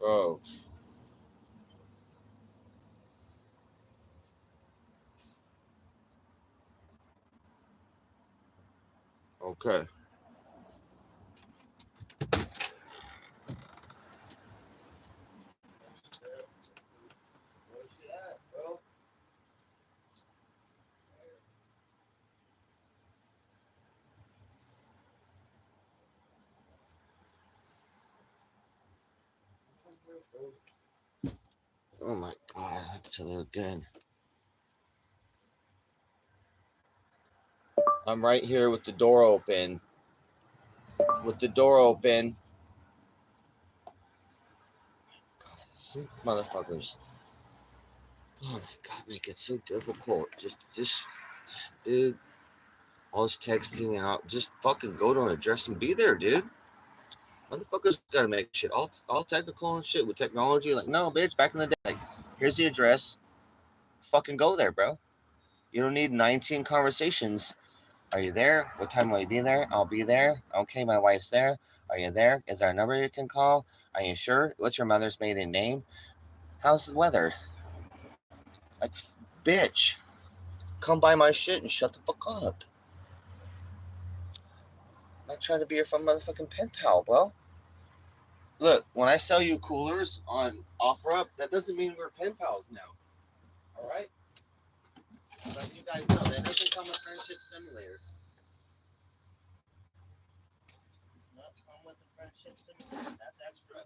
Oh. Okay. Oh my god, that's a little good. I'm right here with the door open. God, some motherfuckers. Oh my god, make it so difficult. Just, dude. All this texting and all, just fucking go to an address and be there, dude. Motherfuckers gotta make shit all technical and shit with technology. Like, no, bitch, back in the day, like, here's the address. Fucking go there, bro. You don't need 19 conversations. Are you there? What time will you be there? I'll be there. Okay, my wife's there. Are you there? Is there a number you can call? Are you sure? What's your mother's maiden name? How's the weather? Like, bitch, come buy my shit and shut the fuck up. I'm not trying to be your fun motherfucking pen pal, bro. Look, when I sell you coolers on OfferUp, that doesn't mean we're pen pals now. All right? Let you guys know that doesn't come with Friendship Simulator. Does not come with the Friendship Simulator. That's extra.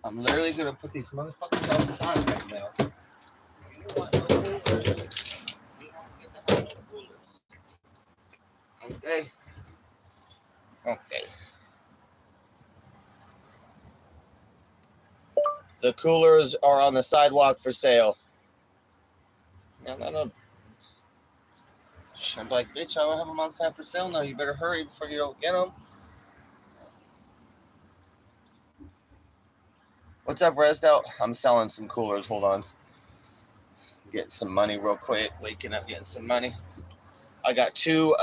I'm literally gonna put these motherfuckers outside right now. You know what? No coolers. We don't get the hell no coolers. Okay. Okay. The coolers are on the sidewalk for sale. No. I'm like, bitch, I don't have them on sale for sale now. You better hurry before you don't get them. What's up, Resdell? I'm selling some coolers. Hold on. Getting some money real quick. Waking up, getting some money. I got two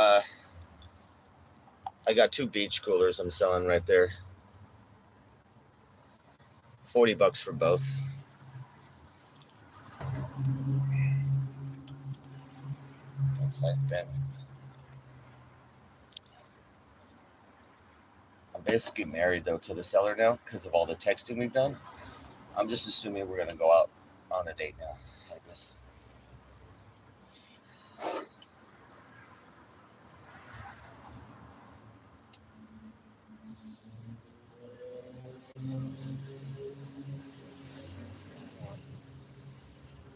beach coolers I'm selling right there. $40 for both. Looks like Ben. I'm basically married though to the seller now because of all the texting we've done. I'm just assuming we're gonna go out on a date now, I guess.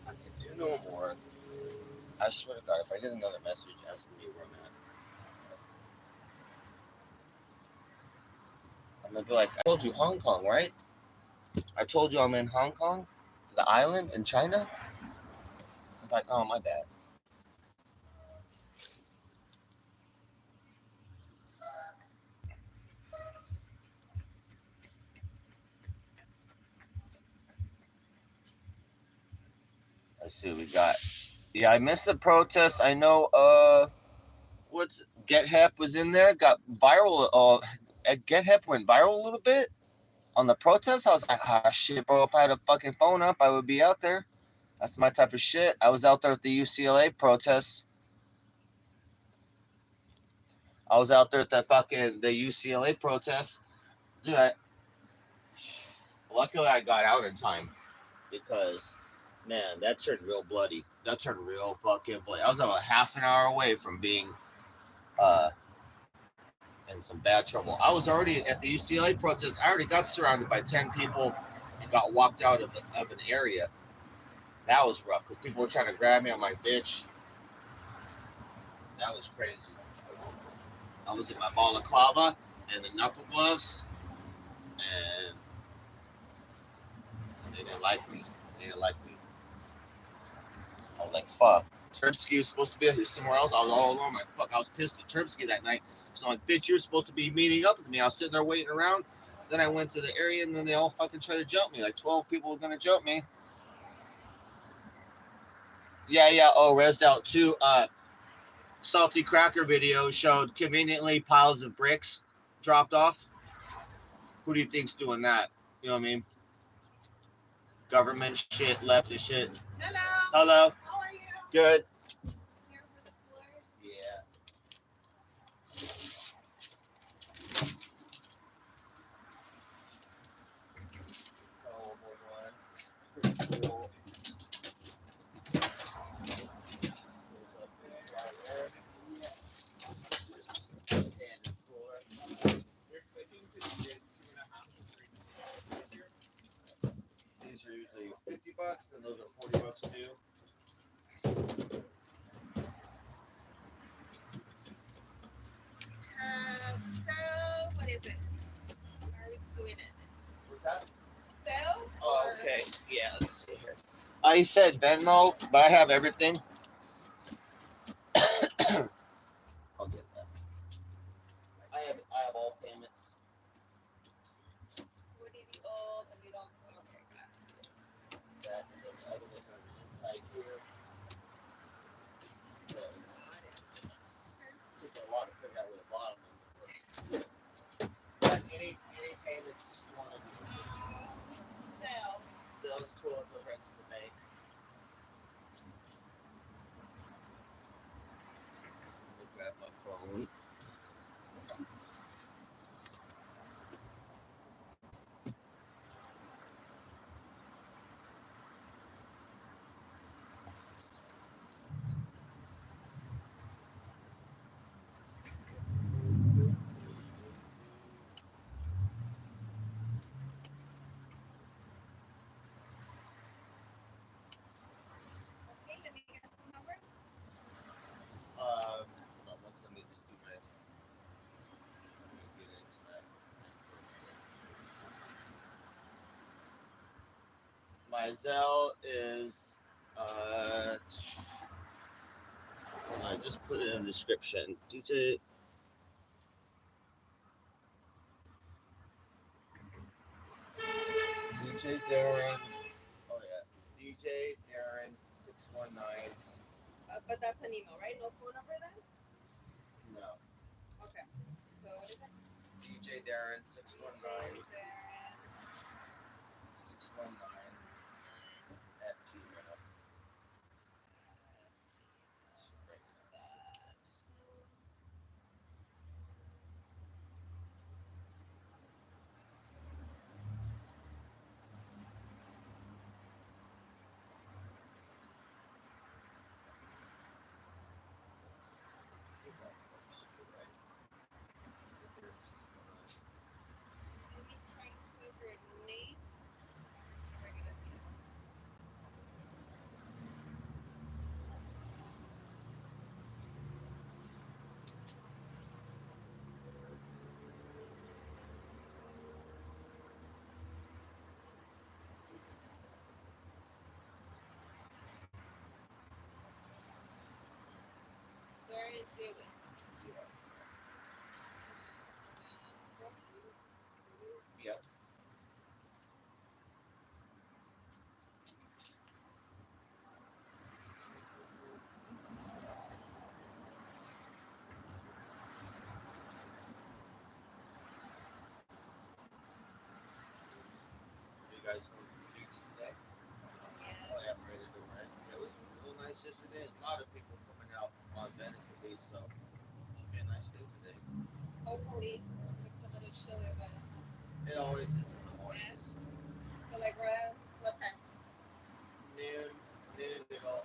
I can do no more. I swear to God, if I get another message asking me where I'm at, I'm gonna be like, I told you Hong Kong, right? I told you I'm in Hong Kong, the island in China. I'm like, oh, my bad. Let's see what we got. Yeah, I missed the protest. I know what's Get Hep was in there, got viral. Get Hep went viral a little bit on the protest. I was like, ah, shit, bro. If I had a fucking phone up, I would be out there. That's my type of shit. I was out there at the UCLA protests. I was out there at the UCLA protest. Dude, luckily I got out in time because, man, that turned real bloody. That turned real fucking bloody. I was about half an hour away from being in some bad trouble. I was already at the UCLA protest. I already got surrounded by 10 people and got walked out of an area. That was rough because people were trying to grab me. I'm like, bitch. That was crazy. I was in my balaclava and the knuckle gloves, and they didn't like me. I was like, fuck. Terpsky was supposed to be here somewhere else. I was all alone. Like, fuck. I was pissed at Terpsky that night. So I'm like, bitch, you're supposed to be meeting up with me. I was sitting there waiting around. Then I went to the area, and then they all fucking tried to jump me. Like 12 people were gonna jump me. Yeah. Oh, rezzed out too. salty cracker video showed conveniently piles of bricks dropped off. Who do you think's doing that? You know what I mean? Government shit, leftist shit. Hello. Hello. How are you? Good. Here for the coolers. Yeah. Oh, boy. These are usually $50, and those are $40 too. So what is it? How are we doing it? What's that? So? Oh, okay. Yeah, let's see here. I said Venmo, but I have everything. I'll get that. I have all payments. What do you owe and you don't? Okay, got it. That and then the other ones are on the inside here. So, took a lot to figure out where the bottom ones were. But any payments you want to do. So it's cool. It goes right to the bank. Let me grab my phone. Okay, let me get a phone number. Let me just do my. Let me get into that. My Zelle is I just put it in the description. DJ Darren. Oh yeah, DJ Darren 619. But that's an email, right? No phone number then? No, Okay. So what is it? DJ Darren 619 Darren. 619 at Gmail. Let me try to put your name. Bring it up here. Darren, do it. Yep. You guys going to the beach today? Yeah. Oh yeah, I'm ready to do it. It was real nice yesterday. A lot of people coming out on Venice at least, so it should be a nice day today. Hopefully, it's a little chilly, but It always is in the mornings. so like around what time? Noon, it'll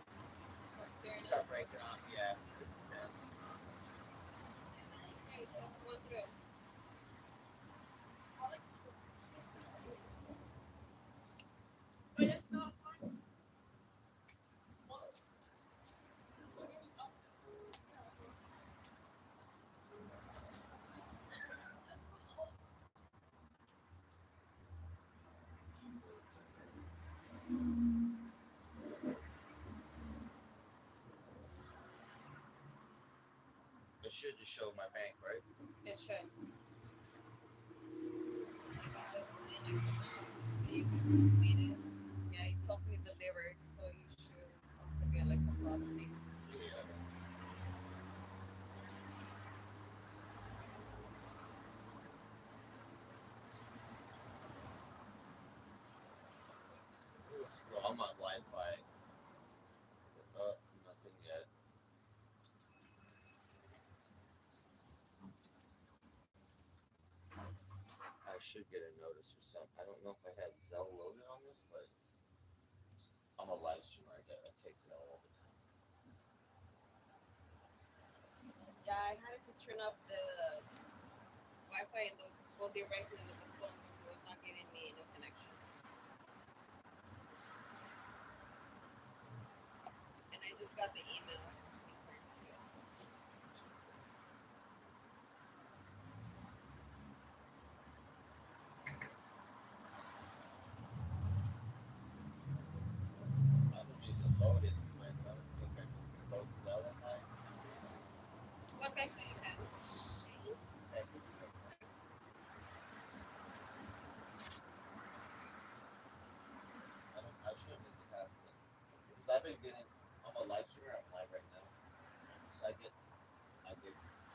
Fair start enough. breaking off. Yeah, it depends. Okay, so let's go through. It should just show my bank, right? It should. See if it's completed. Yeah, it tells me delivered, so you should also get like a block thing. Yeah. should get a notice or something. I don't know if I have Zelle loaded on this, but I'm a live streamer. I take Zelle all the time. Yeah, I had to turn up the Wi-Fi and go directly with the phone because it was not giving me no connection. And I just got the email confirmed too. I don't need to load it. I don't think I can load Zelle in mine. What bank do you have? Chase? That could be okay. I shouldn't need to have some because I've been getting. I'm a live streamer. I'm live right now, so I get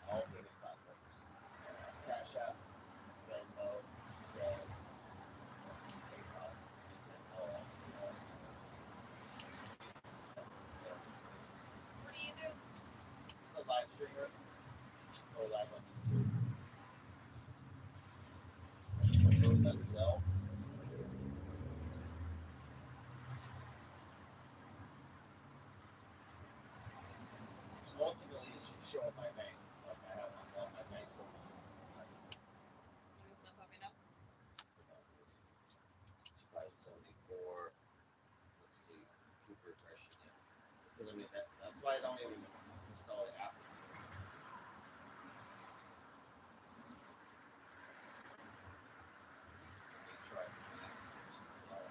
all payment platforms: Cash App, Venmo, Zelle, PayPal, Visa, all. So What do you do? it's a live streamer. Go live on YouTube. Load that Zelle. Ultimately, it should show up my bank. Like I have my bank's open. And it's not popping up? It's probably 74. Let's see. Keep refreshing it. Because I mean that's why I don't even install the app. Let me try to finish this out.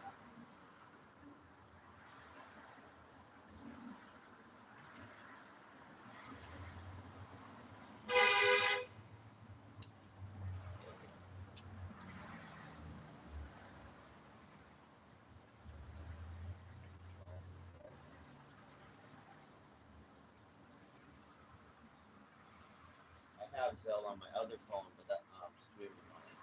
I have Zelle on my other phone, but that I'm streaming on it.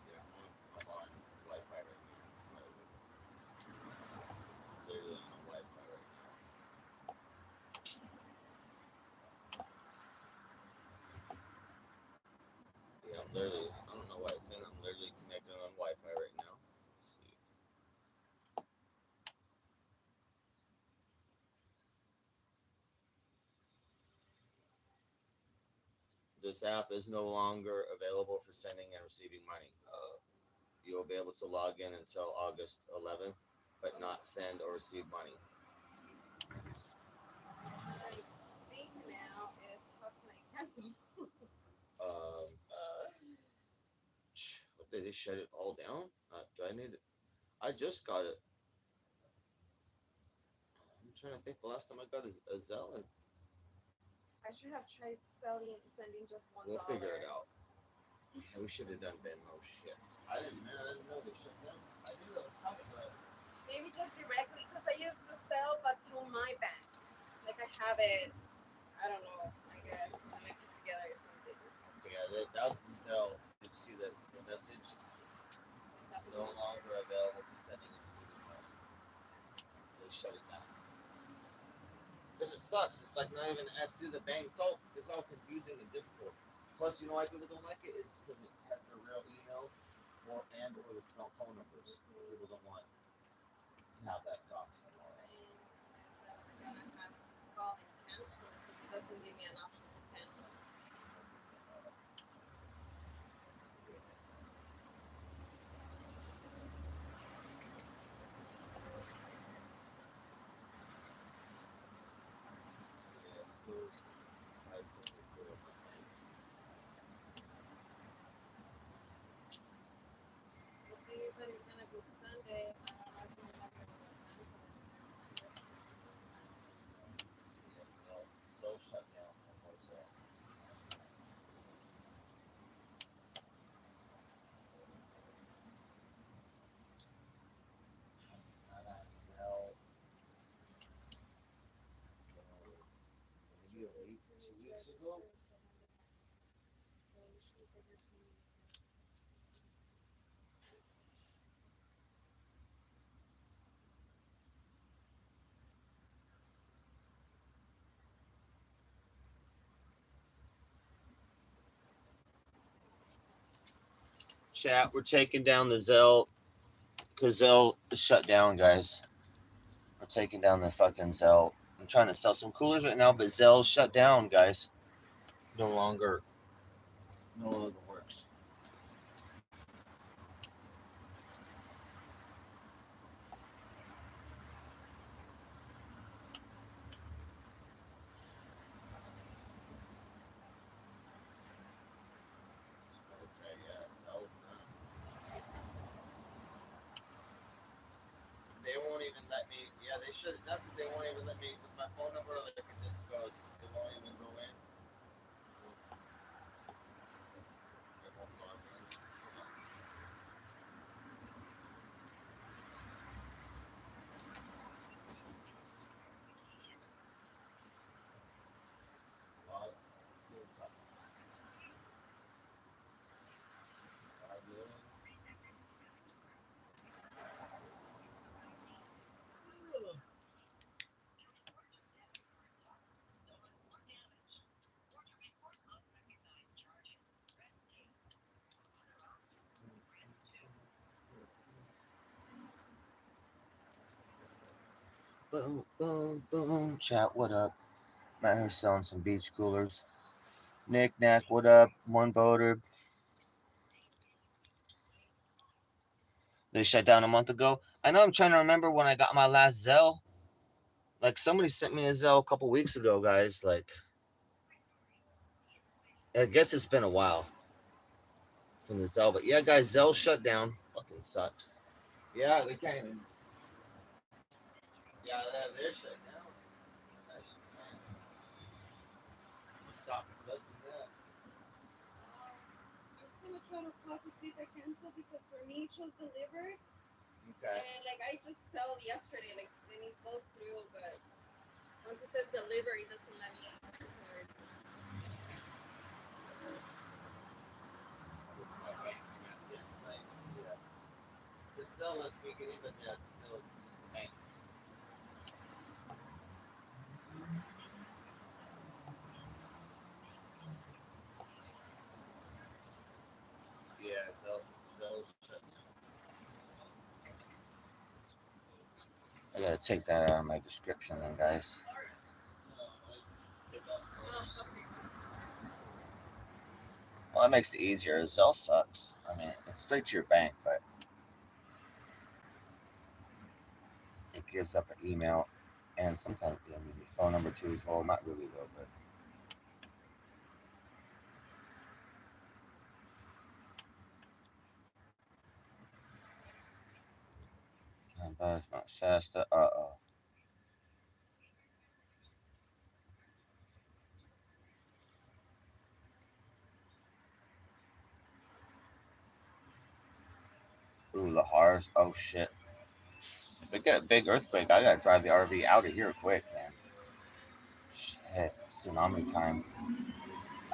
Yeah, I'm on Wi-Fi right now. Literally on Wi-Fi right now. Yeah, I'm literally. I don't know why it's saying I'm literally connected on Wi-Fi right now. Let's see. This app is no longer available for sending and receiving money. You will be able to log in until August 11th, but not send or receive money. I think now is how can I cancel? What did they shut it all down? Do I need it? I just got it. I'm trying to think. The last time I got a Zelle, and I should have tried sending just $1. we'll figure it out. We should have done Venmo. Shit. I didn't know they shut down. I knew that was coming, but Maybe just directly because I use the cell but through my bank. Like I have it, I don't know, I guess connected together or something. yeah, that was the Zelle. Did you see the message? What's happening? No longer available for sending and receiving money. They shut it down. Because it sucks. It's like not even as through the bank. It's all confusing and difficult. Plus, you know why people don't like it? It's because it has their real email or the phone numbers. People don't want to have that doxed and all that. I'm gonna have to call and cancel it because it doesn't give me an option to cancel. Yeah, it's still pricing is good. The thing is that it's gonna be Sunday. I don't know if we're gonna be able to cancel it. Yeah, so shut down. No more Zelle. weeks ago. Chat, we're taking down the Zelle because Zelle is shut down, guys. We're taking down the fucking Zelle. I'm trying to sell some coolers right now, but Zelle's shut down, guys. No longer works. Okay, yeah, so they won't even let me. Yeah, they should have because they won't even let me with my phone number. Like it just goes, they won't even go in. It won't log in. Log. Boom, boom, boom. Chat, what up? Matt here selling some beach coolers. Nick Nack, what up? One voter. They shut down a month ago. I know I'm trying to remember when I got my last Zelle. Like somebody sent me a Zelle a couple weeks ago, guys. Like I guess it's been a while from the Zelle. But yeah, guys, Zelle shut down. Fucking sucks. Yeah, they can't even. Yeah, they're shut down. Stop listing that. I'm just gonna try to call to see if I cancel because for me it shows delivered. Okay. And like I just sell yesterday, like then it goes through, but once it says delivery, it doesn't let me cancel it. The Zelle lets me get in, but that's still it's just a bank. Yeah, Zelle's shut down. I gotta take that out of my description then, guys. Well, that makes it easier. Zelle sucks. I mean, it's straight to your bank, but it gives up an email and sometimes your phone number too as well. Not really though, but but it's not Shasta. Ooh, Lahars. Oh shit. If we get a big earthquake, I gotta drive the RV out of here quick, man. Shit, tsunami time.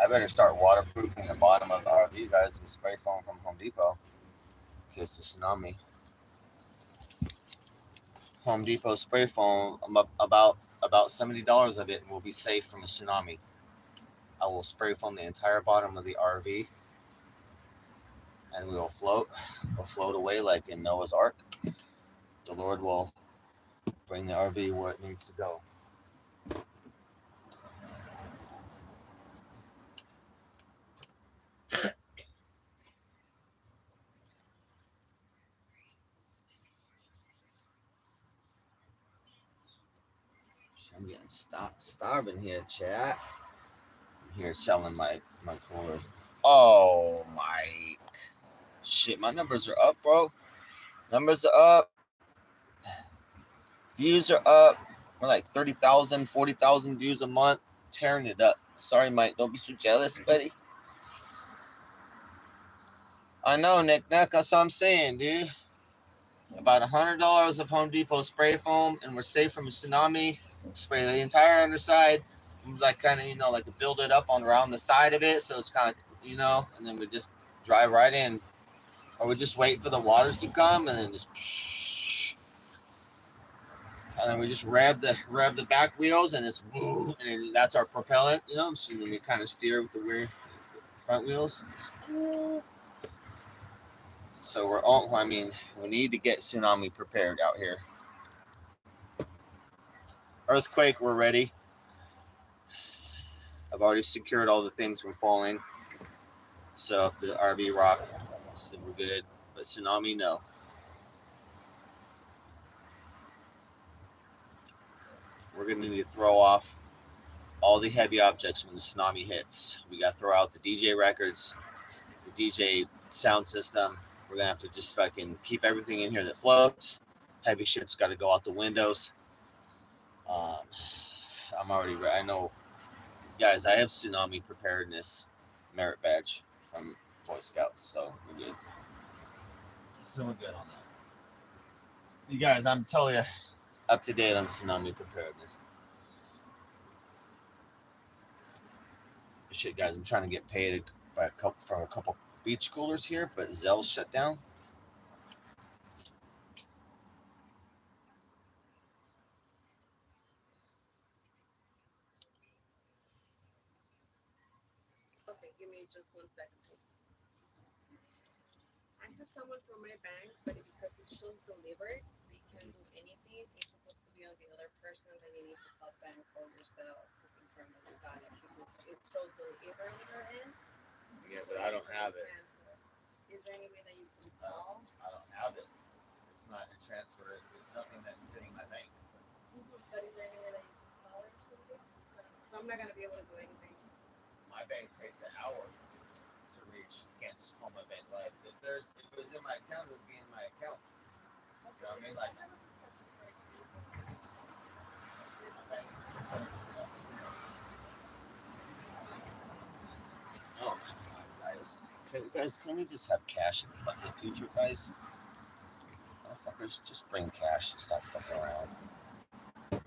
I better start waterproofing the bottom of the RV, guys, with spray foam from Home Depot. In case the tsunami. Home Depot spray foam. About $70 of it will be safe from a tsunami. I will spray foam the entire bottom of the RV, and we will float. We'll float away like in Noah's Ark. The Lord will bring the RV where it needs to go. I'm getting starving here, chat. I'm here selling my coolers. Oh my shit! My numbers are up, bro. Numbers are up. Views are up. We're like 30,000, 40,000 views a month. Tearing it up. Sorry, Mike. Don't be too jealous, buddy. I know, Nick. That's what I'm saying, dude. About $100 of Home Depot spray foam, and we're safe from a tsunami. Spray the entire underside. like kind of, you know, like build it up on around the side of it, so it's kind of, you know, and then we just drive right in, or we just wait for the waters to come, and then just, and then we just rev the back wheels, and it's woo, and that's our propellant, you know. So then we kind of steer with the rear front wheels. So we're all, I mean, we need to get tsunami prepared out here. Earthquake, we're ready. I've already secured all the things from falling. So if the RV rock, so we're good. But tsunami, no. We're going to need to throw off all the heavy objects when the tsunami hits. We got to throw out the DJ records, the DJ sound system. We're going to have to just fucking keep everything in here that floats. Heavy shit's got to go out the windows. I'm already, I know, guys, I have tsunami preparedness merit badge from Boy Scouts, so we're good. So we're good on that. You guys, I'm totally up to date on tsunami preparedness. Shit, guys, I'm trying to get paid by from a couple beach schoolers here, but Zelle's shut down. Okay, give me just 1 second, please. I have someone from my bank, but because it shows delivered, we can't do anything. It's supposed to be on the other person, then you need to call bank or yourself to confirm that you got it because it shows delivered on your end. Yeah, but I don't have it. Is there any way that you can call? I don't have it. It's not a transfer. It's nothing that's hitting my bank. But is there any way that you can call or something? So I'm not gonna be able to do anything. My bank takes an hour to reach. You can't just call my bank live. If it was in my account, it would be in my account. You know what I mean? Like my bank's oh my god, guys. Can we just have cash in the fucking future, guys? Motherfuckers, just bring cash and stop fucking around. I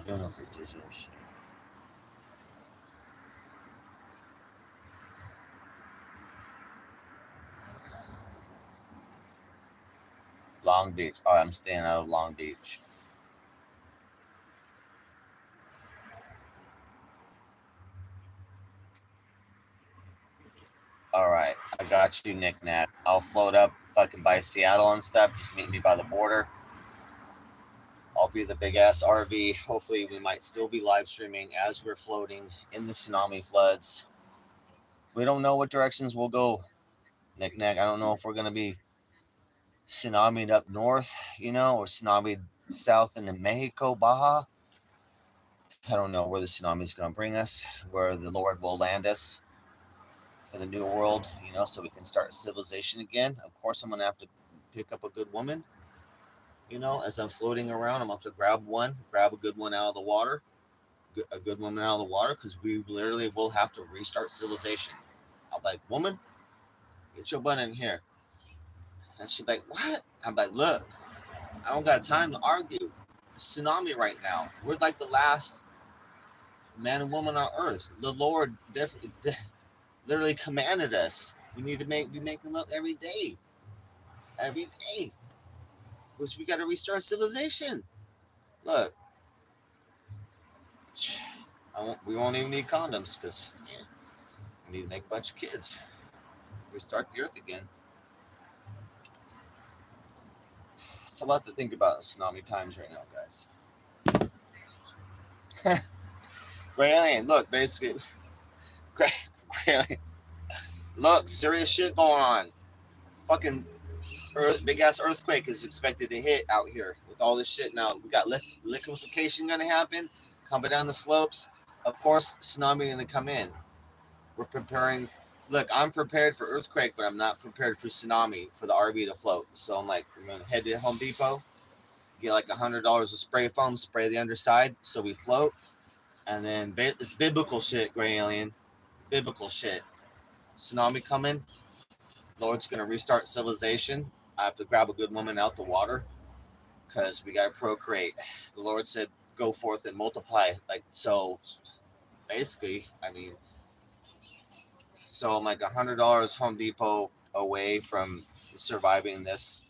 don't know if they're digital shit. Long Beach. Oh, I'm staying out of Long Beach. All right, I got you, Nick Nat. I'll float up fucking by Seattle and stuff. Just meet me by the border. I'll be the big ass RV. Hopefully, we might still be live streaming as we're floating in the tsunami floods. We don't know what directions we'll go, Nick Nack. I don't know if we're gonna be tsunamied up north, you know, or tsunamied south into Mexico, Baja. I don't know where the tsunami is gonna bring us, where the Lord will land us for the new world, you know, so we can start civilization again. Of course, I'm gonna have to pick up a good woman. You know, as I'm floating around, I'm gonna have to grab a good one out of the water, a good woman out of the water, because we literally will have to restart civilization. I'm like, woman, get your butt in here. And she's like, what? I'm like, look, I don't got time to argue. It's tsunami right now. We're like the last man and woman on earth. The Lord definitely, literally commanded us. We need to be making love every day. Every day. Which we got to restart civilization. Look, we won't even need condoms because we need to make a bunch of kids. Restart the earth again. It's a lot to think about in tsunami times right now, guys. Gray alien, look, basically, gray alien. Look, serious shit going on. Fucking big ass earthquake is expected to hit out here with all this shit. Now we got liquefaction gonna happen, coming down the slopes. Of course, tsunami gonna come in. We're preparing. Look, I'm prepared for earthquake, but I'm not prepared for tsunami for the RV to float. So I'm like, we're gonna head to Home Depot, get like $100 of spray foam, spray the underside so we float, and then it's biblical shit, gray alien, biblical shit. Tsunami coming. Lord's gonna restart civilization. I have to grab a good woman out the water because we gotta procreate. The Lord said, "Go forth and multiply." Like so, basically, I mean, so I'm like $100 Home Depot away from surviving this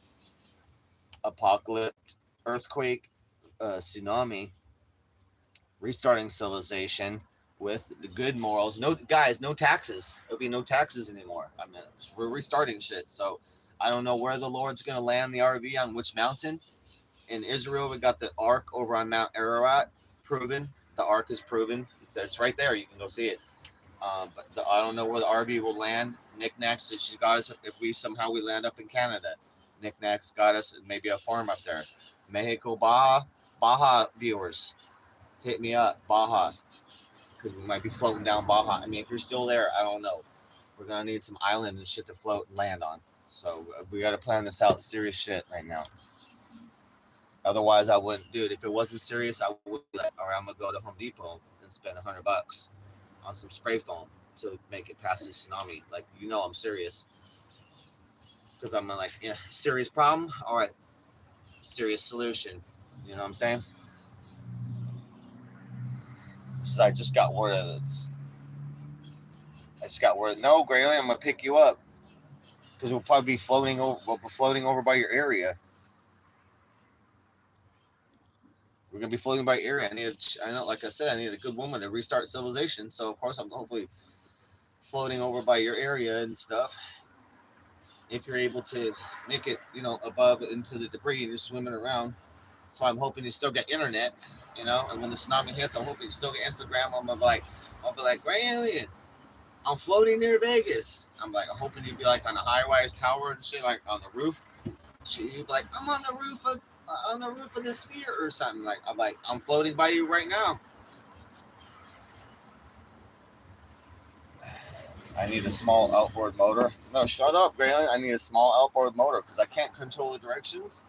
apocalypse, earthquake, tsunami, restarting civilization with the good morals. No, guys, no taxes. There'll be no taxes anymore. I mean, we're restarting shit. So I don't know where the Lord's gonna land the RV, on which mountain. In Israel, we got the Ark over on Mount Ararat, proven. The Ark is proven. It's right there. You can go see it. I don't know where the RV will land. Knickknacks, she's got us. If we land up in Canada, Knickknacks got us maybe a farm up there. Mexico, Baja viewers, hit me up, Baja, because we might be floating down Baja. I mean, if you're still there, I don't know. We're gonna need some island and shit to float and land on. So we got to plan this out. Serious shit right now. Otherwise, I wouldn't, dude. If it wasn't serious, I would be like, all right, I'm gonna go to Home Depot and spend $100 on some spray foam to make it past this tsunami. Like, I'm serious, because I'm like, yeah, serious problem. All right, serious solution. You know what I'm saying? So I just got word of this. I just got word. No, Grayley, I'm gonna pick you up because we'll probably be floating over. We'll be floating over by your area. We're gonna be floating by your area. I know, like I said, I need a good woman to restart civilization. So of course I'm hopefully floating over by your area and stuff. If you're able to make it, above into the debris and you're swimming around. So I'm hoping you still get internet, and when the tsunami hits, I'm hoping you still get Instagram. I'll be like, Gray, I'm floating near Vegas. I'm hoping you'd be like on a high-rise tower and shit, like on the roof. You'd be like, I'm on the roof of the sphere or something. I'm floating by you right now. I need a small outboard motor. No, shut up, Graylin. I need a small outboard motor because I can't control the directions.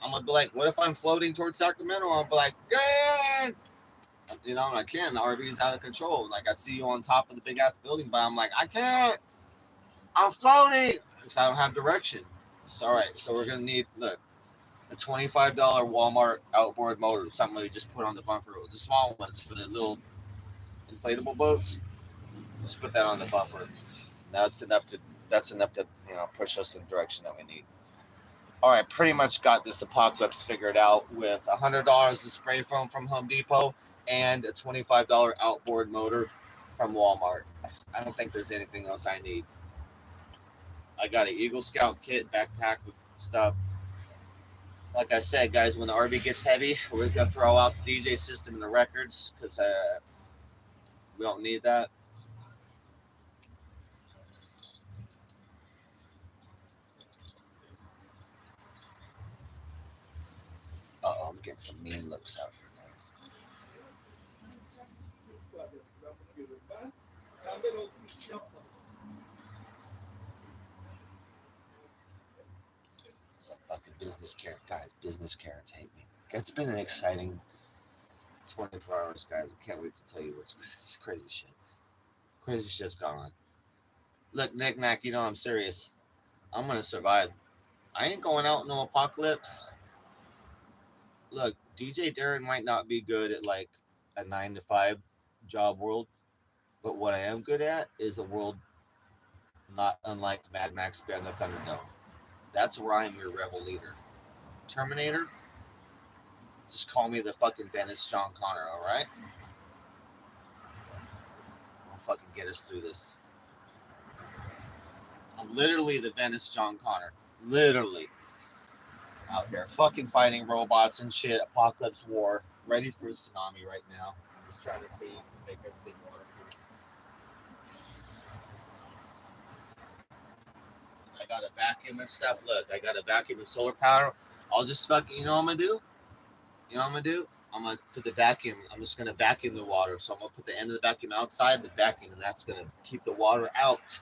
I'm gonna be like, what if I'm floating towards Sacramento? I'll be like, yeah, I can't. The RV is out of control. Like I see you on top of the big ass building, but I'm like, I can't. I'm floating because I don't have direction. It's all right. So we're gonna need a $25 Walmart outboard motor, something we just put on the bumper. The small ones for the little inflatable boats. Just put that on the bumper. That's enough to push us in the direction that we need. All right, pretty much got this apocalypse figured out with $100 of spray foam from Home Depot and a $25 outboard motor from Walmart. I don't think there's anything else I need. I got an Eagle Scout kit, backpack with stuff. Like I said, guys, when the RV gets heavy, we're gonna throw out the DJ system and the records because we don't need that. I'm getting some mean looks out here, guys. Some fucking business Karen, guys. Business Karens hate me. It's been an exciting 24 hours, guys. I can't wait to tell you it's crazy shit. Crazy shit's gone on. Look, Nick Nack, I'm serious. I'm gonna survive. I ain't going out in no apocalypse. Look, DJ Darren might not be good at like a 9 to 5 job world, but what I am good at is a world not unlike Mad Max Beyond the Thunderdome. That's where I'm your rebel leader. Terminator, just call me the fucking Venice John Connor, alright? I'll fucking get us through this. I'm literally the Venice John Connor. Literally. Out here fucking fighting robots and shit, apocalypse war, ready for a tsunami right now. I'm just trying to see if we can make everything waterproof. I got a vacuum and stuff. Look, I got a vacuum and solar power. I'll just fucking, what I'm gonna do? I'm gonna put the vacuum. I'm just gonna vacuum the water. So I'm gonna put the end of the vacuum outside the vacuum, and that's gonna keep the water out.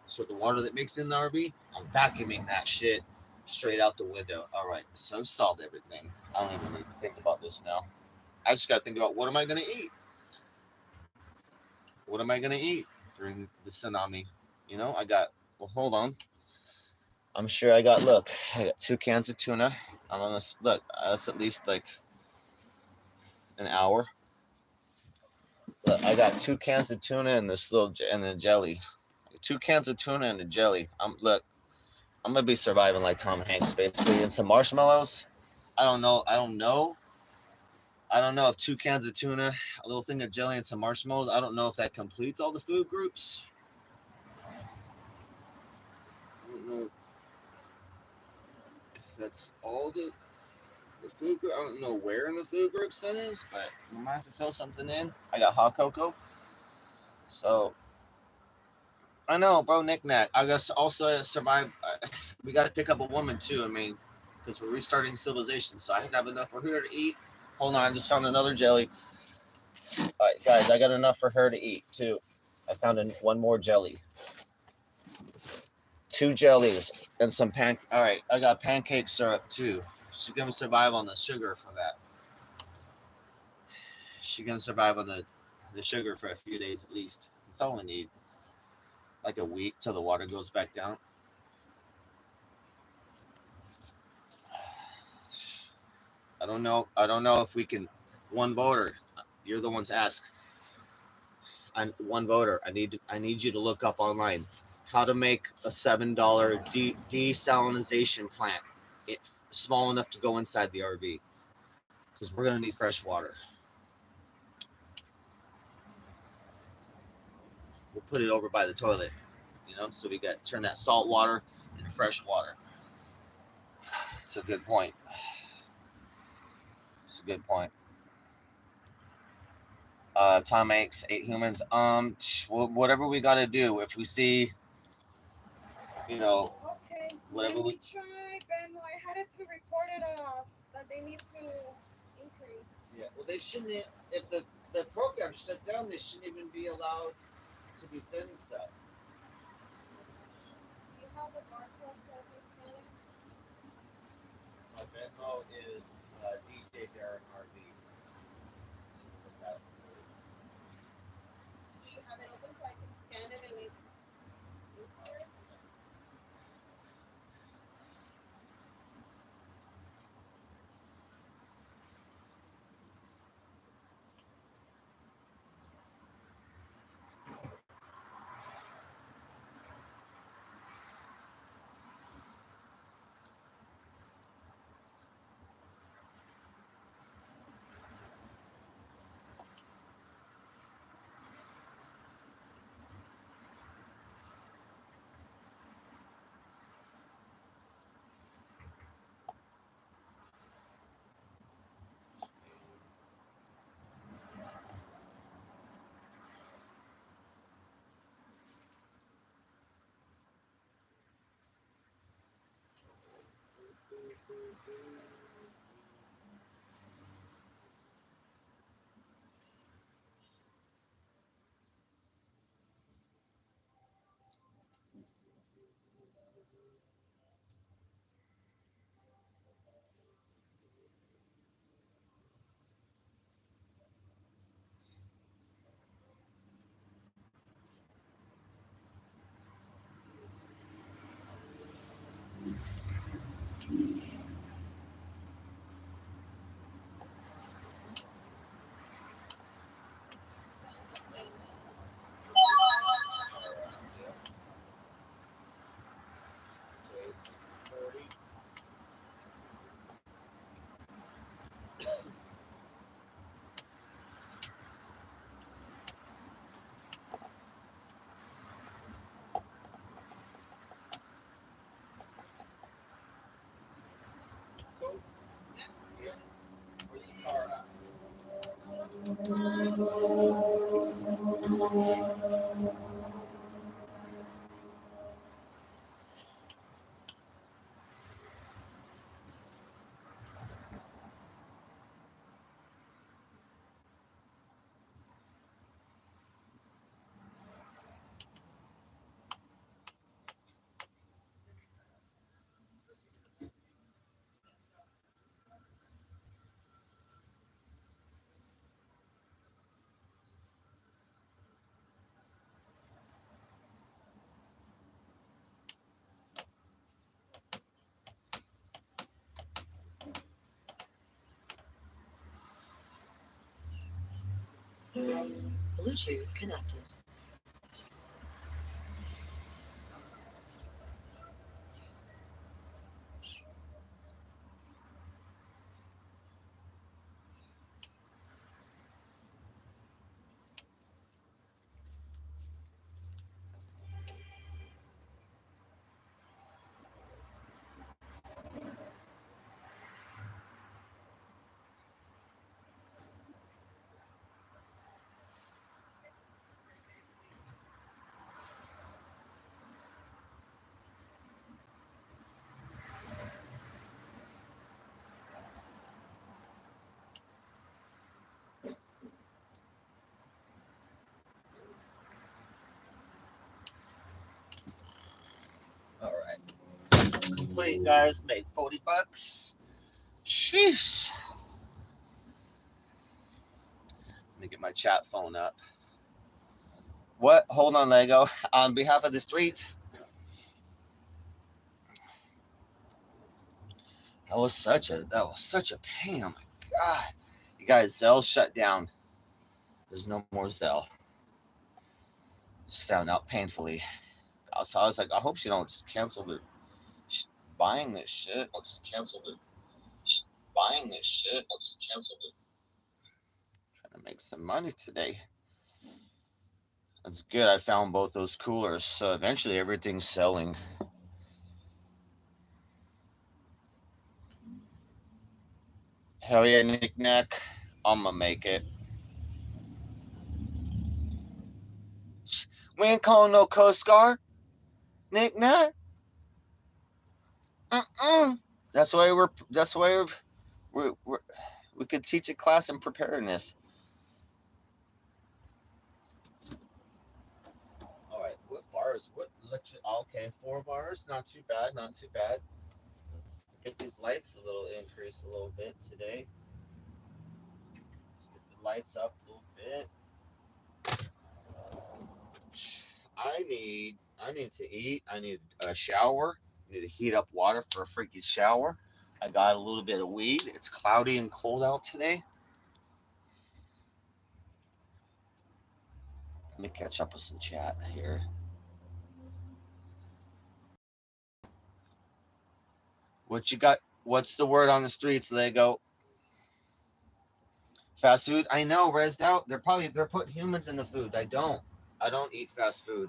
So the water that makes in the RV, I'm vacuuming that shit straight out the window. All right, so I've solved everything. I don't even need to think about this now. I just gotta think about what am I gonna eat? What am I gonna eat during the tsunami? Hold on. I'm sure I got 2 cans of tuna. I'm gonna look. That's at least like an hour. Look, I got 2 cans of tuna and this little and the jelly. 2 cans of tuna and a jelly. Look, I'm gonna be surviving like Tom Hanks, basically, and some marshmallows. I don't know. I don't know if 2 cans of tuna, a little thing of jelly, and some marshmallows. I don't know if that completes all the food groups. I don't know if that's all the food group. I don't know where in the food groups that is, but we might have to fill something in. I got hot cocoa, so I know, bro. Knick-knack. I guess also survive. We got to pick up a woman too. I mean, because we're restarting civilization, so I have to have enough for her to eat. Hold on, I just found another jelly. All right, guys, I got enough for her to eat too. I found one more jelly. 2 jellies and some All right, I got pancake syrup too. She's gonna survive on the sugar for that. She's gonna survive on the sugar for a few days at least. That's all we need. Like a week till the water goes back down. I don't know. I don't know if we can. One voter. You're the one to ask. I'm one voter. I need you to look up online how to make a $7 desalinization plant. It's small enough to go inside the RV because we're gonna need fresh water. We'll put it over by the toilet, so we got turn that salt water into fresh water. It's a good point. It's a good point. Tom makes 8 humans. Whatever we gotta do. If we see, Okay. whatever Let we. me try venmo. I had it to report it that they need to increase. Yeah. Well, they shouldn't. If the program shut down, they shouldn't even be allowed to be sending stuff. Do you have the barcode so I can scan it? My Venmo is DJ Darren RV. Do you have it open so I can scan it and it's easier? Jason 40. Cool. Yeah. Where's the car at? Bluetooth connected. All right. Complete, guys. Made $40. Jeez. Let me get my chat phone up. What? Hold on, Lego. On behalf of the streets, that was such a pain. Oh my god. You guys, Zelle shut down. There's no more Zelle. Just found out painfully. So I was like, I hope she don't just cancel the buying this shit. I'll just cancel the buying this shit. I'll just cancel the. Trying to make some money today. That's good. I found both those coolers. So eventually everything's selling. Hell yeah, Nick Nack. I'm gonna make it. We ain't calling no Coast Guard. Nick Nack. That's why we could teach a class in preparedness. All right, what bars? What lecture? Okay, 4 bars. Not too bad. Not too bad. Let's get these lights a little increase a little bit today. Let's get the lights up a little bit. I need to eat. I need a shower. I need to heat up water for a freaking shower. I got a little bit of weed. It's cloudy and cold out today. Let me catch up with some chat here. What you got? What's the word on the streets, Lego? Fast food? I know, rezzed out. They're putting humans in the food. I don't eat fast food.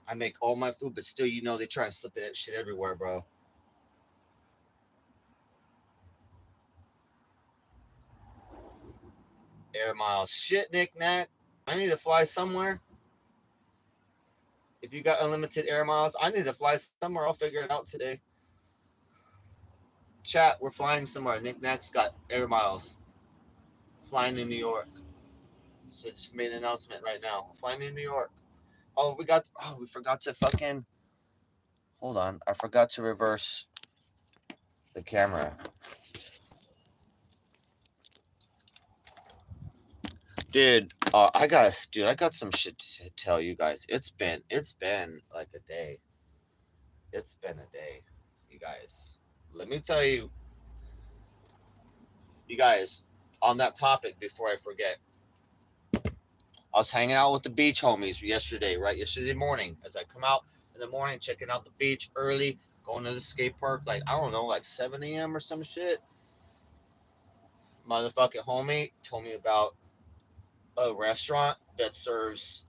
I make all my food, but still, they try and slip that shit everywhere, bro. Air miles. Shit, Nick Nat. I need to fly somewhere. If you got unlimited air miles, I need to fly somewhere. I'll figure it out today. Chat, we're flying somewhere. Nick Nat's got air miles. Flying to New York. So just made an announcement right now. Flying to New York. Oh, we forgot to fucking. Hold on. I forgot to reverse the camera. Dude, I got some shit to tell you guys. It's been like a day. It's been a day, you guys. Let me tell you, guys, on that topic before I forget. I was hanging out with the beach homies yesterday morning. As I come out in the morning, checking out the beach early, going to the skate park, like, I don't know, like 7 a.m. or some shit. Motherfucking homie told me about a restaurant that serves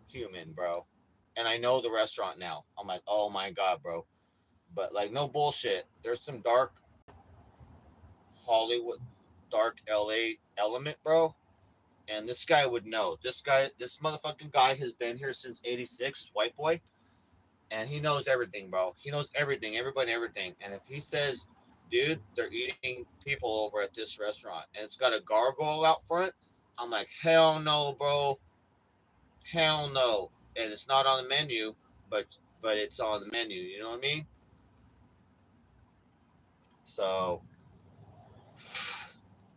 human, bro. And I know the restaurant now. I'm like, oh my God, bro. But like, no bullshit. There's some dark Hollywood, dark LA element, bro. And this guy would know. This motherfucking guy has been here since '86, white boy. And he knows everything, bro. He knows everything, everybody, everything. And if he says, dude, they're eating people over at this restaurant and it's got a gargoyle out front, I'm like, hell no, bro. Hell no. And it's not on the menu, but it's on the menu. You know what I mean? So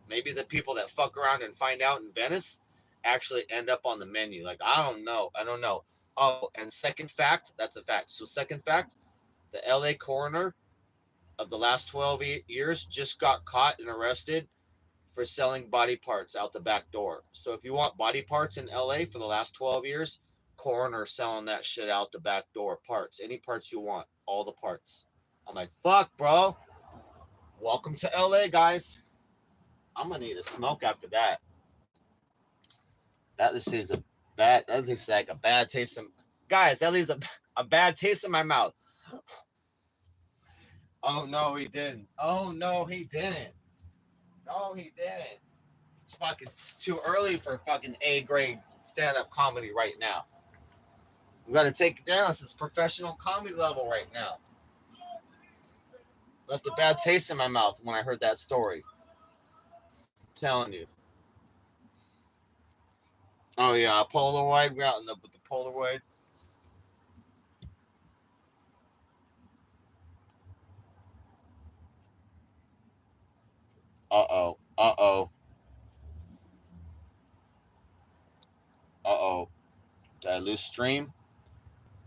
maybe the people that fuck around and find out in Venice actually end up on the menu. Like, I don't know. Oh, and second fact, that's a fact. So second fact, the LA coroner of the last 12 years just got caught and arrested for selling body parts out the back door. So if you want body parts in LA for the last 12 years, Coroner selling that shit out the back door. Parts, any parts you want, all the parts. I'm like, fuck, bro. Welcome to LA, guys. I'm gonna need a smoke after that. That just seems a bad. That looks like a bad taste. Guys, that leaves a bad taste in my mouth. Oh no, he didn't. Oh no, he didn't. No, he didn't. It's too early for fucking A grade stand up comedy right now. We gotta take it down. This is professional comedy level right now. Left a bad taste in my mouth when I heard that story. I'm telling you. Oh yeah, a Polaroid. We're out with the Polaroid. Uh-oh. Uh-oh. Uh-oh. Did I lose stream?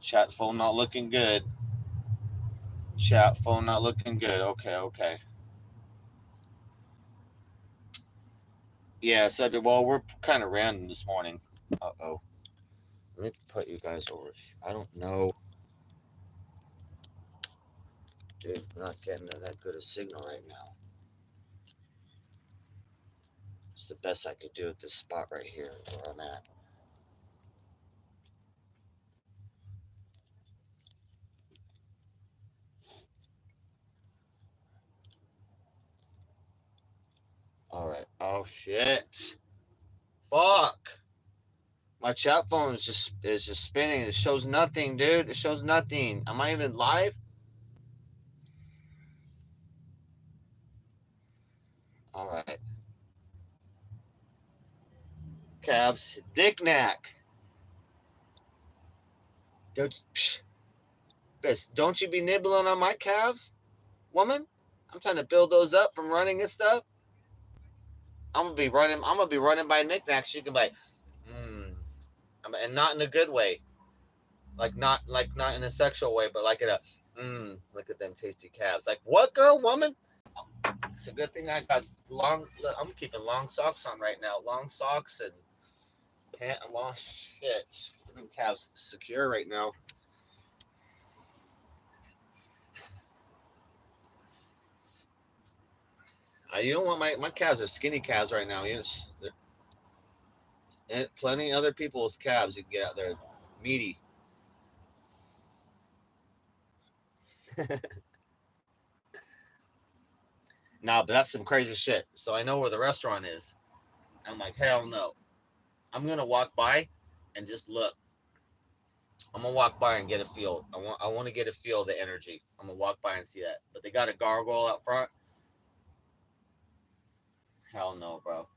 Chat phone not looking good. Chat phone not looking good. Okay, okay. Yeah, so well, we're kind of random this morning. Uh-oh. Let me put you guys over. I don't know. Dude, we're not getting that good a signal right now. It's the best I could do at this spot right here where I'm at. Alright. Oh shit. Fuck. My chat phone is just spinning. It shows nothing, dude. It shows nothing. Am I even live? Alright. Calves. Dick knack. Don't you be nibbling on my calves, woman? I'm trying to build those up from running and stuff. I'm gonna be running by knickknacks. She can be like, and not in a good way, not in a sexual way, but like in a, look at them tasty calves. Like what, girl, woman? It's a good thing I got long. I'm keeping long socks on right now. Long socks and pant and long shit. Them calves secure right now. You don't want my calves are skinny calves right now. Plenty of other people's calves you can get out there, meaty. Nah, but that's some crazy shit. So I know where the restaurant is. I'm like, hell no. I'm gonna walk by and just look. I'm gonna walk by and get a feel. I want to get a feel of the energy. I'm gonna walk by and see that. But they got a gargoyle out front. Hell no, bro.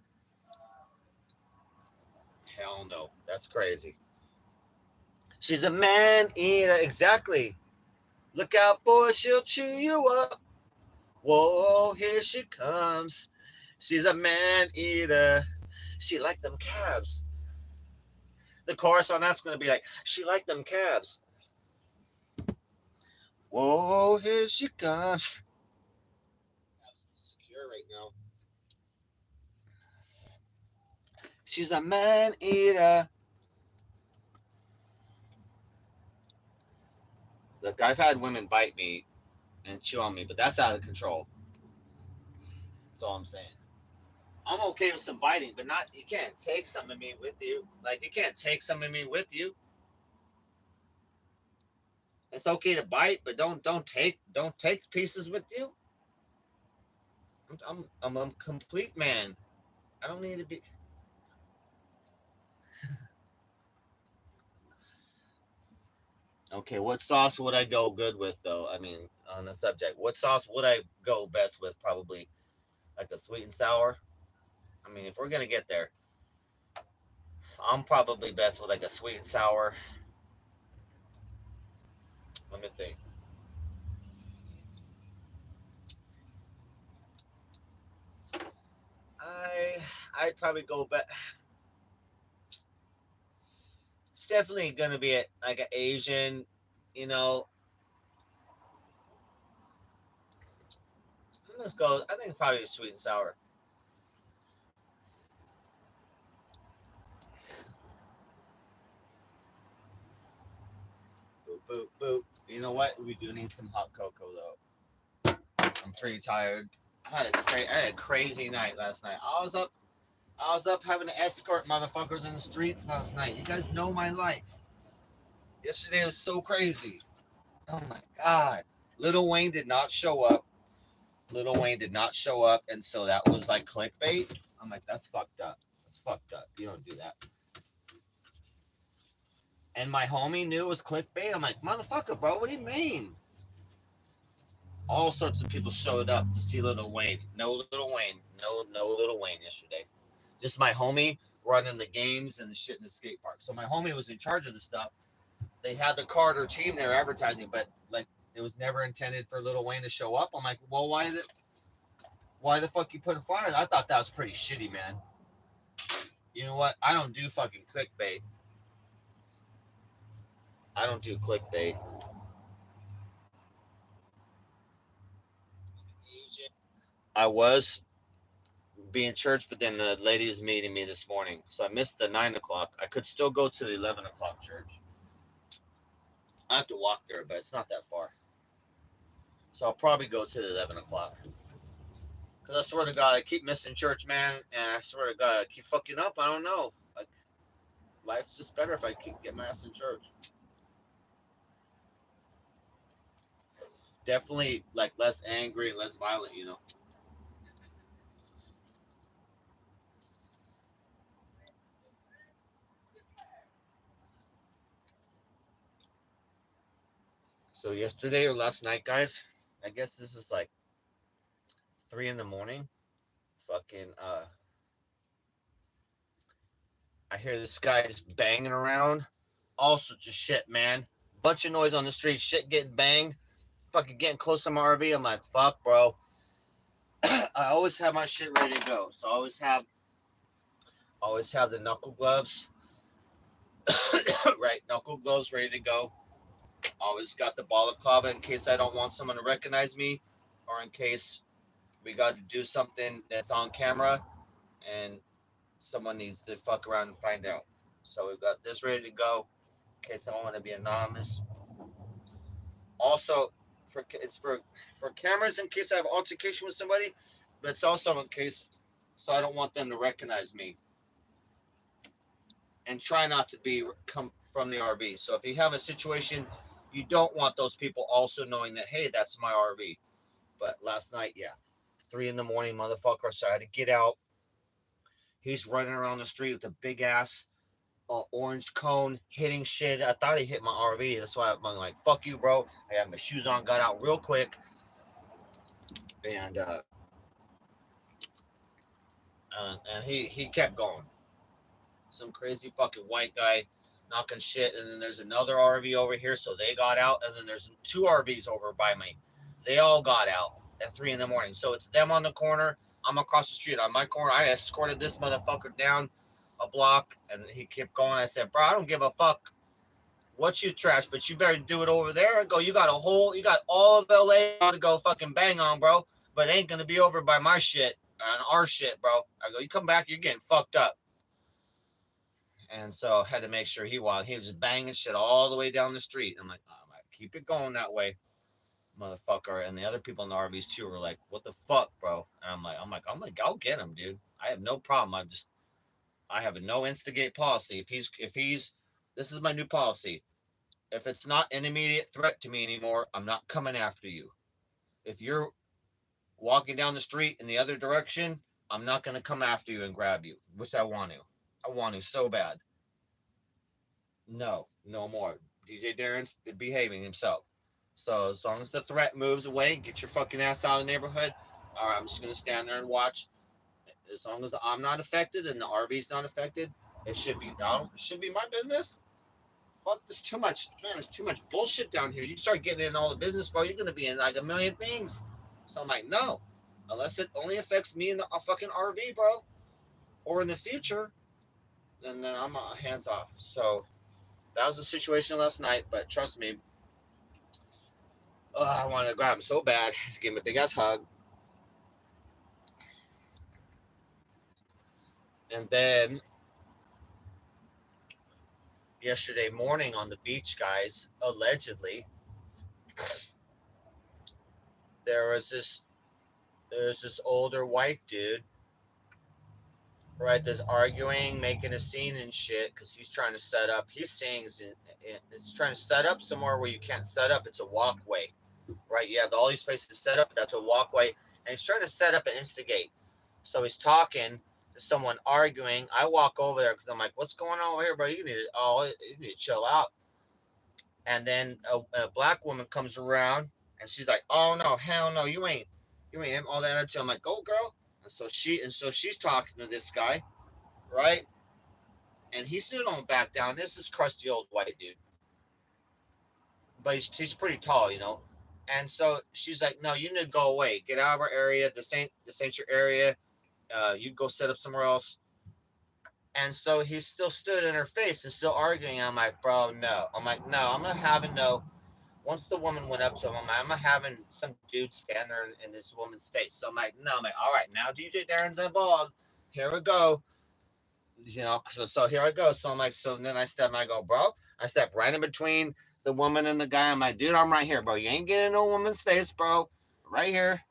Hell no. That's crazy. She's a man eater. Exactly. Look out, boy. She'll chew you up. Whoa, here she comes. She's a man eater. She like them calves. The chorus on that's going to be like, she like them calves. Whoa, here she comes. Secure right now. She's a man eater. Look, I've had women bite me and chew on me, but that's out of control. That's all I'm saying. I'm okay with some biting, but not, you can't take some of me with you. Like, you can't take some of me with you. It's okay to bite, but don't take pieces with you. I'm a complete man. I don't need to be. Okay, what sauce would I go good with though? I mean, on the subject, what sauce would I go best with? Probably like a sweet and sour. I mean, if we're gonna get there, I'm probably best with like a sweet and sour. Let me think. I'd probably go back. It's definitely gonna be like an Asian, you know. Let's go. I think probably sweet and sour. boop, boop. You know what? We do need some hot cocoa though. I'm pretty tired. I had a crazy night last night. I was up having to escort motherfuckers in the streets last night. You guys know my life. Yesterday was so crazy. Oh my god. Lil Wayne did not show up. Lil Wayne did not show up, and so that was like clickbait. I'm like, that's fucked up. That's fucked up. You don't do that. And my homie knew it was clickbait. I'm like, motherfucker, bro, what do you mean? All sorts of people showed up to see Lil Wayne. No Lil Wayne. No Lil Wayne yesterday. Just my homie running the games and the shit in the skate park. So my homie was in charge of the stuff. They had the Carter team there advertising, but like it was never intended for Lil Wayne to show up. I'm like, well, why the fuck you putting flyers? I thought that was pretty shitty, man. You know what? I don't do fucking clickbait. I don't do clickbait. I was being church, but then the lady was meeting me this morning, so I missed the 9 o'clock. I could still go to the 11 o'clock church. I have to walk there, but it's not that far, so I'll probably go to the 11 o'clock. Cause I swear to God, I keep missing church, man, and I swear to God, I keep fucking up. I don't know. Like, life's just better if I keep getting my ass in church. Definitely, like less angry and less violent, you know. So yesterday or last night, guys, I guess this is like 3 in the morning. Fucking I hear this guy's banging around, all sorts of shit, man. Bunch of noise on the street, shit getting banged, fucking getting close to my RV. I'm like, fuck, bro. I always have my shit ready to go, so I always have the knuckle gloves, right? Knuckle gloves ready to go. Always got the balaclava in case I don't want someone to recognize me, or in case we got to do something that's on camera and someone needs to fuck around and find out. So we've got this ready to go in case I don't want to be anonymous. Also, it's for cameras in case I have altercation with somebody, but it's also in case so I don't want them to recognize me. And try not to be come from the RV. So if you have a situation, you don't want those people also knowing that hey, that's my RV. But last night, yeah, 3 in the morning, motherfucker. So I had to get out. He's running around the street with a big ass orange cone, hitting shit. I thought he hit my RV. That's why I'm like, fuck you, bro. I had my shoes on, got out real quick, and he kept going. Some crazy fucking white guy knocking shit, and then there's another RV over here, so they got out, and then there's 2 RVs over by me. They all got out at 3 in the morning. So it's them on the corner. I'm across the street on my corner. I escorted this motherfucker down a block, and he kept going. I said, bro, I don't give a fuck what you trash, but you better do it over there. I go, you got all of LA to go fucking bang on, bro, but it ain't gonna be over by my shit and our shit, bro. I go, you come back, you're getting fucked up. And so I had to make sure he was just banging shit all the way down the street. I'm like, keep it going that way, motherfucker. And the other people in the RVs too were like, what the fuck, bro? And I'm like, I'll get him, dude. I have no problem. I have a no instigate policy. If he's this is my new policy. If it's not an immediate threat to me anymore, I'm not coming after you. If you're walking down the street in the other direction, I'm not gonna come after you and grab you, which I want to. I want to so bad. No more. DJ Darren's behaving himself. So as long as the threat moves away, get your fucking ass out of the neighborhood. All right, I'm just gonna stand there and watch. As long as I'm not affected and the RV's not affected, it should be down. It should be my business. Fuck, there's too much, man. There's too much bullshit down here. You start getting in all the business, bro. You're gonna be in like a million things. So I'm like, no, unless it only affects me in the fucking RV, bro, or in the future, then I'm hands off. So that was the situation last night. But trust me, I wanted to grab him so bad. Just give him a big ass hug. And then yesterday morning on the beach, guys. Allegedly, there was this there's this older white dude, right? There's arguing, making a scene and shit because he's trying to set up. He's saying it's trying to set up somewhere where you can't set up. It's a walkway, right? You have all these places set up. That's a walkway, and he's trying to set up and instigate. So he's talking to someone arguing. I walk over there because I'm like, "What's going on over here, bro? You need to chill out." And then a black woman comes around, and she's like, "Oh no, hell no, you ain't all that attitude." I'm like, "Go, girl." And so she's talking to this guy, right? And he still don't back down. This is crusty old white dude, but he's pretty tall, you know. And so she's like, "No, you need to go away. Get out of our area. This ain't your area. You go set up somewhere else." And so he still stood in her face and still arguing. I'm like, "Bro, no." I'm like, "No, I'm gonna have it no." Once the woman went up to him, I'm having some dude stand there in this woman's face. So I'm like, no, I'm like, all right, now DJ Darren's involved. Here we go. You know, so here I go. So I'm like, so then I step and I go, bro. I step right in between the woman and the guy. I'm like, dude, I'm right here, bro. You ain't getting no woman's face, bro. Right here.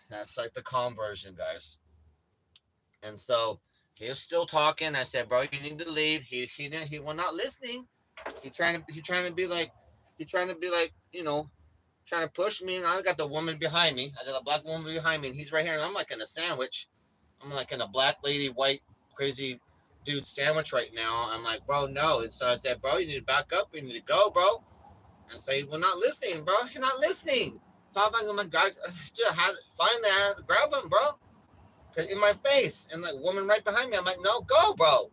That's like the calm version, guys. And so he was still talking. I said, bro, you need to leave. He was not listening. He trying to be like, you know, trying to push me, and I got the woman behind me. I got a black woman behind me, and he's right here, and I'm like in a sandwich. I'm like in a black lady, white, crazy dude sandwich right now. I'm like, bro, no. And so I said, bro, you need to back up. You need to go, bro. And so we're not listening, bro. You're not listening. So I'm like, God, I had to find that, grab him, bro. Cause in my face, and the woman right behind me. I'm like, no, go, bro.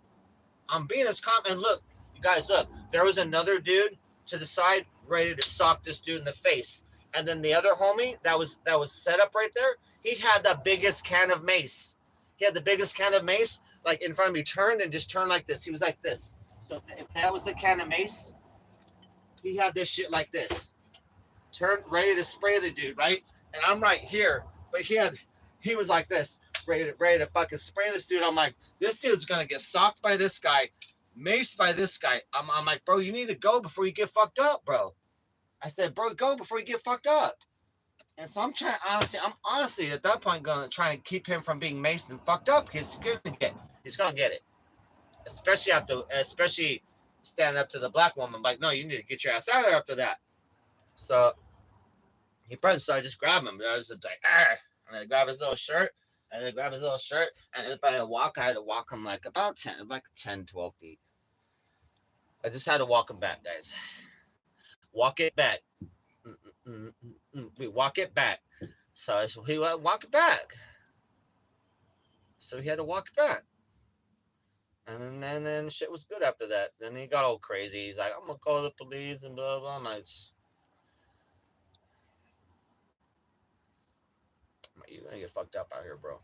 I'm being as calm. And look, you guys, look. There was another dude to the side ready to sock this dude in the face. And then the other homie that was set up right there, he had the biggest can of mace. He had the biggest can of mace, like in front of me, turned and just turned like this. He was like this. So if that was the can of mace, he had this shit like this. Turned ready to spray the dude, right? And I'm right here. But he was like this, ready to fucking spray this dude. I'm like, this dude's gonna get socked by this guy, maced by this guy. I'm like, bro, you need to go before you get fucked up, bro. I said, bro, go before you get fucked up. And so I'm honestly at that point gonna try to keep him from being maced and fucked up. He's gonna get it. Especially standing up to the black woman, like, no, you need to get your ass out of there after that. So so I just grabbed him. I was like, Arr! And I grab his little shirt, and I if I had to walk him like about 10, 12 feet. I just had to walk him back, guys. Walk it back. We walk it back. So he went walk it back. So he had to walk it back. And then shit was good after that. Then he got all crazy. He's like, I'm gonna call the police and blah blah. I'm like, you're gonna get fucked up out here, bro.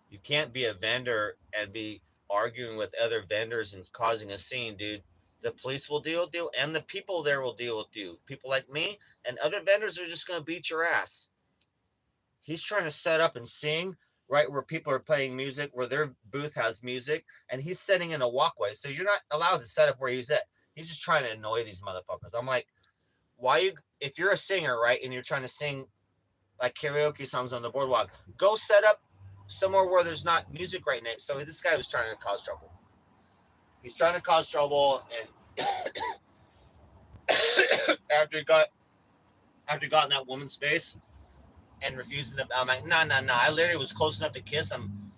You can't be a vendor and be arguing with other vendors and causing a scene, dude. The police will deal, and the people there will deal with you. People like me and other vendors are just gonna beat your ass. He's trying to set up and sing right where people are playing music, where their booth has music, and he's sitting in a walkway. So you're not allowed to set up where he's at. He's just trying to annoy these motherfuckers. I'm like, if you're a singer, right, and you're trying to sing like karaoke songs on the boardwalk, go set up somewhere where there's not music right next. So this guy was trying to cause trouble. He's trying to cause trouble, and after he got in that woman's face and refusing to, I'm like, no. I literally was close enough to kiss him.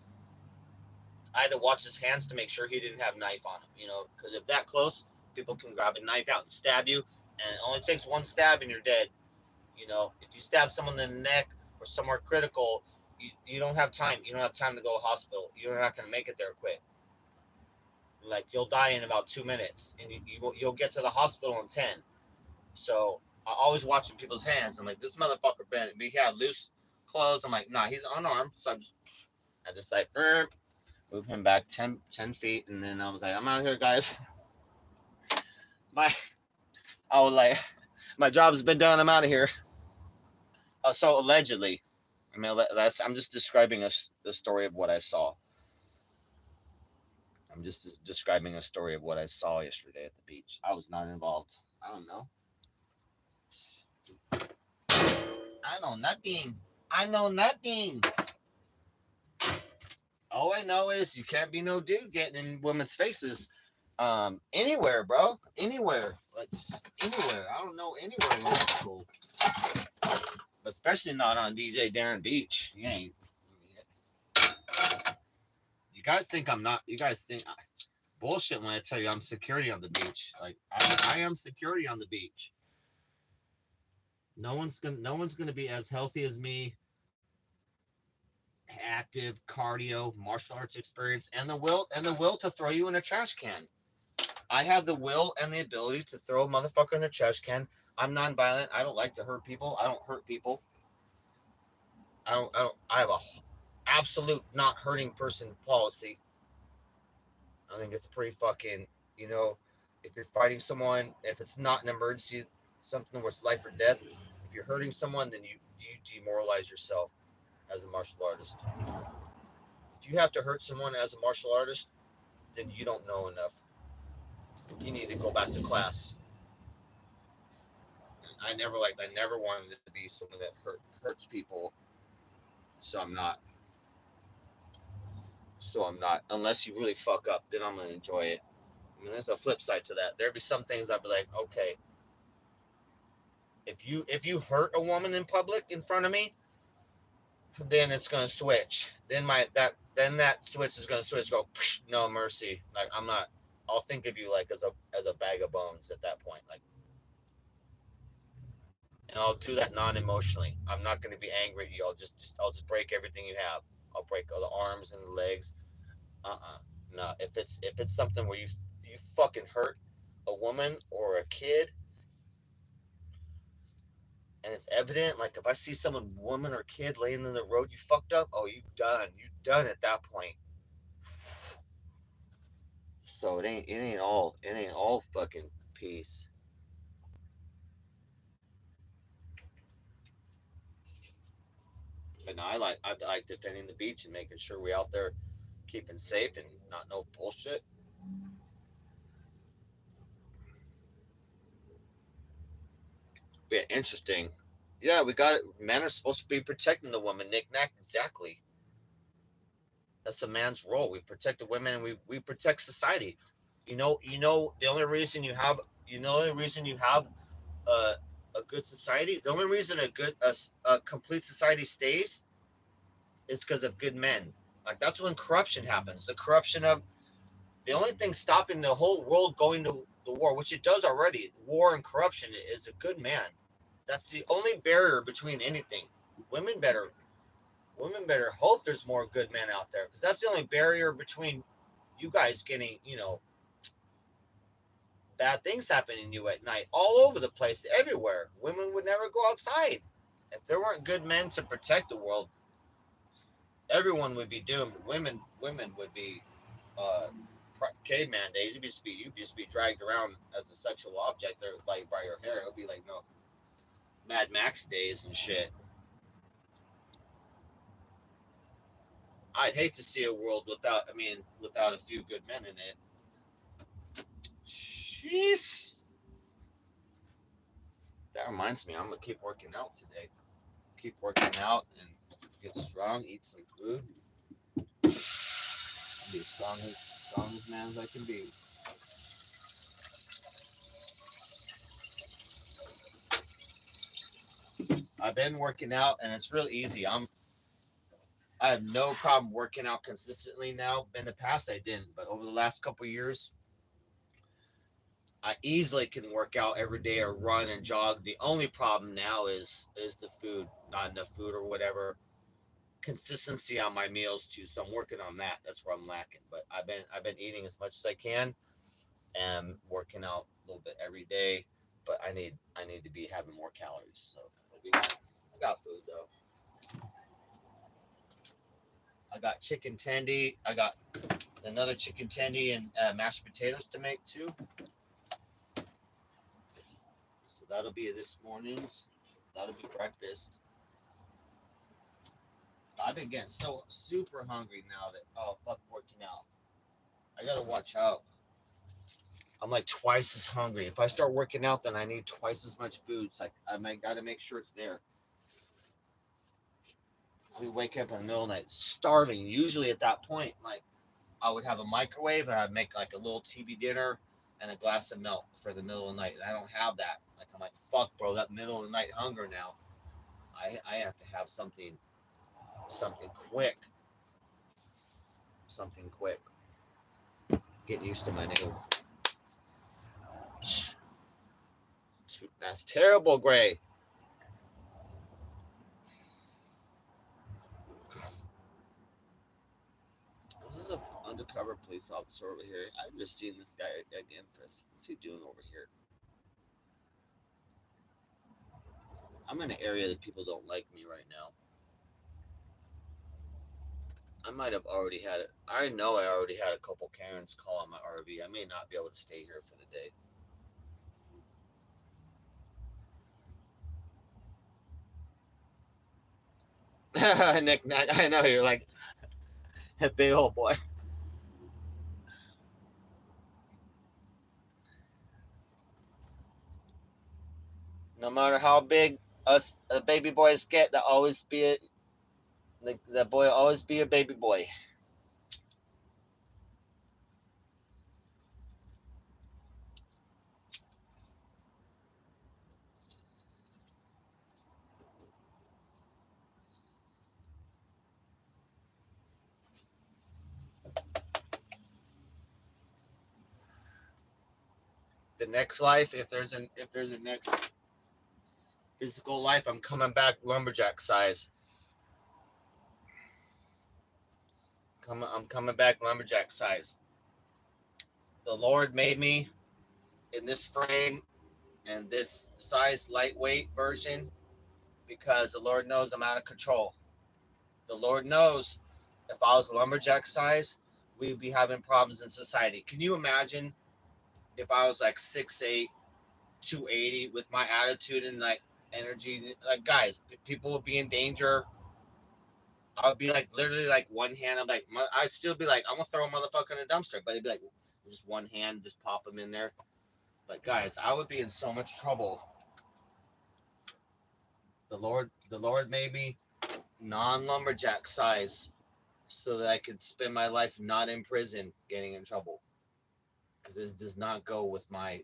I had to watch his hands to make sure he didn't have a knife on him, you know, because if that close, people can grab a knife out and stab you, and it only takes one stab and you're dead. You know, if you stab someone in the neck or somewhere critical, you don't have time. You don't have time to go to the hospital. You're not going to make it there quick. Like, you'll die in about 2 minutes, and you'll get to the hospital in 10. So I always watching people's hands. I'm like, this motherfucker been. He had loose clothes. I'm like, nah, he's unarmed. So I just like move him back 10 feet, and then I was like, I'm out here, guys. My job's been done. I'm out of here. So allegedly, I mean, I'm just describing the story of what I saw. I'm just describing a story of what I saw yesterday at the beach. I was not involved. I don't know. I know nothing. I know nothing. All I know is you can't be no dude getting in women's faces. Anywhere, bro. Anywhere. Like anywhere. I don't know anywhere in that's cool. Especially not on DJ Darren Beach. You ain't. You guys think I'm not. You guys think bullshit when I tell you I'm security on the beach. Like I am security on the beach. No one's gonna be as healthy as me. Active cardio, martial arts experience, and the will to throw you in a trash can. I have the will and the ability to throw a motherfucker in a trash can. I'm non-violent. I don't like to hurt people. I don't hurt people. I have a absolute not hurting person policy. I think it's pretty fucking, you know, if you're fighting someone, if it's not an emergency, something where it's life or death, if you're hurting someone, then you demoralize yourself as a martial artist. If you have to hurt someone as a martial artist, then you don't know enough. You need to go back to class. I never wanted to be someone that hurts people. So I'm not. So I'm not. Unless you really fuck up, then I'm gonna enjoy it. I mean, there's a flip side to that. There'd be some things I'd be like, okay, if you hurt a woman in public in front of me, then it's gonna switch. Then that switch is gonna switch. Go no mercy. Like I'm not. I'll think of you like as a bag of bones at that point. Like, and I'll do that non-emotionally. I'm not gonna be angry at you. I'll just break everything you have. I'll break all the arms and the legs. No. If it's something where you fucking hurt a woman or a kid, and it's evident, like if I see someone, woman or kid, laying in the road, you fucked up. Oh, you done. You done at that point. So it ain't all fucking peace. But no, I like defending the beach and making sure we out there keeping safe and not no bullshit. Be interesting. Yeah, we got it. Men are supposed to be protecting the woman. Nick nack, exactly. That's a man's role. We protect the women and we protect society. The only reason you have a, a good society, the only reason a complete society stays is because of good men. Like that's when corruption happens. The only thing stopping the whole world going to the war, which it does already, war and corruption, is a good man. That's the only barrier between anything. Women better women better hope there's more good men out there because that's the only barrier between you guys getting, bad things happening to you at night all over the place, everywhere. Women would never go outside. If there weren't good men to protect the world, everyone would be doomed. Women would be uh, caveman days. You'd just be dragged around as a sexual object there by your hair. It would be like no Mad Max days and shit. I'd hate to see a world without a few good men in it. Jeez. That reminds me, I'm gonna keep working out today. Keep working out and get strong. Eat some food. I'll be as strong as man as I can be. I've been working out and it's real easy. I have no problem working out consistently now. In the past, I didn't, but over the last couple of years, I easily can work out every day or run and jog. The only problem now is the food, not enough food or whatever. Consistency on my meals too, so I'm working on that. That's where I'm lacking. But I've been eating as much as I can and working out a little bit every day. But I need to be having more calories. So I got food though. I got chicken tendy. I got another chicken tendy and mashed potatoes to make too. So that'll be this morning's. That'll be breakfast. I've been getting so super hungry now that oh fuck working out. I gotta watch out. I'm like twice as hungry. If I start working out, then I need twice as much food. It's like I might gotta make sure it's there. We wake up in the middle of the night starving. Usually at that point, like I would have a microwave and I'd make like a little TV dinner and a glass of milk for the middle of the night. And I don't have that. Like I'm like, fuck, bro, that middle of the night hunger now. I have to have something quick. Something quick. Getting used to my name. That's terrible, Gray. This is an undercover police officer over here. I just seen this guy again. What's he doing over here? I'm in an area that people don't like me right now. I might have already had it. I know I already had a couple Karens call on my RV. I may not be able to stay here for the day. Nick, I know you're like a big old boy. No matter how big us baby boys get, that always be it. The boy always be a baby boy. The next life, if there's a next physical life, I'm coming back lumberjack size. I'm coming back lumberjack size. The Lord made me in this frame and this size lightweight version because the Lord knows I'm out of control. The Lord knows if I was lumberjack size, we'd be having problems in society. Can you imagine if I was like 6'8", 280 with my attitude and like energy? Like guys, people would be in danger. I would be like literally like one hand. I'm like, I'd still be like, I'm gonna throw a motherfucker in a dumpster, but it'd be like just one hand, just pop them in there. But guys, I would be in so much trouble. The Lord made me non-lumberjack size so that I could spend my life not in prison, getting in trouble. Because this does not go with my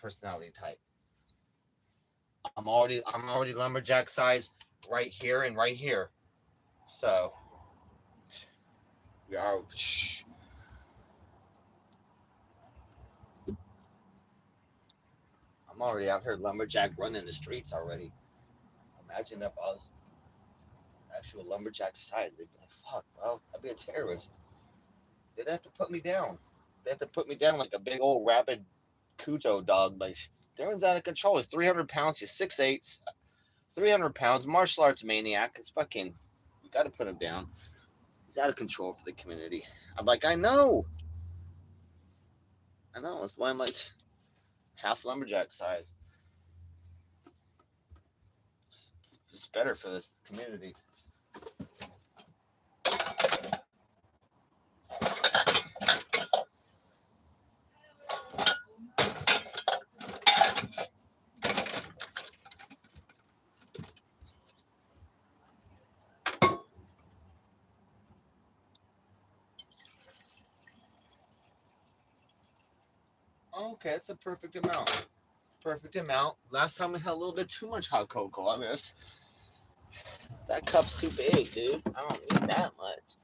personality type. I'm already lumberjack size right here and right here. So we are. I'm already out here lumberjack running the streets already. Imagine if I was actual lumberjack size. They'd be like, fuck, bro, I'd be a terrorist. They'd have to put me down. They have to put me down like a big old rabid Cujo dog. Like, Darren's out of control. He's 300 pounds. He's 6'8", 300 pounds. Martial arts maniac. It's fucking, we got to put him down. He's out of control for the community. I'm like, I know. That's why I'm like half lumberjack size. It's better for this community. Okay, it's a perfect amount. Perfect amount. Last time we had a little bit too much hot cocoa. I mean, that cup's too big, dude. I don't need that much.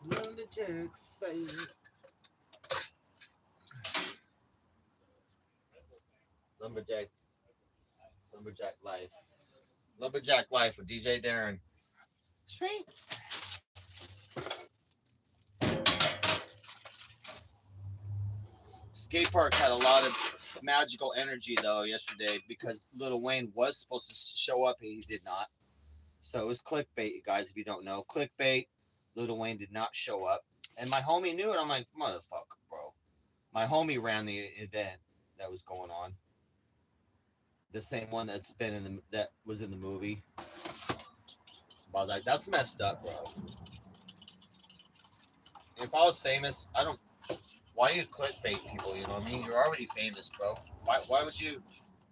Lumberjack size. Lumberjack life. Lumberjack life with DJ Darren. Straight. Skate park had a lot of magical energy though yesterday because Lil Wayne was supposed to show up and he did not. So it was clickbait, you guys, if you don't know. Clickbait. Lil Wayne did not show up. And my homie knew it. I'm like, motherfucker, bro. My homie ran the event. that was going on. The same one that's been in that was in the movie. But I was like, that's messed up, bro. If I was famous, I don't. Why you clickbait people? You know what I mean? You're already famous, bro. Why would you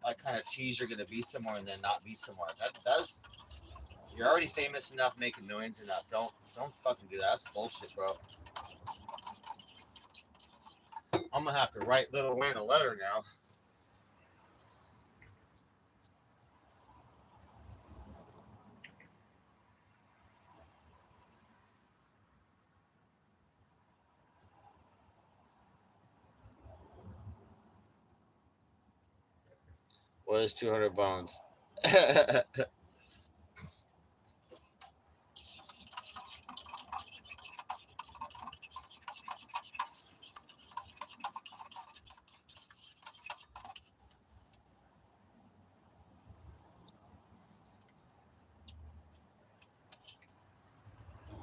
like kind of tease you're gonna be somewhere and then not be somewhere? That's you're already famous enough, making millions enough. Don't fucking do that. That's bullshit, bro. I'm gonna have to write Little Wayne a letter now. Well, it's 200 bones.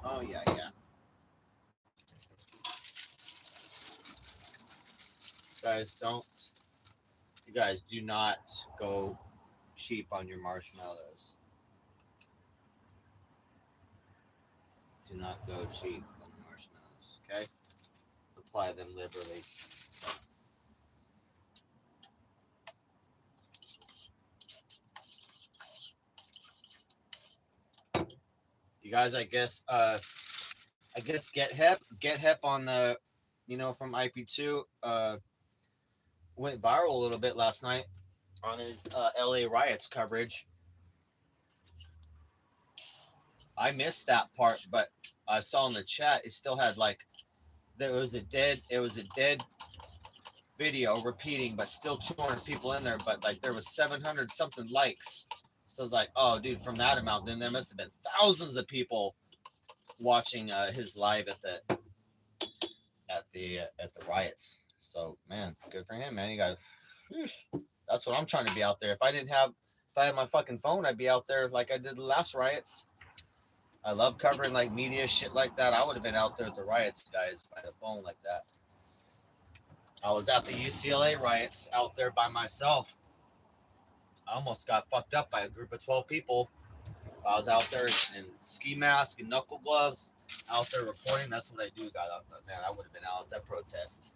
Oh yeah, yeah. Guys, don't. You guys do not go cheap on your marshmallows. Do not go cheap on the marshmallows. Okay, apply them liberally. You guys, I guess get hep on the, from IP2 went viral a little bit last night on his LA riots coverage. I missed that part, but I saw in the chat it still had like it was a dead video repeating, but still 200 people in there, but like there was 700 something likes. So it's like, oh, dude, from that amount, then there must have been thousands of people watching his live at the riots. So man, good for him, man. You got, that's what I'm trying to be out there. If I had my fucking phone, I'd be out there like I did the last riots. I love covering like media shit like that. I would have been out there at the riots, guys, by the phone like that. I was at the UCLA riots out there by myself. I almost got fucked up by a group of 12 people. I was out there in ski mask and knuckle gloves, out there reporting. That's what I do, guys. Man, I would have been out at that protest.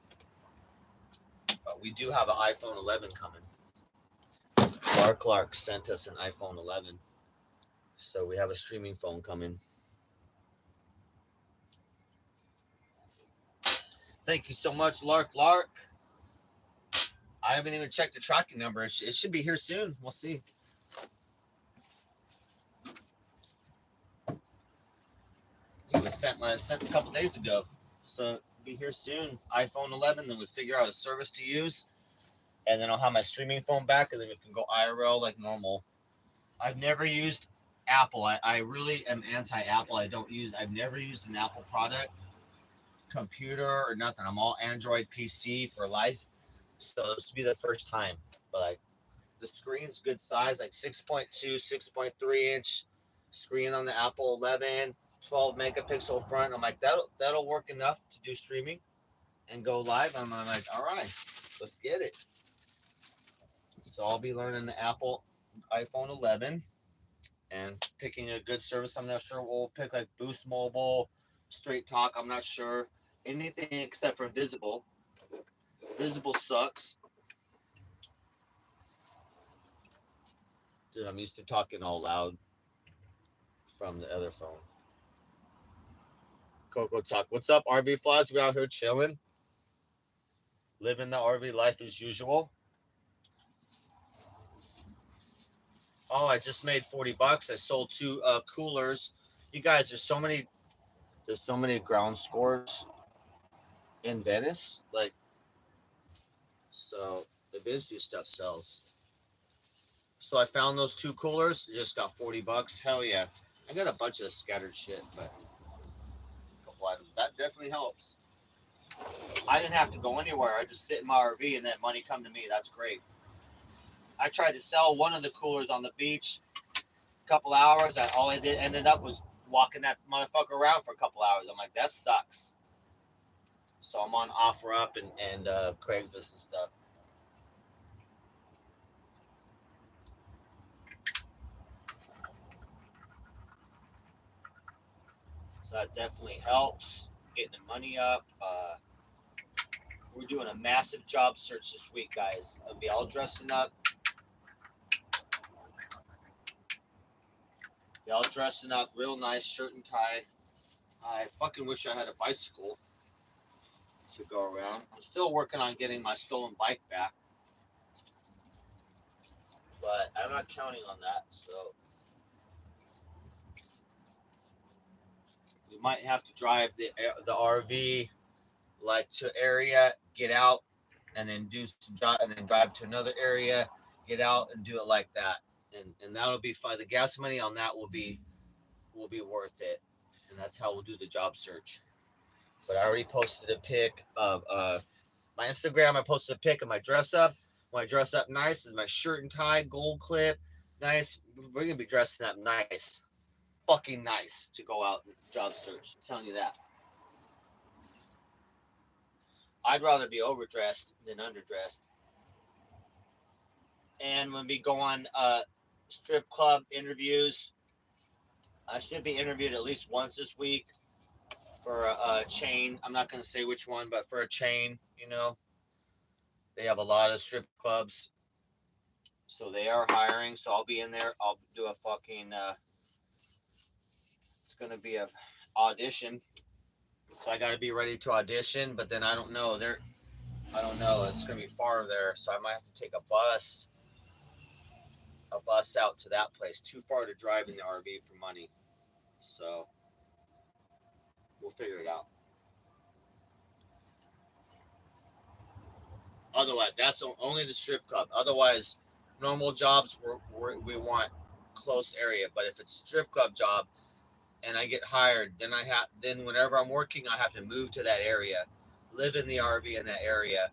But we do have an iPhone 11 coming. Clark sent us an iPhone 11. So we have a streaming phone coming. Thank you so much, Lark. I haven't even checked the tracking number. It should be here soon. We'll see. It was sent a couple days ago. So it'll be here soon. iPhone 11. Then we figure out a service to use. And then I'll have my streaming phone back. And then we can go IRL like normal. I've never used Apple. I really am anti-Apple. I've never used an Apple product, computer or nothing. I'm all Android PC for life. So this will be the first time. But like the screen's good size, like 6.2, 6.3 inch screen on the Apple 11, 12 megapixel front. I'm like, that'll work enough to do streaming and go live. I'm like, all right, let's get it. So I'll be learning the Apple iPhone 11 and picking a good service. I'm not sure we'll pick like Boost Mobile, Straight Talk. I'm not sure anything except for Visible. Visible sucks. Dude, I'm used to talking all loud from the other phone. Coco Talk. What's up, RV Flies? We out here chilling. Living the RV life as usual. Oh, I just made $40. I sold 2 coolers. You guys, there's so many ground scores in Venice. Like, so the Biz stuff sells. So I found those 2 coolers. Just got $40. Hell yeah. I got a bunch of scattered shit, but a couple items. That definitely helps. I didn't have to go anywhere. I just sit in my RV and that money come to me. That's great. I tried to sell one of the coolers on the beach a couple hours. All I did ended up was walking that motherfucker around for a couple hours. I'm like, that sucks. So I'm on OfferUp and Craigslist and stuff. So that definitely helps getting the money up. We're doing a massive job search this week, guys. I'll be all dressing up. Be all dressing up, real nice shirt and tie. I fucking wish I had a bicycle to go around. I'm still working on getting my stolen bike back, but I'm not counting on that. So we might have to drive the RV like to area, get out, and then do some job, and then drive to another area, get out, and do it like that. And that'll be fine. The gas money on that will be worth it, and that's how we'll do the job search. But I already posted a pic of my Instagram. I posted a pic of my dress up. When I dress up nice with my shirt and tie, gold clip, nice. We're gonna be dressing up nice, fucking nice to go out and job search. I'm telling you that. I'd rather be overdressed than underdressed. And when we go on strip club interviews, I should be interviewed at least once this week for a chain. I'm not going to say which one, but for a chain, you know, they have a lot of strip clubs, so they are hiring. So I'll be in there. I'll do a fucking. It's going to be a audition. So I got to be ready to audition, but then I don't know. I don't know. It's going to be far there, so I might have to take a bus out to that place. Too far to drive in the RV for money. So we'll figure it out. Otherwise, that's only the strip club. Otherwise, normal jobs we want close area. But if it's a strip club job and I get hired, then whenever I'm working, I have to move to that area, live in the RV in that area,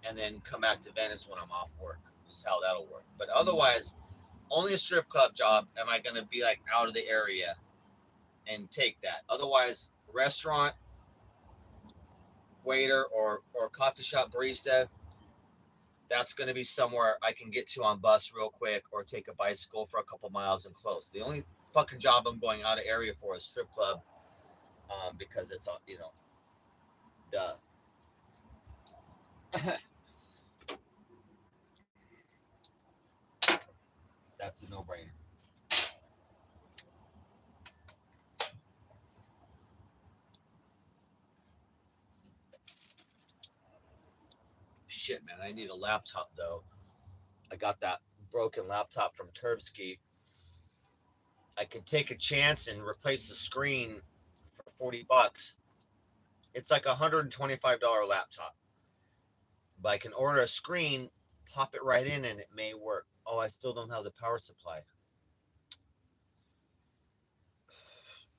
and then come back to Venice when I'm off work. Is how that'll work. But otherwise, only a strip club job am I going to be like out of the area and take that. Otherwise, restaurant waiter or coffee shop barista, that's going to be somewhere I can get to on bus real quick or take a bicycle for a couple miles and close. The only fucking job I'm going out of area for is strip club, because it's, you know, duh. That's a no-brainer. Shit, man, I need a laptop though. I got that broken laptop from Turbsky. I can take a chance and replace the screen for $40. It's like $125 laptop, but I can order a screen, pop it right in, and it may work. Oh, I still don't have the power supply.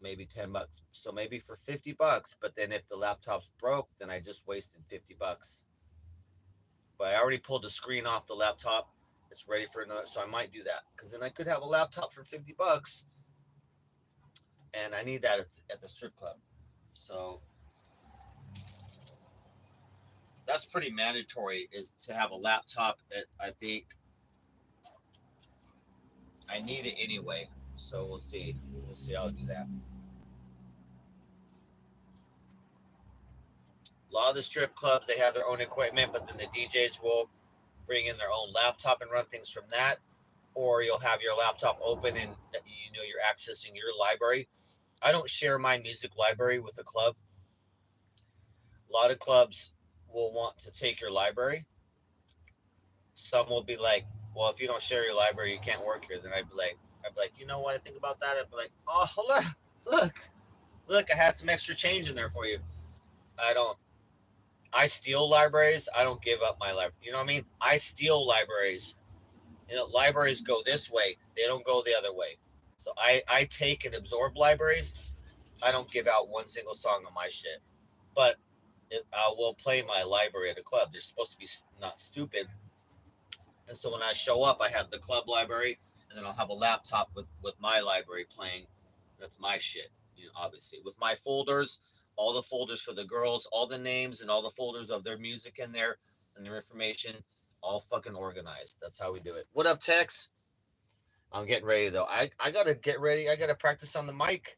Maybe $10. So maybe for $50. But then if the laptop's broke, then I just wasted $50. But I already pulled the screen off the laptop. It's ready for another. So I might do that because then I could have a laptop for $50, and I need that at the strip club. So that's pretty mandatory, is to have a laptop. I think I need it anyway. So we'll see. We'll see how I'll do that. A lot of the strip clubs, they have their own equipment, but then the DJs will bring in their own laptop and run things from that. Or you'll have your laptop open and you know you're accessing your library. I don't share my music library with the club. A lot of clubs will want to take your library. Some will be like, well, if you don't share your library, you can't work here. Then I'd be like, you know what I think about that? I'd be like, oh, look, look, I had some extra change in there for you. I don't. I steal libraries. I don't give up my library. You know what I mean? I steal libraries. You know, libraries go this way. They don't go the other way. So I take and absorb libraries. I don't give out one single song on my shit. But I will play my library at a club. They're supposed to be not stupid. And so when I show up, I have the club library, and then I'll have a laptop with my library playing. That's my shit, you know, obviously. With my folders, all the folders for the girls, all the names and all the folders of their music in there and their information, all fucking organized. That's how we do it. What up, Tex? I'm getting ready though. I gotta get ready. I gotta practice on the mic.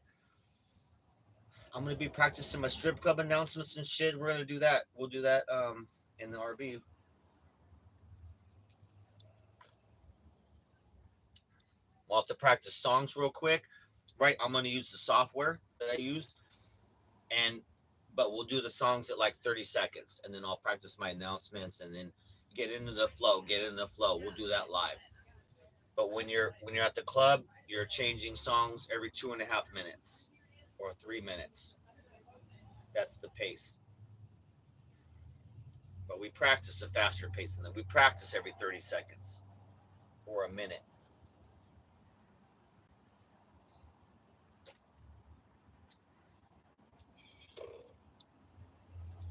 I'm gonna be practicing my strip club announcements and shit. We're gonna do that. We'll do that in the RV. We'll have to practice songs real quick, right? I'm gonna use the software that I used, and but we'll do the songs at like 30 seconds, and then I'll practice my announcements, and then get into the flow. Get into the flow. We'll do that live. But when you're at the club, you're changing songs every 2.5 minutes or 3 minutes. That's the pace. But we practice a faster pace than that. We practice every 30 seconds or a minute.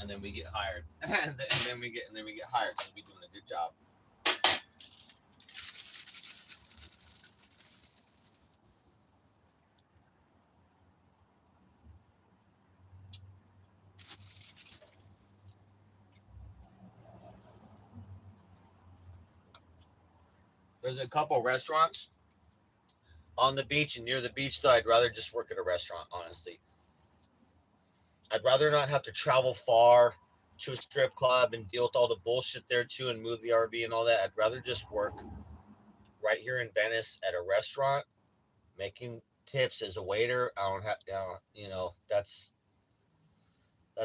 And then we get hired. And then we get hired. So we're doing a good job. There's a couple restaurants on the beach and near the beach, though. I'd rather just work at a restaurant, honestly. I'd rather not have to travel far to a strip club and deal with all the bullshit there too and move the RV and all that. I'd rather just work right here in Venice at a restaurant, making tips as a waiter. I don't have, that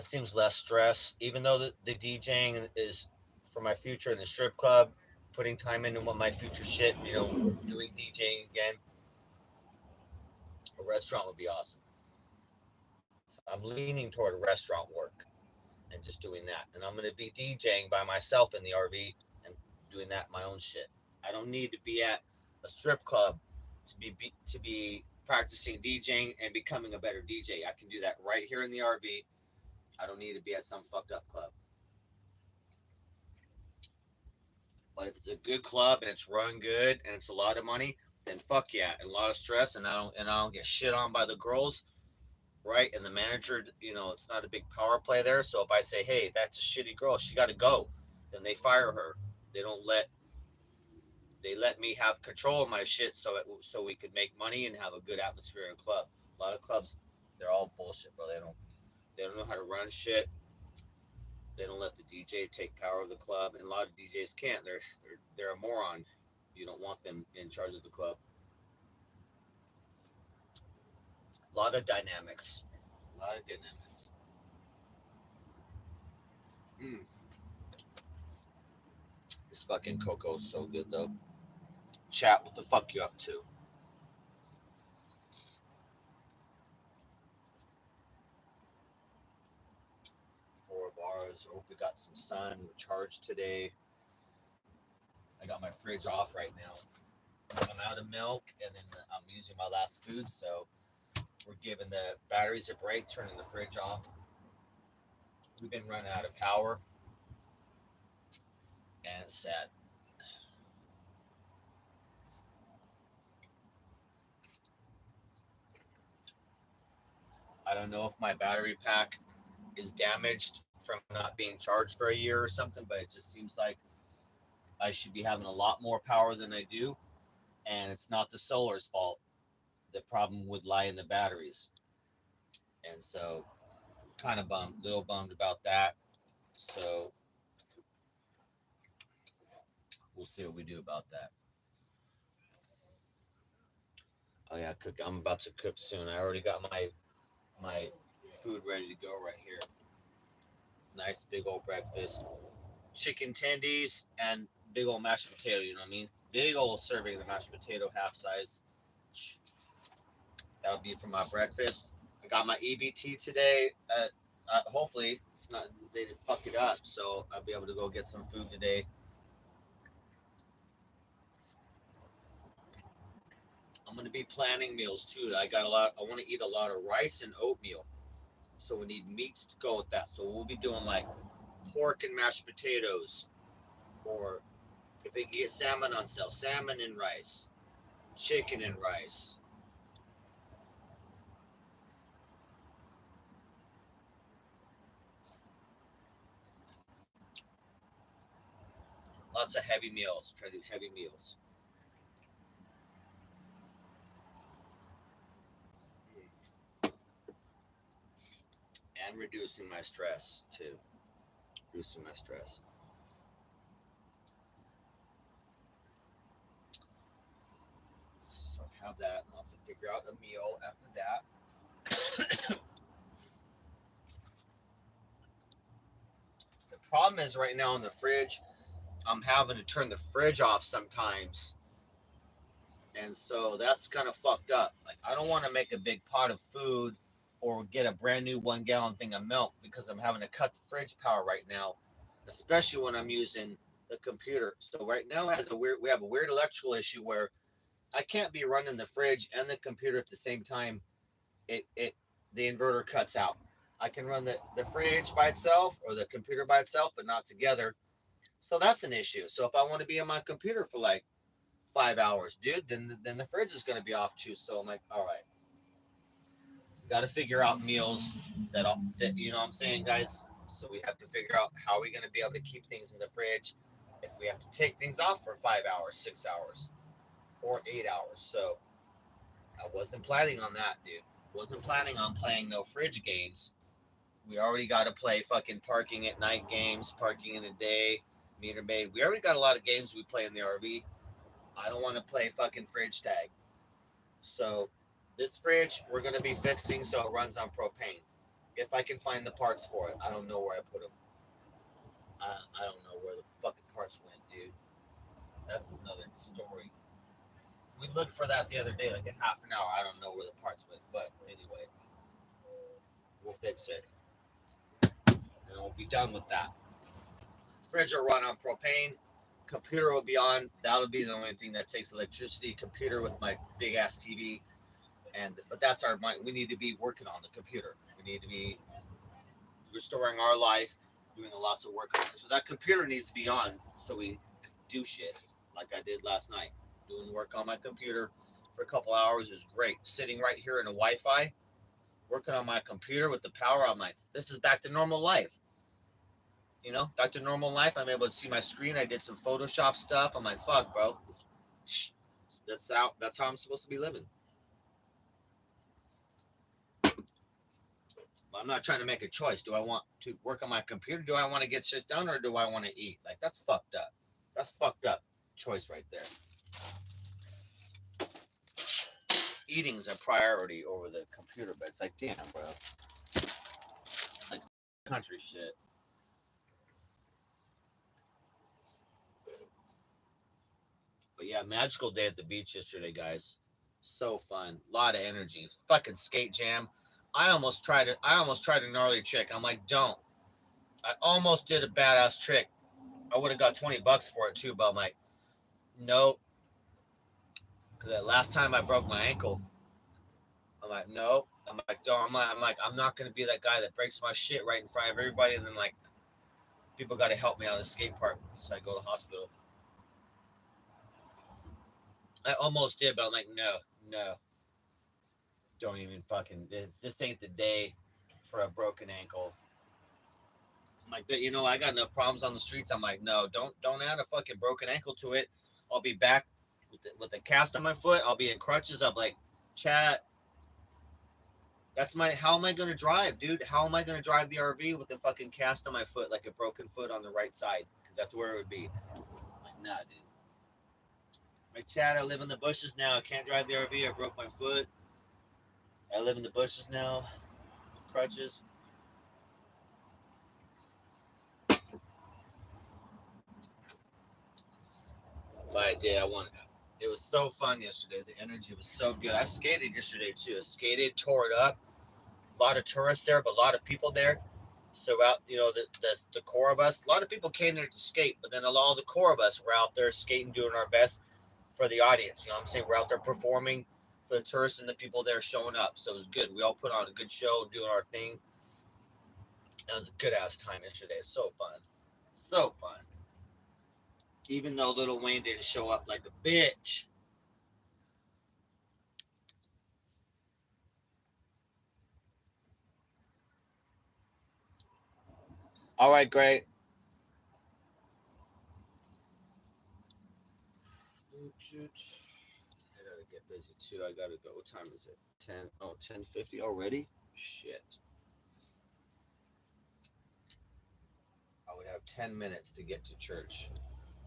seems less stress. Even though the DJing is for my future in the strip club, putting time into what my future shit, doing DJing again, a restaurant would be awesome. So I'm leaning toward restaurant work and just doing that. And I'm going to be DJing by myself in the RV and doing that my own shit. I don't need to be at a strip club to be practicing DJing and becoming a better DJ. I can do that right here in the RV. I don't need to be at some fucked up club. But if it's a good club and it's run good and it's a lot of money, then fuck yeah, and a lot of stress, and I don't get shit on by the girls, right? And the manager, it's not a big power play there. So if I say, hey, that's a shitty girl, she got to go, then they fire her. They don't let they let me have control of my shit, so we could make money and have a good atmosphere in a club. A lot of clubs, they're all bullshit, bro. They don't know how to run shit. They don't let the DJ take power of the club, and a lot of DJs can't. They're a moron. You don't want them in charge of the club. A lot of dynamics. A lot of dynamics. Mm. This fucking cocoa's so good though. Chat, what the fuck you up to? 4 bars. Hope we got some sun. We charged today. I got my fridge off right now. I'm out of milk, and then I'm using my last food, so we're giving the batteries a break, turning the fridge off. We've been running out of power, and it's sad. I don't know if my battery pack is damaged from not being charged for a year or something, but it just seems like I should be having a lot more power than I do, and it's not the solar's fault. The problem would lie in the batteries, and so kind of little bummed about that. So we'll see what we do about that. Oh yeah, cook. I'm about to cook soon. I already got my food ready to go right here. Nice big old breakfast, chicken tendies and big old mashed potato. You know what I mean? Big old serving of mashed potato, half size. That'll be for my breakfast. I got my EBT today. Hopefully, it's not they didn't fuck it up, so I'll be able to go get some food today. I'm gonna be planning meals too. I got a lot. I want to eat a lot of rice and oatmeal, so we need meats to go with that. So we'll be doing like pork and mashed potatoes, or if we can get salmon on sale, salmon and rice, chicken and rice. Lots of heavy meals. Try to do heavy meals. reducing my stress too. Reducing my stress. So I have that. I'll have to figure out a meal after that. The problem is right now in the fridge, I'm having to turn the fridge off sometimes. And so that's kind of fucked up. Like, I don't want to make a big pot of food or get a brand new 1 gallon thing of milk because I'm having to cut the fridge power right now, especially when I'm using the computer. So right now we have a weird electrical issue where I can't be running the fridge and the computer at the same time. It the inverter cuts out. I can run the fridge by itself or the computer by itself, but not together. So that's an issue. So if I want to be on my computer for like 5 hours, dude, then the fridge is gonna be off too. So I'm like, all right, got to figure out meals that you know what I'm saying, guys. So we have to figure out how are we gonna be able to keep things in the fridge if we have to take things off for 5 hours, 6 hours, or 8 hours. So I wasn't planning on that, dude. Wasn't planning on playing no fridge games. We already got to play fucking parking at night games, parking in the day, meter maid. We already got a lot of games we play in the RV. I don't want to play fucking fridge tag. So this fridge we're gonna be fixing so it runs on propane. If I can find the parts for it, I don't know where I put them. I don't know where the fucking parts went, dude. That's another story. We looked for that the other day, like a half an hour. I don't know where the parts went, but anyway, we'll fix it and we'll be done with that. Fridge will run on propane. Computer will be on. That'll be the only thing that takes electricity. Computer with my big ass TV, and but that's our mind. We need to be working on the computer. We need to be restoring our life, doing lots of work on it. So that computer needs to be on so we do shit like I did last night. Doing work on my computer for a couple hours is great. Sitting right here in a Wi-Fi, working on my computer with the power. I'm like, this is back to normal life. You know, back to normal life. I'm able to see my screen. I did some Photoshop stuff. I'm like, fuck, bro. That's how I'm supposed to be living. I'm not trying to make a choice. Do I want to work on my computer? Do I want to get shit done, or do I want to eat? Like that's fucked up. That's fucked up choice right there. Eating's a priority over the computer, but it's like, damn, bro. It's like country shit. But yeah, magical day at the beach yesterday, guys. So fun. A lot of energy. Fucking skate jam. I almost tried a gnarly trick. I'm like, don't. I almost did a badass trick. I would have got $20 for it too, but I'm like, nope. Because that last time I broke my ankle, I'm like, nope. I'm like, don't. I'm not gonna be that guy that breaks my shit right in front of everybody, and then like, people got to help me out of the skate park, so I go to the hospital. I almost did, but I'm like, no, no, don't even fucking. This ain't the day for a broken ankle. I'm like, you know, I got enough problems on the streets. I'm like, no, don't add a fucking broken ankle to it. I'll be back with a cast on my foot. I'll be in crutches. I'm like, chat. That's my. How am I gonna drive, dude? How am I gonna drive the RV with a fucking cast on my foot, like a broken foot on the right side? Because that's where it would be. I'm like, nah, dude. My chat. I live in the bushes now. I can't drive the RV. I broke my foot. I live in the bushes now with crutches. But I did. I wanted. It was so fun yesterday. The energy was so good. I skated yesterday too. I skated, tore it up. A lot of tourists there, but a lot of people there. So out, you know, the core of us. A lot of people came there to skate, but then all the core of us were out there skating, doing our best for the audience. You know what I'm saying? We're out there performing for the tourists and the people there showing up. So it was good. We all put on a good show, doing our thing. It was a good ass time yesterday. So fun. So fun. Even though Little Wayne didn't show up like a bitch. All right, great. I gotta get busy too. I gotta go. What time is it? 10. Oh, 10:50 already? Shit. have 10 minutes to get to church.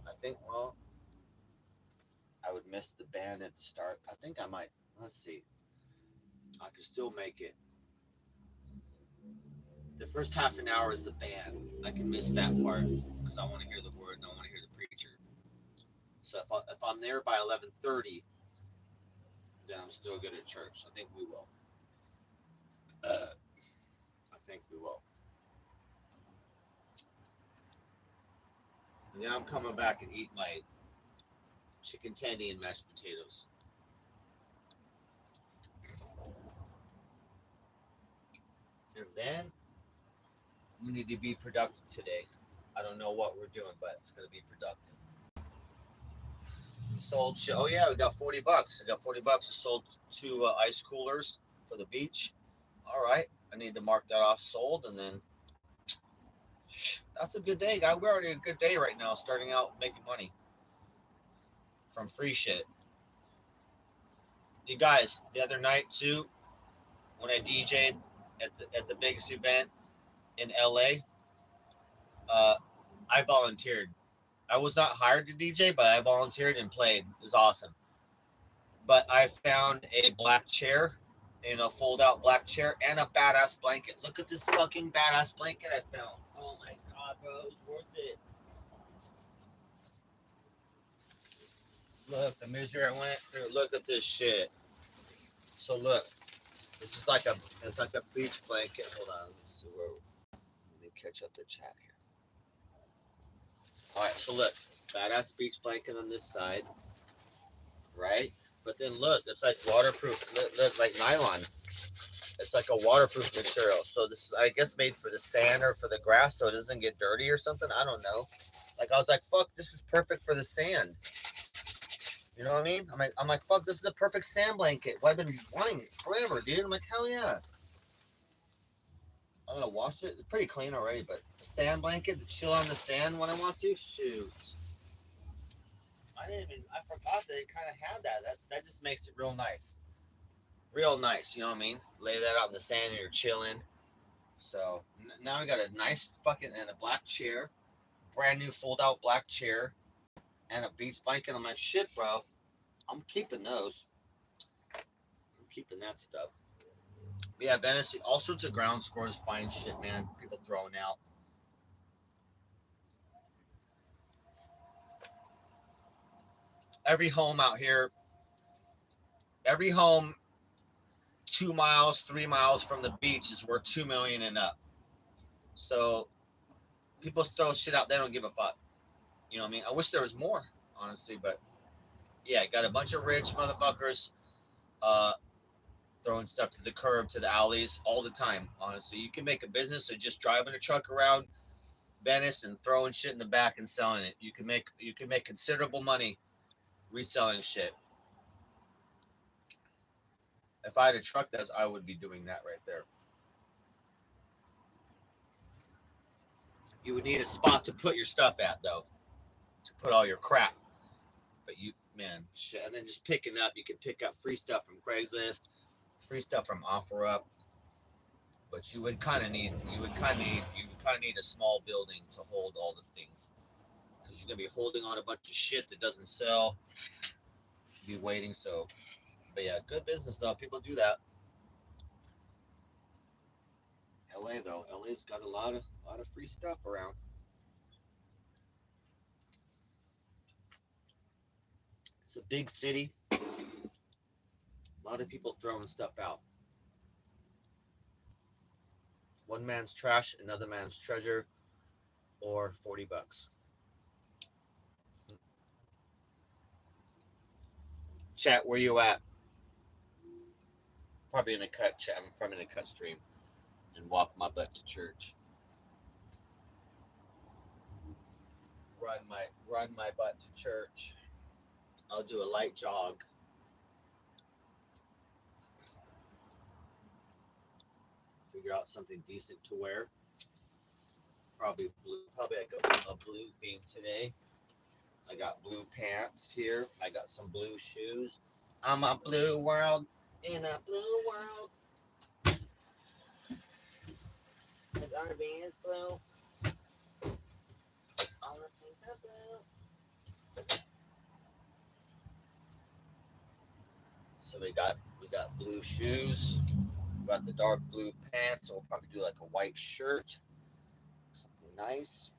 I think, well, I would miss the band at the start. I think I might. Let's see. I could still make it. The first half an hour is the band. I can miss that part because I want to hear the word and I want to hear the preacher. So if I'm there by 11:30, then I'm still good at church. I think we will. I think we will. And then I'm coming back and eat my chicken tendy and mashed potatoes. And then we need to be productive today. I don't know what we're doing, but it's going to be productive. We sold shit. Oh yeah, we got $40. I got $40. I sold 2 ice coolers for the beach. All right, I need to mark that off sold, and then that's a good day, guy. We're already a good day right now, starting out making money from free shit. You guys, the other night too, when I DJ'd at the biggest event in LA, I volunteered. I was not hired to DJ, but I volunteered and played. It was awesome. But I found a black chair, fold out black chair, and a badass blanket. Look at this fucking badass blanket I found. Oh my god, bro, it was worth it. Look, the misery I went through. Look at this shit. So look, it's like a beach blanket. Hold on, let me see where. Let me catch up the chat here. All right, so look, badass beach blanket on this side, right? But then look, it's like waterproof, like nylon. It's like a waterproof material. So this is, I guess, made for the sand or for the grass, so it doesn't get dirty or something. I don't know. Like I was like, fuck, this is perfect for the sand. You know what I mean? I'm like, fuck, this is a perfect sand blanket. Well, I've been wanting it forever, dude. I'm like, hell yeah. I'm gonna wash it. It's pretty clean already, but the sand blanket to chill on the sand when I want to. Shoot. I forgot that it kind of had that. That just makes it real nice. Real nice, you know what I mean? Lay that out in the sand and you're chilling. So now I got a nice fucking and a black chair, brand new fold out black chair, and a beach blanket. I'm like, shit, bro. I'm keeping those. I'm keeping that stuff. But yeah, Venice, all sorts of ground scores, fine shit, man. People throwing out. Every home out here, every home 2 miles, 3 miles from the beach is worth $2 million and up. So people throw shit out. They don't give a fuck. You know what I mean? I wish there was more, honestly, but yeah, got a bunch of rich motherfuckers throwing stuff to the curb, to the alleys all the time. Honestly, you can make a business of just driving a truck around Venice and throwing shit in the back and selling it. You can make considerable money reselling shit. If I had a truck, I would be doing that right there. You would need a spot to put your stuff at, though, to put all your crap. But man, shit. And then just picking up, you can pick up free stuff from Craigslist, free stuff from OfferUp. But you would kind of need a small building to hold all the things, because you're gonna be holding on a bunch of shit that doesn't sell. Be waiting. So, but yeah, good business though. People do that. LA though, LA's got a lot of free stuff around. It's a big city. A lot of people throwing stuff out. One man's trash, another man's treasure, or $40. Chat, where you at? Probably in a cut chat. I'm probably in a cut stream and walk my butt to church. Run my butt to church. I'll do a light jog. Figure out something decent to wear. Probably blue. Probably like a blue theme today. I got blue pants here. I got some blue shoes. I'm a blue world in a blue world. His RV is blue. So we got blue shoes. We got the dark blue pants. So we'll probably do like a white shirt, something nice.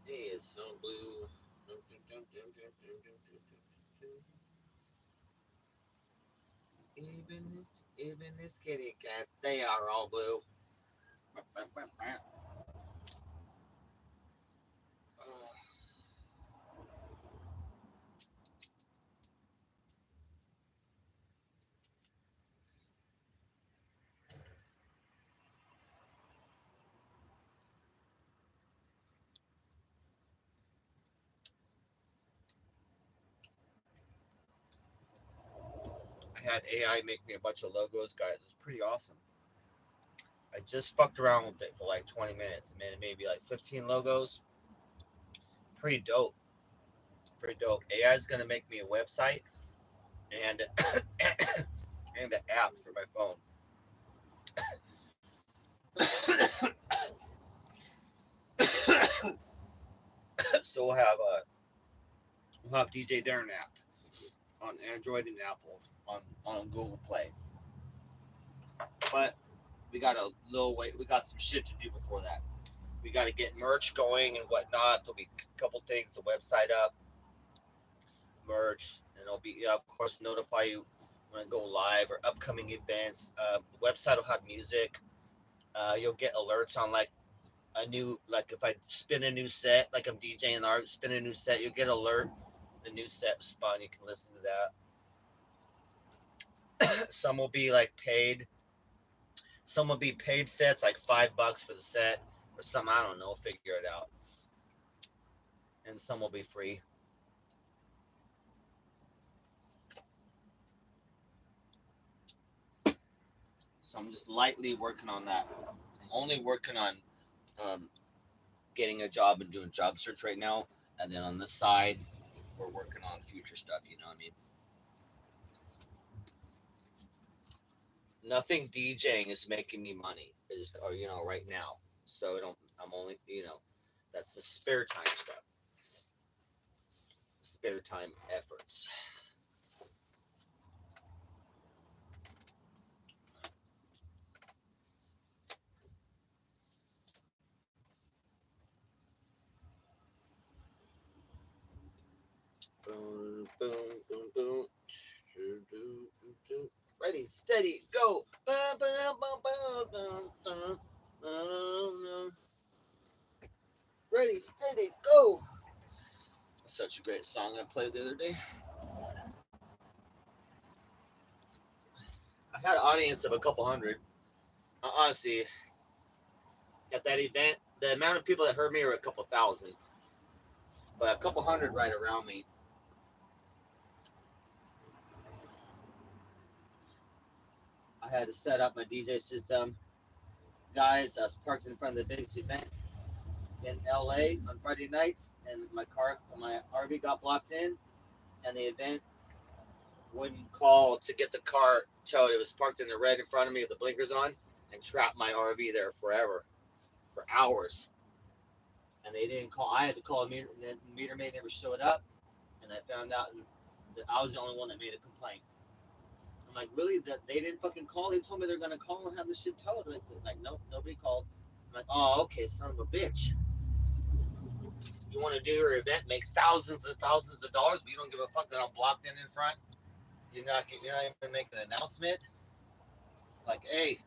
Is some blue. Even this kitty cat, they are all blue. I had AI make me a bunch of logos, guys. It's pretty awesome. I just fucked around with it for like 20 minutes and made maybe like 15 logos. Pretty dope. Pretty dope. AI is gonna make me a website and and an app for my phone. So we'll have DJ Darren app on Android and Apple on Google Play. But we got a little way. We got some shit to do before that. We got to get merch going and whatnot. There'll be a couple things. The website up, merch, and it'll be of course notify you when I go live or upcoming events. The website will have music. You'll get alerts on like a new like if I spin a new set, like I'm DJing or spin a new set, you'll get alert the new set spawn. You can listen to that. Some will be like paid. Some will be paid sets, like $5 for the set, or some I don't know. Figure it out. And some will be free. So I'm just lightly working on that. I'm only working on um, getting a job and doing job search right now, and then on the side, we're working on future stuff. You know what I mean? Nothing DJing is making me money, is or right now. So I don't. I'm only that's the spare time stuff, spare time efforts. Boom, boom, boom, boom. Ready, steady, go. Ready, steady, go. Such a great song I played the other day. I had an audience of a couple hundred. Honestly, at that event, the amount of people that heard me were a couple thousand, but a couple hundred right around me. I had to set up my DJ system. Guys, I was parked in front of the biggest event in LA on Friday nights, and my RV got blocked in, and the event wouldn't call to get the car towed. It was parked in the red in front of me with the blinkers on, and trapped my RV there forever, for hours. And they didn't call. I had to call a meter. The meter maid never showed up, and I found out that I was the only one that made a complaint. I'm like, really? That they didn't fucking call? They told me they're gonna call and have this shit towed. Like, nope, nobody called. I'm like, oh, okay, son of a bitch. You want to do your event, make thousands and thousands of dollars, but you don't give a fuck that I'm blocked in front. You're not even making an announcement. Like, hey,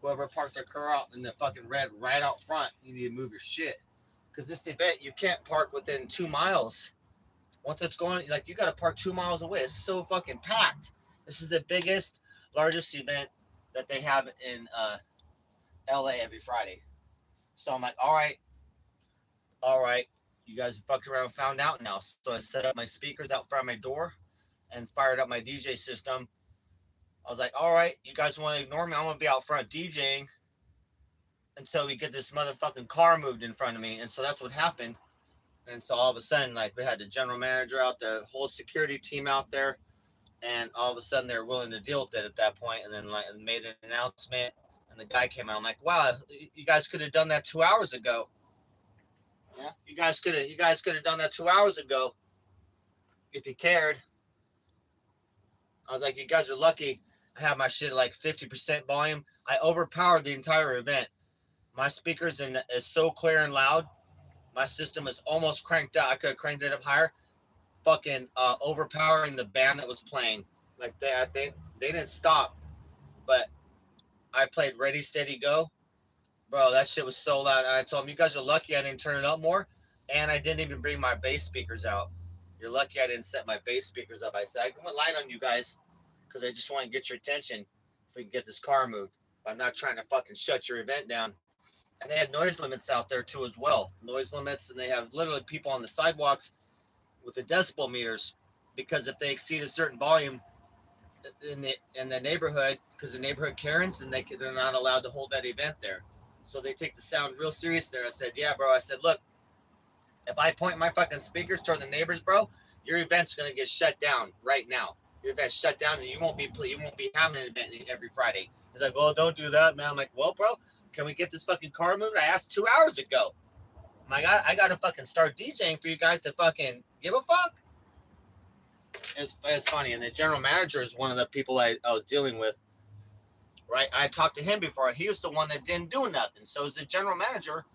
whoever parked their car out in the fucking red right out front, you need to move your shit. Because this event, you can't park within 2 miles. Once it's going, like, you got to park 2 miles away. It's so fucking packed. This is the biggest, largest event that they have in LA every Friday. So I'm like, all right, you guys fucked around and found out now. So I set up my speakers out front of my door and fired up my DJ system. I was like, all right, you guys want to ignore me? I'm going to be out front DJing until we get this motherfucking car moved in front of me. And so that's what happened. And so all of a sudden, like, we had the general manager out, the whole security team out there, and all of a sudden they were willing to deal with it at that point, and then like made an announcement, and the guy came out. I'm like, wow, you guys could have done that 2 hours ago. Yeah, you guys could have done that 2 hours ago if you cared. I was like, you guys are lucky. I have my shit at like 50% volume. I overpowered the entire event. My speakers is so clear and loud. My system is almost cranked out. I could have cranked it up higher. Fucking overpowering the band that was playing. Like they didn't stop, but I played Ready Steady Go. Bro, that shit was so loud. And I told them, you guys are lucky I didn't turn it up more, and I didn't even bring my bass speakers out. You're lucky I didn't set my bass speakers up. I said I went light on you guys because I just want to get your attention if we can get this car moved. I'm not trying to fucking shut your event down. And they had noise limits out there too as well. Noise limits, and they have literally people on the sidewalks with the decibel meters because if they exceed a certain volume in the neighborhood, because the neighborhood Karens, then they're not allowed to hold that event there. So they take the sound real serious there. I said, yeah, bro. I said, look, if I point my fucking speakers toward the neighbors, bro, your event's gonna get shut down right now. Your event's shut down, and you won't be having an event every Friday. He's like, oh, don't do that, man. I'm like, well, bro, can we get this fucking car moved? I asked 2 hours ago. My God, I gotta fucking start DJing for you guys to fucking give a fuck. It's funny, and the general manager is one of the people I was dealing with. Right, I talked to him before. He was the one that didn't do nothing. So as the general manager,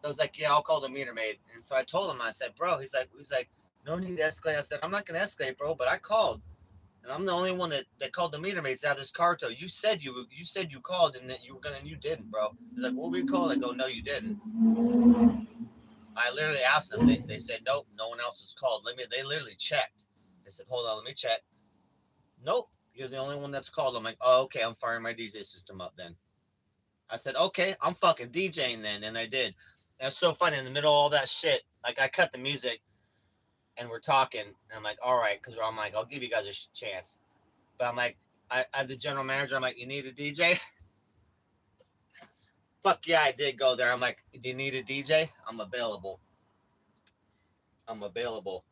I was like, yeah, I'll call the meter maid. And so I told him, I said, bro, he's like, no need to escalate. I said, I'm not gonna escalate, bro, but I called, and I'm the only one that called the meter maid to have this car towed. You said you called and that you were gonna, and you didn't, bro. He's like, well, we called. I go, no, you didn't. I literally asked them. They said, nope, no one else has called. They literally checked. They said, hold on, let me check. Nope, you're the only one that's called. I'm like, oh, okay, I'm firing my DJ system up then. I said, okay, I'm fucking DJing then. And I did. And it's so funny in the middle of all that shit. Like, I cut the music and we're talking. And I'm like, all right, because I'm like, I'll give you guys a chance. But I'm like, I the general manager, I'm like, you need a DJ? Fuck yeah, I did go there. I'm like, do you need a DJ? I'm available. I'm available.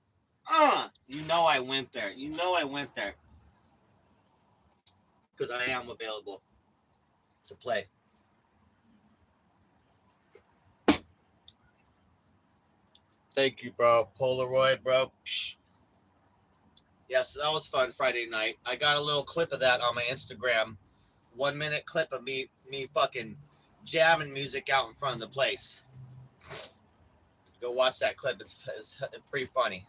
You know I went there. You know I went there. Because I am available to play. Thank you, bro. Polaroid, bro. Psh. Yeah, so that was fun Friday night. I got a little clip of that on my Instagram. 1 minute clip of me fucking jamming music out in front of the place. Go watch that clip. It's pretty funny.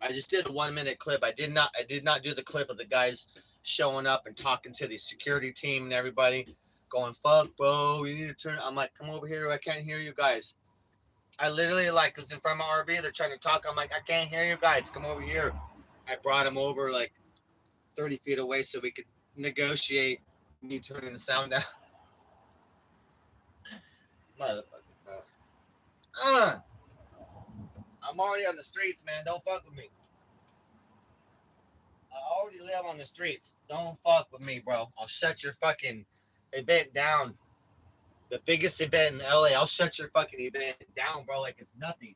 I just did a 1 minute clip. I did not do the clip of the guys showing up and talking to the security team and everybody, going, fuck, bro, you need to turn. I'm like, come over here. I can't hear you guys. I literally was in front of my RV. They're trying to talk. I'm like, I can't hear you guys. Come over here. I brought them over like 30 feet away so we could negotiate me turning the sound down. Motherfucker. I'm already on the streets, man. Don't fuck with me. I already live on the streets. Don't fuck with me, bro. I'll shut your fucking event down. The biggest event in LA, I'll shut your fucking event down, bro, like it's nothing.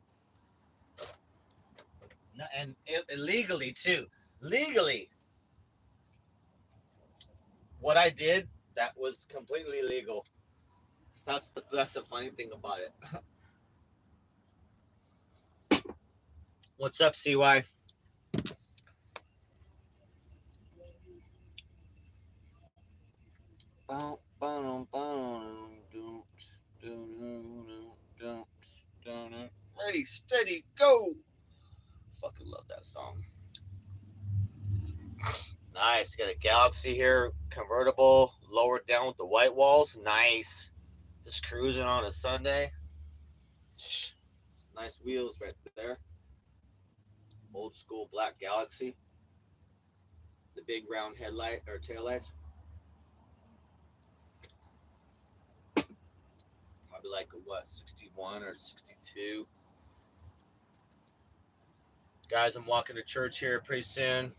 And illegally, too. Legally. What I did, that was completely legal. That's the funny thing about it. What's up, CY? Ready, steady, go. Fucking love that song. Nice. Got a Galaxy here, convertible, lowered down with the white walls. Nice. Just cruising on a Sunday. Nice wheels right there. Old school black Galaxy. The big round headlight or taillights. Probably like what, 61 or 62. Guys, I'm walking to church here pretty soon.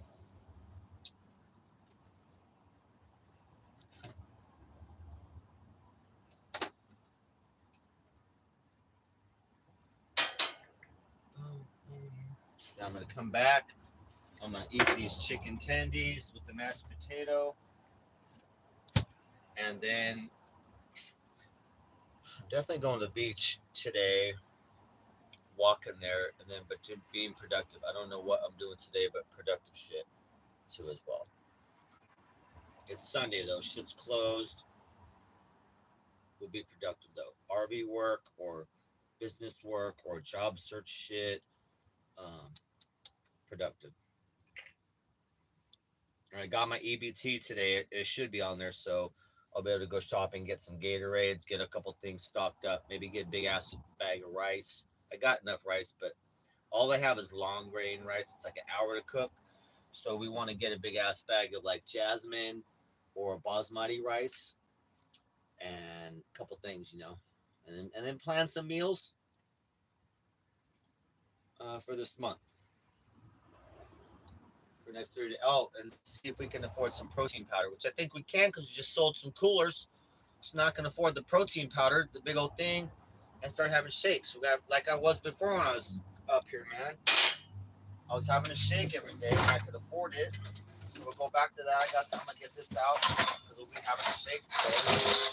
I'm gonna come back. I'm gonna eat these chicken tendies with the mashed potato, and then Definitely going to the beach today, walking there, and then but being productive. I don't know what I'm doing today, but productive shit too as well. It's Sunday though. Shit's closed. We'll be productive though. RV work or business work or job search shit. Um, Productive. I got my EBT today. It should be on there, so I'll be able to go shopping, get some Gatorades, get a couple things stocked up, maybe get a big ass bag of rice. I got enough rice, but all I have is long grain rice. It's like an hour to cook, so we want to get a big ass bag of like jasmine or basmati rice and a couple things, and then plan some meals for this month for next 30 days. Oh, and see if we can afford some protein powder, which I think we can because we just sold some coolers. It's not going to afford the protein powder, the big old thing, and start having shakes. We got like I was before when I was up here, man. I was having a shake every day, and I could afford it. So we'll go back to that. I'm gonna get this out because we'll be having a shake today.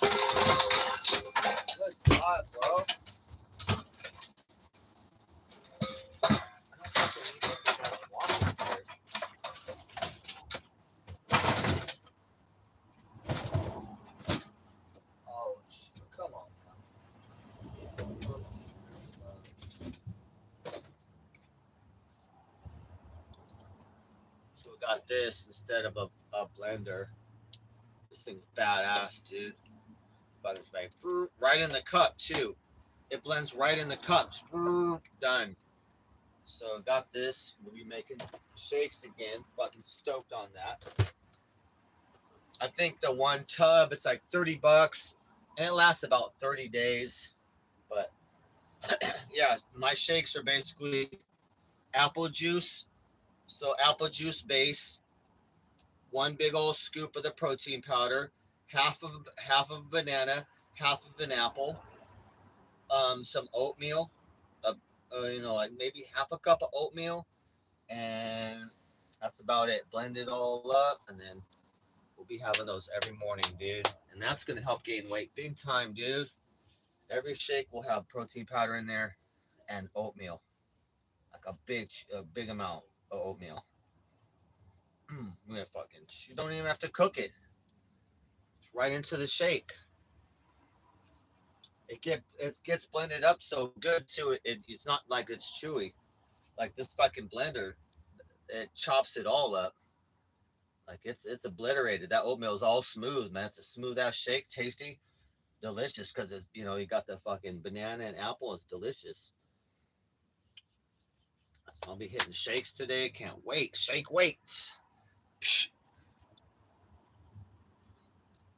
Good God, bro! I don't think they need this big ass water in here. Oh, come on, man. So we got this instead of a blender. This thing's badass, dude. Butters bang. Right in the cup too. It blends right in the cups. Done. So got this. We'll be making shakes again. Fucking stoked on that. I think the one tub it's like $30, and it lasts about 30 days. But yeah, my shakes are basically apple juice. So apple juice base, one big old scoop of the protein powder, half of a banana, half of an apple, some oatmeal, like maybe half a cup of oatmeal, and that's about it. Blend it all up, and then we'll be having those every morning, dude. And that's gonna help gain weight big time, dude. Every shake will have protein powder in there and oatmeal, like a big amount of oatmeal. You don't even have to cook it. It's right into the shake. It gets blended up so good too. It's not like it's chewy. Like this fucking blender, it chops it all up. Like it's obliterated. That oatmeal is all smooth, man. It's a smooth ass shake, tasty, delicious. Because it's you got the fucking banana and apple. It's delicious. So I'll be hitting shakes today. Can't wait. Shake weights. Psh,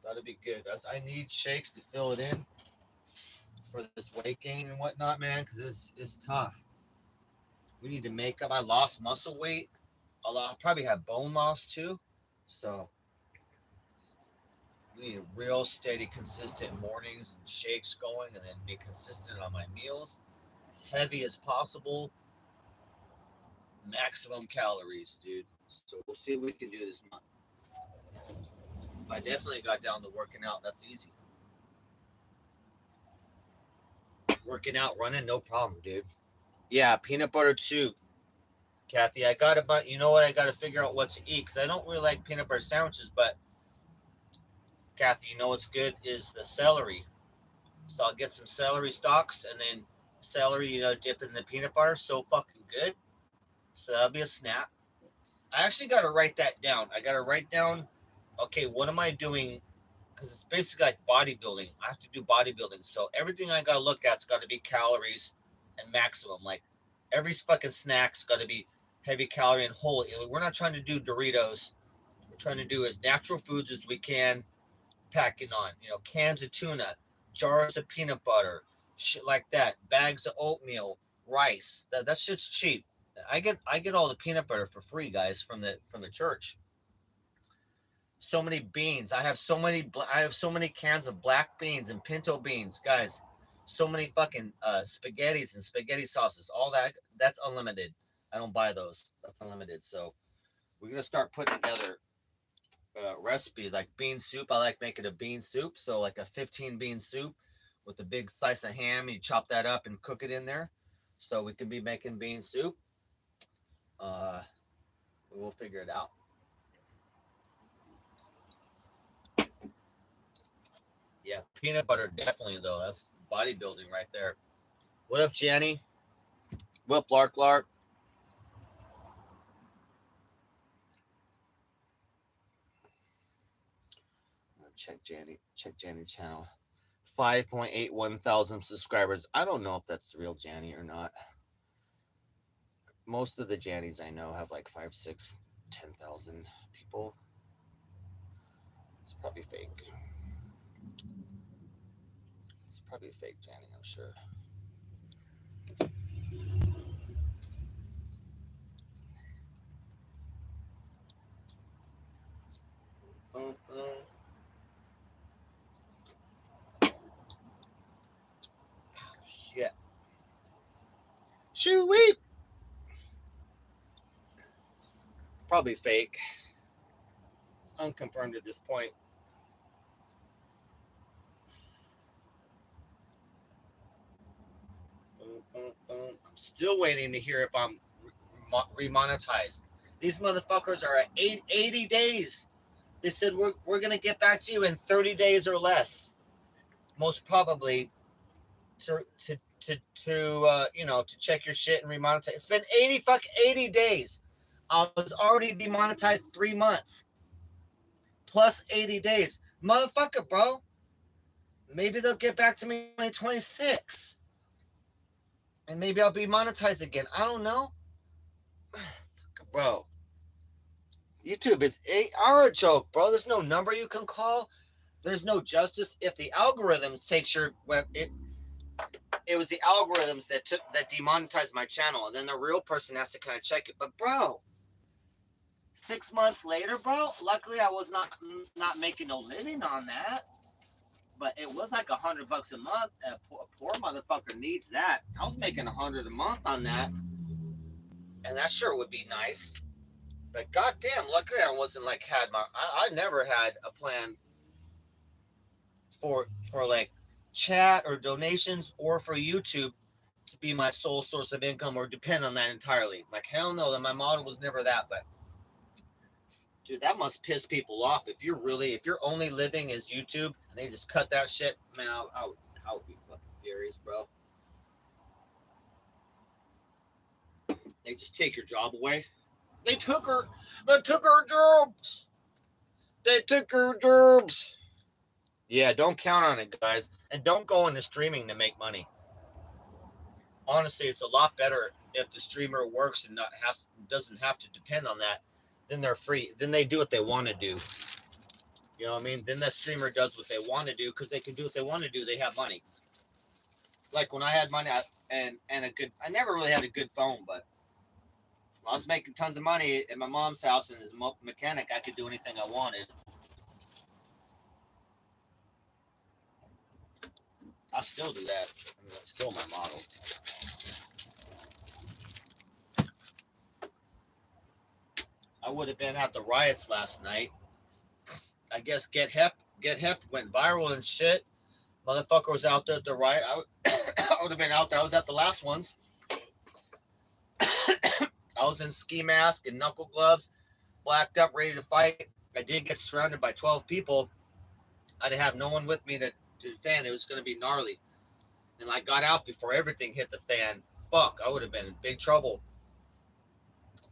that'll be good. I need shakes to fill it in for this weight gain and whatnot, man. Because it's tough. We need to make up. I lost muscle weight. I'll probably have bone loss too. So we need real steady, consistent mornings and shakes going, and then be consistent on my meals. Heavy as possible, maximum calories, dude. So we'll see what we can do this month. I definitely got down to working out. That's easy. Working out, running, no problem, dude. Yeah, peanut butter too, Kathy. I got about. You know what? I got to figure out what to eat because I don't really like peanut butter sandwiches. But Kathy, you know what's good is the celery. So I'll get some celery stalks and then celery, dip in the peanut butter. So fucking good. So that'll be a snap. I actually got to write that down. I got to write down, okay, what am I doing? Because it's basically like bodybuilding. I have to do bodybuilding. So everything I got to look at's got to be calories and maximum. Like every fucking snack's got to be heavy calorie and whole. We're not trying to do Doritos. We're trying to do as natural foods as we can, packing on, cans of tuna, jars of peanut butter, shit like that, bags of oatmeal, rice. That shit's cheap. I get all the peanut butter for free, guys, from the church. So many beans. I have so many cans of black beans and pinto beans, guys. So many fucking spaghettis and spaghetti sauces. All that's unlimited. I don't buy those. That's unlimited. So we're gonna start putting together recipe like bean soup. I like making a bean soup. So like a 15 bean soup with a big slice of ham. You chop that up and cook it in there, so we could be making bean soup. Uh, we'll figure it out. Yeah, peanut butter definitely though. That's bodybuilding right there. What up, Jenny? What Lark Lark? Check Jenny. Check Jenny's channel. 5.81 thousand subscribers. I don't know if that's the real Janny or not. Most of the Jannies I know have like 5, 6, 10,000 people. It's probably fake. It's probably fake Janny, I'm sure. Oh, shit. Shoo weep. Probably fake. It's unconfirmed at this point. I'm still waiting to hear if I'm remonetized. These motherfuckers are at 80 days. They said we're gonna get back to you in 30 days or less, most probably, to check your shit and remonetize. It's been 80 days. I was already demonetized 3 months plus 80 days, motherfucker, bro. Maybe they'll get back to me in 2026, and maybe I'll be monetized again. I don't know, bro. YouTube is a joke, bro. There's no number you can call. There's no justice. If the algorithms takes your web, it was the algorithms that demonetized my channel, and then the real person has to kind of check it. But bro, 6 months later, bro, luckily I was not making no living on that, but it was like $100 a month. A poor motherfucker needs that. I was making $100 a month on that, and that sure would be nice. But goddamn, luckily I wasn't like I never had a plan for like chat or donations or for YouTube to be my sole source of income or depend on that entirely. Like hell no, that my model was never that. But dude, that must piss people off if you're only living as YouTube and they just cut that shit. Man, I would be fucking furious, bro. They just take your job away. They took her jobs. They took her jobs. Yeah, don't count on it, guys, and don't go into streaming to make money. Honestly, it's a lot better if the streamer works and doesn't have to depend on that. Then they're free. Then they do what they want to do. You know what I mean? Then the streamer does what they want to do because they can do what they want to do. They have money. Like when I had money and I never really had a good phone, but when I was making tons of money at my mom's house and as a mechanic, I could do anything I wanted. I still do that. I mean, that's still my model. I would have been at the riots last night. I guess Get Hep went viral and shit. Motherfucker was out there at the riot. I would have been out there. I was at the last ones. I was in ski mask and knuckle gloves, blacked up, ready to fight. I did get surrounded by 12 people. I'd have no one with me to defend. It was going to be gnarly. And I got out before everything hit the fan. Fuck, I would have been in big trouble.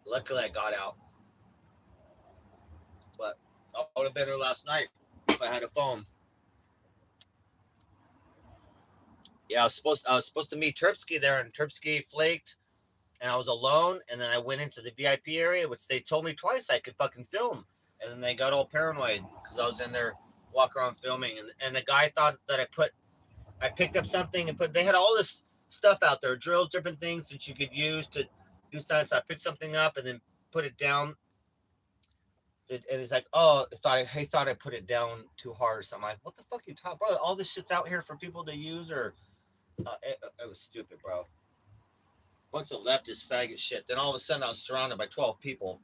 Luckily, I got out. But I would have been there last night if I had a phone. Yeah, I was supposed to meet Terpsky there, and Terpsky flaked, and I was alone. And then I went into the VIP area, which they told me twice I could fucking film. And then they got all paranoid because I was in there walking around filming, and the guy thought that I picked up something and they had all this stuff out there, drills, different things that you could use to do science. So I picked something up and then put it down. And it's like, oh, he thought I put it down too hard or something. Like, what the fuck you talking, bro? All this shit's out here for people to use, or it was stupid, bro. Bunch of leftist faggot shit. Then all of a sudden, I was surrounded by 12 people.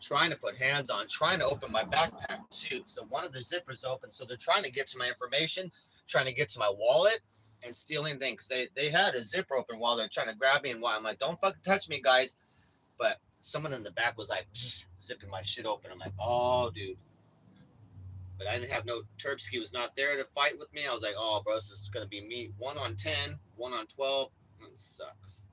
trying to put hands on, trying to open my backpack too. So one of the zippers open. So they're trying to get to my information, trying to get to my wallet and stealing things. They had a zipper open while they're trying to grab me. And while I'm like, don't fucking touch me, guys. But someone in the back was like, zipping my shit open. I'm like, oh, dude. But I didn't have no Terpsky was not there to fight with me. I was like, oh, bro, this is going to be me. 1 on 10, 1 on 12. That sucks.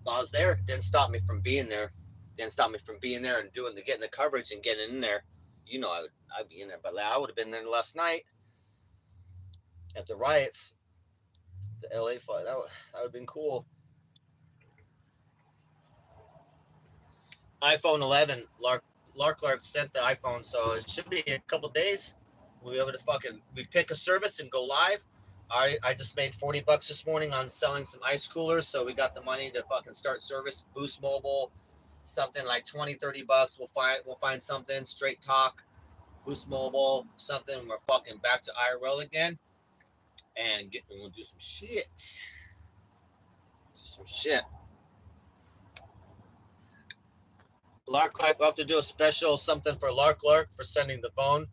But I was there. Didn't stop me from being there. Didn't stop me from being there and getting the coverage and getting in there. You know, I'd be in there. But I would have been there last night at the riots, the LA fight. That would have been cool. iPhone 11, Lark sent the iPhone, so it should be a couple days. We'll be able to we pick a service and go live. I just made $40 this morning on selling some ice coolers, so we got the money to fucking start service. Boost Mobile, something like $20-$30. We'll find something. Straight Talk, Boost Mobile, something. We're fucking back to IRL again, and we'll do some shit. Lark, we'll have to do a special something for Lark for sending the phone.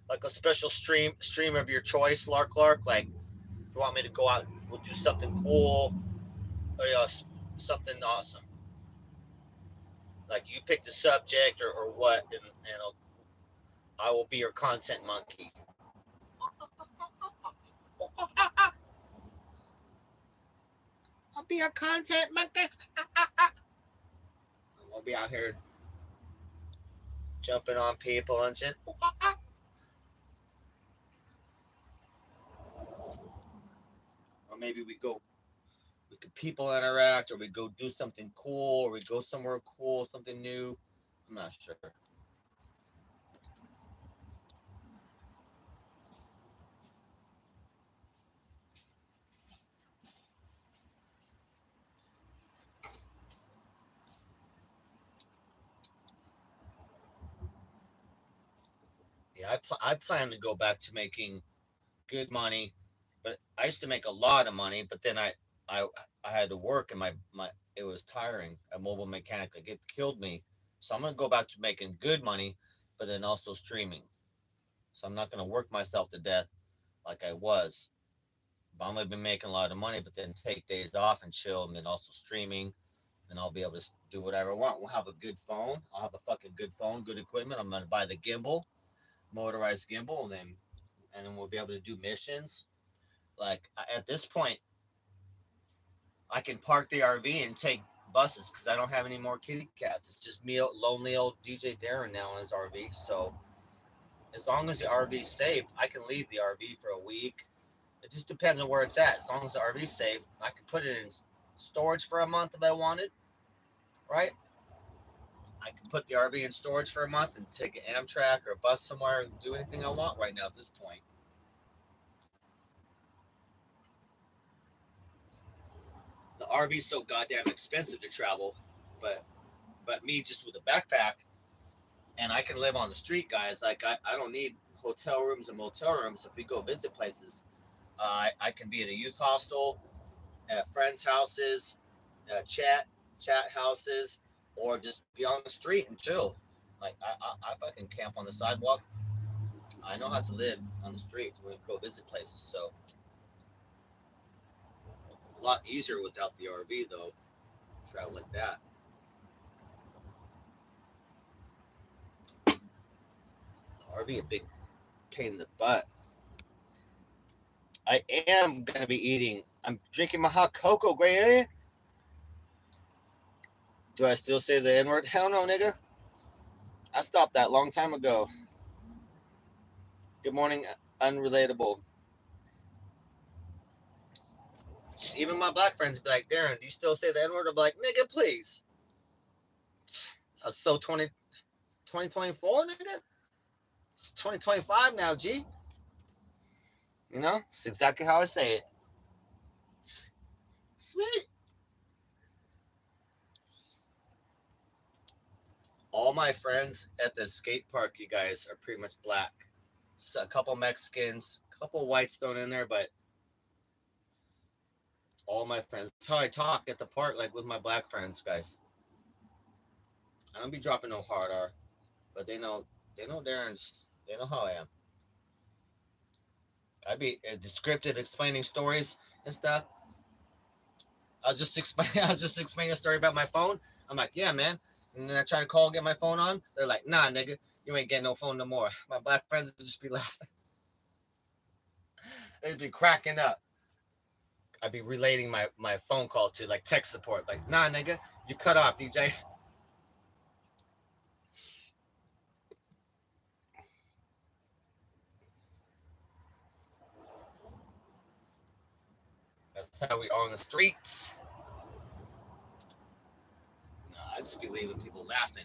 Like a special stream of your choice, Lark. Like, if you want me to go out, we'll do something cool, or something awesome. Like, you pick the subject or what, and I will be your content monkey. I'll be your content monkey. I'll be out here jumping on people and shit. Or maybe we could people interact, or we go do something cool, or we go somewhere cool, something new. I'm not sure. Yeah, I plan to go back to making good money, but I used to make a lot of money, but then I had to work, and my it was tiring. A mobile mechanic it killed me. So I'm gonna go back to making good money, but then also streaming. So I'm not gonna work myself to death like I was. But I'm gonna be making a lot of money, but then take days off and chill, and then also streaming, and I'll be able to do whatever I want. We'll have a good phone. I'll have a fucking good phone, good equipment. I'm gonna buy the gimbal, motorized gimbal, and then we'll be able to do missions. Like, at this point, I can park the RV and take buses because I don't have any more kitty cats. It's just me, lonely old DJ Darren now in his RV. So as long as the RV is safe, I can leave the RV for a week. It just depends on where it's at. As long as the RV is safe, I can put it in storage for a month if I wanted, right? I can put the RV in storage for a month and take an Amtrak or a bus somewhere and do anything I want right now at this point. The RV is so goddamn expensive to travel, but me just with a backpack, and I can live on the street, guys. Like, I don't need hotel rooms and motel rooms. If we go visit places, I can be in a youth hostel, at friends' houses, chat houses, or just be on the street and chill. Like, I fucking camp on the sidewalk. I know how to live on the streets when we go visit places. So a lot easier without the RV though. Travel like that. The RV a big pain in the butt. I am gonna be eating. I'm drinking my hot cocoa, Gray. Do I still say the N-word? Hell no, nigga. I stopped that long time ago. Good morning, unrelatable. Even my black friends be like, Darren, do you still say the N-word? I'm like, nigga, please. I was so 2024, nigga. It's 2025 now, G. You know, it's exactly how I say it. Sweet. All my friends at the skate park, you guys, are pretty much black. So a couple Mexicans, a couple whites thrown in there, but All my friends. That's how I talk at the park, like with my black friends, guys. I don't be dropping no hard R, but they know Darren's, they know how I am. I be descriptive, explaining stories and stuff. I'll just explain. I'll just explain a story about my phone. I'm like, yeah, man. And then I try to call, get my phone on. They're like, nah, nigga, you ain't getting no phone no more. My black friends would just be laughing. They'd be cracking up. I'd be relating my phone call to like tech support. Like, nah, nigga, you cut off, DJ. That's how we are on the streets. Nah, I just be leaving people laughing.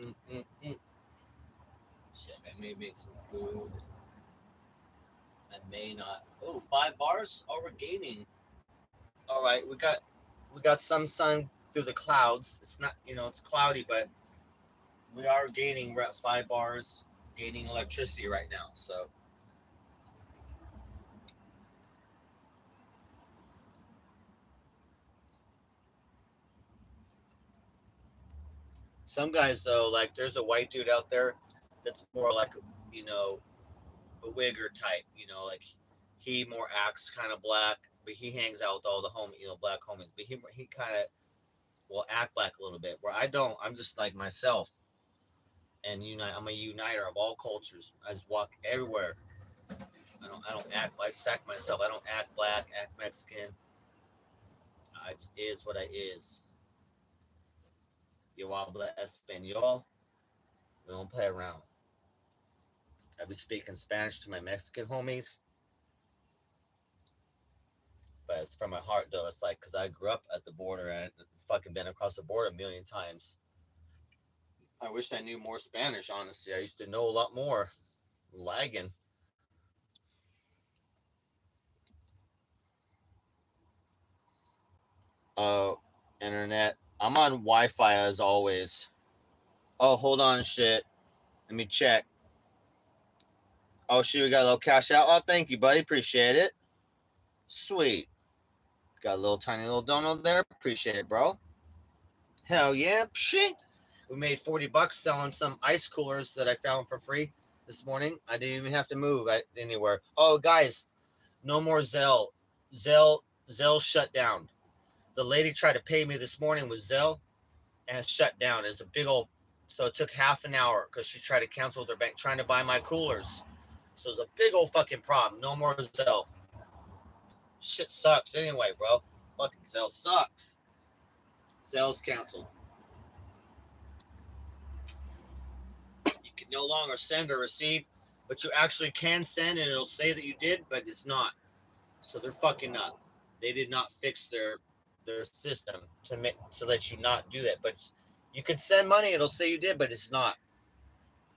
Mm-mm-mm. Shit, I may make some food. I may not. Oh, 5 bars? Oh, we're gaining. All right, we got some sun through the clouds. It's not, it's cloudy, but we are gaining. We're at 5 bars, gaining electricity right now. So some guys though, like there's a white dude out there that's more like you know a wigger type. Like he more acts kind of black, but he hangs out with all the black homies. But he kind of will act black a little bit. Where I don't. I'm just like myself and unite. I'm a uniter of all cultures. I just walk everywhere. I don't act like sack myself. I don't act black, act Mexican. I just is what I is. Yo habla español. We don't play around. I be speaking Spanish to my Mexican homies, but it's from my heart though. It's like because I grew up at the border and fucking been across the border a million times. I wish I knew more Spanish. Honestly, I used to know a lot more. I'm lagging. Oh, internet. I'm on Wi-Fi as always. Oh, hold on, shit. Let me check. Oh, shit, we got a little cash out. Oh, thank you, buddy. Appreciate it. Sweet. Got a little tiny little donut there. Appreciate it, bro. Hell yeah. Shit. We made $40 selling some ice coolers that I found for free this morning. I didn't even have to move anywhere. Oh, guys, no more Zelle. Zelle shut down. The lady tried to pay me this morning with Zelle, and it shut down. It's a big old. So it took half an hour because she tried to cancel their bank trying to buy my coolers. So it's a big old fucking problem. No more Zelle. Shit sucks anyway, bro. Fucking Zelle sucks. Zelle's canceled. You can no longer send or receive, but you actually can send and it'll say that you did, but it's not. So they're fucking up. They did not fix their system to let you not do that. But you could send money, it'll say you did, but it's not.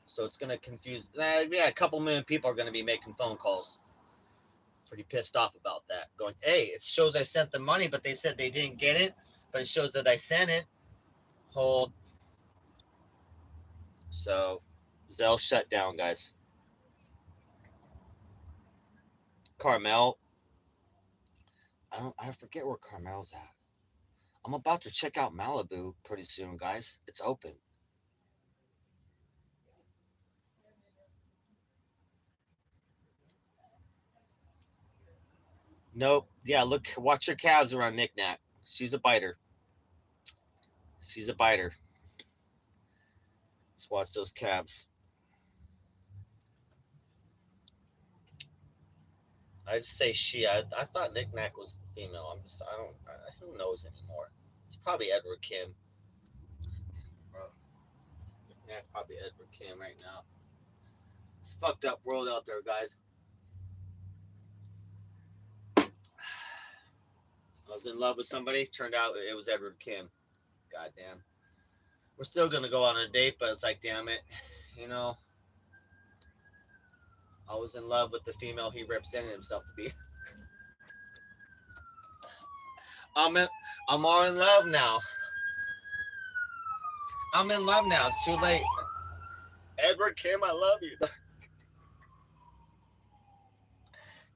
So it's gonna confuse. Yeah, a couple million people are gonna be making phone calls. Pretty pissed off about that. Going, hey, it shows I sent the money, but they said they didn't get it, but it shows that I sent it. Hold. So Zelle shut down, guys. Carmel. I forget where Carmel's at. I'm about to check out Malibu pretty soon, guys. It's open. Nope. Yeah, look, watch your calves around Knick Knack. She's a biter. She's a biter. Just watch those calves. I'd say she. I thought Knick Knack was female. I don't. Who knows anymore? It's probably Edward Kim. Bro, Knick Knack probably Edward Kim right now. It's a fucked up world out there, guys. I was in love with somebody. Turned out it was Edward Kim. Goddamn. We're still gonna go on a date, but it's like, damn it, you know. I was in love with the female he represented himself to be. I'm in, I'm all in love now. I'm in love now. It's too late. Edward Kim, I love you.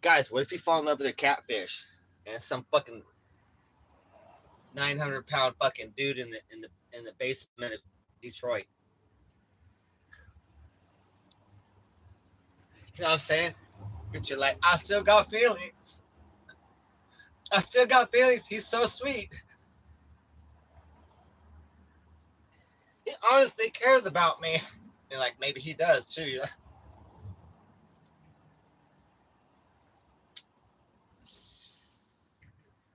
Guys, what if you fall in love with a catfish and some fucking 900-pound fucking dude in the basement of Detroit? You know what I'm saying? But you're like, I still got feelings. I still got feelings. He's so sweet. He honestly cares about me. And like maybe he does too, you know?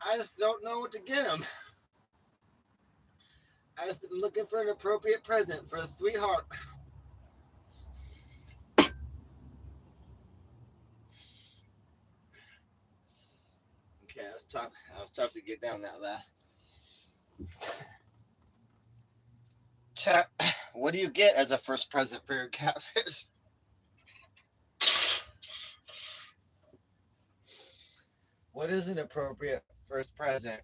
I just don't know what to get him. I just am looking for an appropriate present for a sweetheart. Okay, I was tough to get down that last. Chat, what do you get as a first present for your catfish? What is an appropriate first present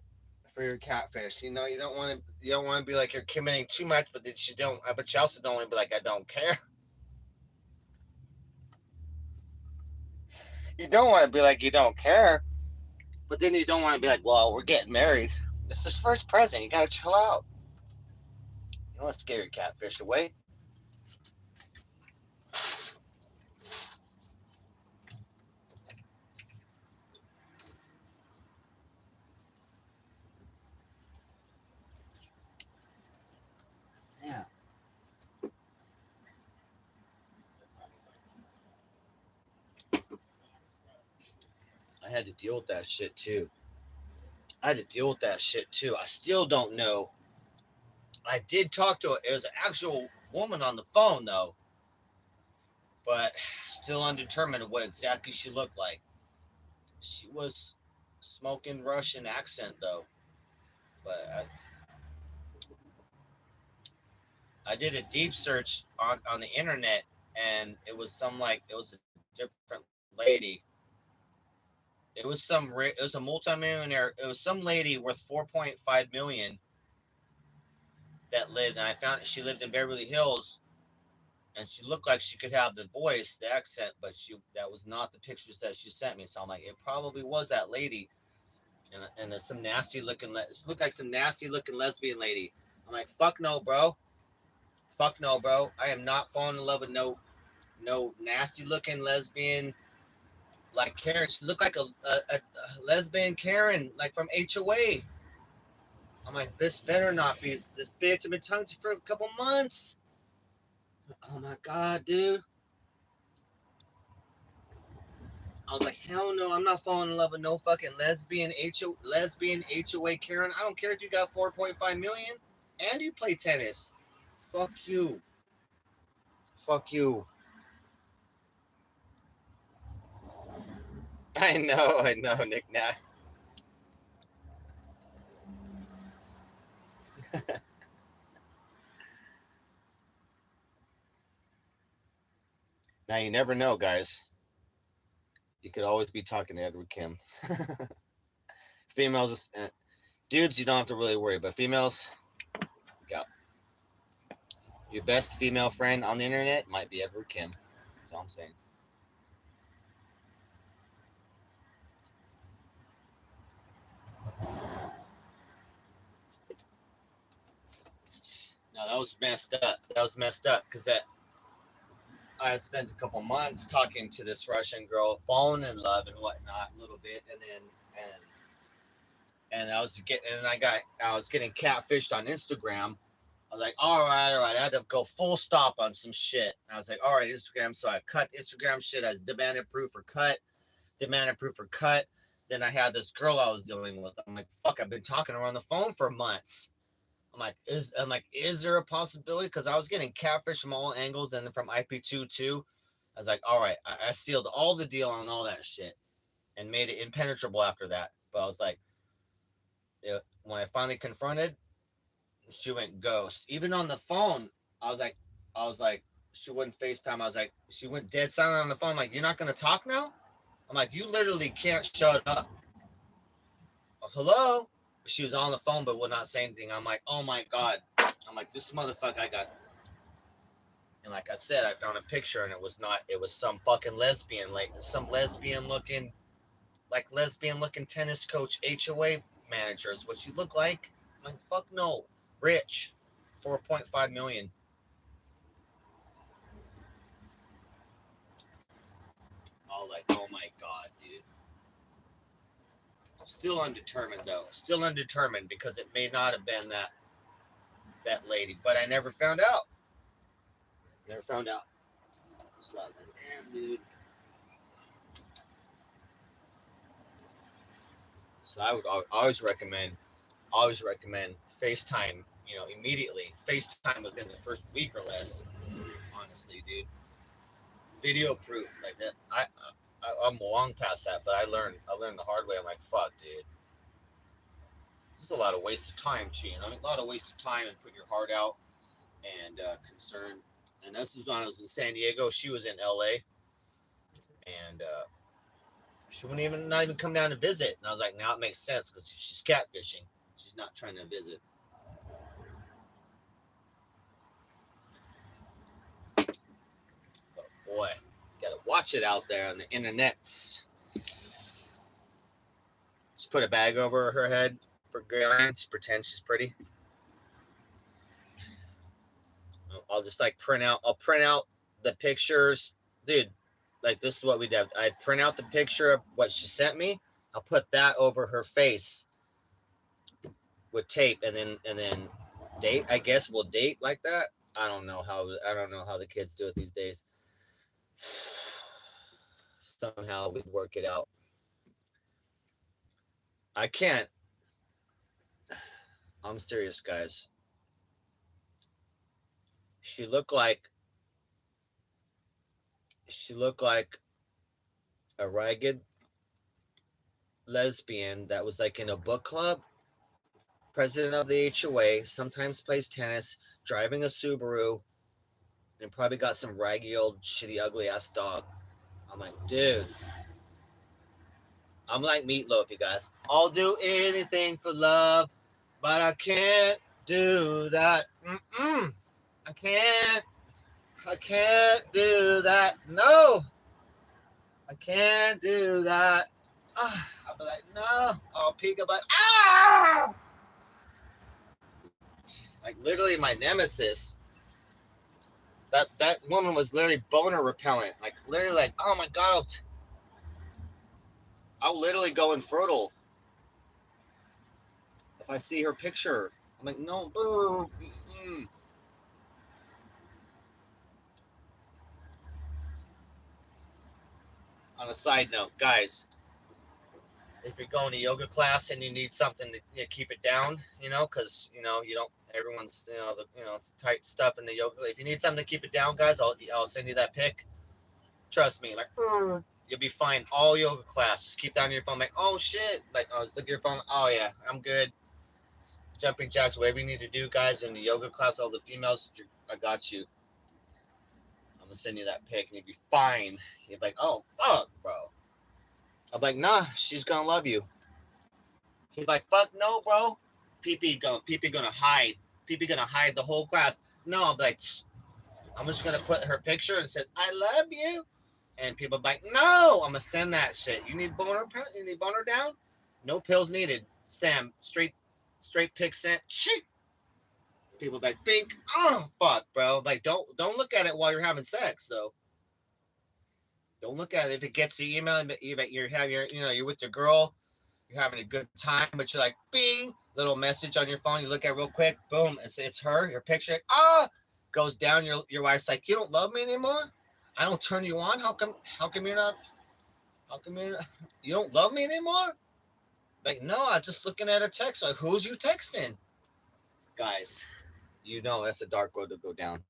for your catfish? You know, you don't want to be like you're committing too much, but that you don't. But you also don't want to be like I don't care. You don't want to be like you don't care, but then you don't want to be like, well, we're getting married. This is first present. You gotta chill out. You don't want to scare your catfish away. Yeah. I had to deal with that shit too. I still don't know. I did talk to her. It was an actual woman on the phone though, but still undetermined of what exactly she looked like. She was smoking Russian accent though, but I did a deep search on the internet, and it was a different lady. It was a multimillionaire. It was some lady worth 4.5 million that lived, and I found she lived in Beverly Hills, and she looked like she could have the voice, the accent, but that was not the pictures that she sent me. So I'm like, it probably was that lady, and some nasty looking. It looked like some nasty looking lesbian lady. I'm like, fuck no, bro. Fuck no, bro. I am not falling in love with no nasty looking lesbian like Karen. She looked like a lesbian Karen, like from HOA. I'm like, this better not be this bitch. I've been talking to you for a couple months. Oh my god, dude. I was like, hell no, I'm not falling in love with no fucking lesbian HOA Karen. I don't care if you got 4.5 million and you play tennis. Fuck you. Fuck you. I know, Nick Nat. Now you never know, guys. You could always be talking to Edward Kim. Females, dudes, you don't have to really worry, but females, go. Your best female friend on the internet might be Edward Kim. That's all I'm saying. No, that was messed up. Because I had spent a couple months talking to this Russian girl, falling in love and whatnot a little bit, and then I was getting catfished on Instagram. I was like, all right. I had to go full stop on some shit. I was like, all right, Instagram. So I cut Instagram shit. I demanded proof for cut. Then I had this girl I was dealing with. I'm like, fuck, I've been talking to her on the phone for months. Is there a possibility? Because I was getting catfish from all angles and then from IP2 too. I was like, all right, I sealed all the deal on all that shit and made it impenetrable after that. But I was like, when I finally confronted, she went ghost. Even on the phone, I was like, she wouldn't FaceTime. She went dead silent on the phone. I'm like, you're not gonna talk now? I'm like, you literally can't shut up. Hello? She was on the phone but would not say anything. I'm like, oh my god. I'm like, this motherfucker I got. And like I said, I found a picture and it was some fucking lesbian, like some lesbian looking like lesbian looking tennis coach HOA manager is what you look like. I'm like, fuck no. Rich. 4.5 million. Oh, like, oh my god, dude. Still undetermined though. Still undetermined because it may not have been that lady, but I never found out. Never found out. So I was like, damn, dude. So I would always recommend FaceTime, immediately. FaceTime within the first week or less. Honestly, dude. Video proof like that. I'm long past that, but I learned the hard way. I'm like, fuck, dude. This is a lot of waste of time too. A lot of waste of time and put your heart out and concern. And this was when I was in San Diego. She was in LA, and she wouldn't not even come down to visit. And I was like, now it makes sense because she's catfishing. She's not trying to visit. But boy, you gotta watch it out there on the internets. Just put a bag over her head for Galen. Just pretend she's pretty. I'll just like I'll print out the pictures, dude. Like this is what we did. I print out the picture of what she sent me. I'll put that over her face with tape, and then date. I guess we'll date like that. I don't know how the kids do it these days. Somehow we'd work it out. I can't. I'm serious, guys. She looked like a ragged lesbian that was like in a book club, president of the HOA, sometimes plays tennis, driving a Subaru, and probably got some raggy old shitty ugly ass dog. I'm like, dude. I'm like Meatloaf, you guys. I'll do anything for love, but I can't do that. I can't do that. No, I can't do that. I'll be like, no. I'll peek up like, ah! Like literally my nemesis. That woman was literally boner repellent. Like literally like, oh my god, I'll literally go infertile if I see her picture. I'm like, no. On a side note, guys, if you're going to yoga class and you need something to keep it down, because you don't. Everyone's it's tight stuff in the yoga. If you need something to keep it down, guys, I'll send you that pic. Trust me, like you'll be fine all yoga class. Just keep down your phone, like oh shit, like look at your phone. Oh yeah, I'm good. Jumping jacks, whatever you need to do, guys, in the yoga class. All the females, I got you. I'm gonna send you that pic, and you'll be fine. You're like, oh fuck, bro. I'm like, nah, she's gonna love you. He's like, fuck no, bro. PP gonna hide. PP gonna hide the whole class. No, I'm like, I'm just gonna put her picture and says, I love you. And people like, no, I'm gonna send that shit. You need boner down? No pills needed. Sam, straight pic sent. Shit. People like, bink. Oh fuck, bro. Like, don't look at it while you're having sex, though. Don't look at it if it gets your email. You're with your girl, you're having a good time, but you're like, bing, little message on your phone. You look at it real quick, boom, it's her, your picture. Goes down. Your wife's like, you don't love me anymore. I don't turn you on. How come you're not? How come you don't love me anymore? Like, no, I'm just looking at a text. Like, who's you texting, guys? That's a dark road to go down.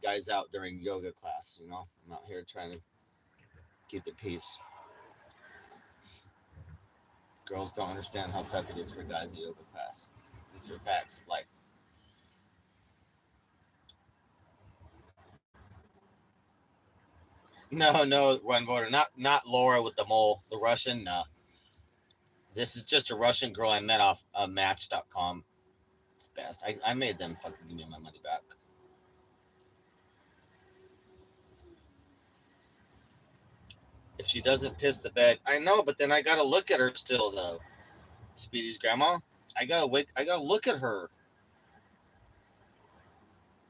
Guys out during yoga class, I'm out here trying to keep the peace. Girls don't understand how tough it is for guys in yoga class. These are facts of life. No, one voter. Not Laura with the mole, the Russian. No. This is just a Russian girl I met off Match.com. It's best. I made them fucking give me my money back. if she doesn't piss the bed. I know, but then I gotta look at her still though. Speedy's grandma. I gotta look at her.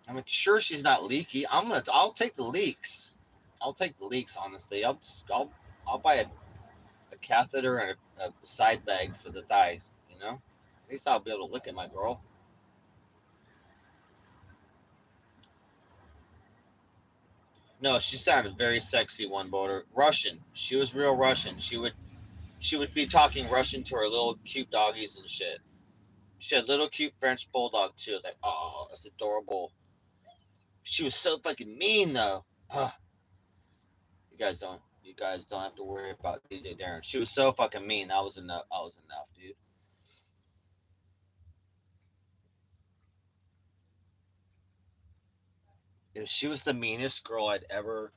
I'm sure she's not leaky. I'll take the leaks. I'll take the leaks, honestly. I'll buy a catheter and a side bag for the thigh, you know? At least I'll be able to look at my girl. No, she sounded very sexy one boater. Russian. She was real Russian. She would be talking Russian to her little cute doggies and shit. She had little cute French bulldog too. Like, oh, that's adorable. She was so fucking mean though. Ugh. You guys don't have to worry about DJ Darren. She was so fucking mean. That was enough. That was enough, dude. If she was the meanest girl I'd ever.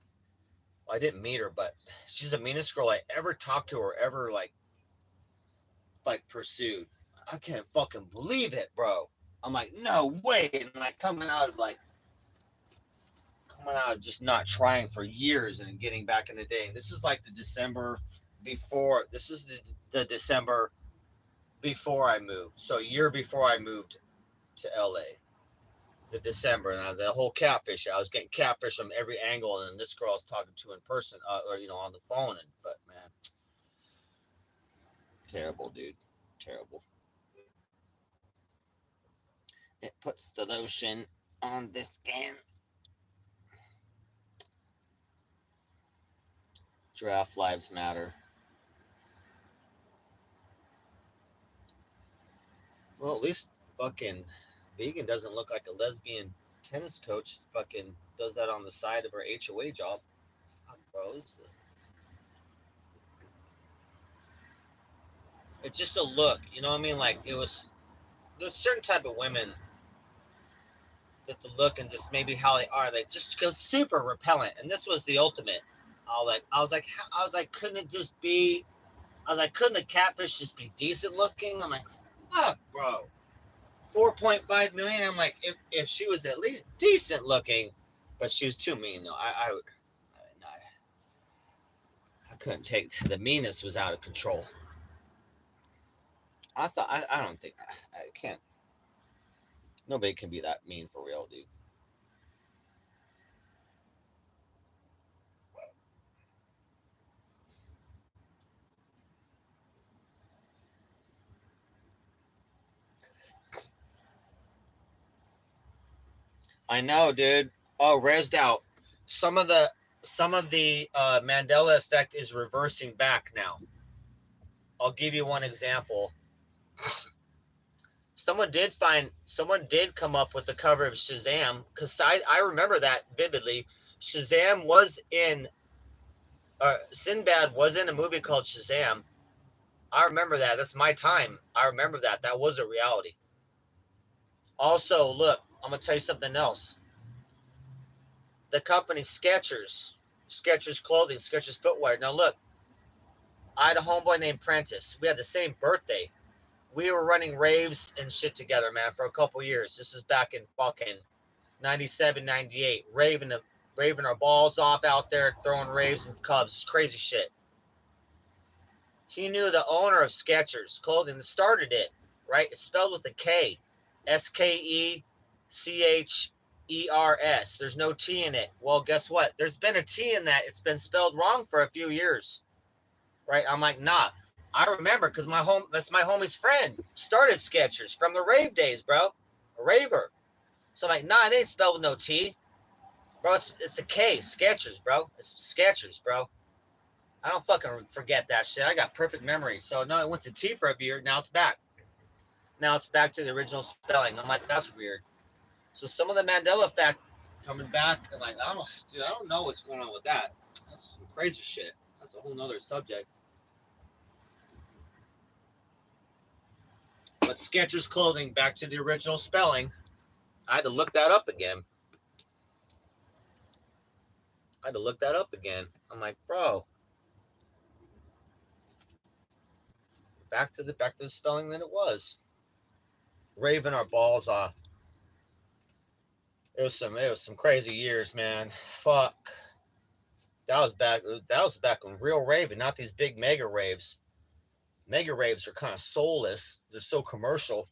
Well, I didn't meet her, but she's the meanest girl I ever talked to or ever like pursued. I can't fucking believe it, bro. I'm like, no way. And like coming out of just not trying for years and getting back in the day. And this is like the December before. This is the December before I moved. So a year before I moved to LA. The December and the whole catfish. I was getting catfish from every angle, and this girl I was talking to in person, or on the phone. But man, terrible, dude, terrible. It puts the lotion on the skin. Giraffe lives matter. Well, at least fucking vegan doesn't look like a lesbian tennis coach. Fucking does that on the side of her HOA job. Fuck, bro. It's just a look. You know what I mean? Like there's a certain type of women that the look and just maybe how they are, they just go super repellent. And this was the ultimate. I was like, couldn't it just be? I was like, couldn't the catfish just be decent looking? I'm like, fuck, bro. 4.5 million. I'm like, if she was at least decent looking, but she was too mean though. I couldn't take the meanness was out of control. I thought I don't think I can't. Nobody can be that mean for real, dude. I know, dude. Oh, rezzed out. Some of the Mandela effect is reversing back now. I'll give you one example. Someone did come up with the cover of Shazam, because I remember that vividly. Shazam was in Sinbad was in a movie called Shazam. I remember that. That's my time. I remember that. That was a reality. Also, look, I'm gonna tell you something else. The company Skechers clothing, Skechers footwear. Now look, I had a homeboy named Prentice. We had the same birthday. We were running raves and shit together, man, for a couple years. This is back in fucking 97, 98. Raving our balls off out there, throwing raves and Cubs. It's crazy shit. He knew the owner of Skechers clothing that started it, right? It's spelled with a K. Skechers. There's no T in it. Well, guess what? There's been a T in that. It's been spelled wrong for a few years, right? I'm like, nah. I remember because that's my homie's friend. Started Skechers from the rave days, bro. A raver. So I'm like, nah, it ain't spelled with no T. Bro, it's a K. Skechers, bro. It's Skechers, bro. I don't fucking forget that shit. I got perfect memory. So no, it went to T for a year. Now it's back. Now it's back to the original spelling. I'm like, that's weird. So some of the Mandela effect coming back, and like, I don't know what's going on with that. That's some crazy shit. That's a whole nother subject. But Skechers clothing, back to the original spelling. I had to look that up again. I'm like, bro. Back to the spelling that it was. Raving our balls off. It was some crazy years, man. Fuck. That was back. That was back when real raving, not these big mega raves. Mega raves are kind of soulless. They're so commercial.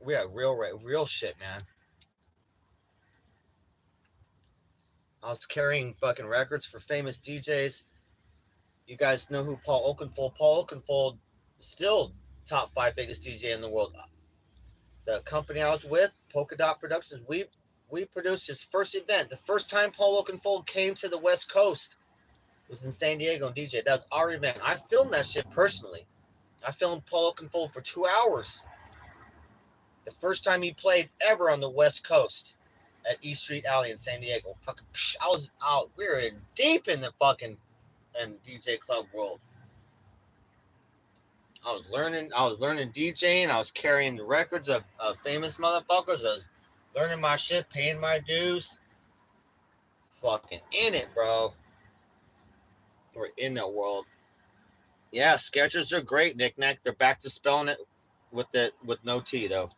We had real shit, man. I was carrying fucking records for famous DJs. You guys know who Paul Oakenfold? Paul Oakenfold, still top five biggest DJ in the world. The company I was with, Polka Dot Productions, we produced his first event. The first time Paul Oakenfold came to the West Coast was in San Diego and DJ. That was our event. I filmed that shit personally. I filmed Paul Oakenfold for 2 hours. The first time he played ever on the West Coast at East Street Alley in San Diego. Fucking, I was out. We were deep in the fucking and DJ club world. I was learning DJing. I was carrying the records of famous motherfuckers. I was learning my shit, paying my dues. Fucking in it, bro. We're in that world. Yeah, Skechers are great, Nick Nack. They're back to spelling it with no T though.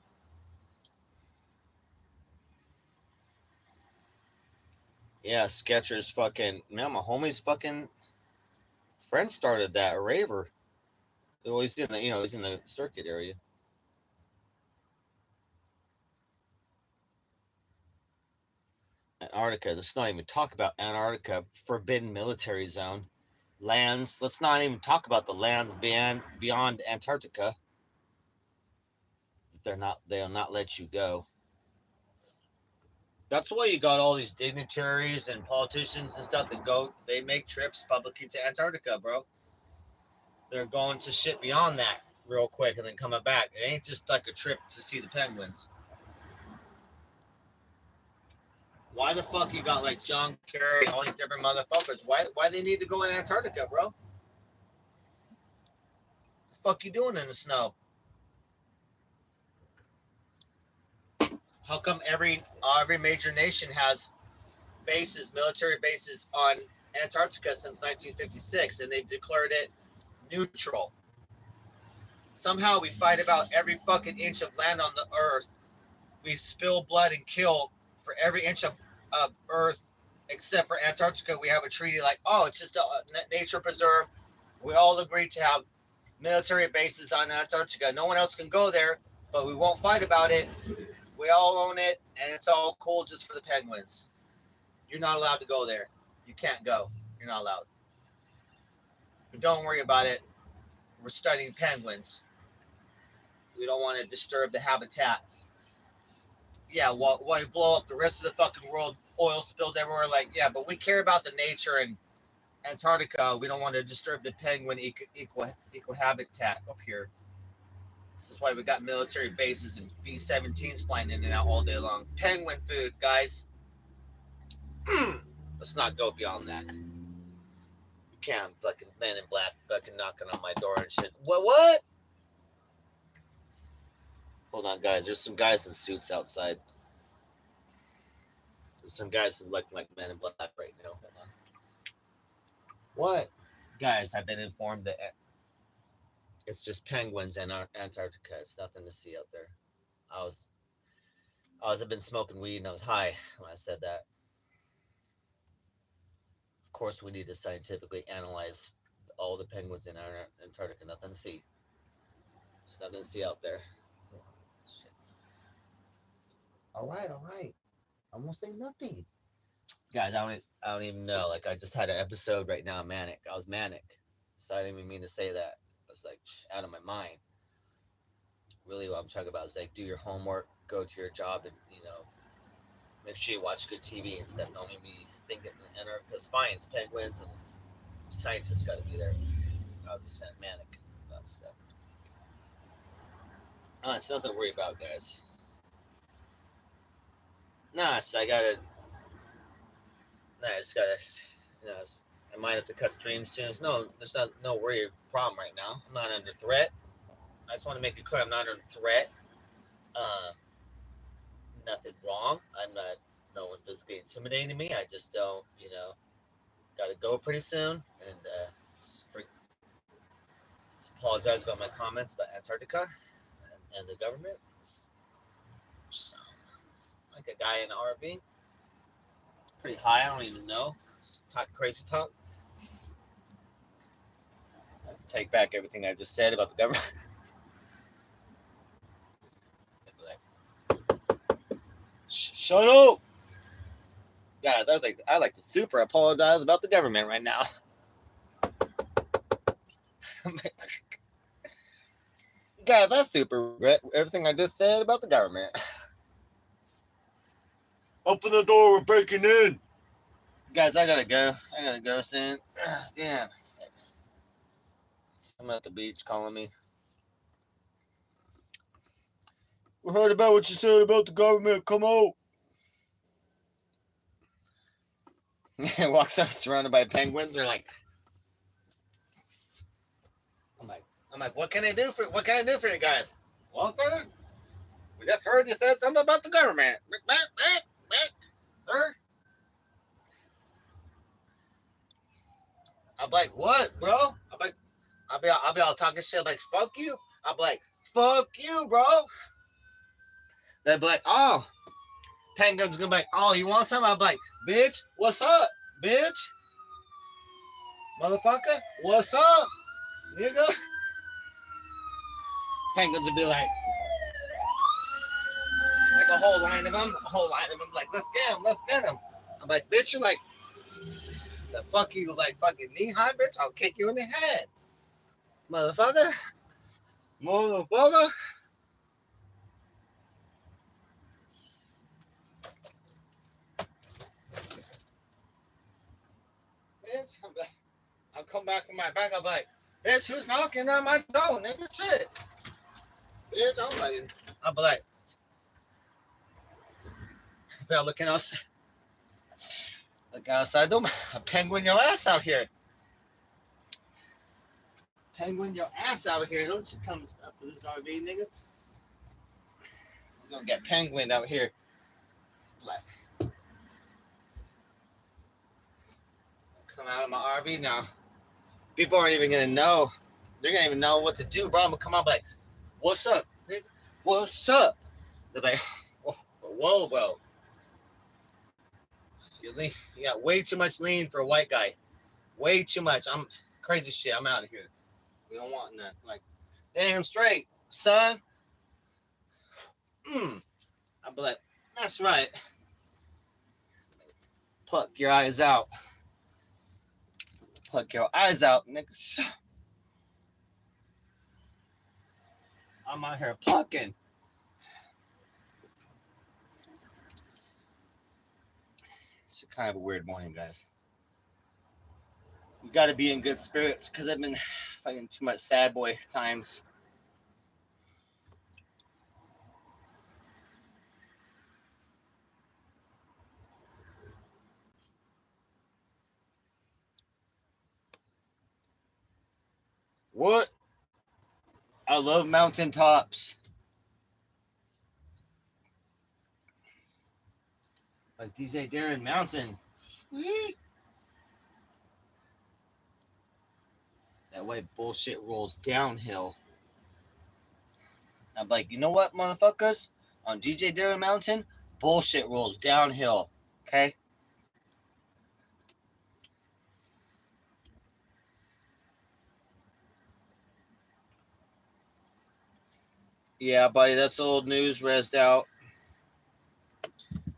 Yeah, Skechers fucking man, my homie's fucking friend started that, a raver. Well, he's in the he's in the circuit area. Antarctica. Let's not even talk about Antarctica, forbidden military zone. Lands. Let's not even talk about the lands beyond Antarctica. They'll not let you go. That's why you got all these dignitaries and politicians and stuff that they make trips publicly to Antarctica, bro. They're going to shit beyond that real quick and then coming back. It ain't just like a trip to see the penguins. Why the fuck you got like John Kerry and all these different motherfuckers? Why they need to go in Antarctica, bro? The fuck you doing in the snow? How come every major nation has military bases on Antarctica since 1956, and they've declared it neutral? Somehow we fight about every fucking inch of land on the earth. We spill blood and kill for every inch of earth except for Antarctica. We have a treaty like, oh, it's just a nature preserve. We all agree to have military bases on Antarctica. No one else can go there, but we won't fight about it. We all own it, and it's all cool just for the penguins. You're not allowed to go there. You can't go. You're not allowed. But don't worry about it. We're studying penguins. We don't want to disturb the habitat. Yeah, well, why blow up the rest of the fucking world? Oil spills everywhere. Like, yeah, but we care about the nature and Antarctica. We don't want to disturb the penguin eco habitat up here. This is why we got military bases and B-17s flying in and out all day long. Penguin food, guys. Let's not go beyond that. You can't fucking men in black fucking knocking on my door and shit. What? Hold on, guys. There's some guys in suits outside. There's some guys looking like men in black right now. Hold on. What? Guys, I've been informed that it's just penguins in Antarctica. It's nothing to see out there. I've been smoking weed and I was high when I said that. Of course, we need to scientifically analyze all the penguins in Antarctica. Nothing to see. There's nothing to see out there. Shit. All right. I won't say nothing. Guys, I don't even know. Like, I just had an episode right now, manic. I was manic. So I didn't even mean to say that. I was like out of my mind. Really, what I'm talking about is like, do your homework, go to your job, and make sure you watch good TV and stuff. Don't make me think that Antarctica's fine. It's penguins and scientists got to be there. I was just manic about stuff. It's nothing to worry about, guys. Nah, so I just gotta, I might have to cut streams soon. There's no worry problem right now. I'm not under threat. I just want to make it clear I'm not under threat. Nothing wrong. I'm not, no one physically intimidating me. I just don't, got to go pretty soon. And just apologize about my comments about Antarctica and the government. It's like a guy in an RV. Pretty high. I don't even know. talk crazy talk. I have to take back everything I just said about the government. Shut up! Yeah, I like to super apologize about the government right now. Guys, I super regret everything I just said about the government. Open the door, we're breaking in. Guys, I gotta go soon. Damn. I'm at the beach calling me. We heard about what you said about the government. Come out. Walks up surrounded by penguins. They're like, I'm like, what can I do for you guys? Well, sir, we just heard you said something about the government. Sir. I'm like, what, bro? I'll be all talking shit like, fuck you. I'm like, fuck you, bro. They'd be like, oh, penguins gonna be like, oh, you want some? I'm like, bitch, what's up, bitch? Motherfucker, what's up, nigga? Penguins would be like a whole line of them, like, let's get him. I'm like, bitch, you're like, the fuck you, like, fucking knee high, bitch? I'll kick you in the head, motherfucker. Bitch, I'll come back from my back. I'm like, bitch, who's knocking on my door, nigga? Shit. Bitch, I'll be like, looking outside. Look outside, don't penguin your ass out here. Penguin your ass out here. Don't you come up to this RV, nigga. I'm gonna get penguin out here. Like, come out of my RV now. People aren't even gonna know. They're gonna even know what to do, bro. I'm gonna come out like, what's up, nigga? What's up? They're like, whoa, bro. You got way too much lean for a white guy. Way too much. I'm crazy shit. I'm out of here. We don't want none. Like, damn straight, son. I'll be like, that's right. Pluck your eyes out. Pluck your eyes out, nigga. I'm out here plucking. It's kind of a weird morning, guys. You got to be in good spirits because I've been fighting too much sad boy times. What? I love mountaintops. Like DJ Darren Mountain. Sweet. That way bullshit rolls downhill. I'm like, you know what, motherfuckers? On DJ Darren Mountain, bullshit rolls downhill. Okay? Yeah, buddy, that's old news, rezzed out.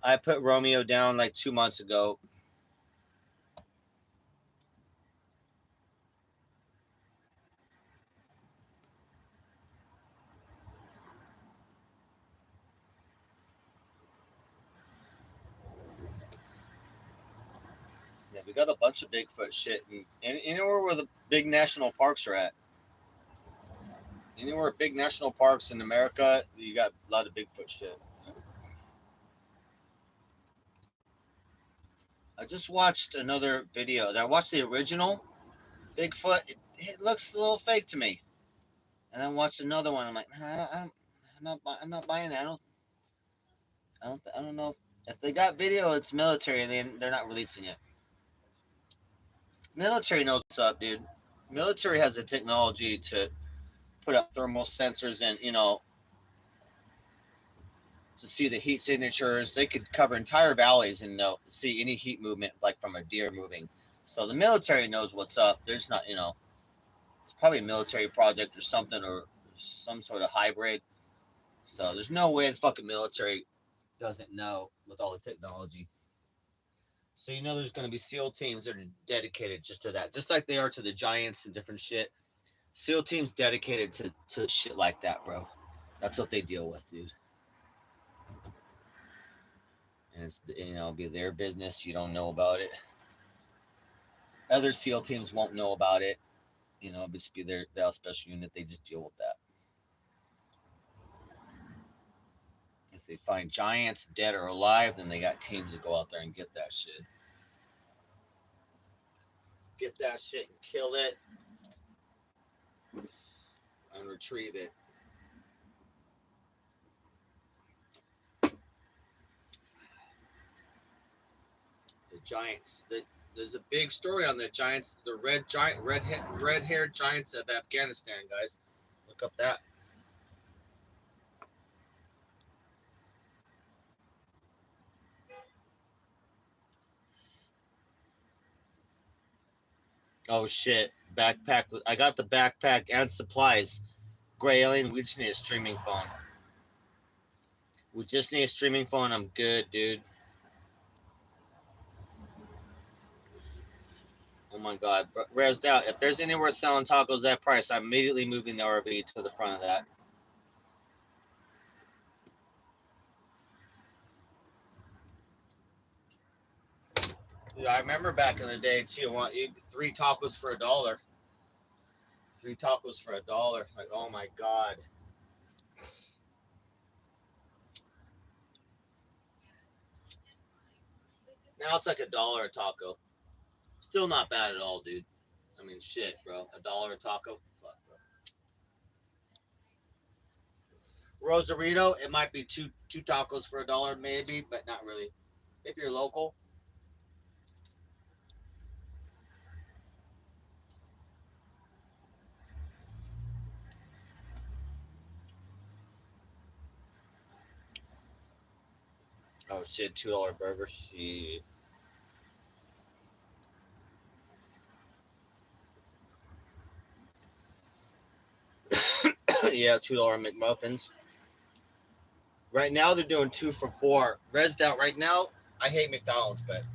I put Romeo down like 2 months ago. Yeah, we got a bunch of Bigfoot shit. And anywhere where the big national parks are at. Anywhere big national parks in America, you got a lot of Bigfoot shit. I just watched another video. I watched the original Bigfoot. It looks a little fake to me. And I watched another one. I'm like, I'm not buying it. I don't know if they got video. It's military, and they're not releasing it. Military knows what's up, dude. Military has the technology to put up thermal sensors and to see the heat signatures. They could cover entire valleys and see any heat movement, like from a deer moving. So the military knows what's up. There's not, it's probably a military project or something, or some sort of hybrid. So there's no way the fucking military doesn't know with all the technology. So there's going to be SEAL teams that are dedicated just to that, just like they are to the Giants and different shit. SEAL teams dedicated to shit like that, bro. That's what they deal with, dude. And it's be their business. You don't know about it. Other SEAL teams won't know about it. It'll just be their special unit. They just deal with that. If they find giants dead or alive, then they got teams that go out there and get that shit. Get that shit and kill it and retrieve it. The giants. There's a big story on the giants. The red-haired giants of Afghanistan, guys. Look up that. Oh shit! Backpack. I got the backpack and supplies. Gray alien. We just need a streaming phone. We just need a streaming phone. I'm good, dude. Oh my god. Rezzed out. If there's anywhere selling tacos that price, I'm immediately moving the RV to the front of that. Dude, I remember back in the day too. You 3 tacos for $1. 3 tacos for $1. Like, oh my god. Now it's like $1 a taco. Still not bad at all, dude. I mean, shit, bro. $1 a taco. Fuck, bro. Rosarito, it might be two tacos for $1, maybe, but not really. If you're local. Oh shit, $2 burger. Shit. Yeah, $2 McMuffins. Right now they're doing 2 for $4. Rezzed out right now. I hate McDonald's, but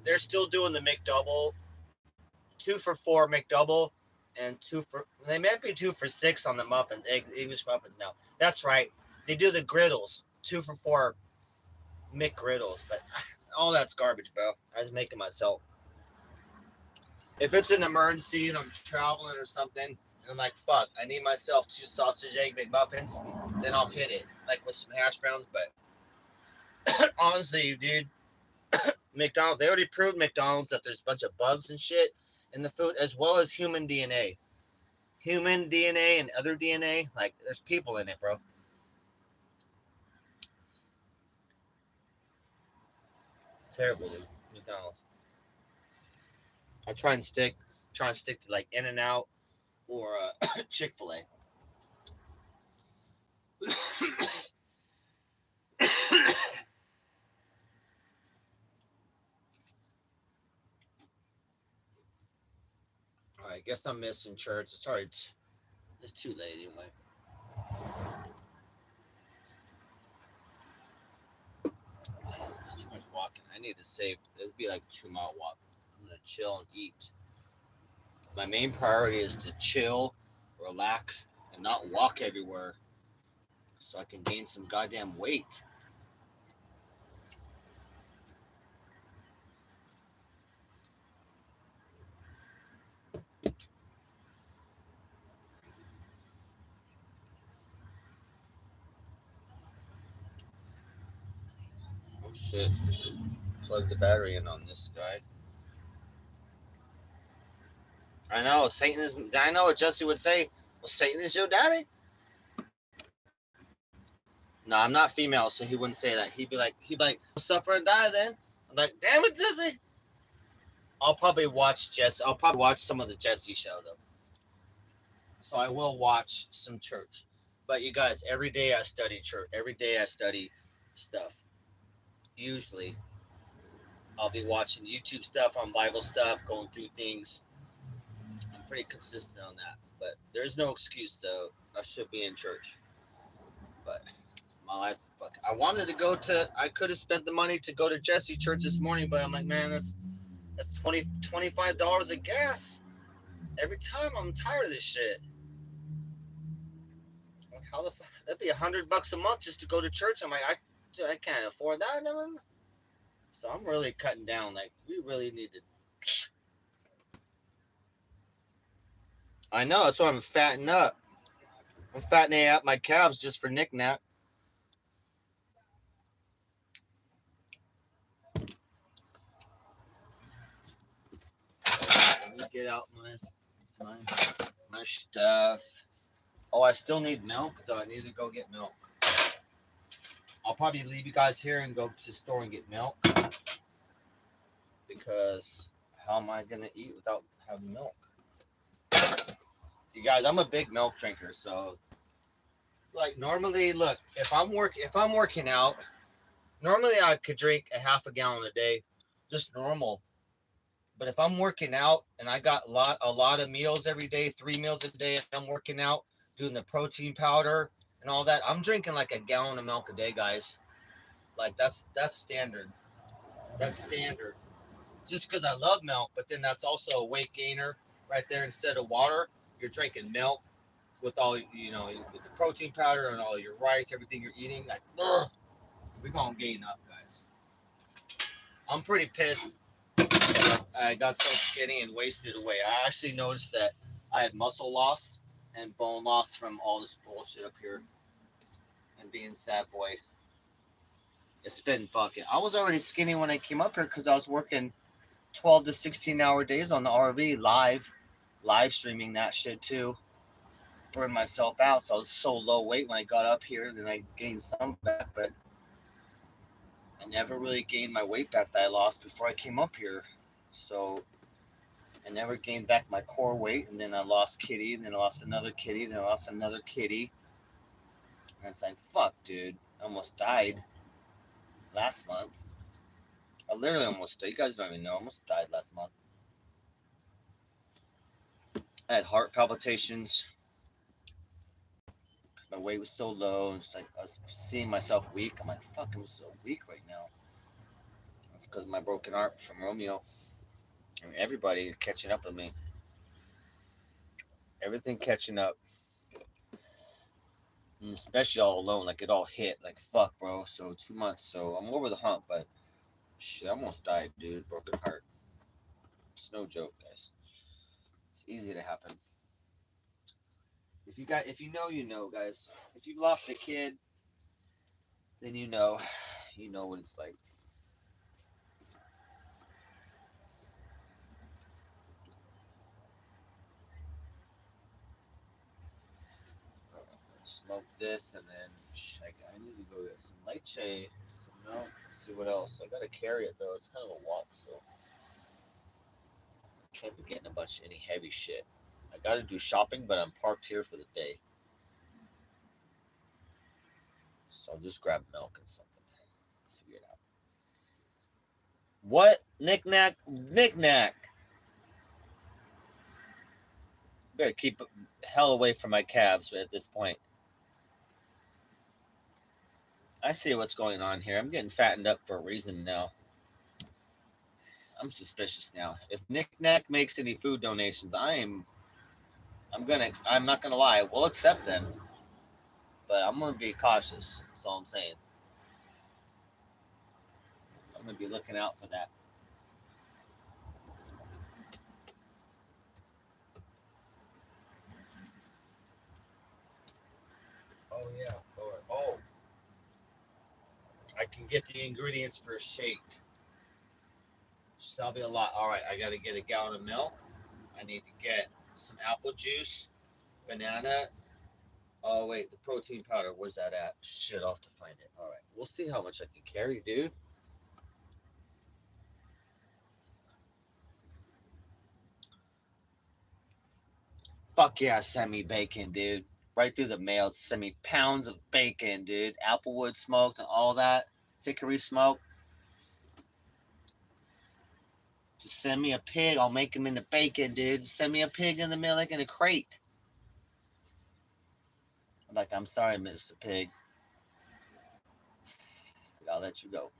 they're still doing the McDouble. 2 for $4 McDouble, and they might be 2 for $6 on the muffins, English muffins now. That's right. They do the griddles, 2 for $4 McGriddles, but all that's garbage, bro. I was making myself. If it's an emergency and I'm traveling or something, and I'm like, fuck, I need myself 2 sausage egg McMuffins, then I'll hit it, like with some hash browns. But honestly, dude, McDonald's, they already proved McDonald's that there's a bunch of bugs and shit in the food, as well as human DNA. Human DNA and other DNA, like there's people in it, bro. Terrible, dude. McDonald's. I try and stick to like In-N-Out or Chick-fil-A. All right, I guess I'm missing church. Sorry, it's too late anyway. It's too much walking. I need to save. It'd be like a 2-mile walk. I'm gonna chill and eat. My main priority is to chill, relax, and not walk everywhere, so I can gain some goddamn weight. Oh shit! Plug the battery in on this guy. I know Satan is. I know what Jesse would say. Well, Satan is your daddy. No, I'm not female, so he wouldn't say that. He'd be like, suffer and die then. I'm like, damn it, Jesse. I'll probably watch some of the Jesse show though. So I will watch some church. But you guys, every day I study church. Every day I study stuff. Usually, I'll be watching YouTube stuff on Bible stuff, going through things. I'm pretty consistent on that. But there's no excuse though. I should be in church. But my life's fuck. I wanted to go to. I could have spent the money to go to Jesse Church this morning, but I'm like, man, that's $25 of gas every time. I'm tired of this shit. Like, how the fuck? That'd be $100 a month just to go to church. I'm like, I can't afford that. So I'm really cutting down. Like, we really need to. I know. That's why I'm fattening up. I'm fattening up my calves just for knick-knack. Let me get out my my stuff. Oh, I still need milk, though. I need to go get milk. I'll probably leave you guys here and go to the store and get milk. Because how am I going to eat without having milk? You guys, I'm a big milk drinker. So, like, normally, look, if I'm working out, normally I could drink a half a gallon a day. Just normal. But if I'm working out and I got a lot of meals every day, 3 meals a day, and I'm working out, doing the protein powder and all that, I'm drinking like a gallon of milk a day, guys. Like that's standard. That's standard. Just because I love milk, but then that's also a weight gainer right there. Instead of water, you're drinking milk with all with the protein powder and all your rice, everything you're eating. Like, we're gonna gain up, guys. I'm pretty pissed. I got so skinny and wasted away. I actually noticed that I had muscle loss and bone loss from all this bullshit up here and being sad boy. It's been fucking. I was already skinny when I came up here because I was working 12 to 16-hour days on the RV live streaming that shit too. Burned myself out, so I was so low weight when I got up here. Then I gained some back, but I never really gained my weight back that I lost before I came up here. So I never gained back my core weight, and then I lost kitty, and then I lost another kitty, then I lost another kitty. And it's like, fuck, dude. I almost died last month. I literally almost died. You guys don't even know. I almost died last month. I had heart palpitations. My weight was so low. And it's like I was seeing myself weak. I'm like, fuck, I'm so weak right now. That's because of my broken heart from Romeo. I mean, everybody catching up with me. Everything catching up. And especially all alone. Like, it all hit. Like, fuck, bro. So 2 months. So I'm over the hump, but shit, I almost died, dude. Broken heart. It's no joke, guys. It's easy to happen. If you know, you know, guys. If you've lost a kid, then you know what it's like. Smoke this, and then I need to go get some leche, some milk. See what else. I gotta carry it though. It's kind of a walk, so I can't be getting a bunch of any heavy shit. I gotta do shopping, but I'm parked here for the day, so I'll just grab milk and something. Figure it out. What knick-knack, knick-knack? Better keep the hell away from my calves at this point. I see what's going on here. I'm getting fattened up for a reason now. I'm suspicious now. If Knick-Knack makes any food donations, I'm not gonna lie. We'll accept them, but I'm gonna be cautious. That's all I'm saying. I'm gonna be looking out for that. Oh yeah. Oh, I can get the ingredients for a shake. So that'll be a lot. All right, I got to get a gallon of milk. I need to get some apple juice, banana. Oh wait, the protein powder. Where's that at? Shit, I'll have to find it. All right, we'll see how much I can carry, dude. Fuck yeah, send me bacon, dude. right through the mail. Send me pounds of bacon, dude. Applewood smoked and all that. Hickory smoke. Just send me a pig. I'll make him into bacon, dude. Just send me a pig in the mail, like in a crate. I'm like, I'm sorry, Mr. Pig. I'll let you go.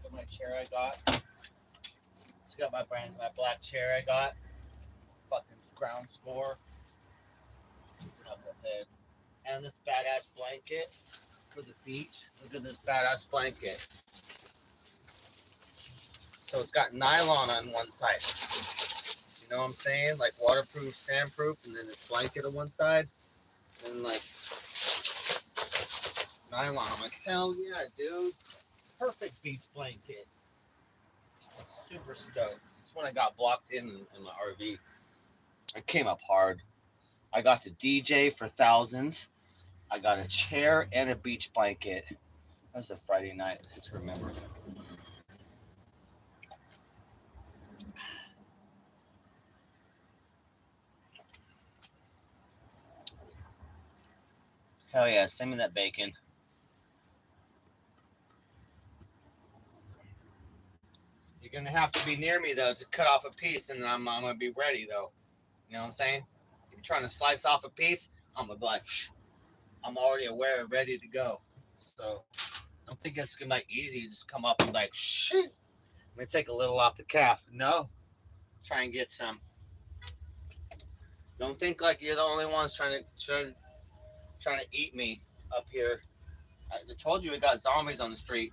Look at my chair I got. She got my black chair I got. Fucking ground score. Knuckleheads. And this badass blanket for the beach. Look at this badass blanket. So it's got nylon on one side. You know what I'm saying? Like waterproof, sandproof, and then this blanket on one side. And like nylon. I'm like, hell yeah, dude. Perfect beach blanket. Super stoked. This one I got blocked in my RV. I came up hard. I got to DJ for thousands. I got a chair and a beach blanket. That was a Friday night to remember. Hell yeah, send me that bacon. You're gonna have to be near me though to cut off a piece, and I'm gonna be ready though. You know what I'm saying? If you're trying to slice off a piece, I'm gonna be like, I'm already aware and ready to go. So I don't think it's gonna be easy to just come up and like, shit. I'm gonna take a little off the calf. No, try and get some. Don't think like you're the only ones trying to eat me up here. I told you we got zombies on the street.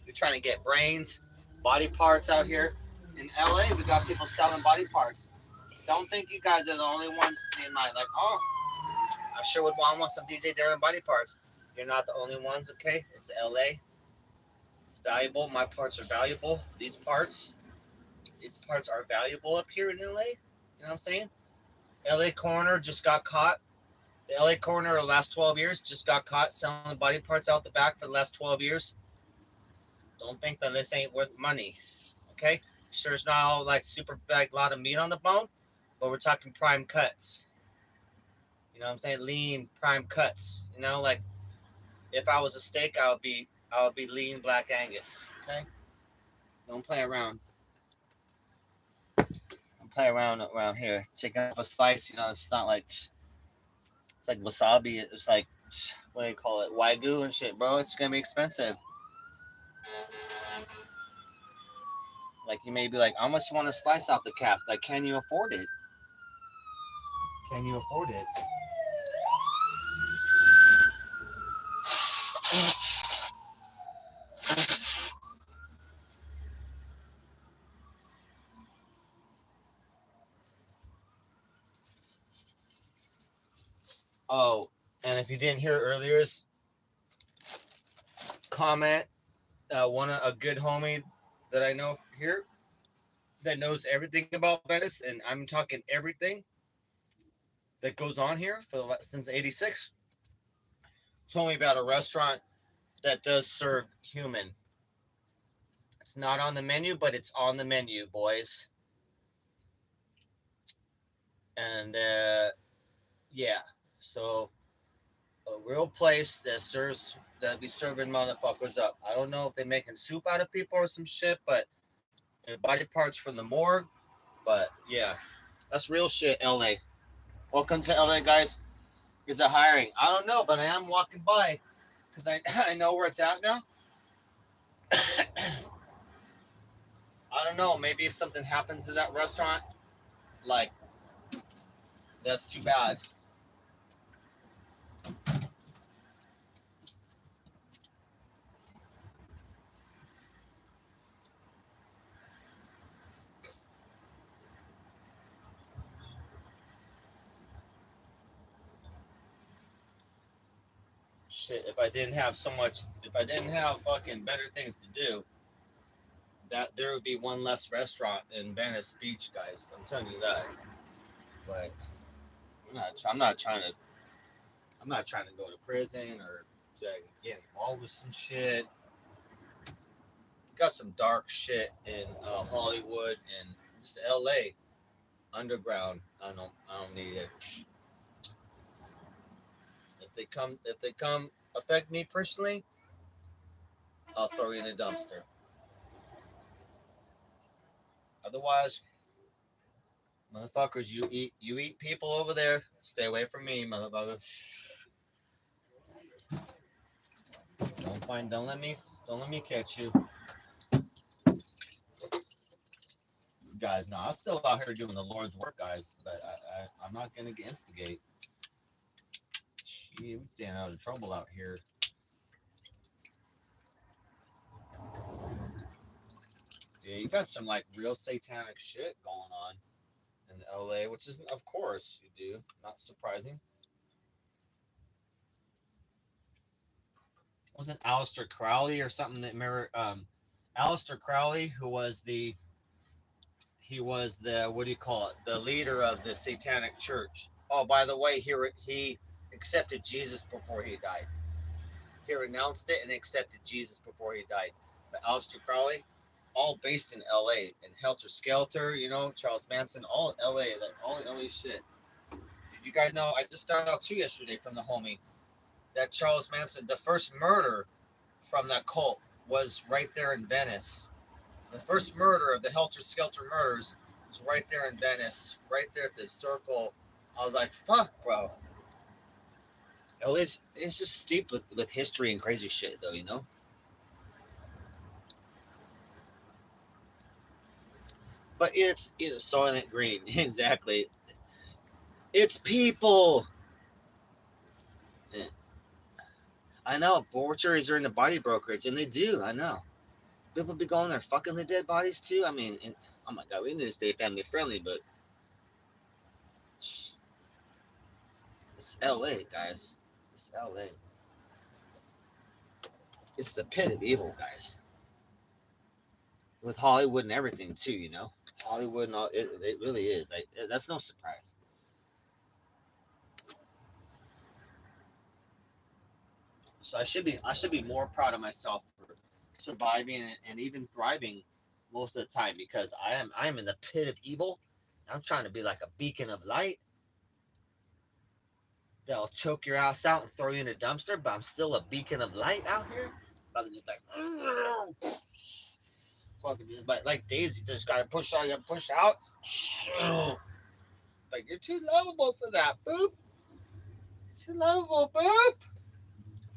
You're trying to get brains, body parts out here. In LA, we got people selling body parts. Don't think you guys are the only ones seeing like, oh, I sure would want some DJ Darren body parts. You're not the only ones, okay? It's LA. It's valuable. My parts are valuable. These parts are valuable up here in LA. You know what I'm saying? LA coroner just got caught. The LA coroner the last 12 years just got caught selling body parts out the back for the last 12 years. Don't think that this ain't worth money. Okay? Sure, it's not all like super like a lot of meat on the bone, but we're talking prime cuts. You know what I'm saying? Lean prime cuts. You know, like if I was a steak, I would be lean black Angus. Okay? Don't play around. Don't play around here. Taking off a slice, you know, it's not like it's like wasabi. It's like what do you call it? Wagyu and shit, bro. It's gonna be expensive. Like you may be like, how much you want to slice off the calf? Like, can you afford it? Can you afford it? Oh, and if you didn't hear earlier's comment, a good homie that I know here that knows everything about Venice, and I'm talking everything that goes on here since '86, told me about a restaurant that does serve human. It's not on the menu, but it's on the menu, boys. And yeah, so a real place that be serving motherfuckers up. I don't know if they're making soup out of people or some shit, but body parts from the morgue. But yeah, that's real shit. LA. Welcome to LA, guys. Is it hiring? I don't know, but I am walking by because I know where it's at now. I don't know. Maybe if something happens to that restaurant, like that's too bad. shit, if I didn't have fucking better things to do, that there would be one less restaurant in Venice Beach, guys. I'm telling you that. But I'm not trying to go to prison or to get involved with some shit. Got some dark shit in Hollywood and just L.A. underground. I don't need it. If they come affect me personally, I'll throw you in a dumpster. Otherwise, motherfuckers, you eat people over there. Stay away from me, motherfucker. Don't let me catch you, guys. No, I'm still out here doing the Lord's work, guys. But I'm not gonna instigate. Shit, we staying out of trouble out here. Yeah, you got some like real satanic shit going on in LA, which is, of course, you do. Not surprising. Wasn't Aleister Crowley or something that mirror Aleister Crowley, who was the what do you call it? The leader of the Satanic Church. Oh, by the way, he accepted Jesus before he died. He renounced it and accepted Jesus before he died. But Aleister Crowley, all based in L.A. and Helter Skelter, Charles Manson, all L.A. All L.A. shit. Did you guys know? I just found out too yesterday from the homie that Charles Manson, the first murder from that cult was right there in Venice. The first murder of the Helter Skelter murders was right there in Venice, right there at the circle. I was like, fuck, bro. It's just steep with history and crazy shit, though, But it's Soylent Green, exactly. It's people. I know mortuaries are into body brokerage, and they do. I know. People be going there fucking the dead bodies too. I mean, oh my god, we need to stay family friendly, but it's LA, guys. It's LA. It's the pit of evil, guys. With Hollywood and everything too, Hollywood and all, it really is. Like, that's no surprise. So I should be more proud of myself for surviving and even thriving most of the time, because I'm in the pit of evil. I'm trying to be like a beacon of light that'll choke your ass out and throw you in a dumpster, but I'm still a beacon of light out here. But just like fucking, but like Daisy, just gotta push out, Like, you're too lovable for that, boop. Too lovable, boop.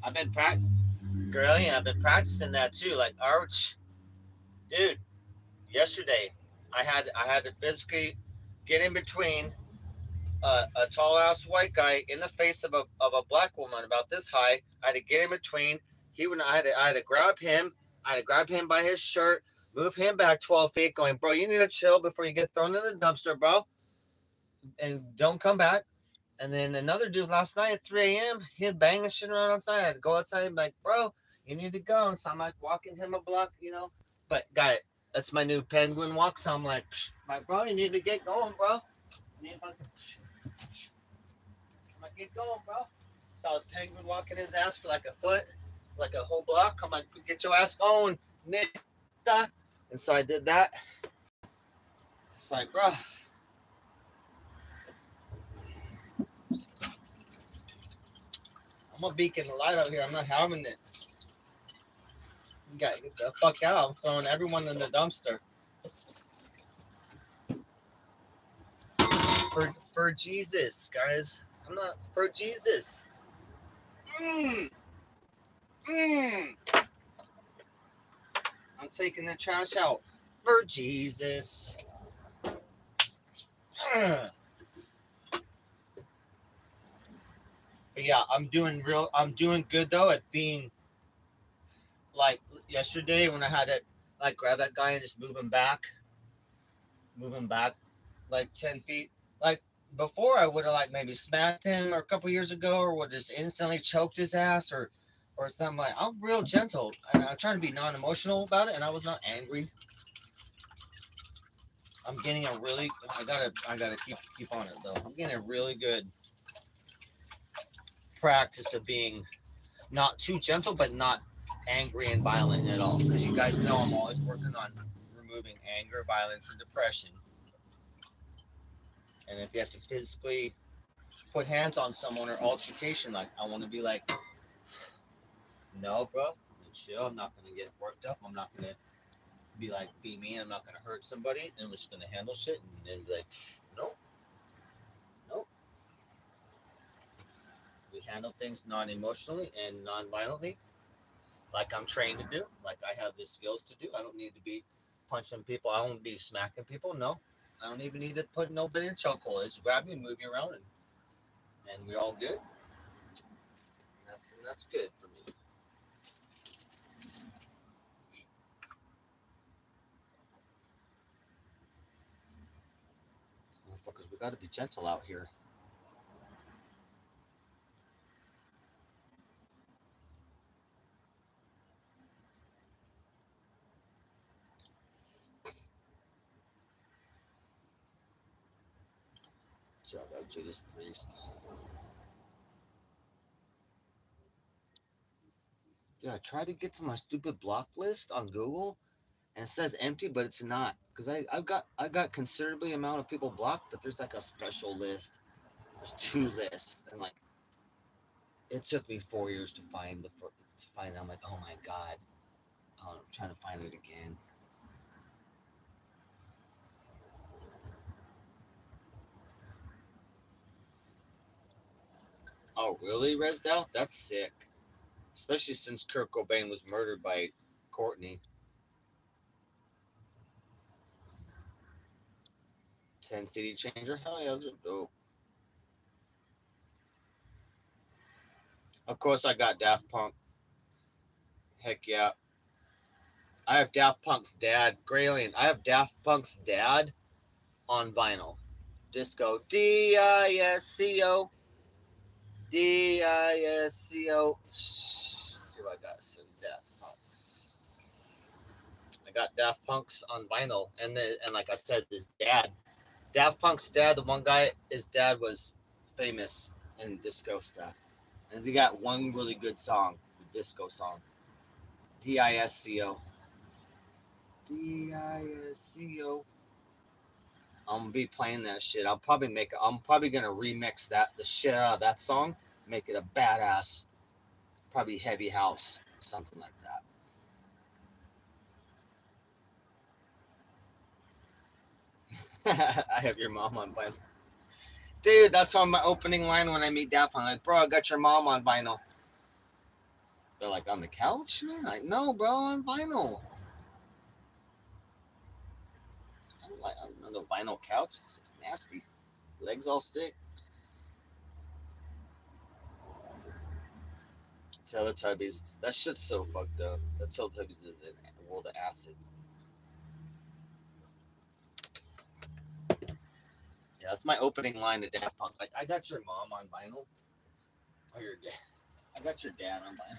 I've been practicing that too. Like, arch, dude. Yesterday, I had to physically get in between a tall ass white guy in the face of a black woman about this high. I had to get in between. I had to grab him. I had to grab him by his shirt, move him back 12 feet, going, bro, you need to chill before you get thrown in the dumpster, bro, and don't come back. And then another dude last night at 3 a.m., he had banging shit around outside. I had to go outside and be like, bro, you need to go. And so I'm like walking him a block, But guy, that's my new penguin walk. So I'm like, bro, you need to get going, bro. You need to fucking I'm like, get going, bro. So I was penguin walking his ass for like a foot, like a whole block. I'm like, get your ass going, nigga. And so I did that. It's like, bro. I'm a beacon of light out here. I'm not having it. You gotta get the fuck out. I'm throwing everyone in the dumpster. For Jesus, guys. I'm not for Jesus. I'm taking the trash out for Jesus. But yeah, I'm doing good though at being, like, yesterday when I had to like grab that guy and just move him back like 10 feet. Like, before I would have like maybe smacked him or a couple years ago, or would just instantly choked his ass or something. Like, I'm real gentle and I try to be non-emotional about it, and I was not angry. I'm getting a really I gotta keep on it though. I'm getting a really good practice of being not too gentle, but not angry and violent at all. Because you guys know I'm always working on removing anger, violence, and depression. And if you have to physically put hands on someone or altercation, like I want to be like, no, bro, chill. I'm not gonna get worked up. I'm not gonna be mean. I'm not gonna hurt somebody. And I'm just gonna handle shit and then be like, nope, nope. We handle things non-emotionally and non-violently, like I'm trained to do, like I have the skills to do. I don't need to be punching people. I don't be smacking people. No, I don't even need to put nobody in a chokehold. Just grab you and move you around, and we're all good. And that's good for me. Motherfuckers, we got to be gentle out here. So that Judas Priest. Yeah, I tried to get to my stupid block list on Google, and it says empty, but it's not because I got considerably amount of people blocked, but there's like a special list. There's two lists, and like it took me 4 years to find to find it. I'm like, oh my god, I'm trying to find it again. Oh really, Resdell? That's sick. Especially since Kurt Cobain was murdered by Courtney. 10 CD changer. Hell yeah, those are dope. Of course, I got Daft Punk. Heck yeah. I have Daft Punk's dad, Graylin. I have Daft Punk's dad on vinyl. Disco. Disco. Disco. Do I got some Daft Punks? I got Daft Punk's on vinyl, and like I said, his dad, Daft Punk's dad, the one guy, his dad was famous in disco stuff, and they got one really good song, the disco song, Disco. Disco. I'm gonna be playing that shit. I'm probably gonna remix the shit out of that song, make it a badass, probably heavy house, something like that. I have your mom on vinyl. Dude, that's on my opening line when I meet Daft Punk. Like, bro, I got your mom on vinyl. They're like, on the couch, man? Like, no, bro, on vinyl. I don't know the vinyl couch. It's nasty. Legs all stick. Teletubbies. That shit's so fucked up. The Teletubbies is a world of acid. Yeah, that's my opening line to Daft Punk. Like, I got your mom on vinyl. Or your dad. I got your dad on vinyl.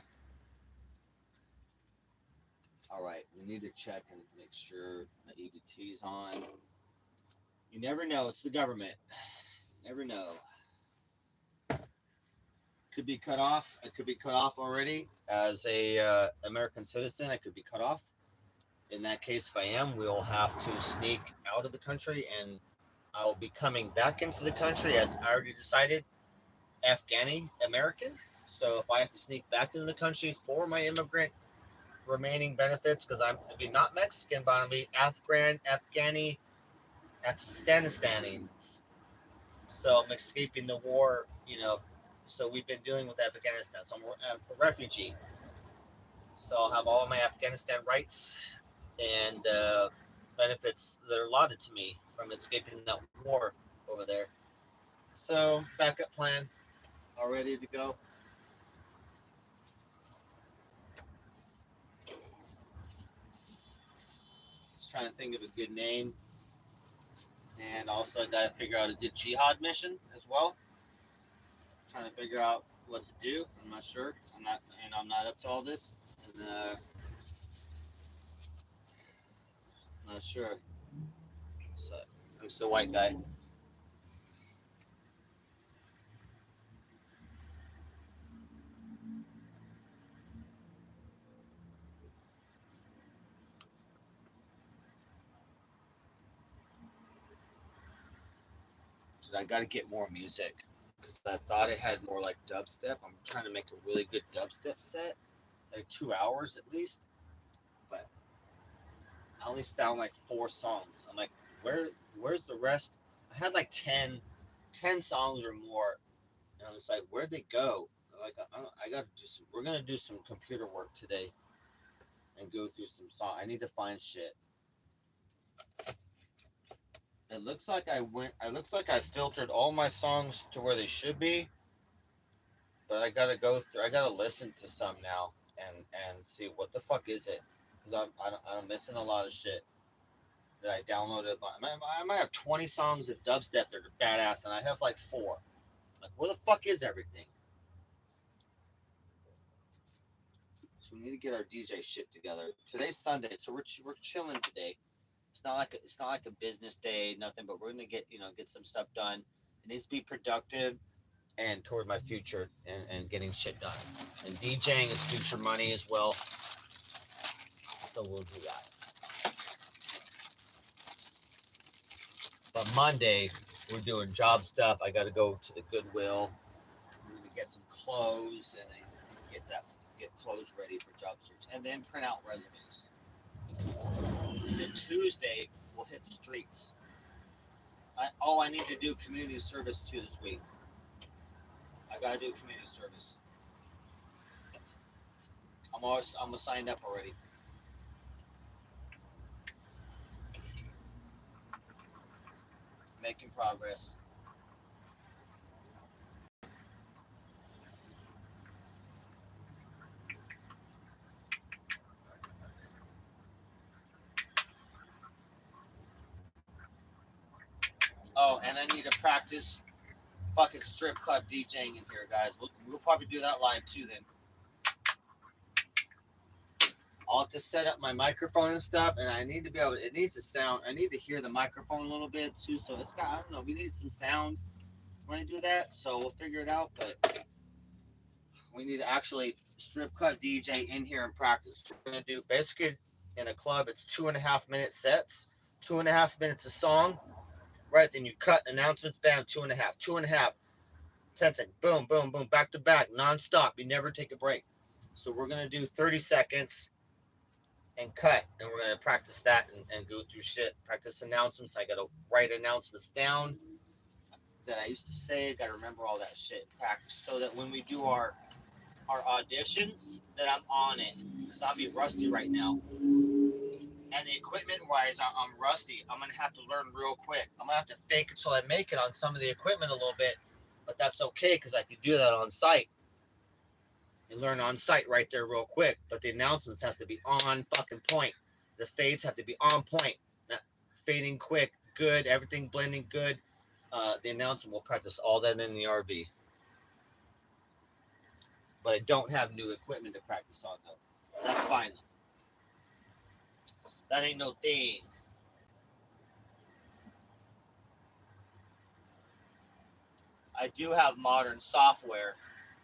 All right, we need to check and make sure the EBT's on. You never know. It's the government. You never know. Could be cut off. I could be cut off already as a American citizen. I could be cut off. In that case, if I am, we'll have to sneak out of the country, and I will be coming back into the country as I already decided, Afghani American. So if I have to sneak back into the country for my immigrant remaining benefits, because I'd be not Mexican, but I'm be Afghani, Afghanistanians. So I'm escaping the war, So we've been dealing with Afghanistan. So I'm a refugee. So I'll have all my Afghanistan rights and benefits that are allotted to me from escaping that war over there. So backup plan, all ready to go. Just trying to think of a good name. And also, I gotta figure out a jihad mission as well. Trying to figure out what to do. I'm not sure. I'm not up to all this. And I'm not sure. So I'm just a white guy. So I gotta get more music because I thought it had more like dubstep. I'm trying to make a really good dubstep set, like 2 hours at least. But I only found like 4 songs. I'm like, where's the rest? I had like 10 songs or more, and I was like, where'd they go? Like, I gotta do some. We're gonna do some computer work today and go through some songs. I need to find shit. It looks like I went. It looks like I filtered all my songs to where they should be, but I gotta go through. I gotta listen to some now and see what the fuck is it, because I'm missing a lot of shit that I downloaded. I might have 20 songs of dubstep that are badass, and I have like 4. Like, where the fuck is everything? So we need to get our DJ shit together. Today's Sunday, so we're chilling today. It's not like a business day, nothing. But we're gonna get some stuff done. It needs to be productive and toward my future and getting shit done. And DJing is future money as well. So we'll do that. But Monday, we're doing job stuff. I got to go to the Goodwill. We're gonna get some clothes and then get clothes ready for job search, and then print out resumes. And then Tuesday, we'll hit the streets. I need to do community service too this week. I gotta do community service. I'm signed up already. Making progress. Oh, and I need to practice fucking strip club DJing in here, guys. We'll probably do that live too then. I'll have to set up my microphone and stuff, and I need to be able. It needs to sound. I need to hear the microphone a little bit too. So it's got. I don't know. We need some sound when I do that. So we'll figure it out. But we need to actually strip club DJ in here and practice. We're gonna do basically in a club. It's 2.5 minute sets. 2.5 minutes a song. Right. Then you cut announcements. Bam. 2.5. 2.5. 10 seconds. Boom. Boom. Boom. Back to back. Non-stop. You never take a break. So we're gonna do 30 seconds and cut, and we're gonna practice that and go through shit. Practice announcements. I gotta write announcements down that I used to say. I gotta remember all that shit. Practice so that when we do our audition, that I'm on it, because I'll be rusty right now. And the equipment wise, I'm rusty. I'm gonna have to learn real quick. I'm gonna have to fake it till I make it on some of the equipment a little bit, but that's okay because I can do that on site. And learn on site right there real quick. But the announcements has to be on fucking point. The fades have to be on point. Not fading quick, good, everything blending good. The announcement will practice all that in the RV. But I don't have new equipment to practice on though. That's fine though. That ain't no thing. I do have modern software.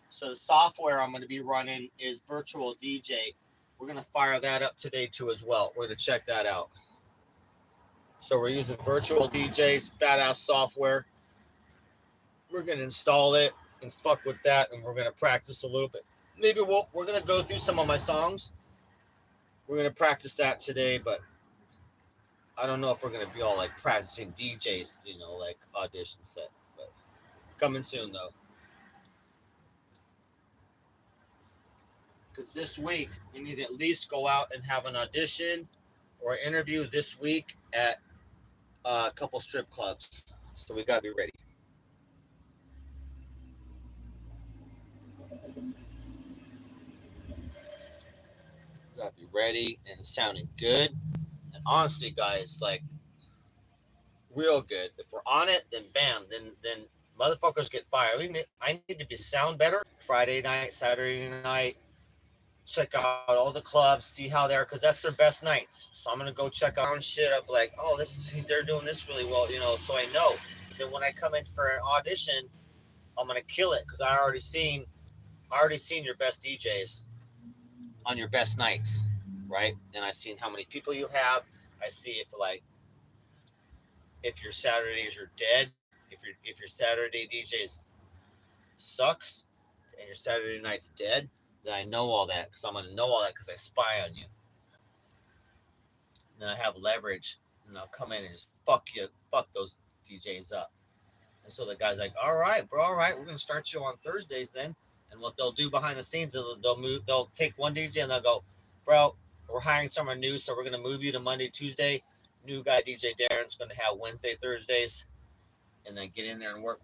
So the software I'm going to be running is Virtual DJ. We're going to fire that up today too as well. We're going to check that out. So we're using Virtual DJ's badass software. We're going to install it and fuck with that, and we're going to practice a little bit. Maybe we're going to go through some of my songs. We're going to practice that today, but I don't know if we're going to be all like practicing DJs, like audition set. But coming soon though. Because this week you need to at least go out and have an audition or an interview this week at a couple strip clubs. So we gotta be ready. We gotta be ready and sounding good. And honestly, guys, like real good. If we're on it, then bam, then motherfuckers get fired. I need to be sound better. Friday night, Saturday night, check out all the clubs, see how they're, because that's their best nights. So I'm gonna go check out shit up, like, oh, this is, they're doing this really well, so I know. Then when I come in for an audition, I'm gonna kill it because I already seen your best DJs on your best nights, right? And I seen how many people you have. I see if your Saturdays are dead, if your Saturday DJs sucks, and your Saturday night's dead, then I know all that because I'm gonna know all that because I spy on you. And then I have leverage, and I'll come in and just fuck those DJs up. And so the guy's like, all right, bro, all right, we're gonna start you on Thursdays then. And what they'll do behind the scenes is they'll take one DJ and they'll go, bro, we're hiring someone new, so we're gonna move you to Monday, Tuesday. New guy DJ Darren's gonna have Wednesday, Thursdays, and then get in there and work,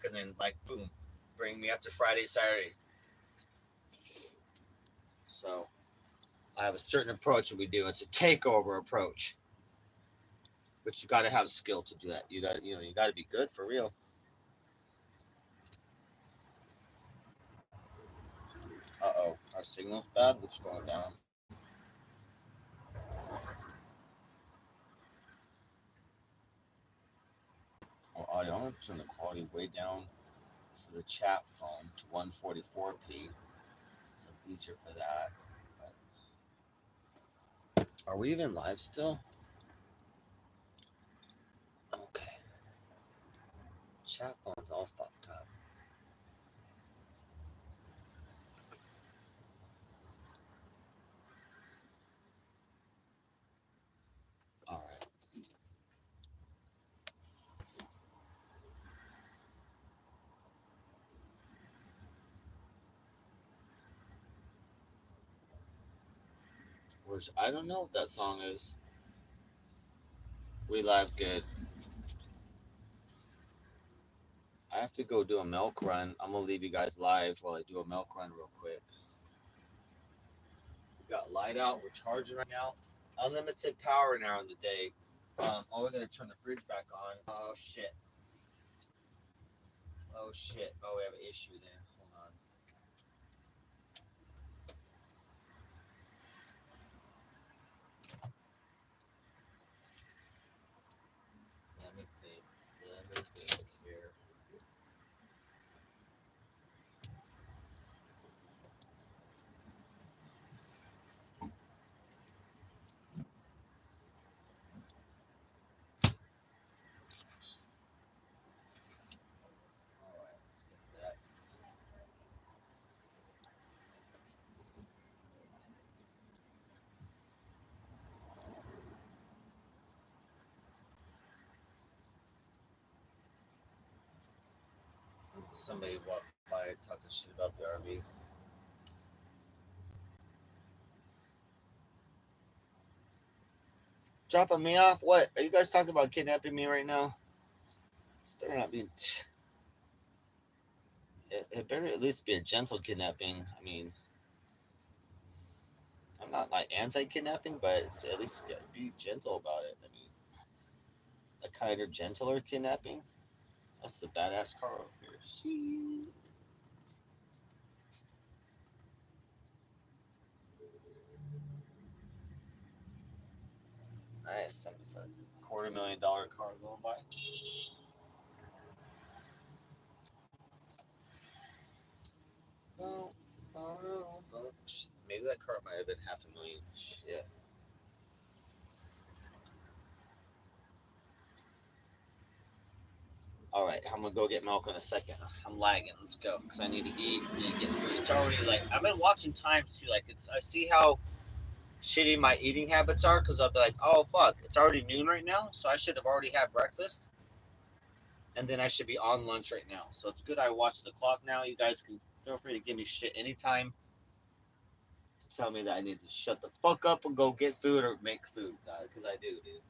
and then like boom, bring me up to Friday, Saturday. So I have a certain approach that we do. It's a takeover approach, but you got to have skill to do that. You got to be good for real. Our signal's bad. What's going down? Oh, audio. I'm gonna turn the quality way down for the chat phone to 144p, so it's easier for that. But are we even live still? Okay. Chat phone's all fucked up. All right. I don't know what that song is. We live good. I have to go do a milk run. I'm gonna leave you guys live while I do a milk run real quick. We got light out. We're charging right now. Unlimited power now in the day. Oh, we're gonna turn the fridge back on. Oh shit. Oh shit. Oh, we have an issue then. Hold on. Let me think. Let me think here. All right, let's get that. Somebody walked by talking shit about the RV. Dropping me off? What? Are you guys talking about kidnapping me right now? This better not be. It better at least be a gentle kidnapping. I mean, I'm not like anti-kidnapping, but it's at least you gotta be gentle about it. I mean, a kinder, gentler kidnapping. That's a badass car over here. Shit. Nice. A $250,000 car going by. Well, maybe that car might have been $500,000. Shit. All right, I'm gonna go get milk in a second. I'm lagging. Let's go because I need to eat. I need to get food. It's already like I've been watching times too. Like I see how shitty my eating habits are because I'll be like, oh fuck, it's already noon right now, so I should have already had breakfast, and then I should be on lunch right now. So it's good I watch the clock now. You guys can feel free to give me shit anytime to tell me that I need to shut the fuck up and go get food or make food, guys, because I do, dude.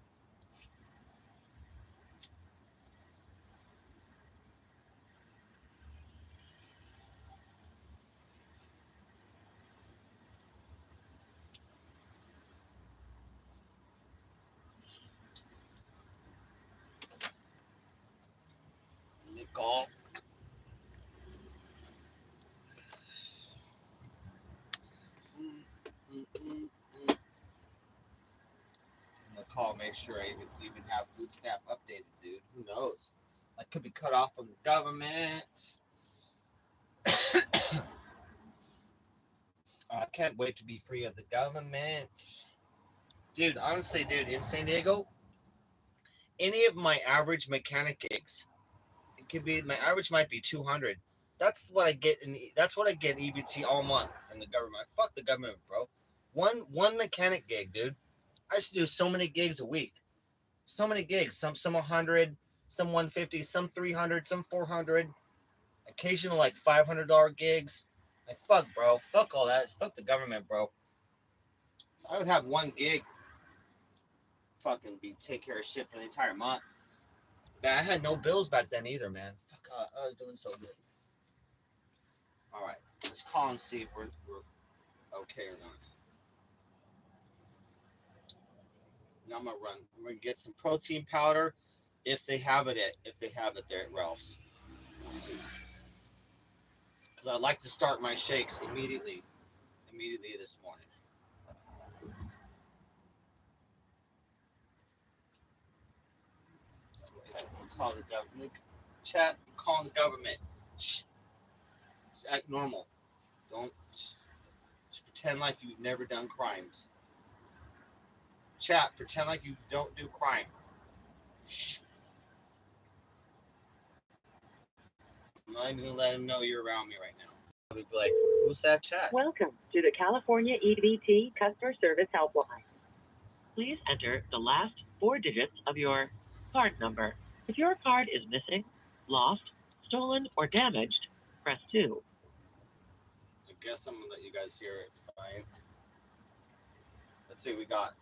call. I'm gonna call, make sure I even have food stamp updated, dude. Who knows? I could be cut off from the government. I can't wait to be free of the government. Dude, honestly, dude, in San Diego, any of my average mechanic gigs, it could be my average might be 200. That's what I get that's what I get in EBT all month from the government. Fuck the government, bro. One mechanic gig, dude. I used to do so many gigs a week. So many gigs. Some 100, some 150, some 300, some 400. Occasional like $500 gigs. Like fuck, bro. Fuck all that. Fuck the government, bro. So I would have one gig fucking be take care of shit for the entire month. Man, I had no bills back then either, man. Fuck, I was doing so good. All right, let's call and see if we're okay or not. Now I'm gonna run. I'm gonna get some protein powder if they have it there at Ralph's. Let's see. Because I'd like to start my shakes immediately this morning. Okay, we'll call the government. Chat, I'm calling the government. Shh. Just act normal. Don't just pretend like you've never done crimes. Chat, pretend like you don't do crime. Shh. I'm not even gonna let them know you're around me right now. I'll be like, who's that chat? Welcome to the California EBT Customer Service Helpline. Please enter the last 4 digits of your card number. If your card is missing, lost, stolen, or damaged, press 2. I guess I'm gonna let you guys hear it. Fine. Let's see what we got.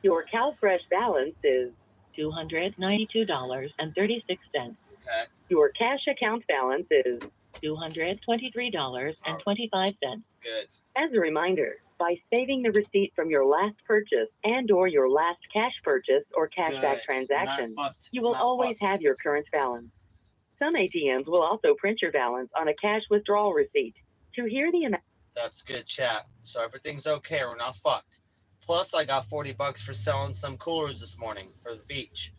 Your CalFresh balance is $292.36. Okay. Your cash account balance is $223.25. Good. As a reminder, by saving the receipt from your last purchase and/or your last cash purchase or cashback Good. transaction, Not fucked. you will Not always fucked. have your current balance. Some ATMs will also print your balance on a cash withdrawal receipt. To hear the amount, That's good, chat. So everything's okay. We're not fucked. Plus, I got $40 for selling some coolers this morning for the beach.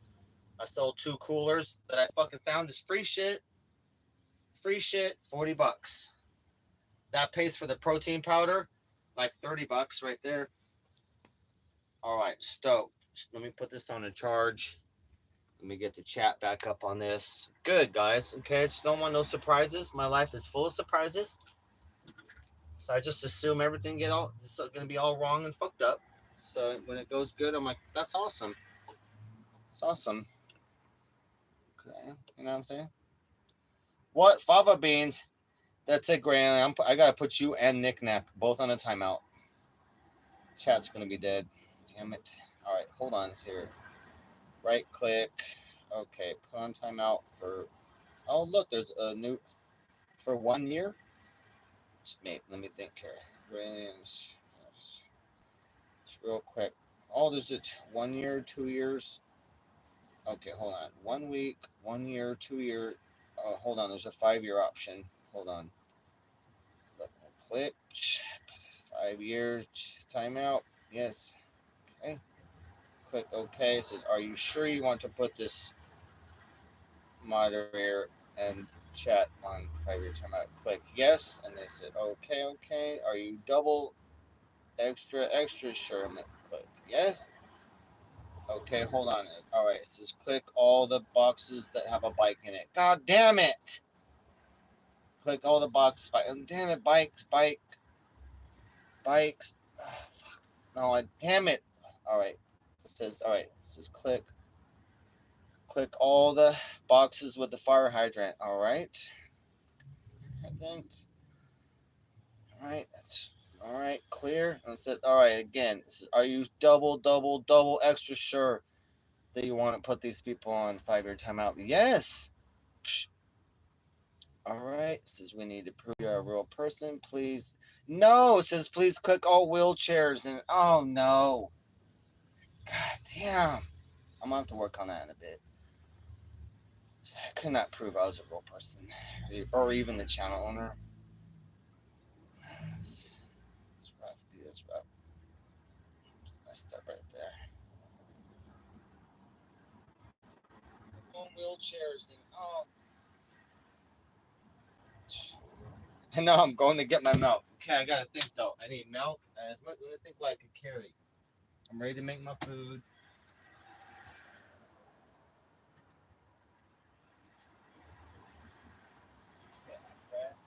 I sold 2 coolers that I fucking found as free shit. Free shit, $40. That pays for the protein powder, like $30 right there. All right, stoked. Let me put this on a charge. Let me get the chat back up on this. Good, guys. Okay, I just don't want no surprises. My life is full of surprises. So I just assume everything this is gonna be all wrong and fucked up. So when it goes good, I'm like, that's awesome. It's awesome. Okay, you know what I'm saying? What? Fava beans. That's it, Graham. I gotta put you and Nick Nack both on a timeout. Chat's gonna be dead. Damn it. All right, hold on here. Right click. Okay, put on timeout for. Oh, look, there's a new for 1 year. Wait, let me think here. Grams. Just real quick. Oh, there's a 1 year, 2 years. Okay, hold on. 1 week, 1 year, 2 year. Oh, hold on. There's a 5-year option. Hold on. Click. 5 years. Timeout. Yes. Okay. Click OK. It says, are you sure you want to put this moderator and chat on 5-year timeout? Click yes. And they said, okay. Are you double extra sure? I'm going to click yes. Okay, hold on. All right, it says click all the boxes that have a bike in it. God damn it! Click all the boxes. Damn it, bikes. Oh, fuck. No, damn it. All right. It says click all the boxes with the fire hydrant. All right. Hydrant. All right. All right. Clear. And it says, all right. Again, it says, are you double extra sure that you want to put these people on 5-year timeout? Yes. All right. It says we need to prove you're a real person. Please. No. It says please click all wheelchairs. And oh no. God damn. I'm gonna have to work on that in a bit. I could not prove I was a real person, or even the channel owner. It's rough, dude. It's rough. It's messed up right there. Home wheelchairs and oh. And now I'm going to get my milk. Okay, I gotta think though. I need milk. Let me think what I can carry. I'm ready to make my food. Get my rest.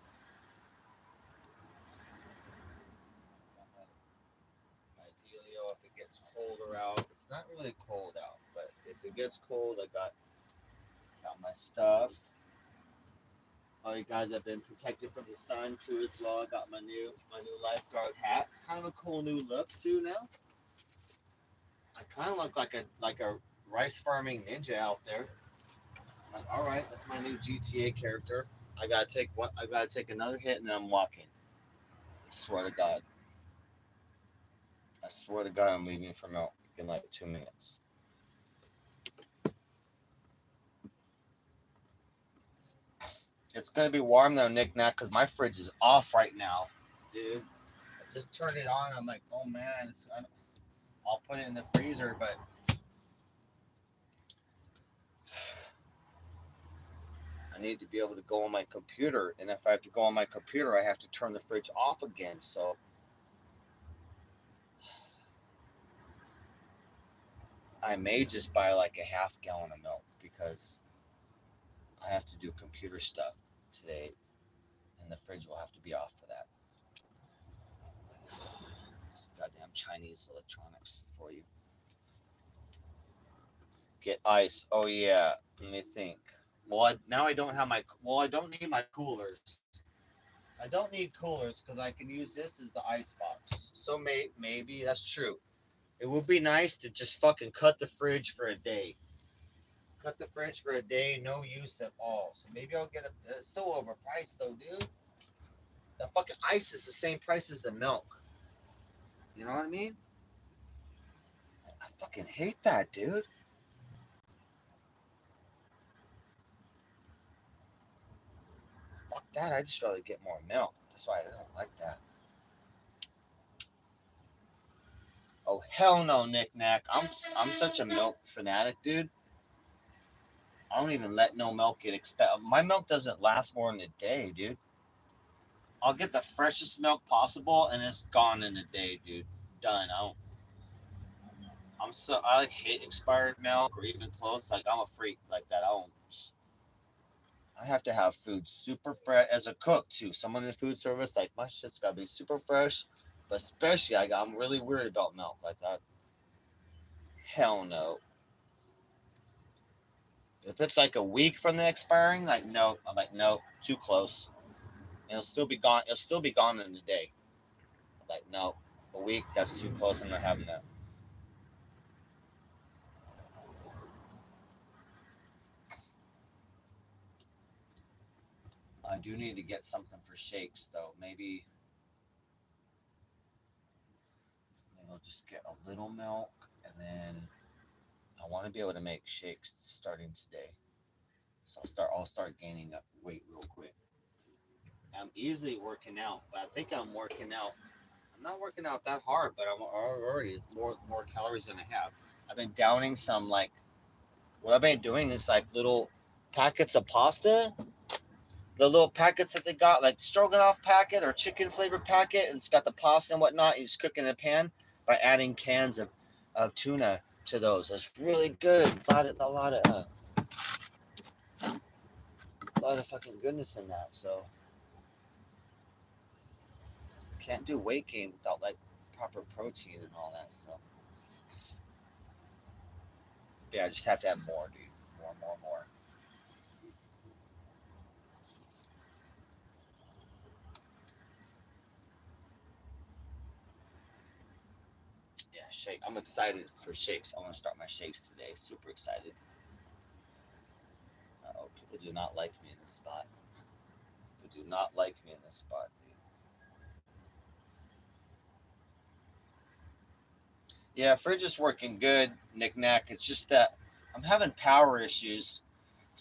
My dealio if it gets colder out. It's not really cold out, but if it gets cold, I got my stuff. All you guys have been protected from the sun too as well. I got my new lifeguard hat. It's kind of a cool new look too now. I kind of look like a rice farming ninja out there. Like, all right, that's my new GTA character. I gotta take another hit and then I'm walking. I swear to God. I swear to God, I'm leaving for milk in like 2 minutes. It's gonna be warm though, Nick, now because my fridge is off right now, dude. I just turned it on. I'm like, oh man, I'll put it in the freezer, but I need to be able to go on my computer. And if I have to go on my computer, I have to turn the fridge off again. So I may just buy like a half gallon of milk because I have to do computer stuff today, and the fridge will have to be off for that. It's goddamn Chinese electronics for you. Get ice. Oh yeah. Let me think. Well, now I don't have my. Well, I don't need my coolers. I don't need coolers because I can use this as the ice box. So maybe that's true. It would be nice to just fucking cut the fridge for a day. Cut the fridge for a day, no use at all. So maybe I'll get a. It's so overpriced though, dude. The fucking ice is the same price as the milk. You know what I mean? I fucking hate that, dude. Fuck that. I just rather get more milk. That's why I don't like that. Oh hell no, Nick Nack. I'm such a milk fanatic, dude. I don't even let no milk get expired. My milk doesn't last more than a day, dude. I'll get the freshest milk possible, and it's gone in a day, dude. Done. I like hate expired milk or even clothes. Like I'm a freak like that. I have to have food super fresh as a cook too. Someone in food service, like my shit's gotta be super fresh. But especially, I'm really weird about milk like that. Hell no. If it's like a week from the expiring, like no, I'm like no, too close. And it'll still be gone. It'll still be gone in a day. I'm like no, a week that's too close. I'm not having that. I do need to get something for shakes though. Maybe I'll just get a little milk, and then I want to be able to make shakes starting today. So I'll start gaining up weight real quick. I'm easily working out, but I think I'm working out. I'm not working out that hard, but I'm already more calories than I have. I've been downing some like what I've been doing is like little packets of pasta. The little packets that they got, like stroganoff packet or chicken flavored packet, and it's got the pasta and whatnot. You just cook in a pan by adding cans of tuna to those. It's really good. A lot of fucking goodness in that. So can't do weight gain without like proper protein and all that. So yeah, I just have to have more, dude. More. Yeah, shake. I'm excited for shakes. I want to start my shakes today. Super excited. Oh, people do not like me in this spot. People do not like me in this spot, dude. Yeah, fridge is working good, knick-knack. It's just that I'm having power issues.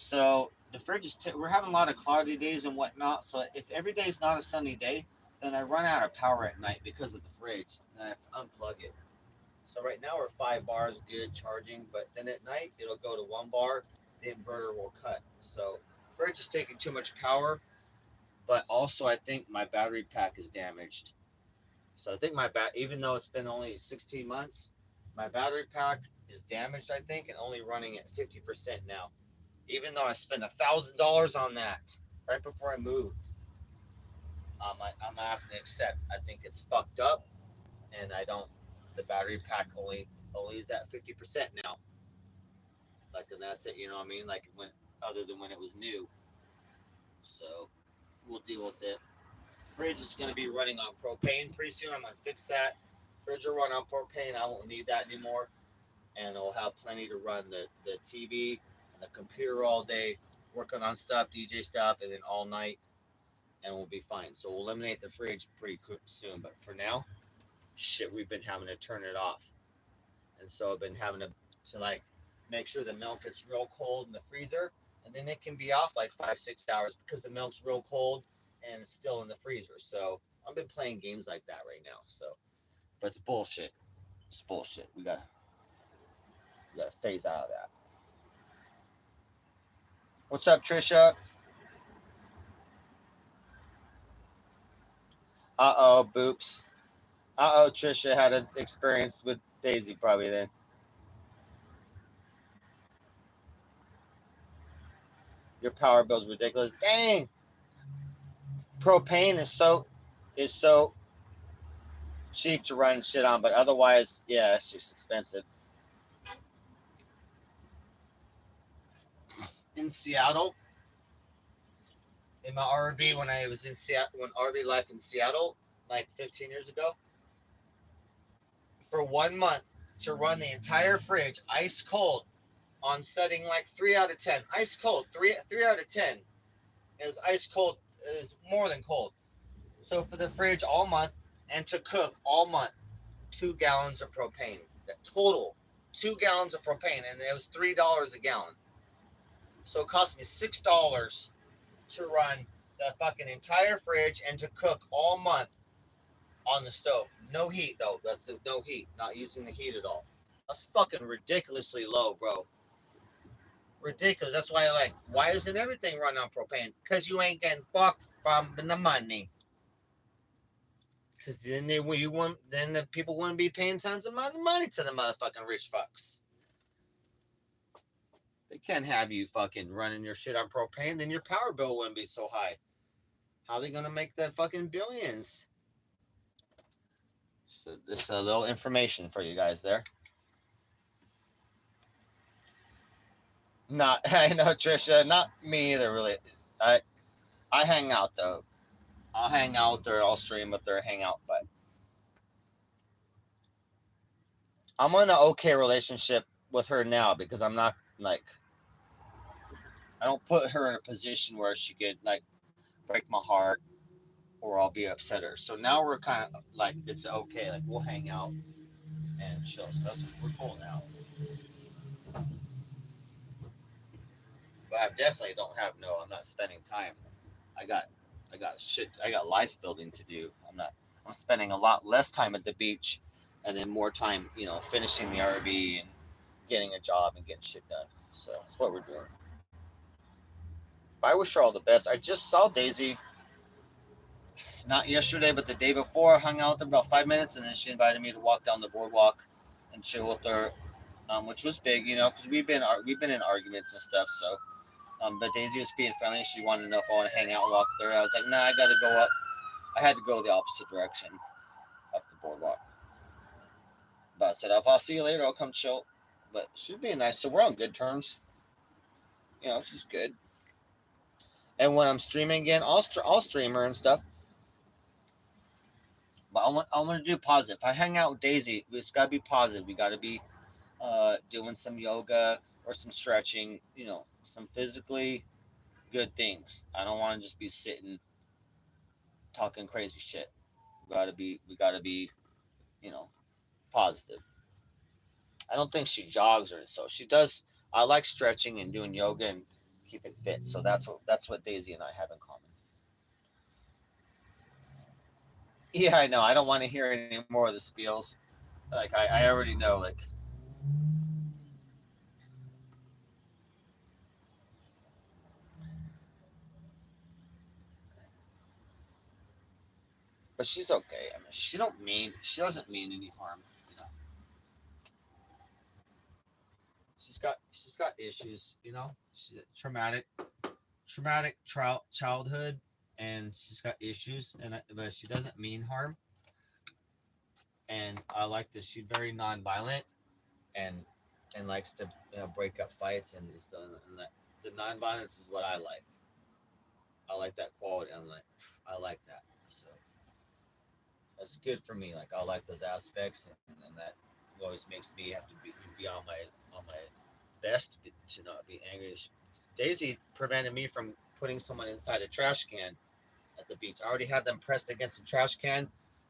So the fridge is. We're having a lot of cloudy days and whatnot. So if every day is not a sunny day, then I run out of power at night because of the fridge, and I have to unplug it. So right now we're 5 bars good charging, but then at night it'll go to 1 bar. The inverter will cut. So fridge is taking too much power, but also I think my battery pack is damaged. So I think even though it's been only 16 months, my battery pack is damaged. I think and only running at 50% now. Even though I spent $1,000 on that right before I moved, I'm having to accept. I think it's fucked up, and I don't. The battery pack only is at 50% now. Like, and that's it. You know what I mean? Like when other than when it was new. So we'll deal with it. Fridge is going to be running on propane pretty soon. I'm going to fix that. Fridge will run on propane. I won't need that anymore, and it'll have plenty to run the TV and the computer all day, working on stuff, DJ stuff, and then all night, and we'll be fine. So we'll eliminate the fridge pretty soon. But for now, shit, we've been having to turn it off, and so I've been having to like make sure the milk gets real cold in the freezer, and then it can be off like 5-6 hours because the milk's real cold and it's still in the freezer. So I've been playing games like that right now. So, but it's bullshit. It's bullshit. We gotta phase out of that. What's up, Trisha? Boops. Trisha had an experience with Daisy probably then. Your power bill's ridiculous. Dang. Propane is so cheap to run shit on, but otherwise, yeah, it's just expensive. In Seattle, in my RV when I was in Seattle, when RV life in Seattle, like 15 years ago, for 1 month to run the entire fridge ice cold on setting like 3 out of 10, ice cold, 3 out of 10. It was ice cold. It was more than cold. So for the fridge all month and to cook all month, 2 gallons of propane. That total 2 gallons of propane, and it was $3 a gallon. So it cost me $6 to run the fucking entire fridge and to cook all month on the stove. No heat though. That's no heat. Not using the heat at all. That's fucking ridiculously low, bro. Ridiculous. That's why why isn't everything run on propane? Because you ain't getting fucked from the money. Because then the people wouldn't be paying tons of money to the motherfucking rich fucks. They can't have you fucking running your shit on propane, then your power bill wouldn't be so high. How are they gonna make that fucking billions? So this is a little information for you guys there. Not I know Trisha, not me either really. I hang out though. I'll hang out with her, I'll stream with her, hang out, but I'm in an okay relationship with her now because I'm not like I don't put her in a position where she could like break my heart or I'll be upset her. So now we're kind of like it's okay, like we'll hang out and chill. So we're cool now. But I definitely don't have I'm not spending time. I got shit. I got life building to do. I'm spending a lot less time at the beach, and then more time, finishing the RV and getting a job and getting shit done. So that's what we're doing. But I wish her all the best. I just saw Daisy, not yesterday, but the day before. I hung out with her about 5 minutes, and then she invited me to walk down the boardwalk and chill with her, which was big, because we've been in arguments and stuff. So. But Daisy was being friendly. She wanted to know if I want to hang out and walk with her. I was like, nah, I got to go up. I had to go the opposite direction, up the boardwalk. But I said, if I'll see you later, I'll come chill. But she's being nice. So we're on good terms. She's good. And when I'm streaming again, I'll stream her and stuff. But I want to do positive. If I hang out with Daisy, it's got to be positive. We got to be doing some yoga or some stretching, some physically good things. I don't want to just be sitting talking crazy shit. We gotta be, positive. I don't think she jogs or so. She does. I like stretching and doing yoga and keep it fit. So that's what Daisy and I have in common. Yeah, I know. I don't want to hear any more of the spiels. Like I already know. Like, but she's okay. I mean, she doesn't mean any harm. You know, she's got issues. You know, she's traumatic childhood, and she's got issues, but she doesn't mean harm. And I like that she's very nonviolent and likes to break up fights and that the nonviolence is what I like. I like that quality. I'm like, I like that. So that's good for me. Like I like those aspects, and that always makes me have to be on my best to not be angry. Daisy prevented me from putting someone inside a trash can at the beach. I already had them pressed against the trash can,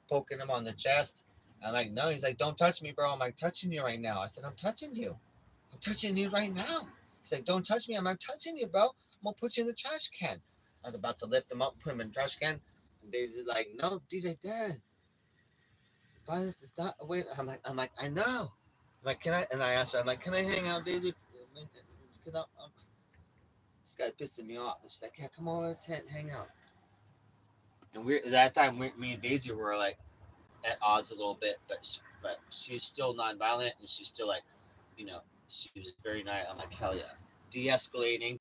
poking them on the chest. I'm like, no. He's like, don't touch me, bro. I'm like, touching you right now. I said, I'm touching you. I'm touching you right now. He's like, don't touch me. I'm like, touching you, bro. I'm gonna put you in the trash can. I was about to lift him up, put him in the trash can. And Daisy's like, no, DJ Darren, violence is not a way. I'm like, I know. I'm like, can I? And I asked her, I'm like, can I hang out, Daisy? Because this guy's pissing me off. And she's like, yeah, come over to the tent, hang out. And that time, me and Daisy were like at odds a little bit, but she's still nonviolent, and she's still like, you know, she was very nice. I'm like, hell yeah, de-escalating.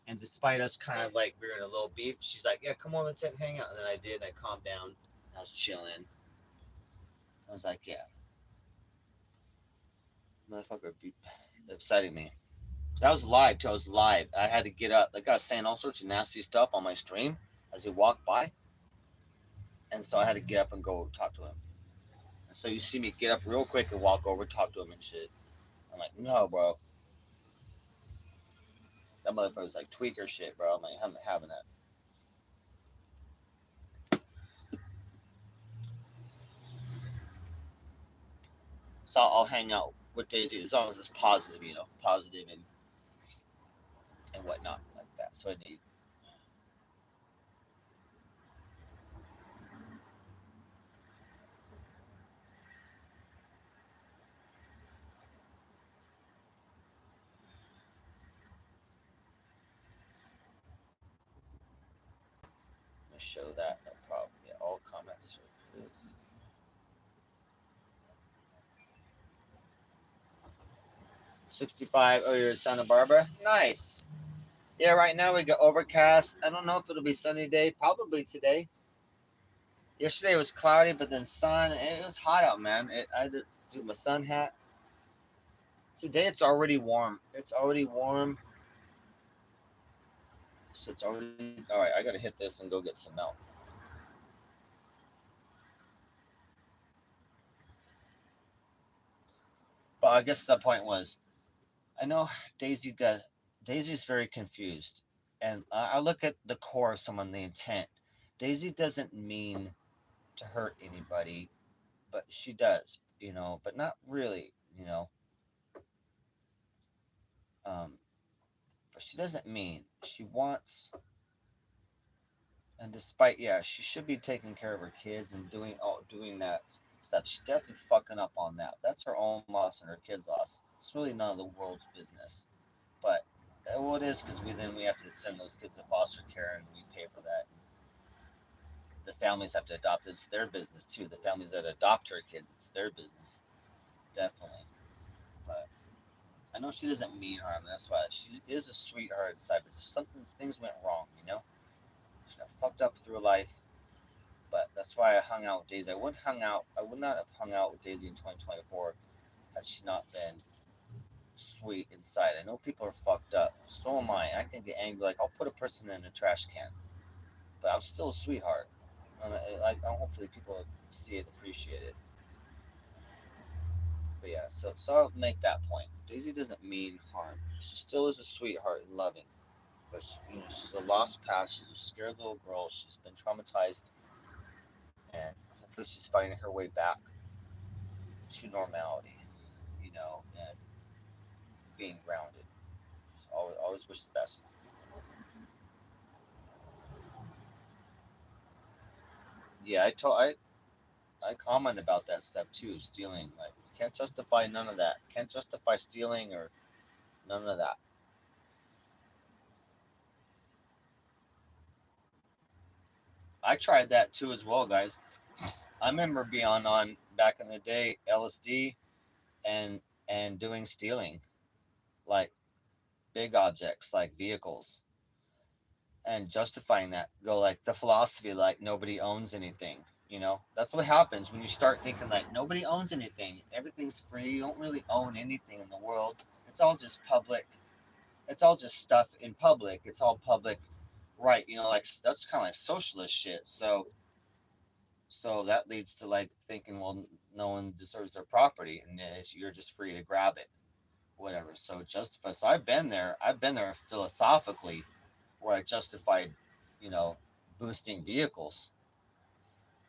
And despite us kind of like we were in a little beef, she's like, yeah, come on, let's hang out. And then I did. I calmed down. I was chilling. I was like, yeah, motherfucker, be upsetting me. That was live too. I was live. I had to get up. Like I was saying all sorts of nasty stuff on my stream as he walked by, and so I had to get up and go talk to him. And so you see me get up real quick and walk over, talk to him and shit. I'm like, no, bro. That motherfucker's like tweaker shit, bro. I'm like, I'm having that. So I'll hang out with Daisy as long as it's positive, positive and whatnot like that. So I need. To show that, no problem. Yeah, all comments are good. 65. Oh, you're in Santa Barbara? Nice. Yeah, right now we got overcast. I don't know if it'll be sunny today. Probably today. Yesterday was cloudy, but then sun. It was hot out, man. I did do my sun hat. Today it's already warm. It's already warm. So it's already. All right, I got to hit this and go get some milk. But I guess the point was, I know Daisy does. Daisy's very confused, and I look at the core of someone, the intent. Daisy doesn't mean to hurt anybody, but she does, but not really, Um, but she doesn't mean she wants. And despite, yeah, she should be taking care of her kids and doing that stuff. She's definitely fucking up on that. That's her own loss and her kids' loss. It's really none of the world's business. But well, it is because we have to send those kids to foster care and we pay for that. The families have to adopt. It's their business too. The families that adopt her kids, it's their business, definitely. But I know she doesn't mean harm. That's why she is a sweetheart inside. But just things went wrong. She got fucked up through life. But that's why I hung out with Daisy. I would not have hung out with Daisy in 2024 had she not been sweet inside. I know people are fucked up. So am I. I can get angry. Like I'll put a person in a trash can, but I'm still a sweetheart. Like hopefully people see it, appreciate it. But yeah, so I'll make that point. Daisy doesn't mean harm. She still is a sweetheart and loving. But she's a lost past. She's a scared little girl. She's been traumatized, and hopefully she's finding her way back to normality. And being grounded. Always wish the best. Yeah, I comment about that stuff too. Stealing, like, you can't justify none of that. Can't justify stealing or none of that. I tried that too as well, guys. I remember being on back in the day LSD and doing stealing, like big objects, like vehicles, and justifying that. Go like the philosophy, like nobody owns anything. That's what happens when you start thinking like nobody owns anything. Everything's free. You don't really own anything in the world. It's all just public. It's all just stuff in public. It's all public, right? Like that's kind of like socialist shit. So that leads to like thinking, well, no one deserves their property, and you're just free to grab it, whatever. So justify. So I've been there. I've been there philosophically, where I justified, you know, boosting vehicles.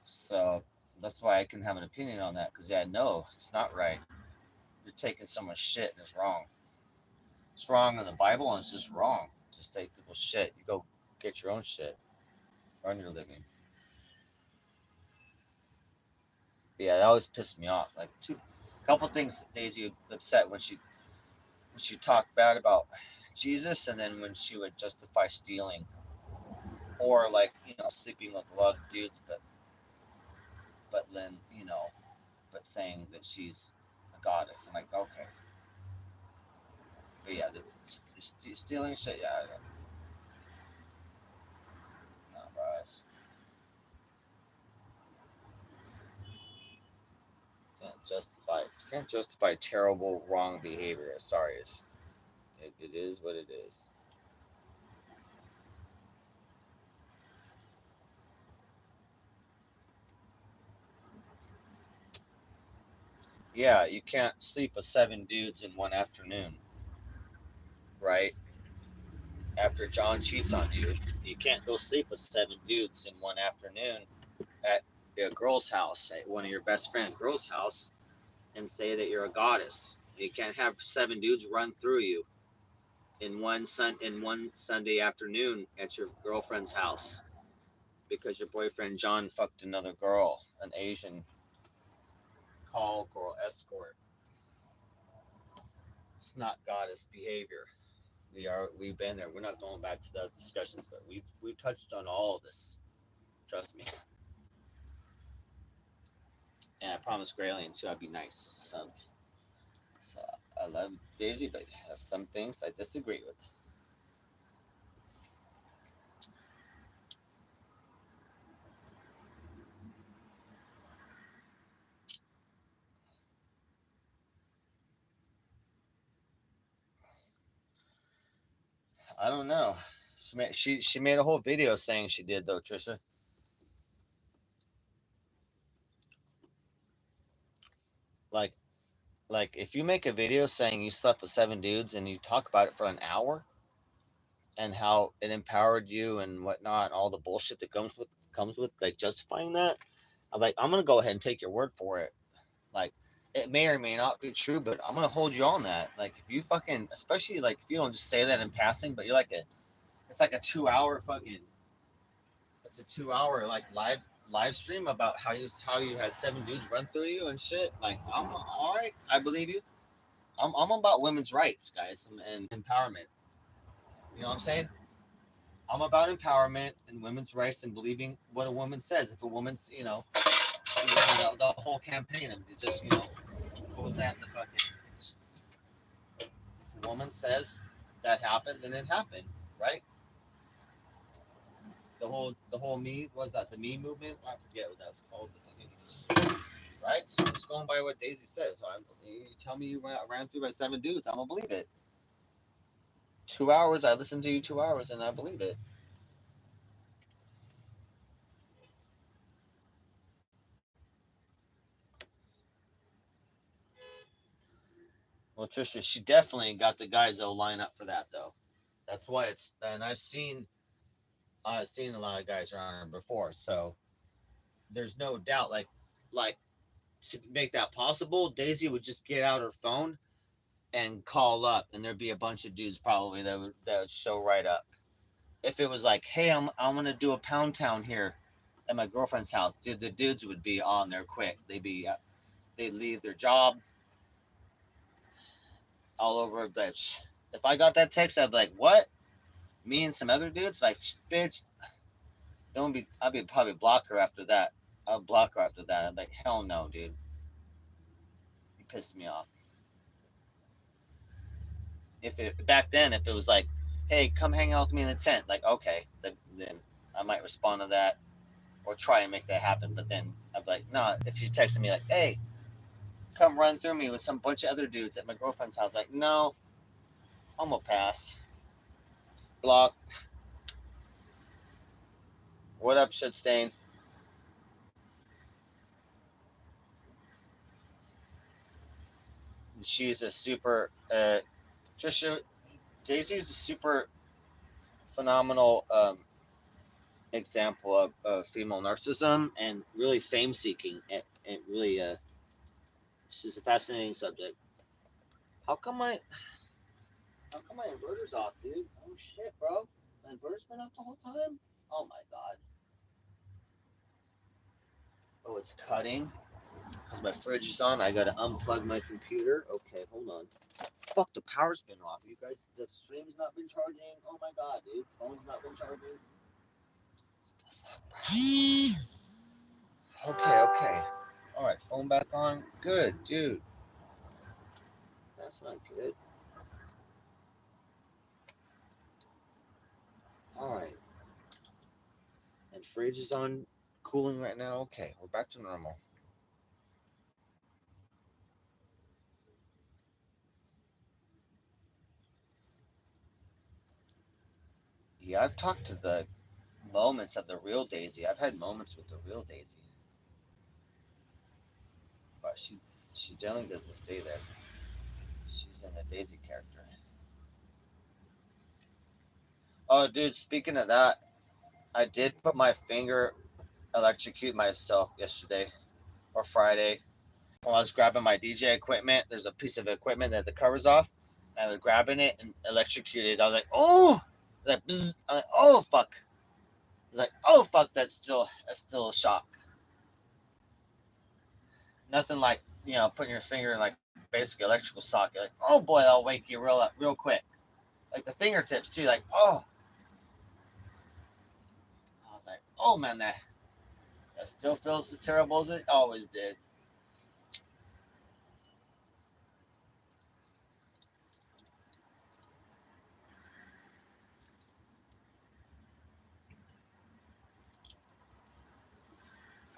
So that's why I can have an opinion on that. Because yeah, no, it's not right. You're taking someone's shit, and it's wrong. It's wrong in the Bible, and it's just wrong. Just take people's shit. You go get your own shit, earn your living. But yeah, that always pissed me off. Like couple things Daisy upset when she talked bad about Jesus, and then when she would justify stealing or like sleeping with a lot of dudes, but then but saying that she's a goddess. I'm like, okay, but yeah, the stealing shit. Yeah, I don't know, guys. Can't justify terrible wrong behavior. Sorry, it is what it is. Yeah, you can't sleep with 7 dudes in one afternoon, right? After John cheats on you, you can't go sleep with 7 dudes in one afternoon at a girl's house, at one of your best friend girl's house, and say that you're a goddess. You can't have 7 dudes run through you in one Sunday afternoon at your girlfriend's house because your boyfriend John fucked another girl, an Asian call girl escort. It's not goddess behavior. We've been there. We're not going back to those discussions, but we've touched on all of this. Trust me. And I promised Graylien too I'd be nice. So I love Daisy, but some things I disagree with. I don't know. She made a whole video saying she did though, Trisha. Like if you make a video saying you slept with 7 dudes and you talk about it for an hour and how it empowered you and whatnot, all the bullshit that comes with like justifying that, I'm gonna go ahead and take your word for it. Like it may or may not be true, but I'm gonna hold you on that. Like if you fucking, especially like if you don't just say that in passing, but it's like a 2 hour fucking, it's a 2 hour like live stream about how you had 7 dudes run through you and shit. Like I'm all right, I believe you. I'm about women's rights, guys, and empowerment. You know what I'm saying? I'm about empowerment and women's rights and believing what a woman says. If a woman's, the whole campaign of it just, what was that? The fucking, if a woman says that happened, then it happened, right? The whole me, was that the me movement? I forget what that was called. Right? So I'm just going by what Daisy says. So you tell me you ran through by 7 dudes, I'm gonna believe it. 2 hours, I listened to you 2 hours, and I believe it. Well, Trisha, she definitely got the guys that'll line up for that, though. That's why and I've seen a lot of guys around her before, so there's no doubt. Like to make that possible, Daisy would just get out her phone and call up, and there'd be a bunch of dudes probably that would show right up. If it was like, hey, I'm gonna do a pound town here at my girlfriend's house, dude, the dudes would be on there quick. They'd leave their job all over. But if I got that text, I'd be like, what? Me and some other dudes, like, bitch, don't be. I'd be probably block her after that. I'll block her after that. I'm like, hell no, dude. You pissed me off. If it back then, if it was like, hey, come hang out with me in the tent, like, okay, then I might respond to that or try and make that happen. But then I'd be like, no. If you texted me like, hey, come run through me with some bunch of other dudes at my girlfriend's house, like, no, I'm gonna pass. Block. What up, shit stain? She's a super. Trisha, Daisy's a super phenomenal example of female narcissism and really fame seeking. And really, she's a fascinating subject. How come my inverter's off, dude? Oh shit, bro. My inverter's been up the whole time? Oh my god. Oh, it's cutting. Because my fridge is on. I gotta unplug my computer. Okay, hold on. Fuck, the power's been off. You guys, the stream's not been charging. Oh my god, dude. Phone's not been charging. Okay. Alright, phone back on. Good, dude. That's not good. Alright. And fridge is on cooling right now. Okay, we're back to normal. Yeah, I've talked to the moments of the real Daisy. I've had moments with the real Daisy. But she generally doesn't stay there. She's in a Daisy character. Oh, dude, speaking of that, I did put my finger, electrocute myself yesterday or Friday. When I was grabbing my DJ equipment, there's a piece of equipment that the cover's off. I was grabbing it and electrocuted. I was like, oh, like, bzz. I'm like, oh fuck. It's like, oh fuck, that's still a shock. Nothing like, putting your finger in like basic electrical socket. Like, oh boy, that'll wake you real quick. Like the fingertips too. Like, oh. I was like, oh man, that still feels as terrible as it always did.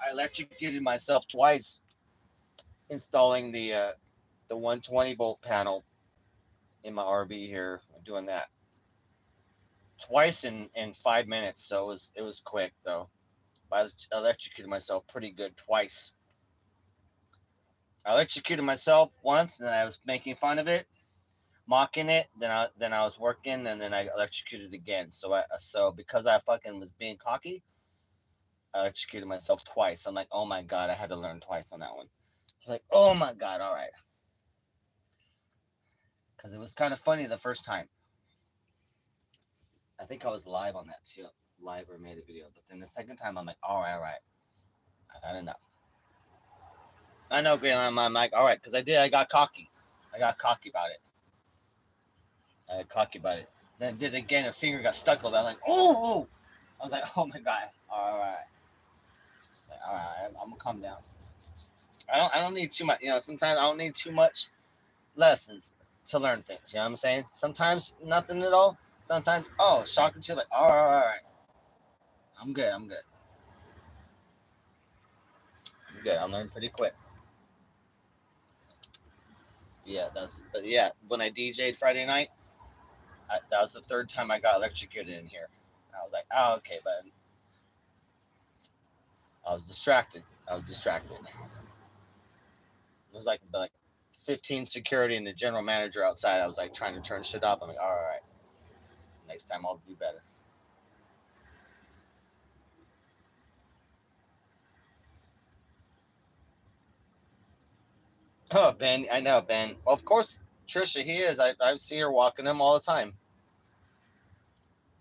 I electrocuted myself twice installing the 120 volt panel in my RV here. I'm doing that twice in 5 minutes, so it was quick though. I electrocuted myself pretty good twice. I electrocuted myself once, and then I was making fun of it, mocking it. Then I was working, and then I electrocuted again. So because I fucking was being cocky, I electrocuted myself twice. I'm like, oh my god, I had to learn twice on that one. I was like, oh my god, all right, because it was kind of funny the first time. I think I was live on that too, live or made a video. But then the second time, I'm like, all right, I've had enough. I know, Grayland. I'm like, all right, because I got cocky. I got cocky about it. Then I did it again. Her finger got stuck a little bit. I'm like, oh. I was like, oh my god. All right. Like, all right, I'm gonna calm down. I don't need too much. Sometimes I don't need too much lessons to learn things. You know what I'm saying? Sometimes nothing at all. Sometimes, shock and chill. Like, all right. I'm good. I'll learn pretty quick. But when I DJ'd Friday night, that was the third time I got electrocuted in here. I was like, oh, okay, but I was distracted. It was like 15 security and the general manager outside. I was like trying to turn shit up. I'm like, all right, next time I'll do better. Oh, Ben, I know, Ben. Well, of course, Trisha, he is. I see her walking him all the time.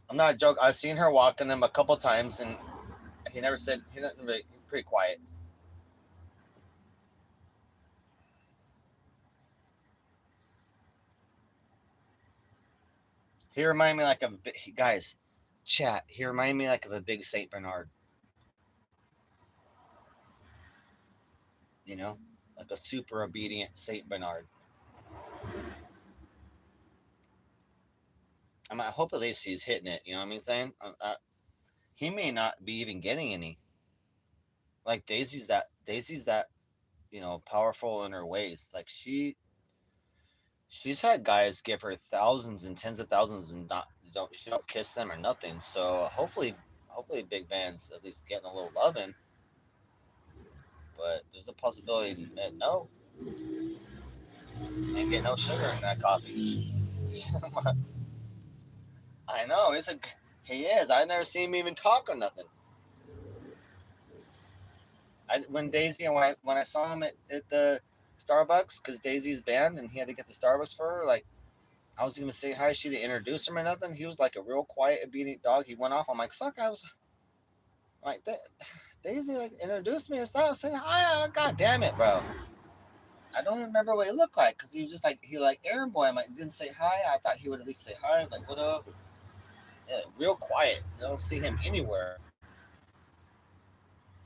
I'm not joking. I've seen her walking him a couple times, and he never said. He doesn't really. He's pretty quiet. He reminded me like of guys, chat. He reminded me like of a big Saint Bernard. You know, like a super obedient Saint Bernard. I mean, I hope at least he's hitting it. You know what I mean? Saying he may not be even getting any. Like Daisy's that powerful in her ways. Like she's had guys give her thousands and tens of thousands and not don't she don't kiss them or nothing. So hopefully Big Van's at least getting a little loving. But there's a possibility that no, ain't get no sugar in that coffee. I know he is. I never seen him even talk or nothing. When Daisy and when I saw him at the Starbucks because Daisy's banned and he had to get the Starbucks for her, like I was gonna say hi, she didn't introduce him or nothing. He was like a real quiet, obedient dog. He went off. I'm like, fuck. I was like, Daisy like introduced me or something. Say hi. God damn it, bro. I don't remember what he looked like because he was just like Aaron boy. I'm like, didn't say hi. I thought he would at least say hi, like what up. Yeah, real quiet. You don't see him anywhere.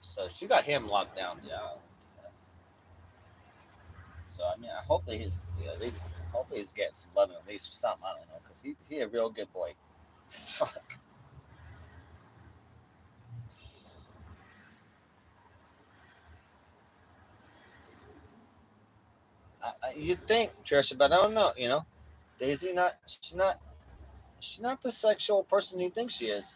So she got him locked down. Yeah. So I mean, hopefully at least hopefully he's getting some loving at least or something. I don't know because he a real good boy. You'd think Trisha, but I don't know. Daisy she's not the sexual person you think she is.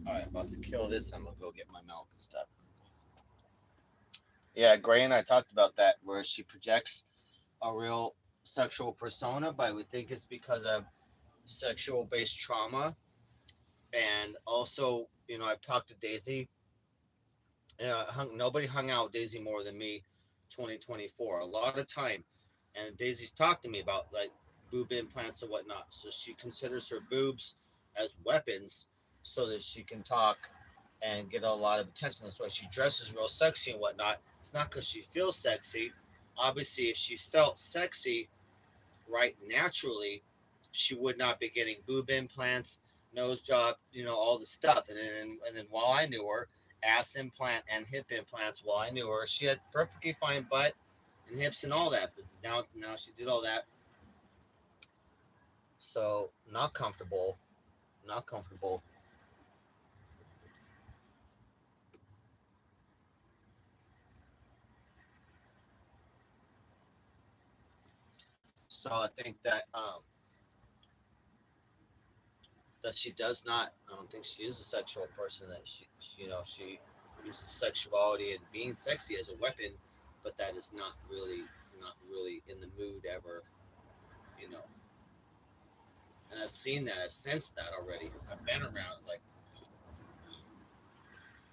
All right, about to kill this. I'm gonna go get my milk and stuff. Yeah, Gray and I talked about that where she projects a real sexual persona, but we think it's because of sexual based trauma. And also, I've talked to Daisy. Nobody hung out with Daisy more than me 2024. A lot of time. And Daisy's talked to me about like boob implants and whatnot. So she considers her boobs as weapons so that she can talk and get a lot of attention. That's why she dresses real sexy and whatnot. It's not because she feels sexy. Obviously, if she felt sexy right naturally, she would not be getting boob implants, nose job, all the stuff. And then while I knew her, ass implant and hip implants. While I knew her, she had perfectly fine butt and hips and all that. But now she did all that. So not comfortable, not comfortable. So I think that she does not. I don't think she is a sexual person. That she uses sexuality and being sexy as a weapon, but that is not really in the mood ever. You know, and I've seen that. I've sensed that already. I've been around. Like,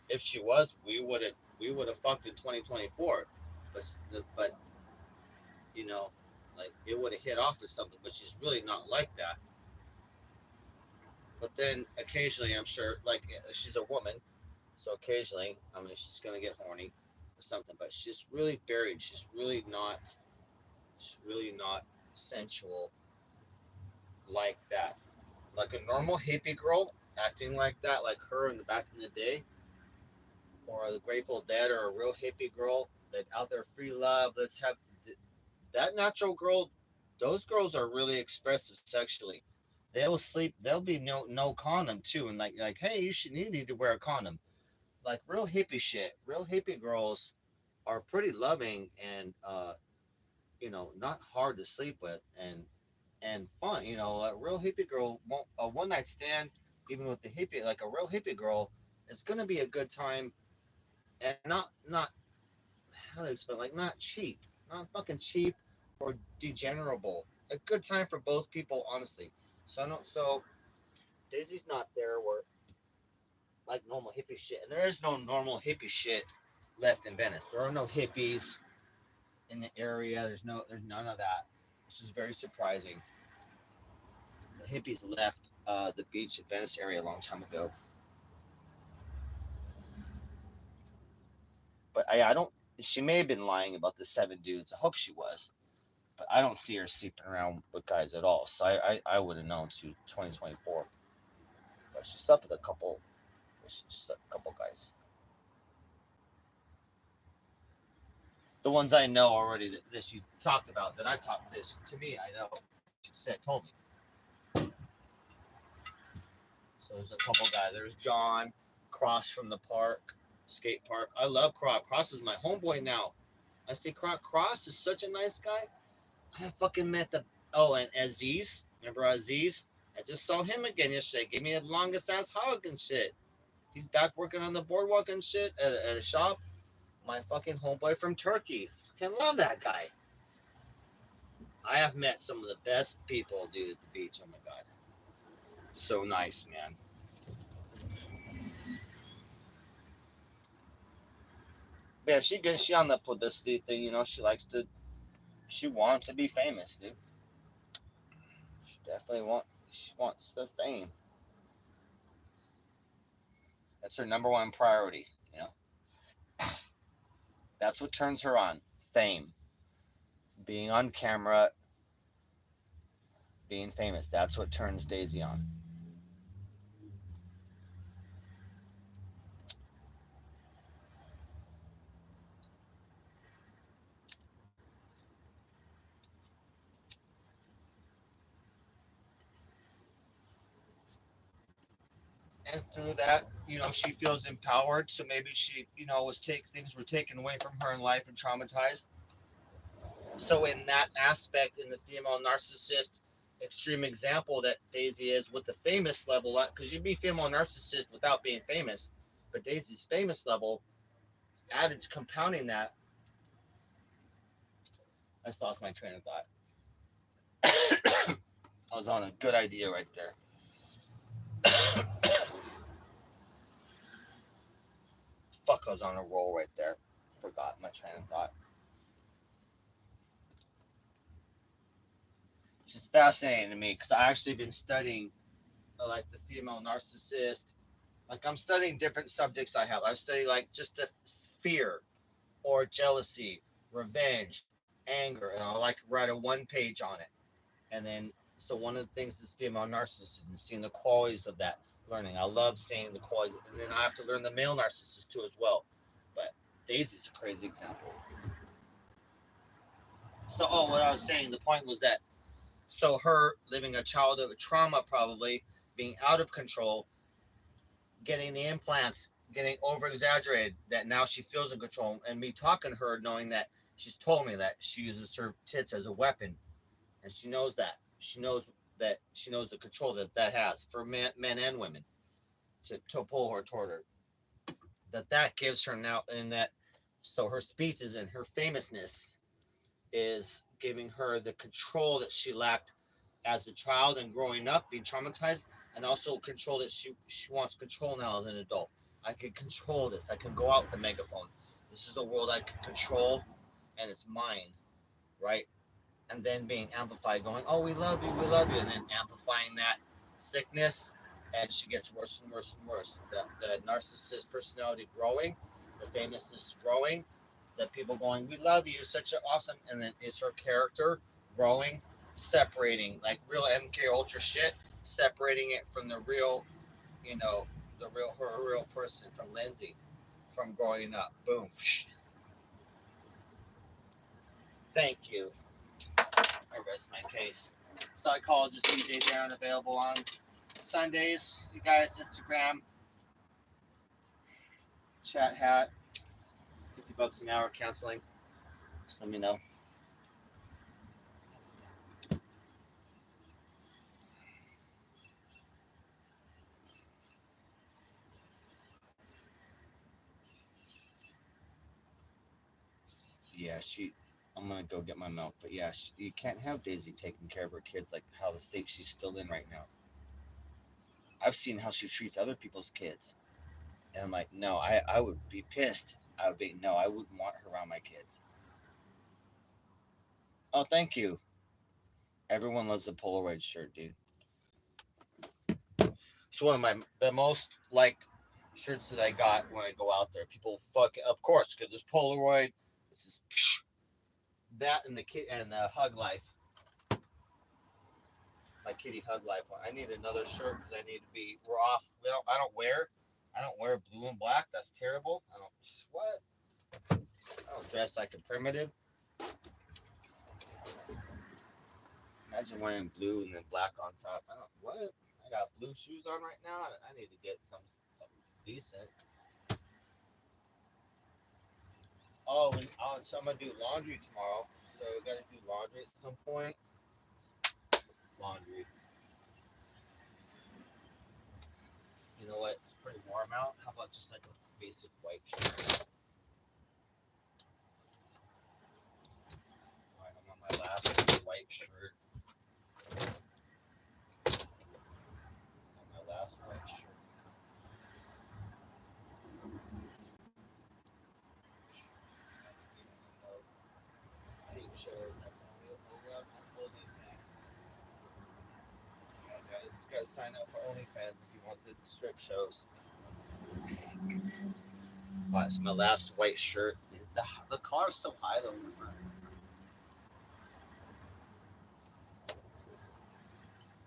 if she was, we would have fucked in 2024, but you know, like it would have hit off or something. But she's really not like that. But then occasionally, I'm sure, like she's a woman, so occasionally, I mean, she's gonna get horny or something. But she's really buried. She's really not. She's really not sensual like that. Like a normal hippie girl acting like that, like her in the back in the day, or the Grateful Dead, or a real hippie girl that out there free love. Let's have that natural girl. Those girls are really expressive sexually. They will sleep. They'll be no condom too, and like hey, you need to wear a condom. Like real hippie shit. Real hippie girls are pretty loving and not hard to sleep with, and fun. You know, a real hippie girl, a one night stand, even with the hippie, like a real hippie girl, is gonna be a good time, and not how to explain, like not cheap, not fucking cheap or degenerable. A good time for both people, honestly. So I don't. So Daisy's not there where like normal hippie shit, and there is no normal hippie shit left in Venice. There are no hippies in the area. There's none of that, which is very surprising. The hippies left the beach at Venice area a long time ago. But I don't. She may have been lying about the 7 dudes. I hope she was, but I don't see her sleeping around with guys at all. So I would have known to 2024. But she slept with a couple. She slept with a couple guys. The ones I know already that she talked about, that I talked this to me, I know. She said, told me. So there's a couple guys. There's John, Cross from the park, skate park. I love Cross. Cross is my homeboy now. I see Cross. Cross is such a nice guy. I fucking met the and Aziz. Remember Aziz? I just saw him again yesterday. Gave me the longest ass hug and shit. He's back working on the boardwalk and shit at a shop. My fucking homeboy from Turkey. Fucking love that guy. I have met some of the best people, dude, at the beach. Oh my god. So nice, man. But yeah, she good. She on the publicity thing, you know. She wants to be famous, dude. She definitely she wants the fame. That's her number one priority, you know. That's what turns her on. Fame. Being on camera, being famous. That's what turns Daisy on. And through that, you know, she feels empowered. So maybe she, you know, things were taken away from her in life and traumatized. So in that aspect, in the female narcissist extreme example that Daisy is with the famous level, because you'd be female narcissist without being famous, but Daisy's famous level added to compounding that. I just lost my train of thought. I was on a good idea right there. Fuck, I was on a roll right there. Forgot my train of thought. It's just fascinating to me because I actually been studying like the female narcissist. Like I'm studying different subjects I have. I've studied like just the fear or jealousy, revenge, anger, and I'll like write a 1 page on it. And then so one of the things is female narcissist and seeing the qualities of that learning. I love seeing the qualities, and then I have to learn the male narcissist too as well. But Daisy's a crazy example. So what I was saying, the point was that so her living a childhood of trauma, probably being out of control, getting the implants, getting over exaggerated, that now she feels in control, and me talking to her knowing that she's told me that she uses her tits as a weapon, and she knows that. She knows the control that has for men and women to pull her toward her. That gives her now, and that so her speeches and her famousness is giving her the control that she lacked as a child and growing up, being traumatized, and also control that she wants control now as an adult. I can control this. I can go out with a megaphone. This is a world I can control, and it's mine, right? And then being amplified, going, "Oh, we love you, and then amplifying that sickness, and she gets worse and worse and worse. The narcissist personality growing, the famousness growing, the people going, "We love you, such an awesome," and then it's her character growing, separating like real MK Ultra shit, separating it from the real, you know, her real person from Lindsay, from growing up. Boom. Thank you. I rest my case. Psychologist DJ Darren available on Sundays. You guys, Instagram, chat hat, $50 an hour counseling. Just let me know. yeah, I'm gonna go get my milk. But yeah, you can't have Daisy taking care of her kids like how the state she's still in right now. I've seen how she treats other people's kids, and I'm like, no, I would be pissed. I would be no, I wouldn't want her around my kids. Oh, thank you. Everyone loves the Polaroid shirt, dude. It's one of the most liked shirts that I got when I go out there. People fuck, of course, because this Polaroid. This is that and the kid and the Hug Life. My kitty Hug Life one. I need another shirt because I need to be. We're off. I don't wear. I don't wear blue and black. That's terrible. I don't. What? I don't dress like a primitive. Imagine wearing blue and then black on top. I don't. What? I got blue shoes on right now. I need to get something decent. So I'm gonna do laundry tomorrow. So we gotta do laundry at some point. Laundry. You know what? It's pretty warm out. How about just like a basic white shirt? All right, I'm on my last white shirt. My last white shirt. Peep shows. That's only over on OnlyFans. Yeah, guys, you gotta sign up for OnlyFans if you want the strip shows. Oh, it's my last white shirt. The collar's so high though in the front.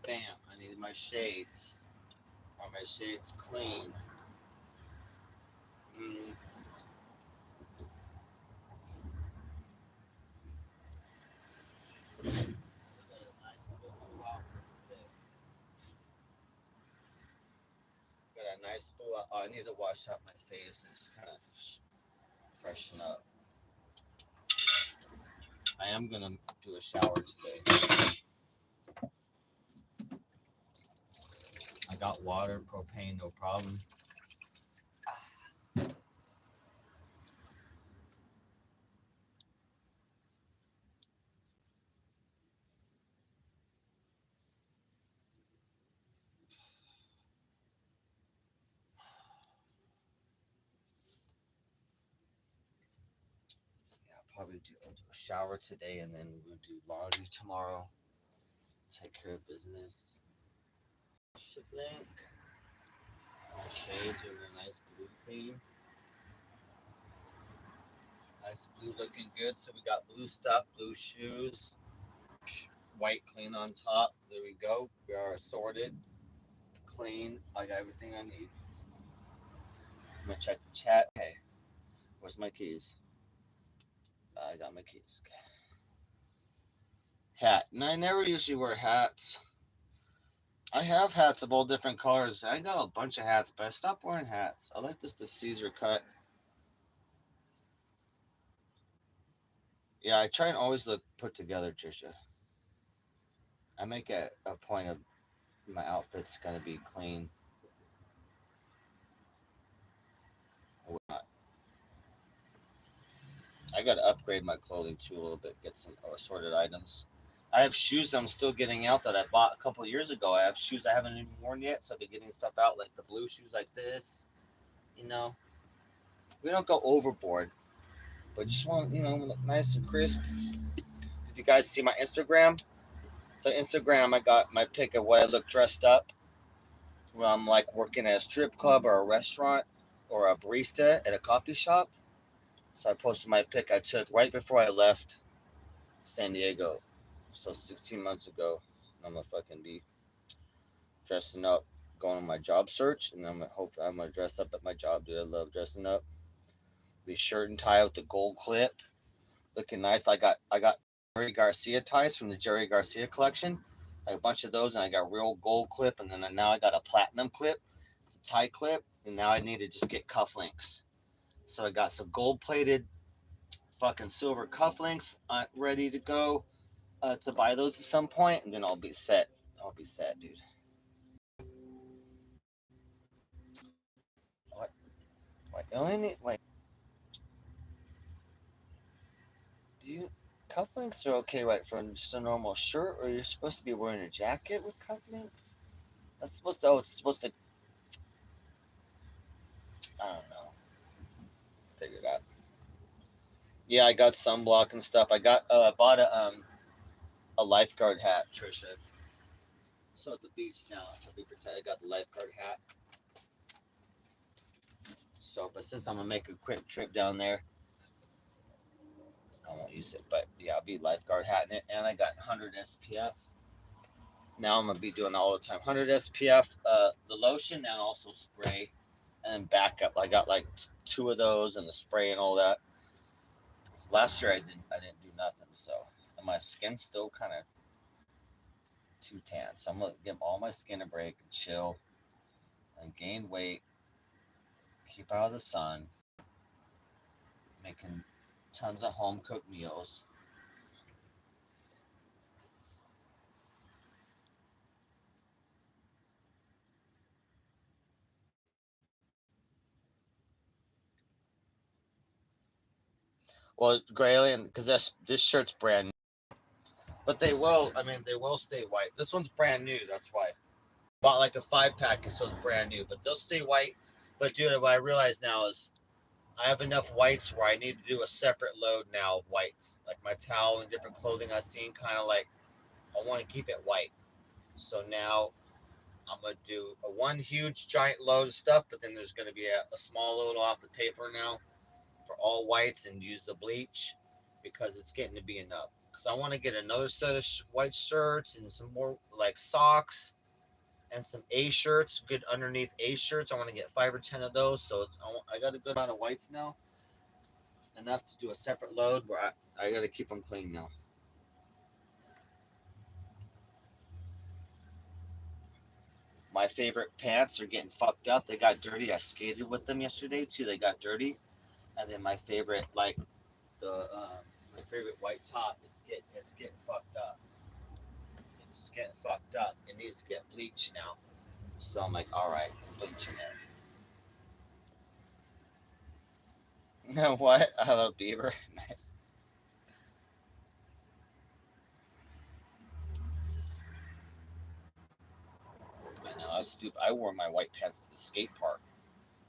Bam! I needed my shades. Are my shades clean? Mm. Got a nice blue outfit today. Got a nice blue. Oh, I need to wash out my face and just kind of freshen up. I am gonna do a shower today. I got water, propane, no problem. Yeah, I'll do a shower today, and then we'll do laundry tomorrow. Take care of business. Shiblank. My shades are a nice blue theme. Nice blue looking good. So we got blue stuff, blue shoes, white clean on top. There we go. We are assorted, clean. I got everything I need. I'm gonna check the chat. Hey, where's my keys? I got my keys. Okay. Hat. And I never usually wear hats. I have hats of all different colors. I got a bunch of hats, but I stopped wearing hats. I like this the Caesar cut. Yeah, I try and always look put together, Trisha. I make a point of my outfits gonna be clean. I gotta upgrade my clothing too a little bit, get some assorted items. I have shoes I'm still getting out that I bought a couple of years ago. I have shoes I haven't even worn yet, so I'll be getting stuff out like the blue shoes like this. You know, we don't go overboard, but just want look nice and crisp. Did you guys see my Instagram? So Instagram, I got my pic of what I look dressed up when I'm like working at a strip club or a restaurant or a barista at a coffee shop. So I posted my pic I took right before I left San Diego. So 16 months ago, I'm gonna fucking be dressing up, going on my job search, and I'm gonna dress up at my job, dude. I love dressing up. Be shirt and tie with the gold clip, looking nice. I got Jerry Garcia ties from the Jerry Garcia collection, like a bunch of those, and I got real gold clip, and then now I got a platinum clip, it's a tie clip, and now I need to just get cufflinks. So I got some gold plated, fucking silver cufflinks ready to go to buy those at some point, and then I'll be set. I'll be set, dude. What? What? You only need like. Cufflinks are okay, right, for just a normal shirt, or you're supposed to be wearing a jacket with cufflinks? That's supposed to. Oh, it's supposed to. I don't know. Figure it out. Yeah, I got sunblock and stuff. I bought a lifeguard hat, Trisha. So at the beach now, so be pretend I got the lifeguard hat. So, but since I'm gonna make a quick trip down there, I won't use it. But yeah, I'll be lifeguard hat in it, and I got 100 SPF. Now I'm gonna be doing that all the time. 100 SPF, the lotion, and also spray, and then backup. I got like two of those, and the spray and all that. Last year I didn't do nothing, so and my skin's still kind of too tan. So I'm gonna give all my skin a break and chill, and gain weight, keep out of the sun, making tons of home cooked meals. Well, Grayling, because this shirt's brand new, but they will. I mean, they will stay white. This one's brand new. That's why. Bought like a 5-pack, so it's brand new. But they'll stay white. But dude, what I realize now is I have enough whites where I need to do a separate load now of whites, like my towel and different clothing I've seen. Kind of like I want to keep it white. So now I'm gonna do a one huge giant load of stuff, but then there's gonna be a small load off the paper now for all whites and use the bleach because it's getting to be enough. Because I want to get another set of white shirts and some more like socks and some A shirts, good underneath A shirts. I want to get 5 or 10 of those. So I got a good amount of whites now, enough to do a separate load where I got to keep them clean now. My favorite pants are getting fucked up. They got dirty. I skated with them yesterday too. They got dirty. And then my favorite, like my favorite white top, it's getting fucked up. It's getting fucked up. It needs to get bleached now. So I'm like, all right, I'm bleaching it. You know what? I love Beaver. Nice. I know I was stupid. I wore my white pants to the skate park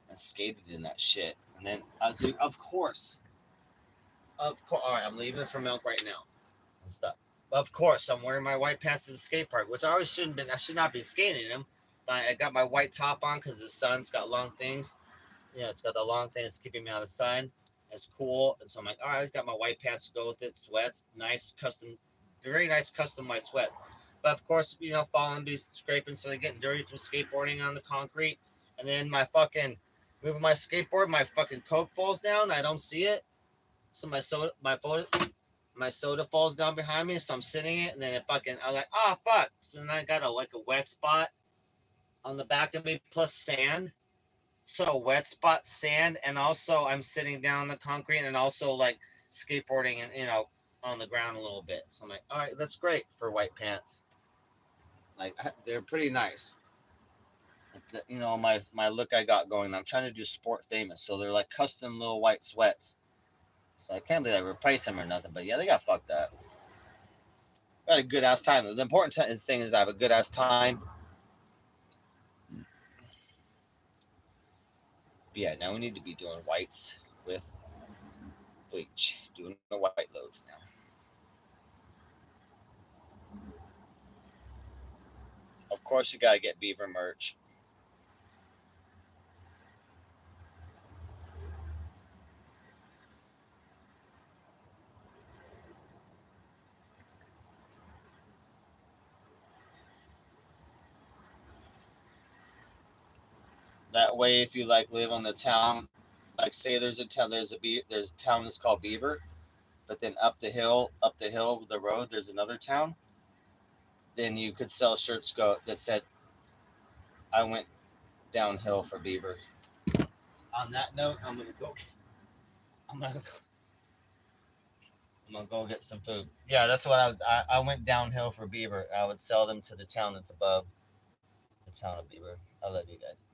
and skated in that shit. And then I was like, of course. All right, I'm leaving for milk right now and stuff. Of course, I'm wearing my white pants to the skate park, which I always shouldn't been. I should not be skating in them. But I got my white top on because the sun's got long things. You know, it's got the long things keeping me out of the sun. It's cool, and so I'm like, all right, I got my white pants to go with it. Sweats, nice custom, very nice custom white sweats. But of course, you know, falling, be scraping, so they're getting dirty from skateboarding on the concrete. And then my fucking moving my skateboard, my fucking Coke falls down. I don't see it, so my soda falls down behind me. So I'm sitting it, and then I'm like, oh fuck. So then I got a wet spot on the back of me plus sand. So wet spot, sand, and also I'm sitting down on the concrete and also like skateboarding and on the ground a little bit. So I'm like, all right, that's great for white pants. Like they're pretty nice. Like my look I got going. I'm trying to do sport famous, so they're like custom little white sweats. So I can't believe I replaced them or nothing. But yeah, they got fucked up. I had a good ass time. The important thing is I have a good ass time. But yeah, now we need to be doing whites with bleach, doing the white loads now. Of course, you gotta get Beaver merch. That way, if you like live on the town, like say there's a town, there's a town that's called Beaver, but then up the hill, the road, there's another town. Then you could sell shirts that said, "I went downhill for Beaver." On that note, I'm gonna go. I'm gonna. I'm gonna go get some food. Yeah, that's what I went downhill for Beaver. I would sell them to the town that's above the town of Beaver. I love you guys.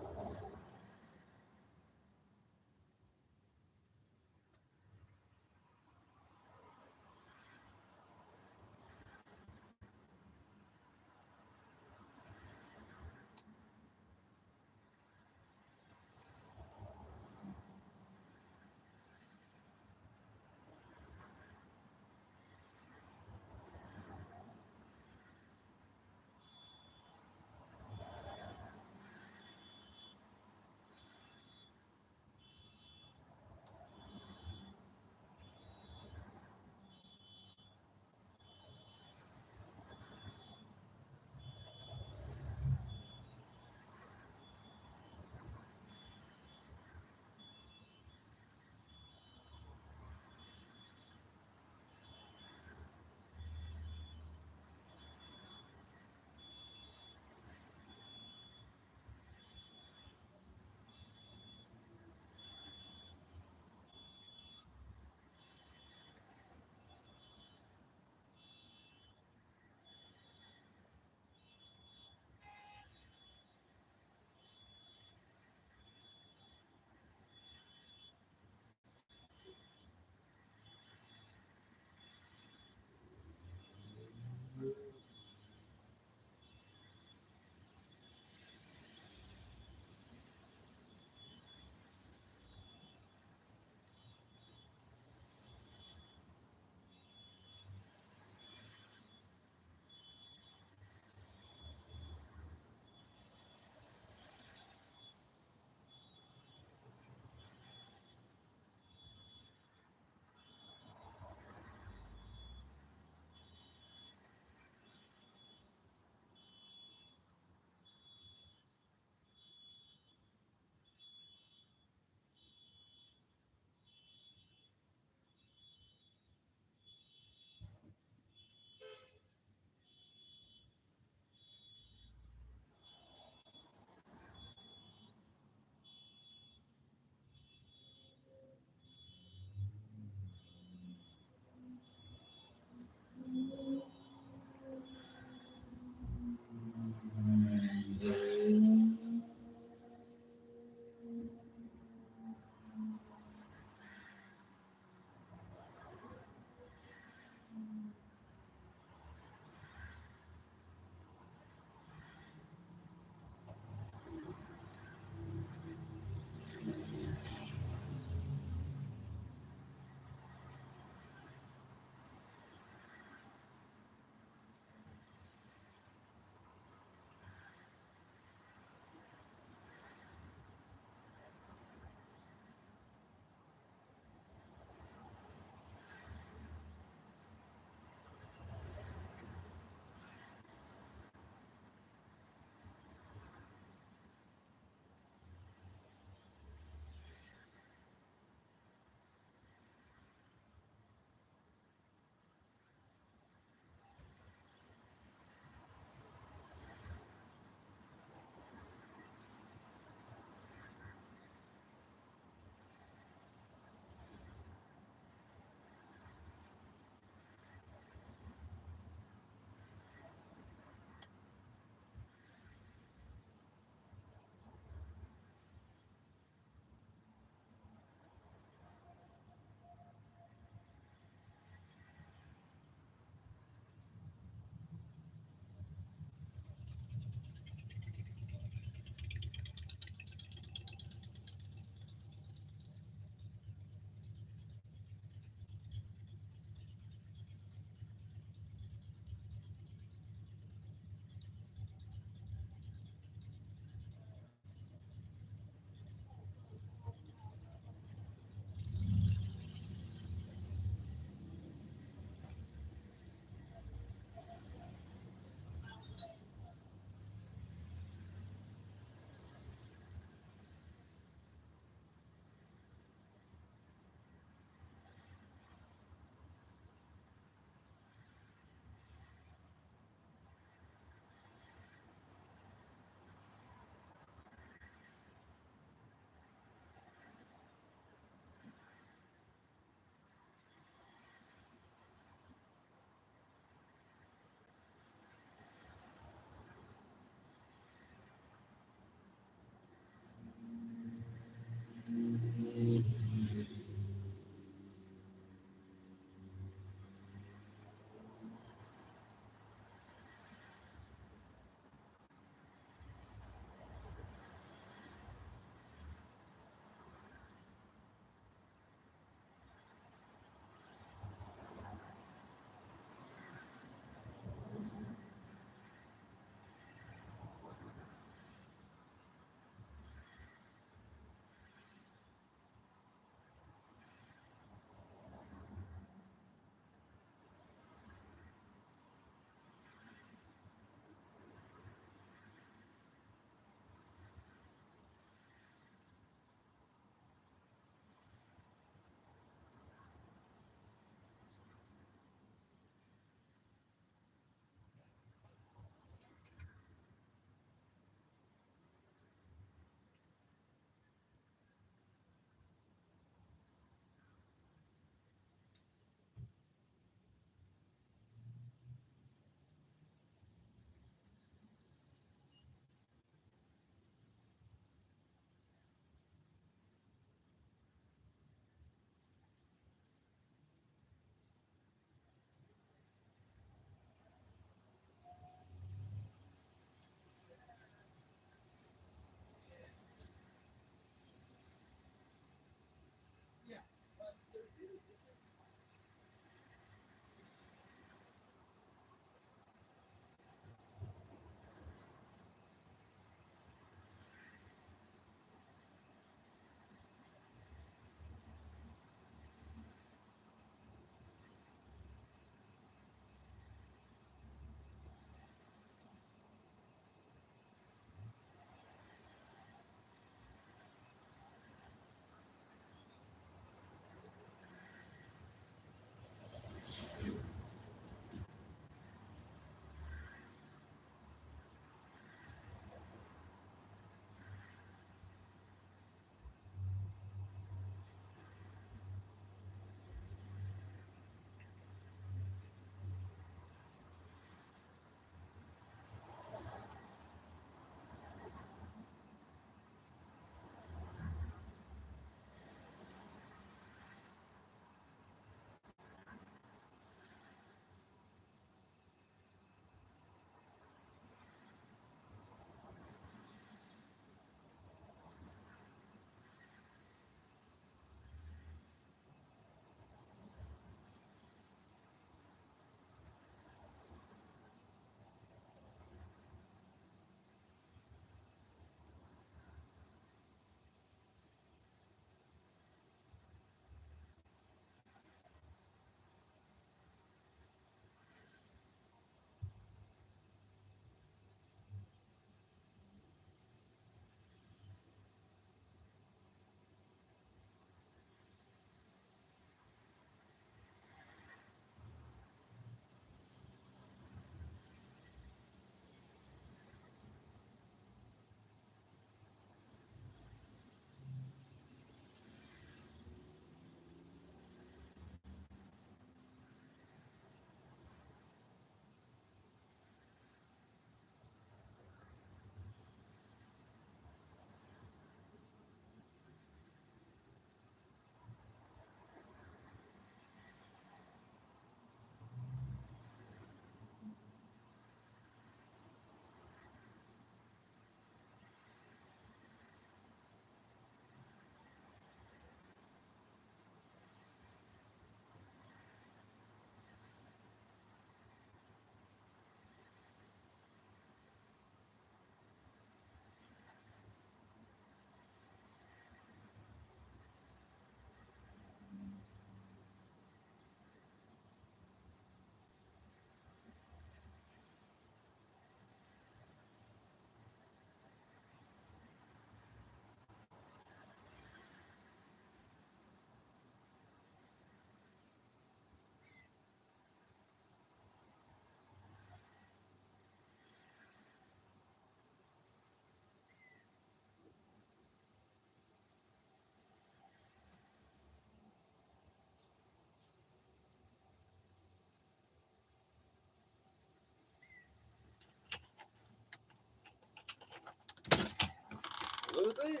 Seriously?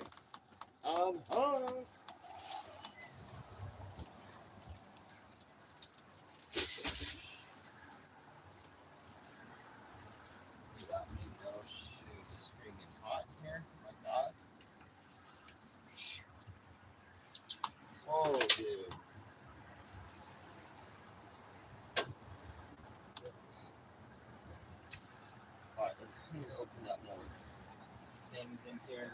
Home. Got me no shoot. It's freaking hot in here. Oh my god. Whoa, dude. Alright, let's need to open up more things in here.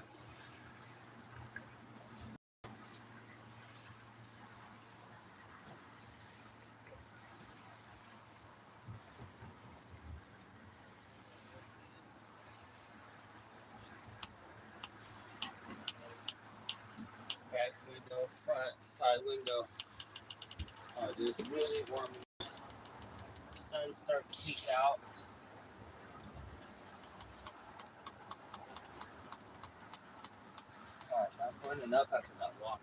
Back window, front, side window. Oh, dude, it's really warm. The sun's starting to peek out. Gosh, I'm burning up after that walk.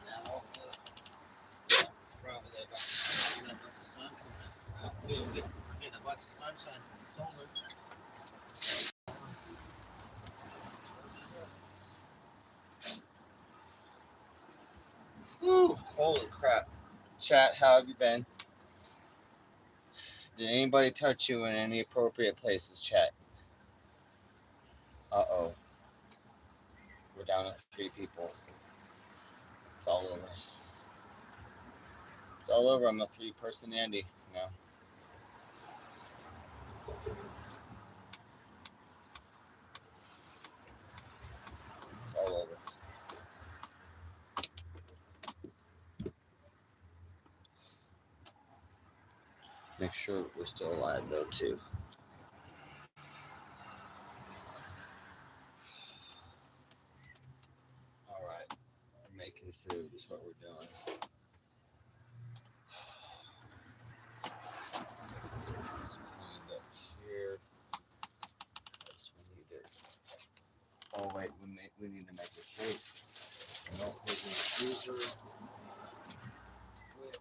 Now, front, we got a bunch of sun coming out. We're getting a bunch of sunshine from the solar. Whew, holy crap. Chat, how have you been? Did anybody touch you in any appropriate places, chat? Uh-oh. We're down to 3 people. It's all over. It's all over. I'm a 3-person Andy now. It's all over. Make sure we're still alive though too. All right, we're making food is what we're doing. It's cleaned up here. That's we need it. Oh wait, we need to make a shake. Milk is in the freezer. Wait.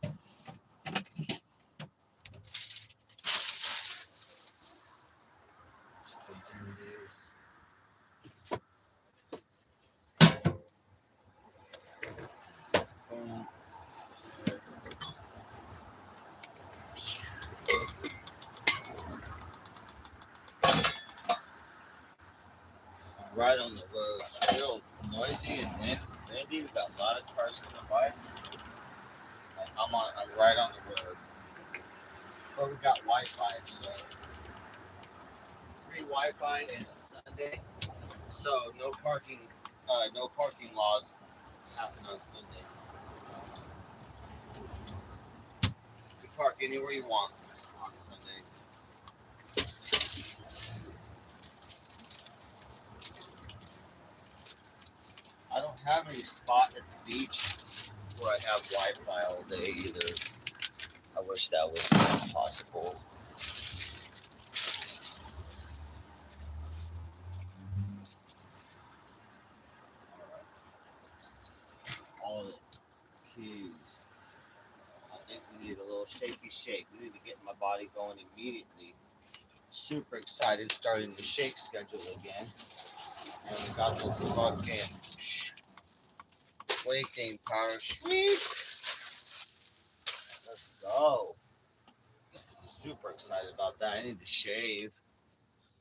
Continue these. Boom. Right on the road. It's real noisy and windy. We've got a lot of cars coming by. I'm right on the road. But we got Wi-Fi, so free Wi-Fi and it's Sunday. So no parking laws happen on Sunday. You can park anywhere you want on Sunday. I don't have any spot at the beach where I have Wi-Fi all day either. I wish that was possible. All the keys. I think we need a little shaky shake. We need to get my body going immediately. Super excited, starting the shake schedule again. And we got the fucking weight gain powder. Sweet. Let's go. Super excited about that. I need to shave.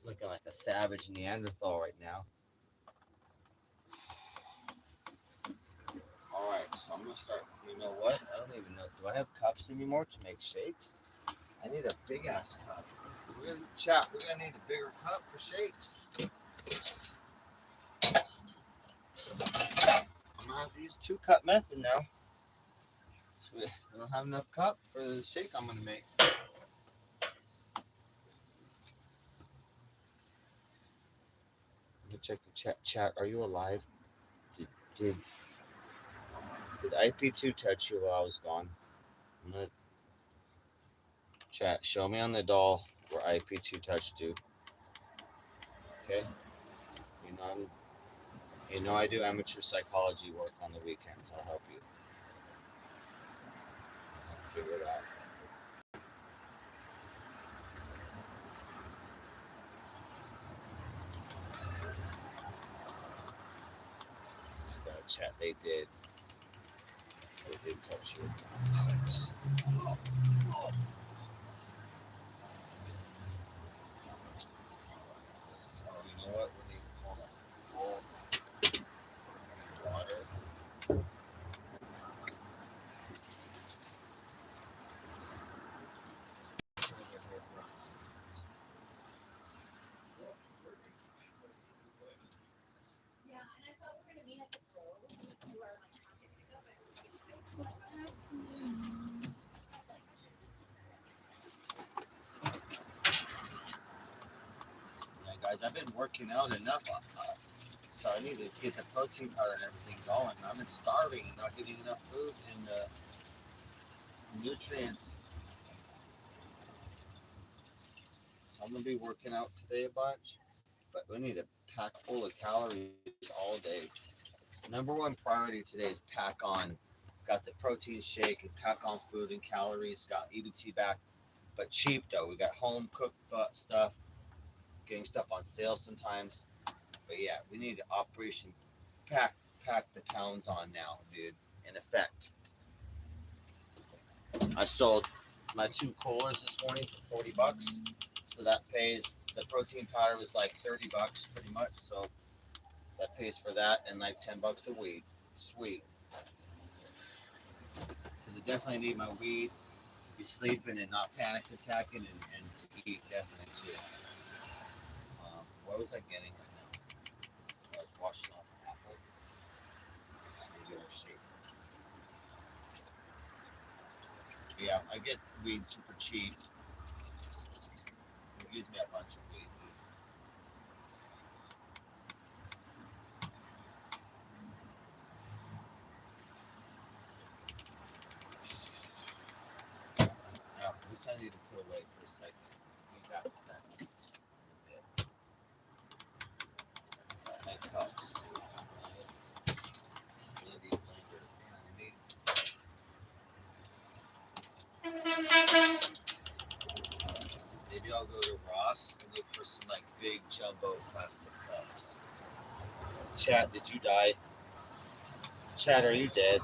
Looking like a savage Neanderthal right now. Alright, so I'm gonna start. You know what? I don't even know. Do I have cups anymore to make shakes? I need a big ass cup. We're gonna chat. We're gonna need a bigger cup for shakes. I'm gonna have to use 2-cup method now. So I don't have enough cup for the shake I'm gonna make. Let me check the chat. Chat, are you alive? Did IP2 touch you while I was gone? I'm gonna chat. Show me on the doll where IP2 touched you. Okay. You know I do amateur psychology work on the weekends. I'll help you. I'll figure it out. Chat, they did touch you. 6. So you know what? We need to hold on. Water. Yeah, guys, I've been working out enough, so I need to get the protein powder and everything going. I've been starving and not getting enough food and nutrients. So I'm gonna be working out today a bunch, but we need to pack full of calories all day. Number one priority today is pack on. Got the protein shake and pack on food and calories. Got EBT back, but cheap though. We got home cooked stuff, getting stuff on sale sometimes. But yeah, we need to operation pack the pounds on now, dude. In effect, I sold my 2 coolers this morning for $40. So that pays, the protein powder was like $30 pretty much. So that pays for that and like $10 a week. Sweet. Because I definitely need my weed, be sleeping and not panic attacking and to eat definitely too. What was I getting right now? I was washing off an apple. So you get a shape. Yeah, I get weed super cheap. It gives me a bunch of weed. Now, this I need to put away for a second. Get back to that in a bit. My cups. Blender. Maybe I'll go to Ross and look for some like big jumbo plastic cups. Chat, did you die? Chat, are you dead?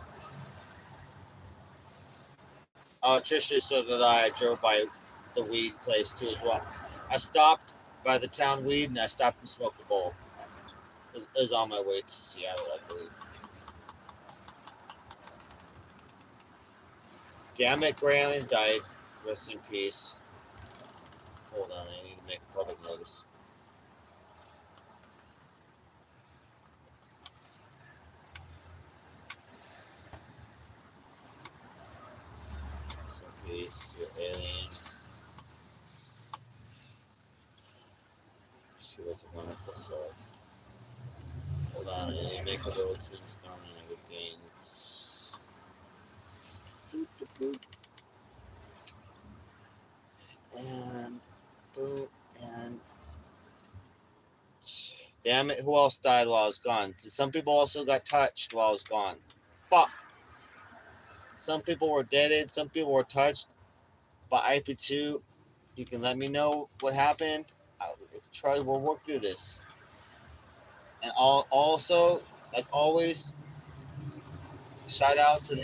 Oh, Trisha, so did I. I drove by the weed place too as well. I stopped by the town weed and I stopped and smoked a bowl. It was on my way to Seattle, I believe. Damn it, Graylin died. Rest in peace. Hold on, I need to make a public notice. Rest in peace to aliens. She was a wonderful soul. Hold on, I need to make a little tombstone and everything. And boom, and damn it, who else died while I was gone? Some people also got touched while I was gone. Fuck. Some people were deaded, some people were touched by IP2. You can let me know what happened. We'll work through this. And also, like always, shout out to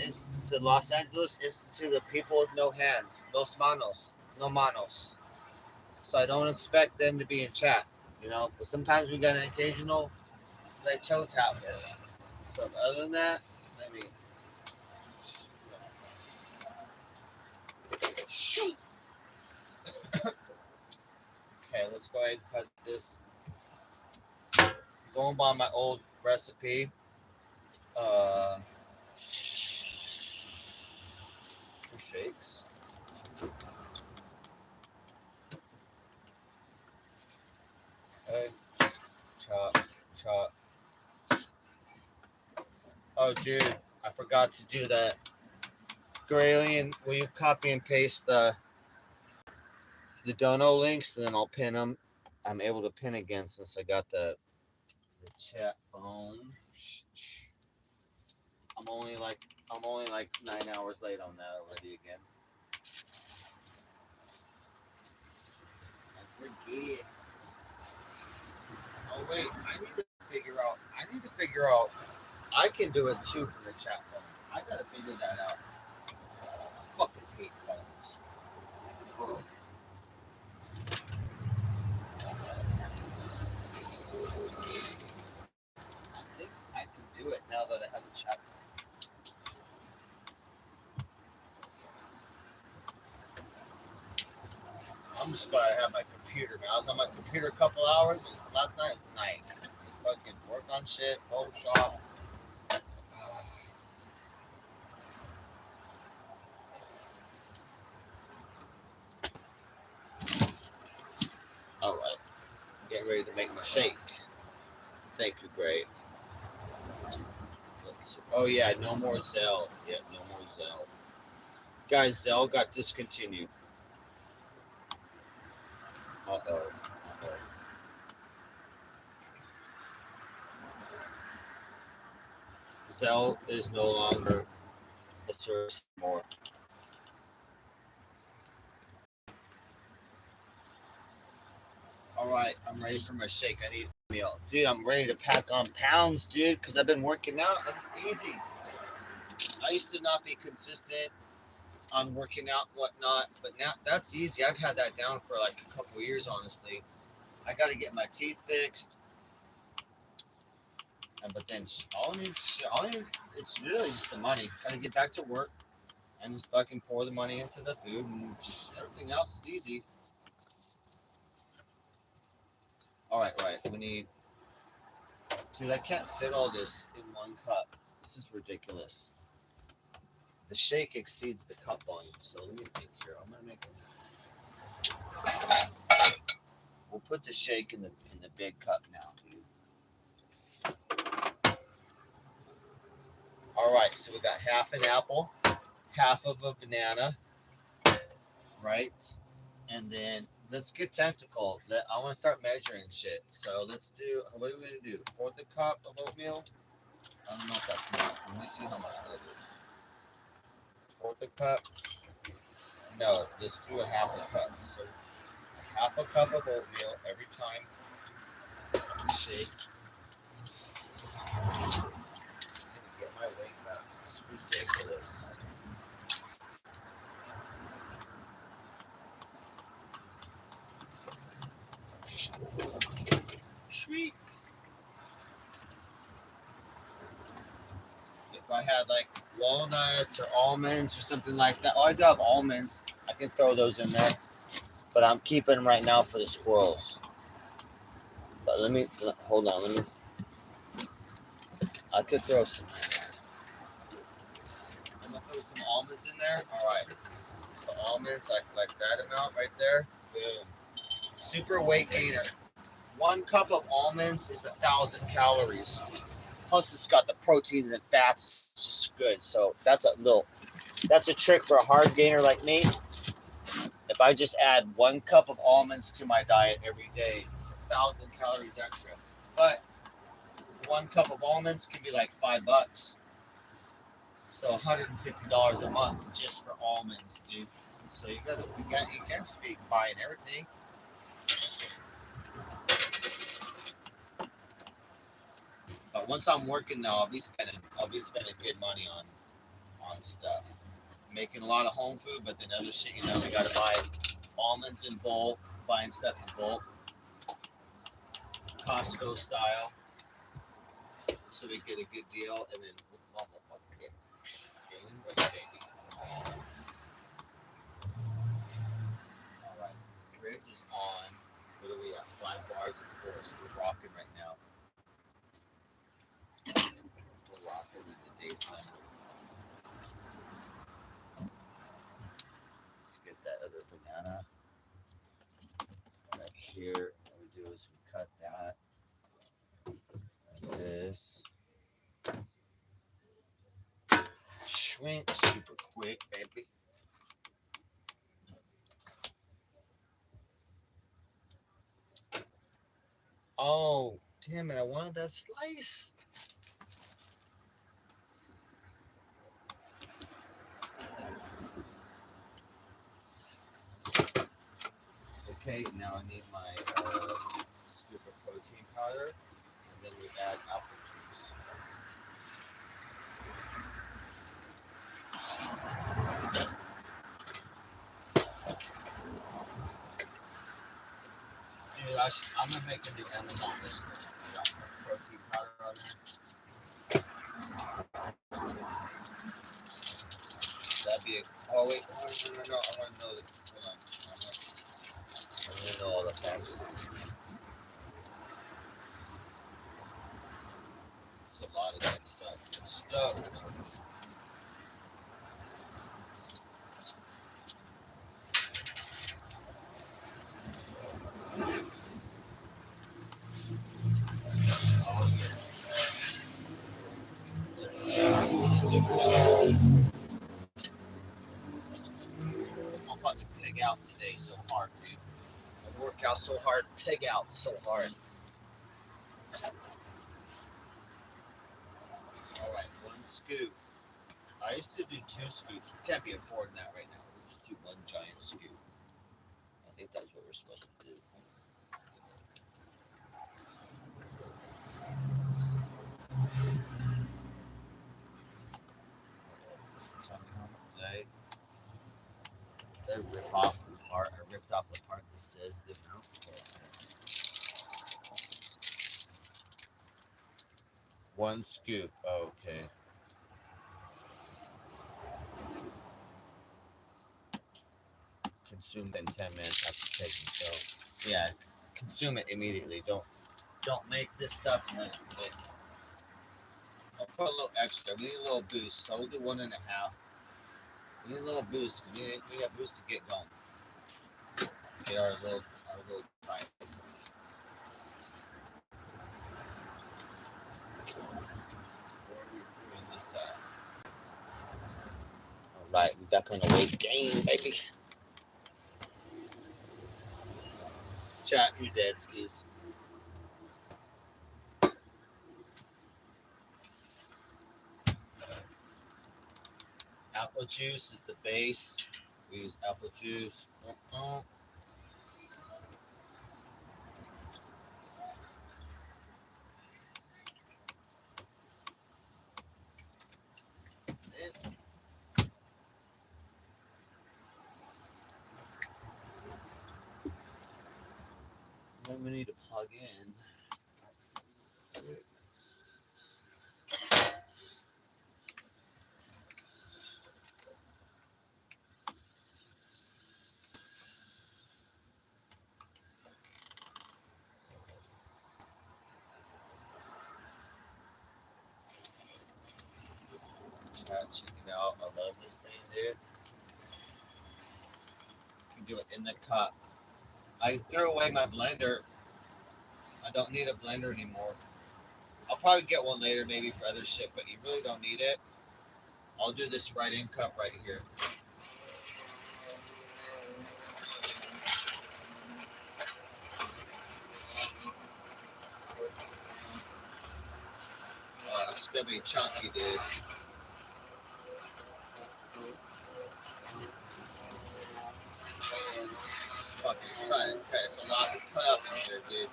Los Angeles Institute of People with No Hands, Los Manos, No Manos. So I don't expect them to be in chat, but sometimes we got an occasional like toe tap. So other than that, let me. Shoot. Okay, let's go ahead and cut this. Going by my old recipe. For shakes. Okay. Chop. Oh, dude, I forgot to do that. Graylin, will you copy and paste the dono links, and then I'll pin them. I'm able to pin again since I got the chat phone. I'm only like 9 hours late on that already again. I forget. Oh wait, I need to figure out. can do it too from the chat phone. I gotta figure that out. I fucking hate phones. Ugh. I think I can do it now that I have the chat phone. I'm just glad I have my computer, man. I was on my computer a couple hours. Last night was nice. Just fucking work on shit, Photoshop. So, all right, getting ready to make my shake. Thank you, Gray. Let's see. Oh yeah, no more Zelle. Yeah, no more Zelle. Guys, Zelle got discontinued. Uh-oh. Zelle is no longer a service anymore. All right, I'm ready for my shake. I need a meal. Dude, I'm ready to pack on pounds, dude, because I've been working out. It's easy. I used to not be consistent on working out and whatnot, but now that's easy. I've had that down for like a couple of years, honestly. I got to get my teeth fixed. But then all I need, it's really just the money. Got to get back to work and just fucking pour the money into the food, and everything else is easy. All right. We need, dude, I can't fit all this in one cup. This is ridiculous. The shake exceeds the cup volume, so let me think here. I'm gonna make it. We'll put the shake in the big cup now, dude. All right, so we got half an apple, half of a banana, right? And then let's get technical. I want to start measuring shit. So let's do. What are we gonna do? Fourth a cup of oatmeal. I don't know if that's enough. Let me see how much that is. Fourth a cup. No, let's do a half a cup. So half a cup of oatmeal every time you shake. I'm gonna get my weight back. It's ridiculous. Sweet. If I had like walnuts or almonds or something like that, oh, I do have almonds. I can throw those in there, but I'm keeping them right now for the squirrels. But let me hold on. I could throw some. I'm gonna throw some almonds in there. All right. So almonds, like that amount right there. Boom. Super weight gainer. 1 cup of almonds is 1,000 calories. Plus, it's got the proteins and fats. It's just good. So that's a trick for a hard gainer like me. If I just add 1 cup of almonds to my diet every day, it's 1,000 calories extra. But 1 cup of almonds can be like $5. So $150 a month just for almonds, dude. So you can't speak buying everything. But once I'm working though, I'll be spending good money on stuff. Making a lot of home food, but then other shit, we gotta buy almonds in bulk, buying stuff in bulk, Costco style, so we get a good deal, and then all right, fridge is on. What are we at? 5 bars, of course. We're rocking right now. We're rocking in the daytime. Let's get that other banana right here. What we do is we cut that like this. Shrink super quick, baby. Oh, damn it. I wanted that slice. Sucks. Okay, now I need my scoop of protein powder, and then we add apple juice. I'm gonna make a new Amazon wish list. I got protein powder on there. That'd be a. Oh wait, no. I want to know the. Hold on. I want to know all the facts. It's a lot of good stuff. Good stuff. Oh yes. Let's go. Super sure. I'm about to pig out today so hard, dude. I work out so hard, pig out so hard. Alright, 1 scoop. I used to do 2 scoops. We can't be affording that right now. We'll just do 1 giant scoop. I think that's what we're supposed to do. They rip off the part. I ripped off the part that says the amount. 1 scoop. Oh, okay. Consumed in 10 minutes after taking. So, yeah, consume it immediately. Don't make this stuff and let it sit. I'll put a little extra. We need a little boost. So we'll do 1.5. We need a little boost. We need a boost to get going. Get our little diet. Where are we doing this at? Alright, we back on the weight gain, baby. Chat, you dead skis. Apple juice is the base. We use apple juice. Then we need to plug in. Check it out. I love this thing, dude. You can do it in the cup. I threw away my blender. I don't need a blender anymore. I'll probably get one later, maybe for other shit, but you really don't need it. I'll do this right in cup right here. It's gonna be chunky, dude. Fuck, it's trying to cut. It's a lot to cut up in here, dude.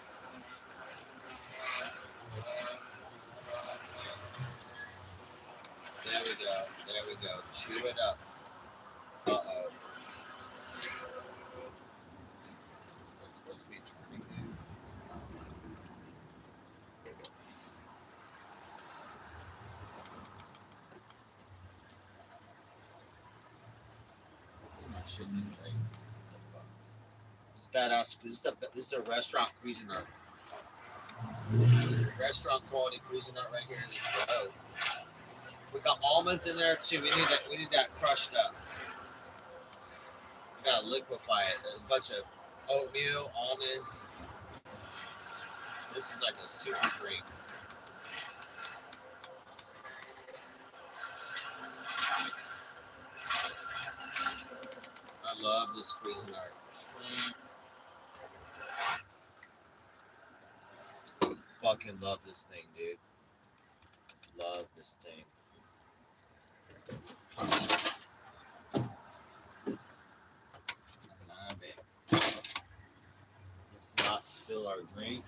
There we go. There we go. Chew it up. Uh-oh. It's supposed to be turning, dude. That shit didn't right. What the fuck? It's badass. This is a restaurant Cuisinart. Restaurant quality Cuisinart right here. Let's go. We got almonds in there too. We need that crushed up. We gotta liquefy it. There's a bunch of oatmeal, almonds. This is like a super drink. I love this Cuisinart. Fucking love this thing, dude. Love this thing. Let's not spill our drink.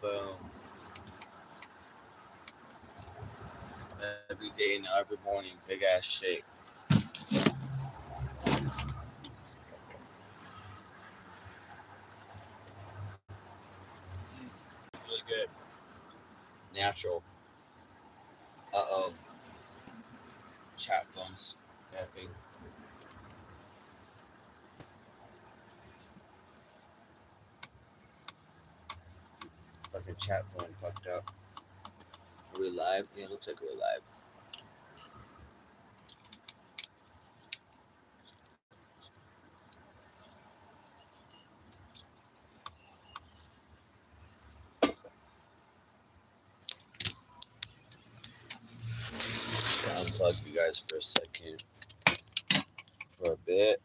boom. Every day and every morning, big ass shake. Really good. Natural. Uh-oh. Chat phones. Effing. Fucking chat phone fucked up. Are we live? Yeah, it looks like we're live. Unplug you guys for a second. For a bit.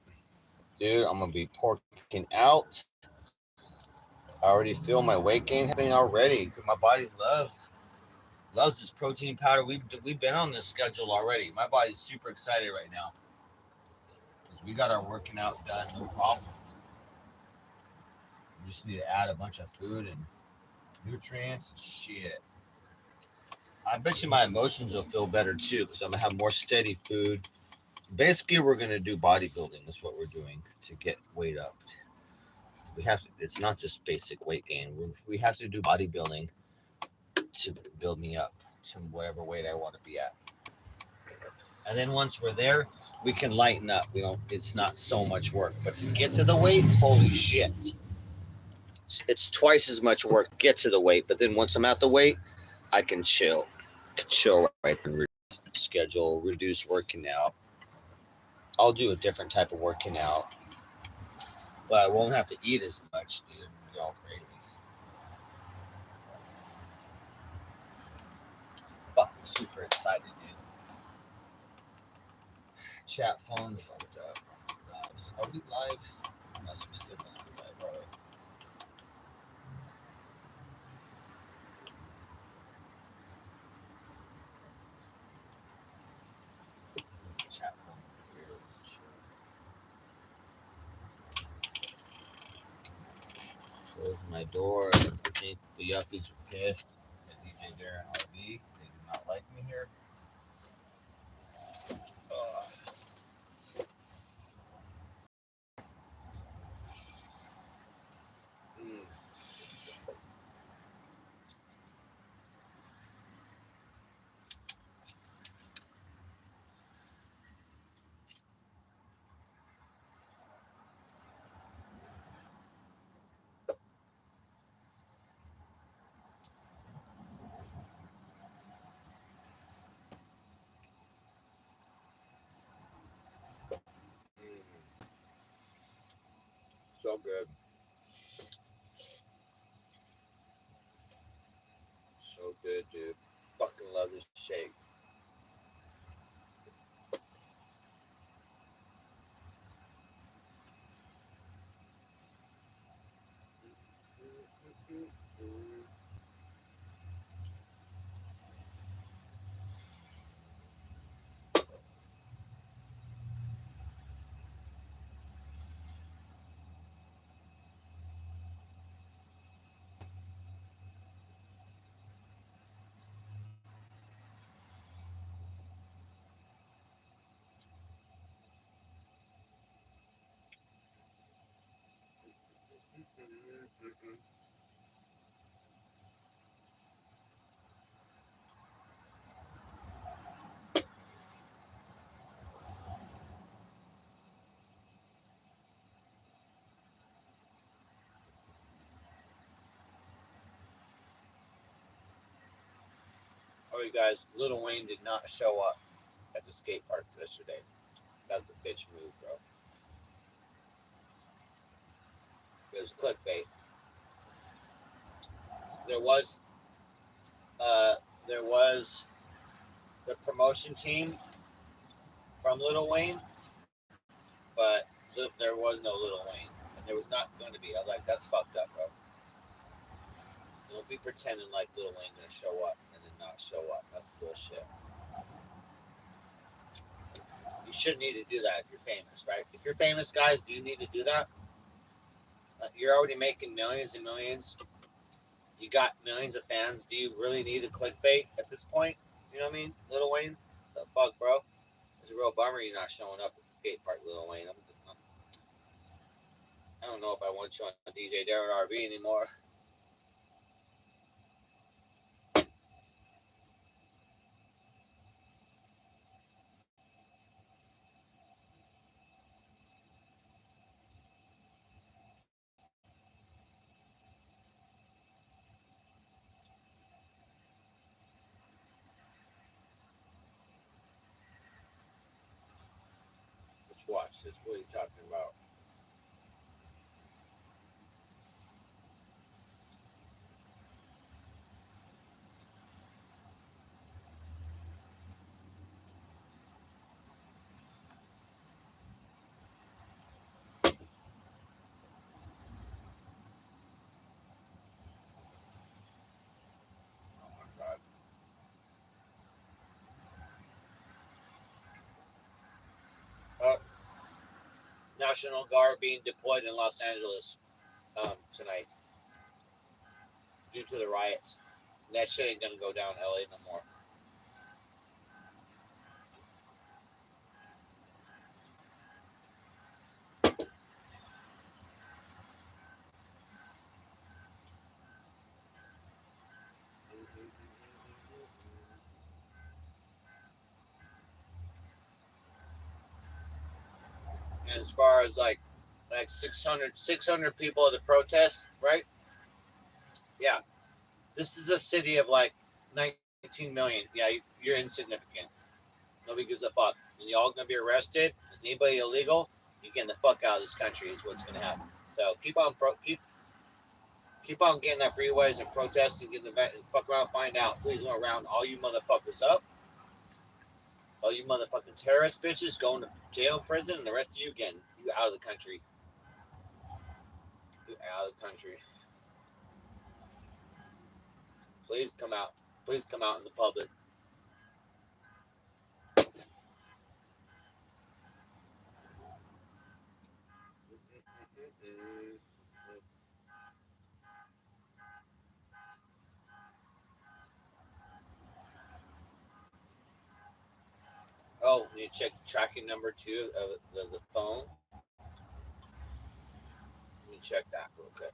Dude, I'm gonna be porking out. I already feel my weight gain happening already because my body loves this protein powder. We've been on this schedule already. My body's super excited right now. We got our working out done, no problem. We just need to add a bunch of food and nutrients and shit. I bet you my emotions will feel better too because I'm gonna have more steady food. Basically, we're gonna do bodybuilding. Is what we're doing to get weight up. We have to. It's not just basic weight gain. We have to do bodybuilding to build me up to whatever weight I want to be at. And then once we're there, we can lighten up. We don't. It's not so much work, but to get to the weight, holy shit! It's twice as much work to get to the weight. But then once I'm at the weight, I can chill right and schedule, reduce working out. I'll do a different type of working out, but I won't have to eat as much, dude. It'll be all crazy. Fucking super excited, dude. Chat phone fucked up. Are we live? Unless we still not live, all right. Chat phone here. Close my door. I think the yuppies are pissed at DJ Darren RV. They do not like me here. Mm. So good. So good, dude. Fucking love this shake. All right, guys. Little Wayne did not show up at the skate park yesterday. That's a bitch move, bro. It was clickbait. There was the promotion team from Little Wayne, but there was no Little Wayne, and there was not going to be. I was like, that's fucked up, bro. Don't be pretending like Little Wayne gonna show up and then not show up. That's bullshit. You shouldn't need to do that if you're famous, right? If you're famous, guys, do you need to do that? You're already making millions and millions. You got millions of fans. Do you really need a clickbait at this point? You know what I mean? Lil Wayne? The fuck, bro? It's a real bummer you're not showing up at the skate park, Lil Wayne. I don't know if I want you on DJ Darren RV anymore. Let's watch this. What are you talking about? Oh my God. National Guard being deployed in Los Angeles tonight due to the riots. And that shit ain't gonna go down in LA no more. And as far as like 600 people at the protest, right? Yeah, this is a city of like 19 million. Yeah, you're insignificant. Nobody gives a fuck. And y'all gonna be arrested. Anybody illegal, you're getting the fuck out of this country. Is what's gonna happen. So keep on getting that freeways and protesting, getting the and fuck around, find out. Please don't round all you motherfuckers up. All you motherfucking terrorist bitches going to jail, prison, and the rest of you getting you out of the country. You out of the country. Please come out. Please come out in the public. Oh, you check the tracking number too of the phone. Let me check that real quick.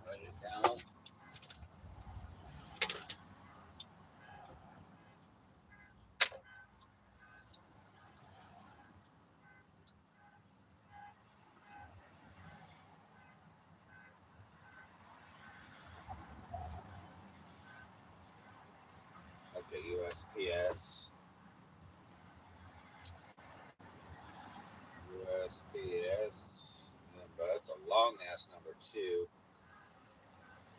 Write it down. Okay, USPS. USPS. But that's a long ass number too.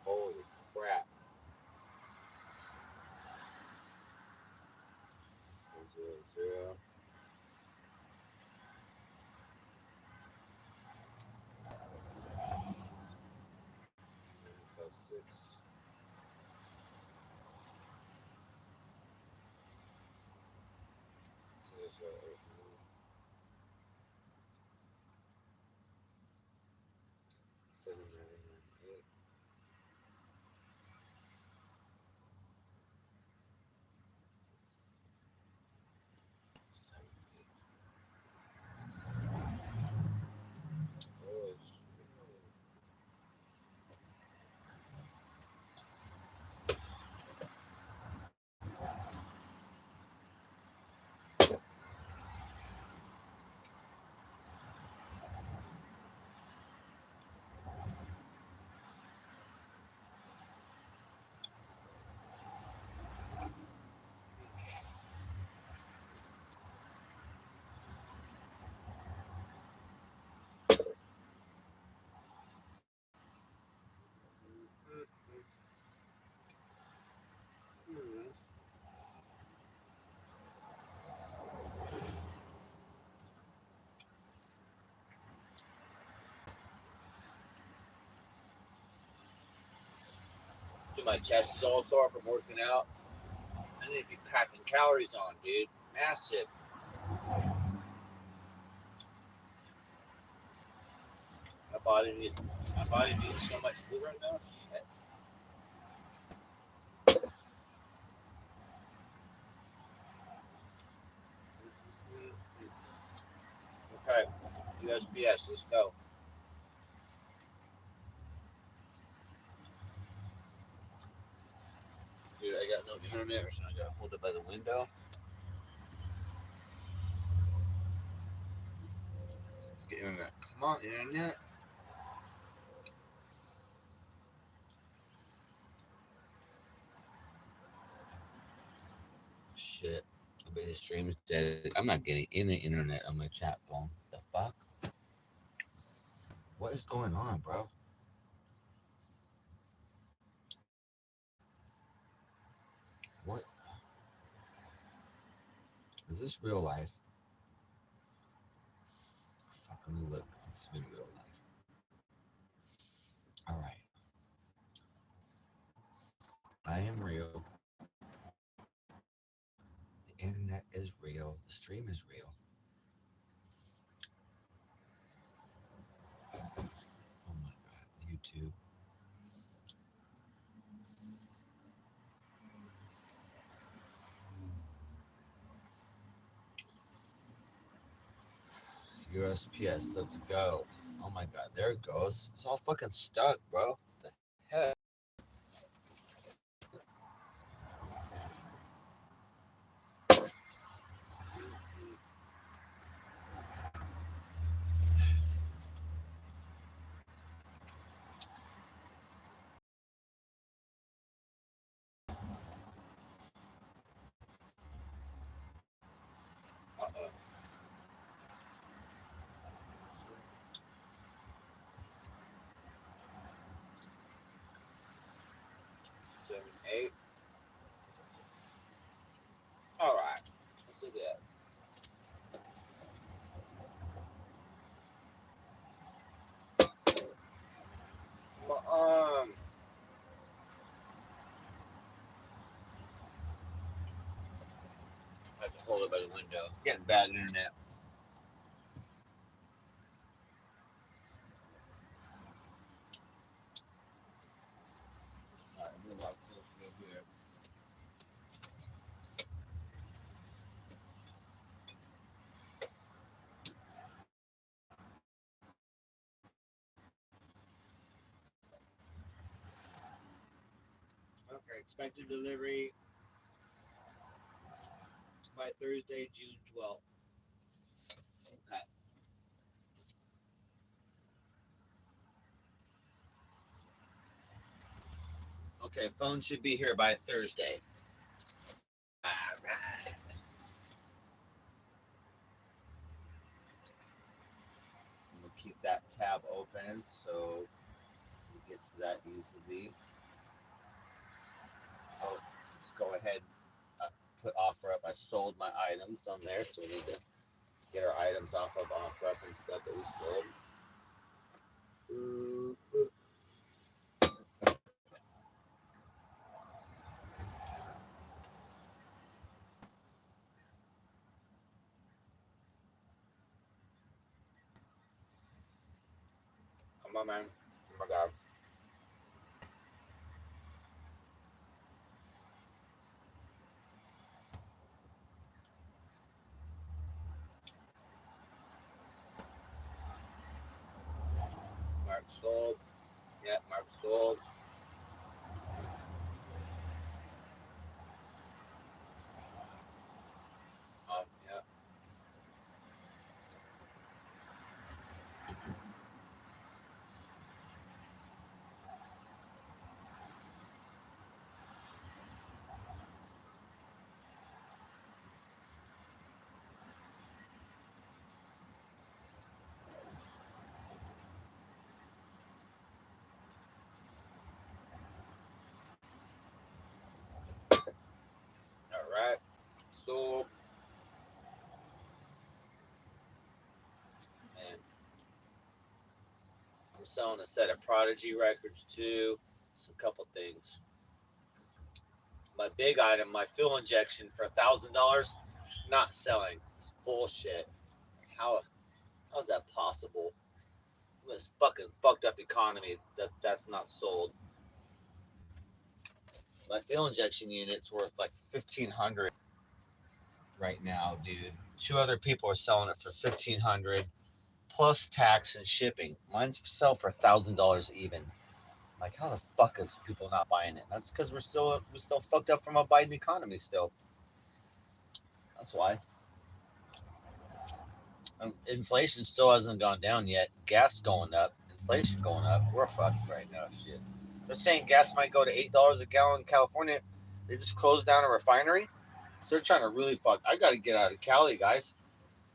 Holy crap. 0, 56. 7998. 78. Oh, my chest is all sore from working out. I need to be packing calories on, dude. Massive. My body needs so much food right now. Shit. Okay, USPS, let's go. Dude, I got no internet, so I gotta hold it by the window. Get internet. Come on, internet. Shit. I bet the stream's dead. I'm not getting any internet on my chat phone. The fuck? What is going on, bro? What? Is this real life? Fuck, let me look. It's been real life. Alright. I am real. The internet is real. The stream is real. Oh my god. YouTube. USPS, let's go. Oh my god, there it goes. It's all fucking stuck, bro. What the heck? Uh-oh. 7, 8. Alright. Let's look at that. I have to hold it by the window. Getting bad internet. Alright, move out closer here. Okay, expected delivery by Thursday, June 12th. Okay. Okay, phone should be here by Thursday. Alright. I'm gonna keep that tab open so we get to that easily. I'll just go ahead, put offer up. I sold my items on there, so we need to get our items off of offer up and stuff that we sold. Come on, man. Oh my god. Mark sold. Yeah, Mark sold. Yeah. All right. Sold. And I'm selling a set of Prodigy records too. Just a couple things. my big item, my fuel injection for $1,000, not selling. It's bullshit. How is that possible? This fucking fucked up economy that's not sold. My fuel injection unit's worth like 1,500 right now, dude. Two other people are selling it for 1,500 plus tax and shipping. Mine's sell for $1,000 even. Like, how the fuck is people not buying it? That's because we're still fucked up from a Biden economy still. That's why. Inflation still hasn't gone down yet. Gas going up, inflation going up. We're fucked right now. Shit. They're saying gas might go to $8 a gallon in California. They just closed down a refinery, so they're trying to really fuck. I got to get out of Cali, guys.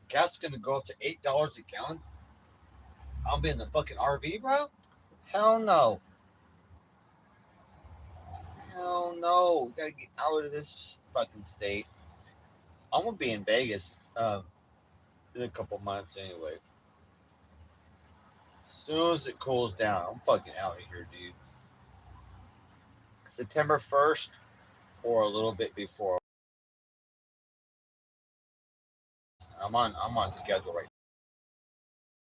Gas is gonna go up to $8 a gallon. I'll be in the fucking RV, bro. Hell no. Hell no. We gotta get out of this fucking state. I'm gonna be in Vegas in a couple months anyway. As soon as it cools down, I'm fucking out of here, dude. September 1st or a little bit before. I'm on schedule right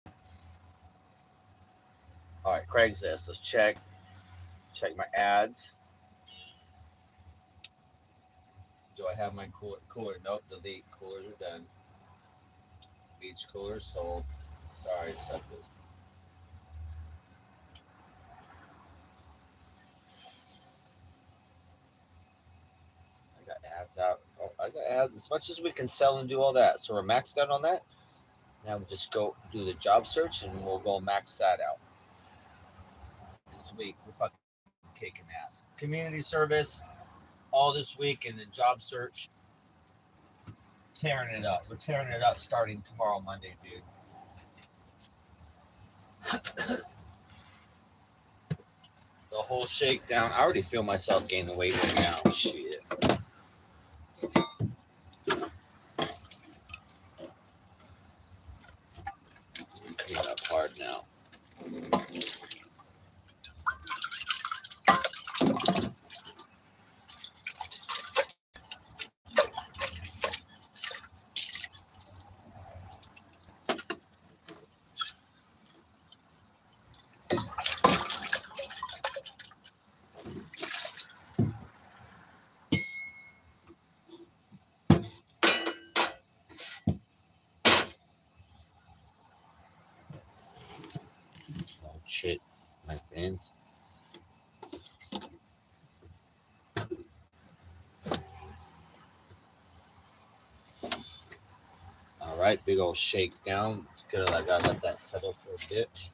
now. All right, Craigslist. Let's check my ads. Do I have my cooler? Nope, delete. Coolers are done. Beach coolers sold. Sorry, suckers. I got ads out. Oh, I got ads as much as we can sell and do all that. So we're maxed out on that. Now we just go do the job search and we'll go max that out. This week we're fucking kicking ass. Community service all this week, and then job search, tearing it up. We're tearing it up starting tomorrow, Monday, dude. The whole shakedown. I already feel myself gaining weight right now. Shit. Clean up hard now. Shit, my fans. All right, big old shakedown. It's good. I gotta let that settle for a bit.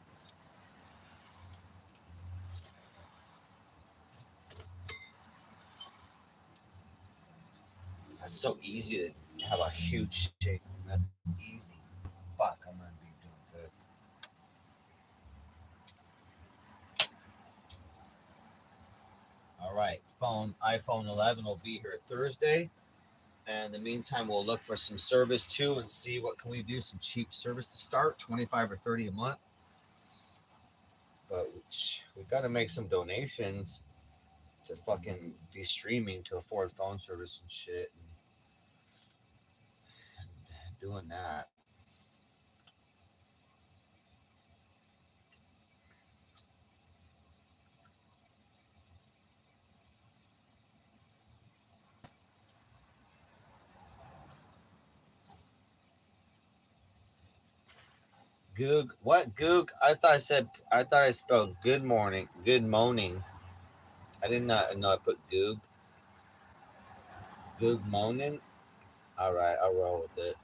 It's so easy to have a huge shake. That's easy. Fuck, I'm gonna be doing good. All right, iPhone 11 will be here Thursday. And in the meantime, we'll look for some service too and see what can we do. Some cheap service to start, 25 or 30 a month. But we got to make some donations to fucking be streaming to afford phone service and shit. And doing that. Goog, what Goog? I thought I spelled good morning, good moaning. I did not know I put Goog. Goog moaning. All right, I'll roll with it.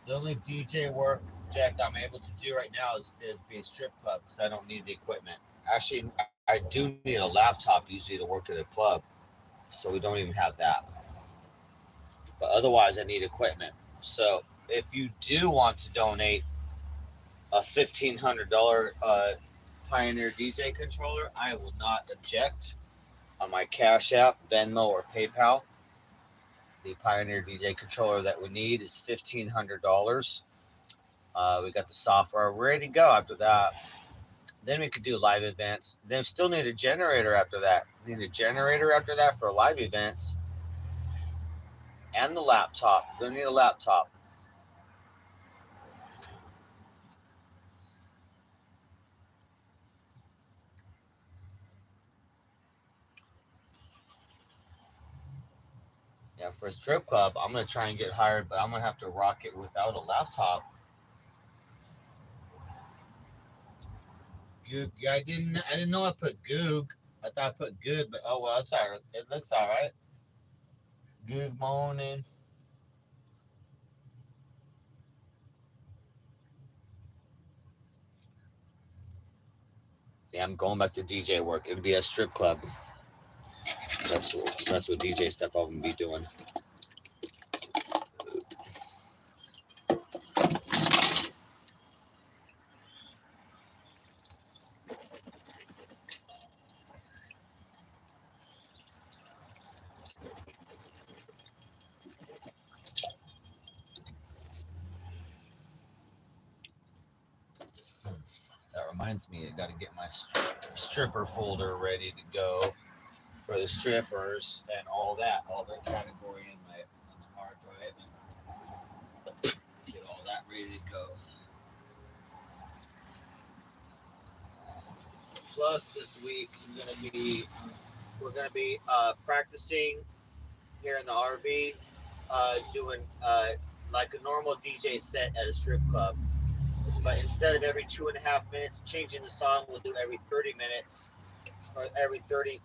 The only DJ work, Jack, I'm able to do right now is be a strip club because I don't need the equipment. Actually, I do need a laptop usually to work at a club, so we don't even have that. But otherwise, I need equipment. So if you do want to donate a $1,500 Pioneer DJ controller, I will not object. On my Cash App, Venmo, or PayPal, the Pioneer DJ controller that we need is $1,500. We got the software ready to go after that. Then we could do live events. Then still need a generator after that. We need a generator after that for live events. And the laptop. We're gonna need a laptop. Yeah, for a strip club, I'm gonna try and get hired, but I'm gonna have to rock it without a laptop. Goog, yeah, I didn't know I put goog. I thought I put good, but oh well, it's alright. It looks alright. Goog moaning. Yeah, I'm going back to DJ work. It'll be a strip club. That's what DJ stuff I'm gonna be doing. That reminds me, I got to get my stripper folder ready to go for the strippers and all that, all their category on the hard drive, and get all that ready to go. Plus, this week we're gonna be practicing here in the RV, doing like a normal DJ set at a strip club. But instead of every 2.5 minutes changing the song, we'll do every 30 minutes, or every 30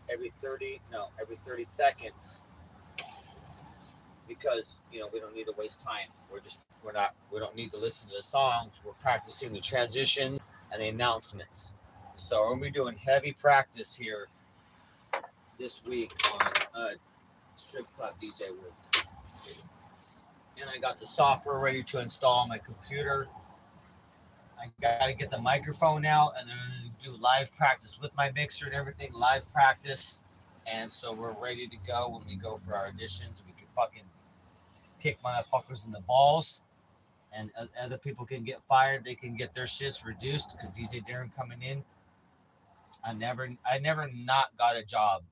seconds, because we don't need to waste time. We don't need to listen to the songs. We're practicing the transition and the announcements. So we're gonna be doing heavy practice here this week on strip club DJ work. And I got the software ready to install on my computer. I gotta get the microphone out, and then do live practice with my mixer and everything, live practice. And so we're ready to go when we go for our auditions. We can fucking kick motherfuckers in the balls, and other people can get fired. They can get their shifts reduced because DJ Darren coming in. I never not got a job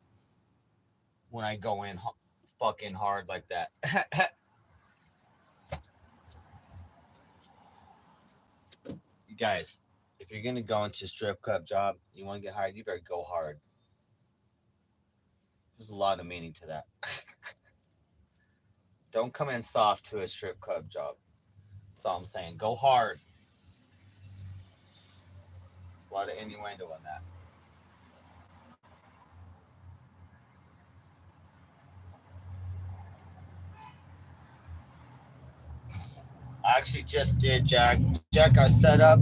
when I go in fucking hard like that. You guys, if you're gonna go into a strip club job, you want to get hired, you better go hard. There's a lot of meaning to that. Don't come in soft to a strip club job. That's all I'm saying. Go hard. There's a lot of innuendo in that. I actually just did, Jack. Jack, I set up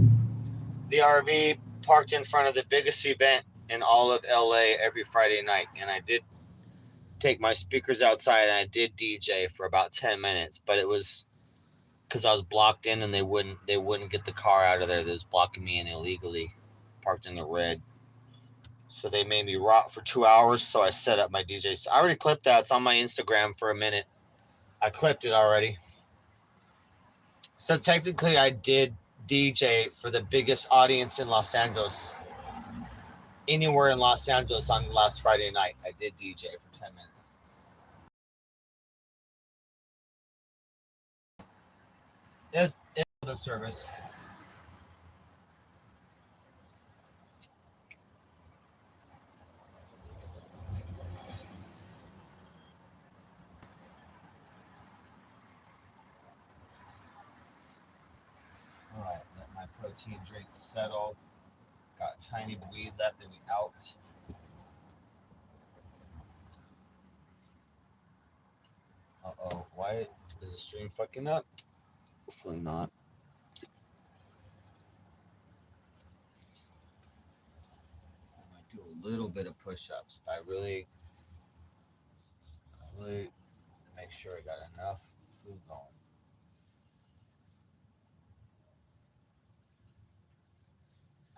the RV, parked in front of the biggest event in all of LA every Friday night, and I did take my speakers outside and I did DJ for about 10 minutes, but it was because I was blocked in and they wouldn't get the car out of there. That was blocking me in illegally, parked in the red. So they made me rock for 2 hours. So I set up my DJ. I already clipped that. It's on my Instagram for a minute. I clipped it already. So technically, I did DJ for the biggest audience in Los Angeles. Anywhere in Los Angeles on last Friday night, I did DJ for 10 minutes. It's public service. All right, let my protein drink settle. Got a tiny bleed left and we out. Uh-oh, why is the stream fucking up? Hopefully not. I might do a little bit of push-ups. I really Make sure I got enough food going.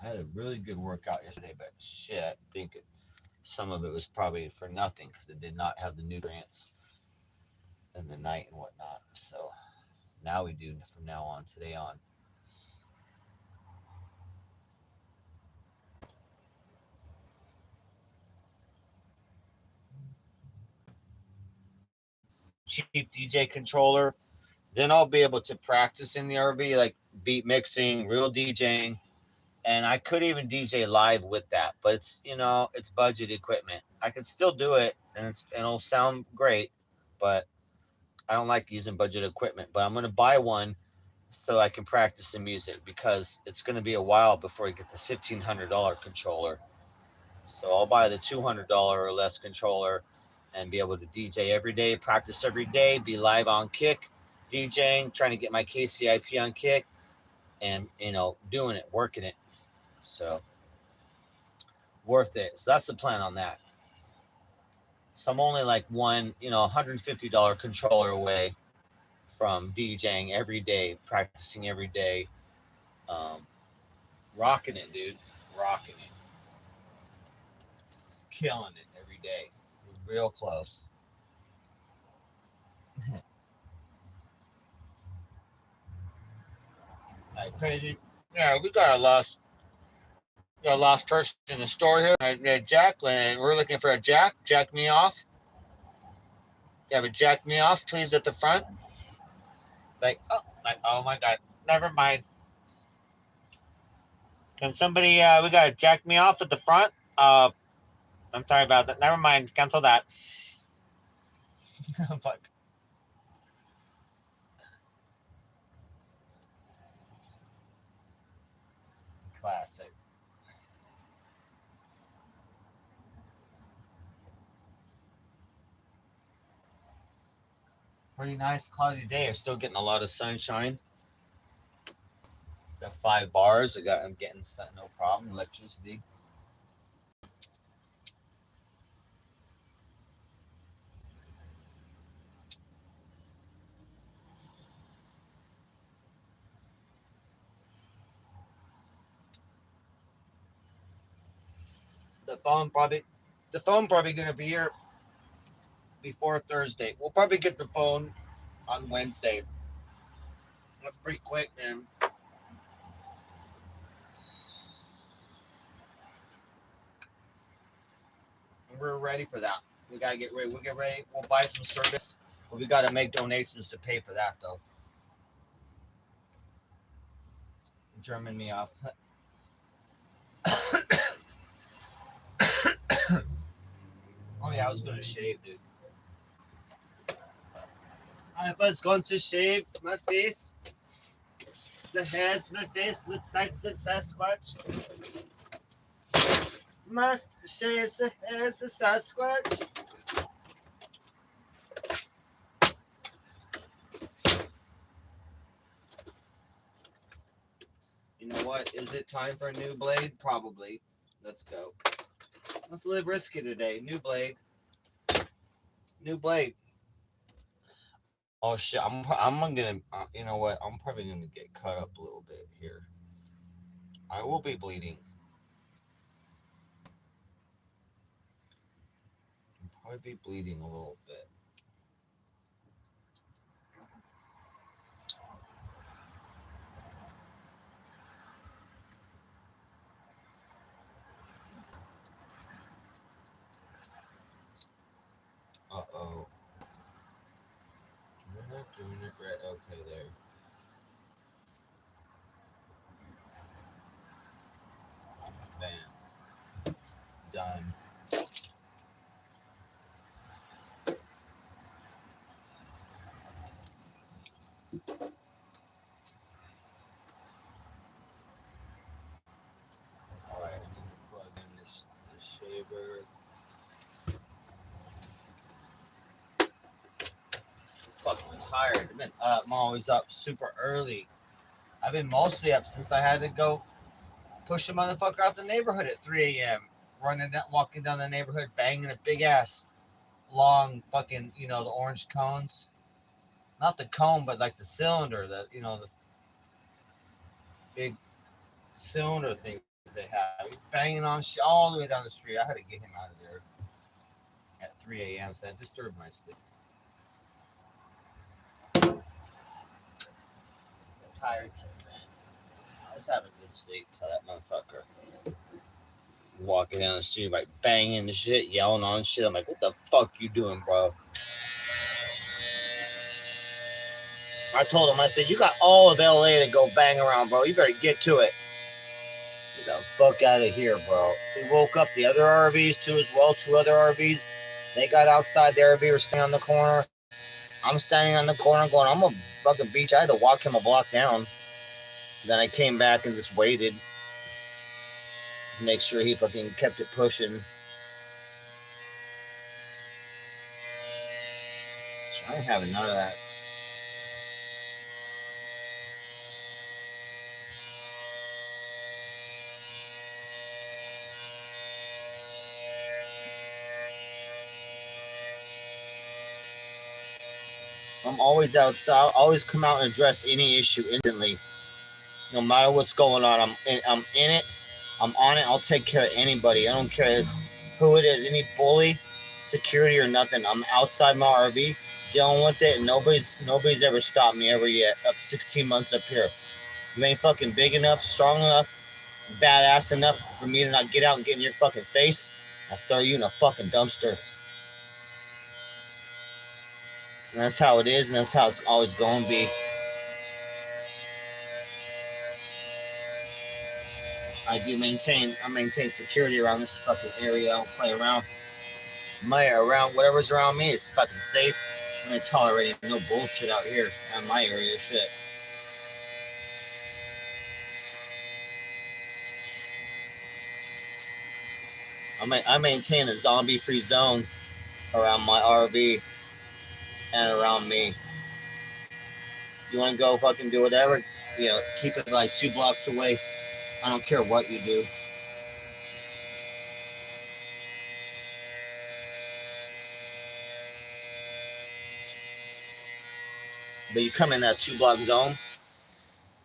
I had a really good workout yesterday, but shit, I think some of it was probably for nothing because it did not have the nutrients in the night and whatnot. So now we do from now on, today on. Cheap DJ controller. Then I'll be able to practice in the RV, like beat mixing, real DJing, and I could even DJ live with that. But it's budget equipment. I can still do it, and it'll sound great, but I don't like using budget equipment. But I'm gonna buy one so I can practice some music because it's gonna be a while before I get the $1,500 controller. So I'll buy the $200 or less controller and be able to DJ every day, practice every day, be live on Kick, DJing, trying to get my KCIP on Kick, and doing it, working it. So worth it. So that's the plan on that. So I'm only like one, $150 controller away from DJing every day, practicing every day, rocking it, dude, rocking it, killing it every day. Real close. I paid it. Yeah, we got a lost person in the store here. Jack, when we're looking for a jack. Jack me off. You have a jack me off, please, at the front. Oh my God, never mind. Can somebody? We got a jack me off at the front. I'm sorry about that. Never mind. Cancel that. Fuck. Classic. Pretty nice cloudy day. I'm still getting a lot of sunshine. Got 5 bars. I'm getting no problem. Electricity. The phone probably gonna be here before Thursday. We'll probably get the phone on Wednesday. That's pretty quick, man. We're ready for that. We gotta get ready. We'll get ready. We'll buy some service. But we gotta make donations to pay for that, though. German me off. Oh yeah, I was gonna shave, dude. I was going to shave my face. The hairs my face looks like the Sasquatch. Must shave the hairs of Sasquatch. You know what? Is it time for a new blade? Probably. Let's go. Let's live risky today. New blade. New blade. Oh shit! I'm gonna. You know what? I'm probably gonna get cut up a little bit here. I will be bleeding. I'll probably be bleeding a little bit. Uh-oh. We're not doing it right. Okay, there. Bam. Done. Alright, I need to plug in this shaver. Fucking tired. I'm always up super early. I've been mostly up since I had to go push a motherfucker out the neighborhood at 3 a.m. Walking down the neighborhood, banging a big ass long fucking, the orange cones. Not the cone, but like the cylinder, the big cylinder things they have. He's banging on shit all the way down the street. I had to get him out of there at 3 a.m. So that disturbed my sleep. I'm tired since then. I was having good sleep till that motherfucker walking down the street, like banging the shit, yelling on shit. I'm like, what the fuck you doing, bro? I told him, I said, you got all of LA to go bang around, bro. You better get to it. Get the fuck out of here, bro. He woke up the other RVs too, as well. 2 other RVs. They got outside the RV, were standing on the corner. I'm standing on the corner going, I'm a fucking beach. I had to walk him a block down. Then I came back and just waited to make sure he fucking kept it pushing. I ain't having none of that. I'm always outside. Always come out and address any issue instantly. No matter what's going on, I'm in it. I'm on it. I'll take care of anybody. I don't care who it is, any bully, security or nothing. I'm outside my RV dealing with it, and nobody's ever stopped me ever yet. Up 16 months up here. You ain't fucking big enough, strong enough, badass enough for me to not get out and get in your fucking face. I'll throw you in a fucking dumpster. And that's how it is, and that's how it's always going to be. I maintain security around this fucking area. I don't play around. Whatever's around me is fucking safe. I'm not tolerating no bullshit out here in my area. Shit. I maintain a zombie-free zone around my RV and around me. You want to go fucking do whatever? Keep it like 2 blocks away. I don't care what you do. But you come in that 2-block zone,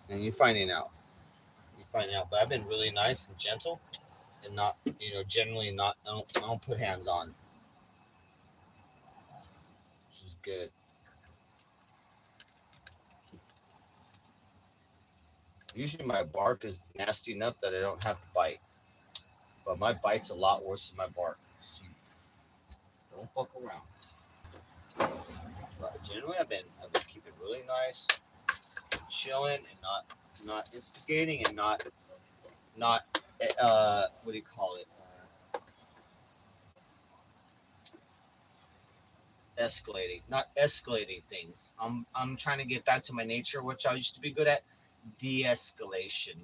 and you're finding out. But I've been really nice and gentle, and not, generally not. I don't put hands on. Which is good. Usually my bark is nasty enough that I don't have to bite, but my bite's a lot worse than my bark. So don't fuck around. But generally, I've been keeping really nice, chilling, and not instigating, and not what do you call it? Escalating, not escalating things. I'm trying to get back to my nature, which I used to be good at, de-escalation.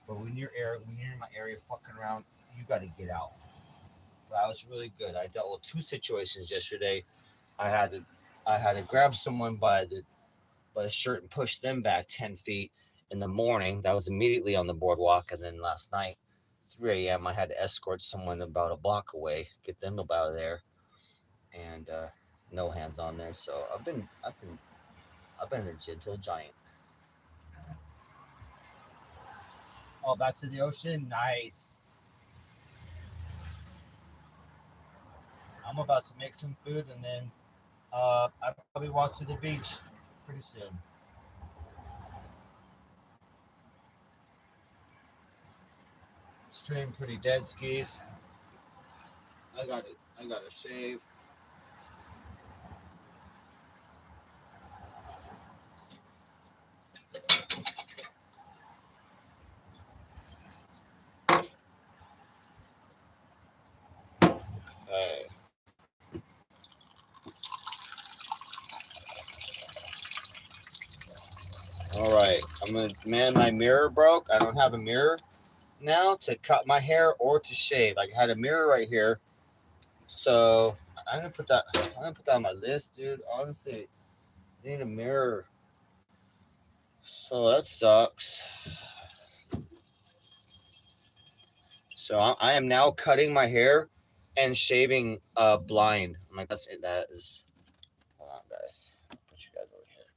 But when you're in my area fucking around, you got to get out. But I was really good. I dealt with 2 situations yesterday. I had to grab someone by the shirt and push them back 10 feet in the morning. That was immediately on the boardwalk. And then last night, 3 a.m., I had to escort someone about a block away, get them up out of there, and no hands on there. So I've been a gentle giant. Oh, back to the ocean, nice. I'm about to make some food, and then I probably walk to the beach pretty soon. Stream pretty dead skis. I got to shave. Okay. All right. My mirror broke. I don't have a mirror now to cut my hair or to shave. I had a mirror right here. So I'm gonna put that on my list, dude. Honestly, I need a mirror. So that sucks. So I am now cutting my hair and shaving blind. I'm like, that is. Hold on, guys. Put you guys over here.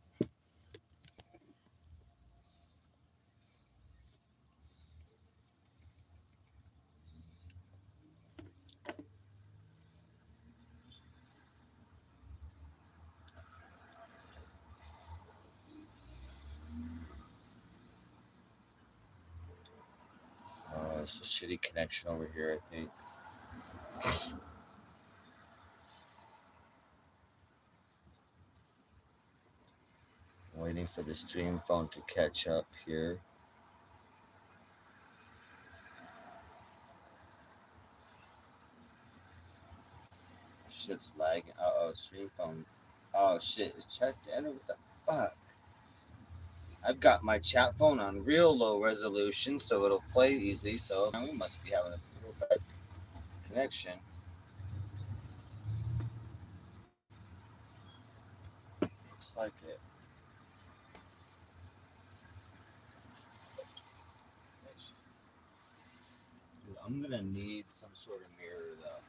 Oh, it's a shitty connection over here, I think. Waiting for the stream phone to catch up here. Shit's lagging. Uh-oh, stream phone. Oh shit, is chat dead? What the fuck? I've got my chat phone on real low resolution, so it'll play easy. So we must be having a real bad connection. Looks like it. Dude, I'm gonna need some sort of mirror though.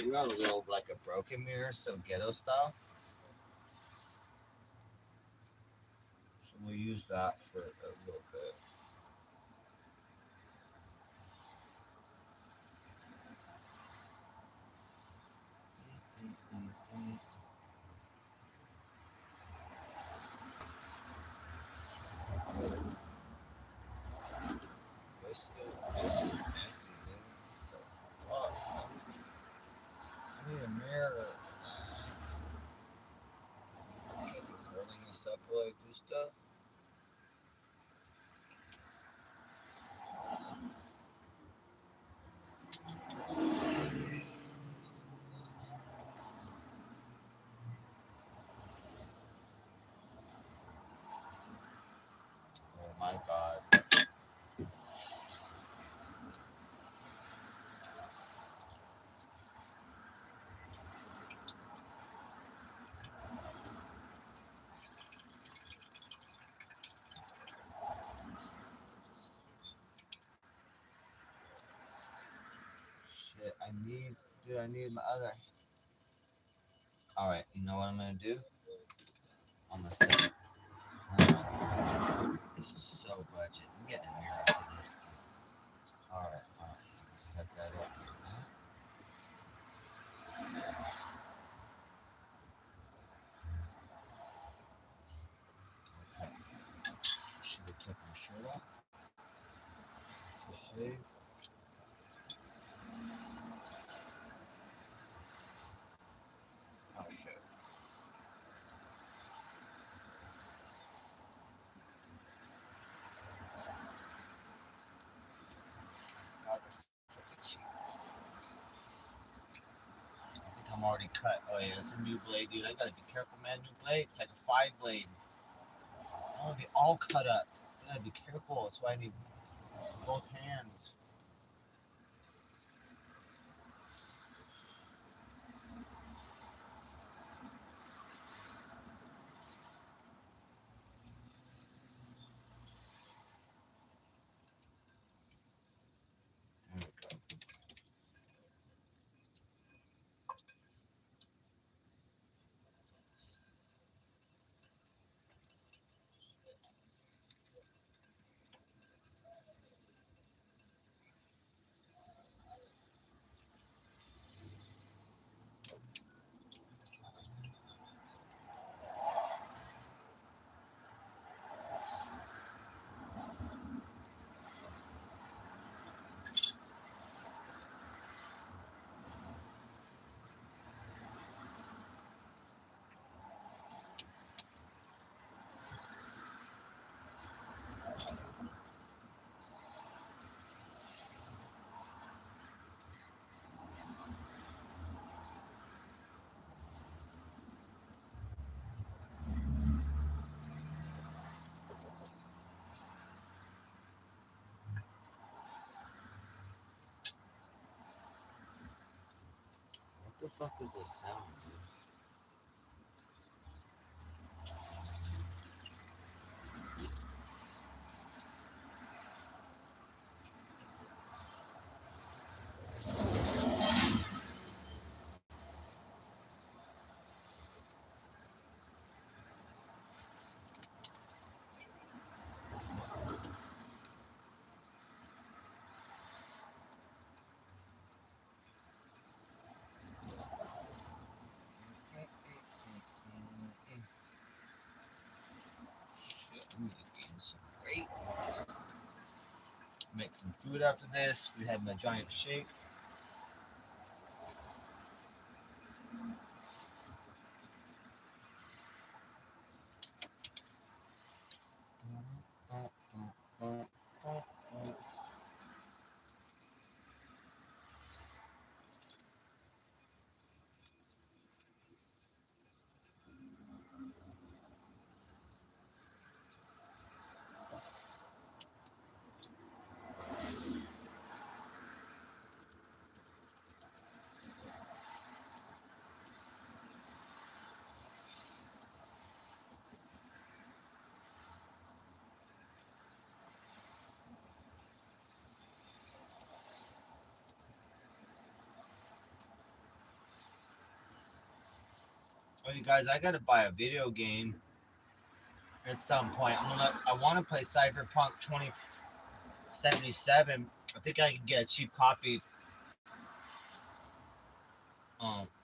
You got a little like a broken mirror, so ghetto style. So we'll use that for a little bit. This is messy, dude. What the fuck? I need a mirror. Can't be curling this up while I do stuff. Oh my god. Shit, I need my other. Alright, you know what I'm gonna do? I'm gonna set it. This is so budget. I'm getting a mirror for this too. Alright. Set that up like that. Okay. Should have took my shirt off to shave. Oh shit. God, this is such a cheap. I think I'm already cut. Oh yeah, it's a new blade, dude. I gotta be careful, man. New blade. It's like a 5 blade. I wanna be all cut up. I gotta be careful. That's why I need both hands. There we go. What the fuck is this sound, dude? make some food after this. We had my giant shake. Oh, you guys, I gotta buy a video game at some point. I want to play Cyberpunk 2077. I think I can get a cheap copy.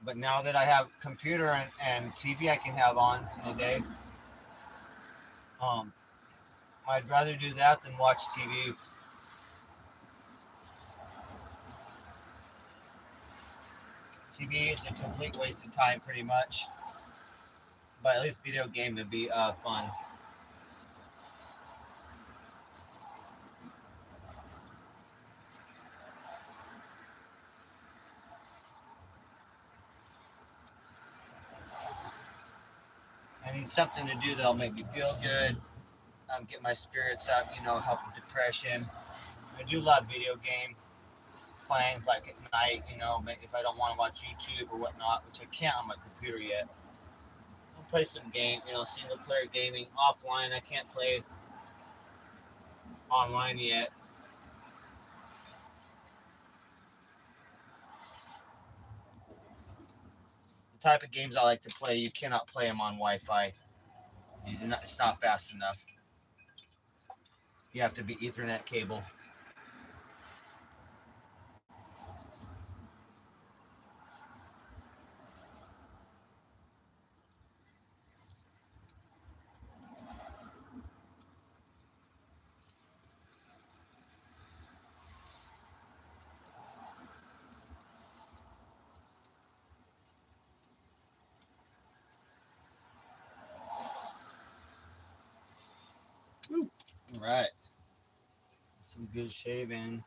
But now that I have computer and TV I can have on in the day, I'd rather do that than watch TV. TV is a complete waste of time, pretty much. But at least video game would be fun. I need something to do that'll make me feel good, get my spirits up, help with depression. I do love video game playing, like at night, if I don't want to watch YouTube or whatnot, which I can't on my computer yet. I'll play some game, single player gaming offline. I can't play online yet. The type of games I like to play, you cannot play them on Wi-Fi. It's not fast enough. You have to be Ethernet cable. All right. Some good shaving.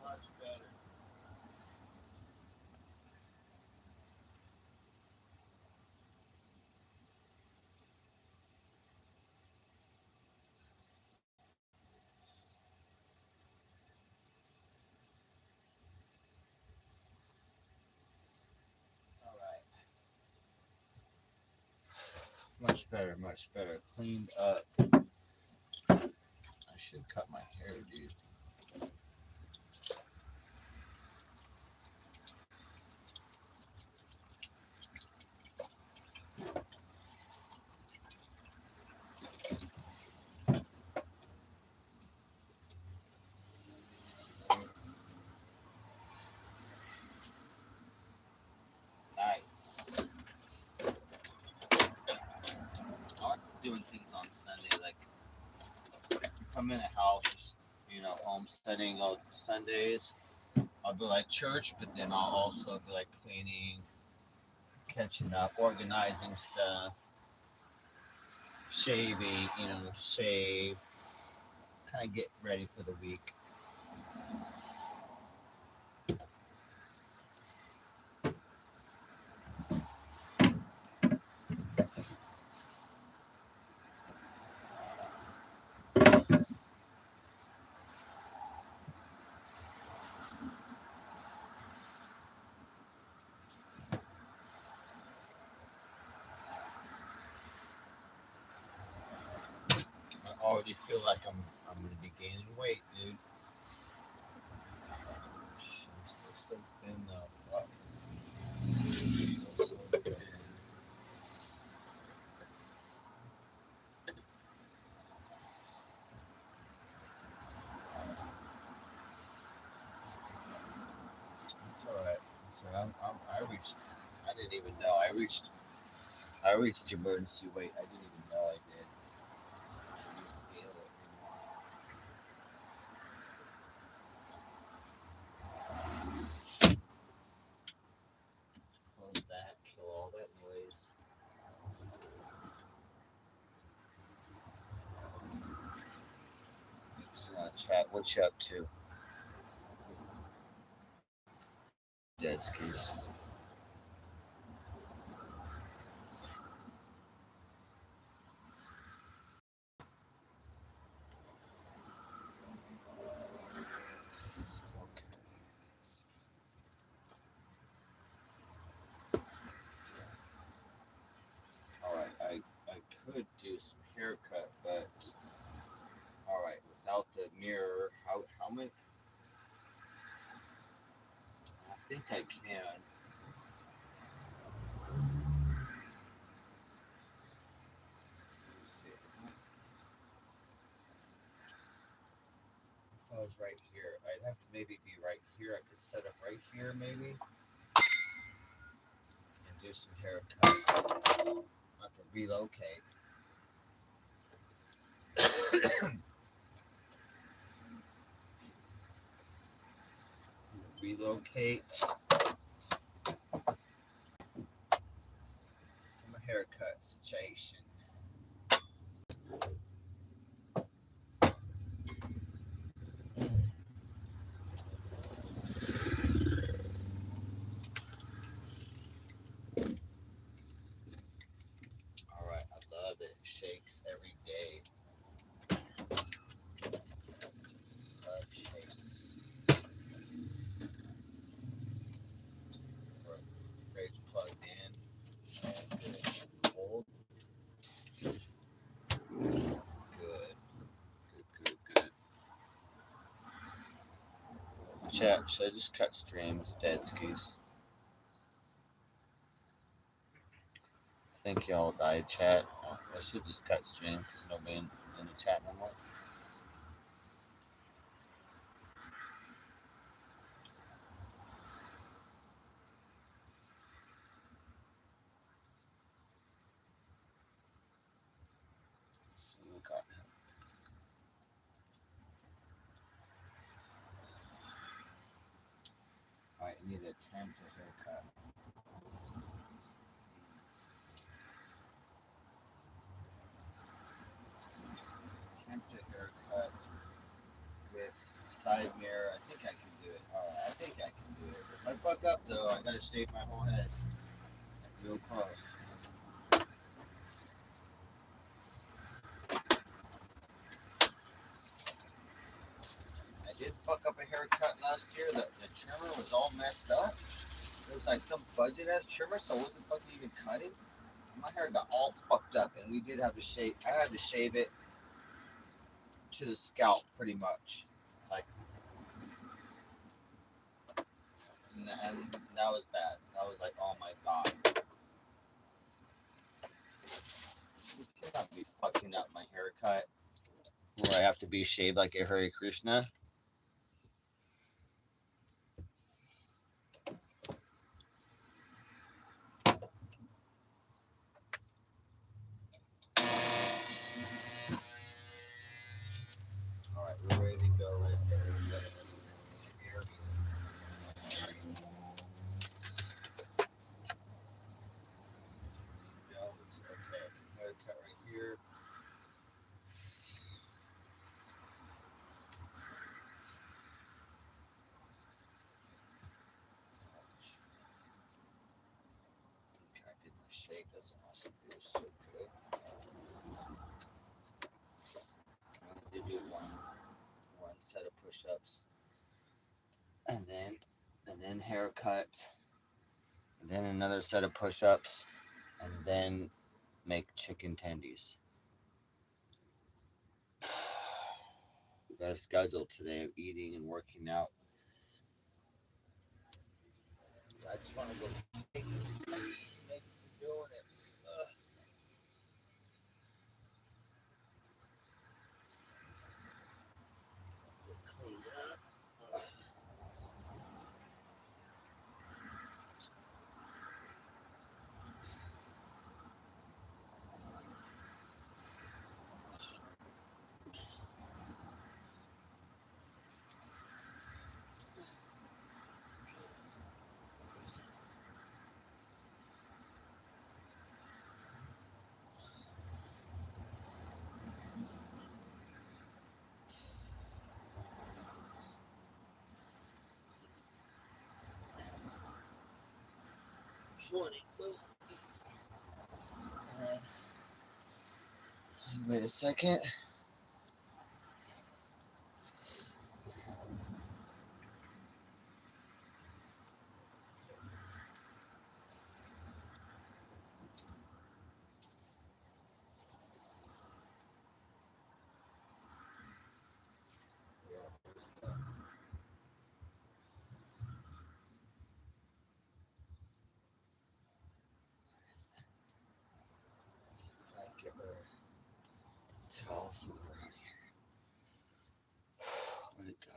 Much better. All right. Much better, much better. Cleaned up. I should cut my hair, dude. I like doing things on Sunday, like if I'm in a house, just, homesteading on Sundays. I'll do like church, but then I'll also be like cleaning, catching up, organizing stuff, shaving, shave, kind of get ready for the week. I already feel like I'm gonna be gaining weight, dude. I'm still so thin though. Fuck. Still so thin. It's all right. So I reached. I didn't even know I reached. I reached emergency weight. I didn't even know I did. I didn't scale it anymore. Close that. Kill all that noise. Chat. What you up to? Dead skis. Okay. All right. I could do some haircut, but all right, without the mirror, how many? I think I can. Let me see. If I was right here, I'd have to maybe be right here. I could set up right here, maybe, and do some haircut. I have to relocate. Relocate from a haircut situation. All right, I love it. Shakes every day. Love shakes. Fridge plugged in. And good. Cold. Good. Good. Chat, should I just cut streams? Dead skis. I think y'all died, chat. I should just cut stream because nobody in the chat no more. Let's see what we got. Alright, I need to attempt a haircut. Attempt a haircut with side mirror. I think I can do it. Alright, I think I can do it. If I fuck up though, I gotta shave my whole head. Real close. I did fuck up a haircut last year. The trimmer was all messed up. It was like some budget ass trimmer, so I wasn't fucking even cutting. My hair got all fucked up, and we did have to shave. I had to shave it to the scalp, pretty much. Like, and that was bad. That was like, oh my god, you cannot be fucking up my haircut where I have to be shaved like a Hare Krishna. shake doesn't also feel so good. I'm gonna do one set of push-ups, and then haircut, and then another set of push-ups, and then make chicken tendies. Got a schedule today of eating and working out. I just want to go sleep. Make me doing it. Clean up. Morning. Wait a second. Blanket or towel somewhere around here. Where'd it go?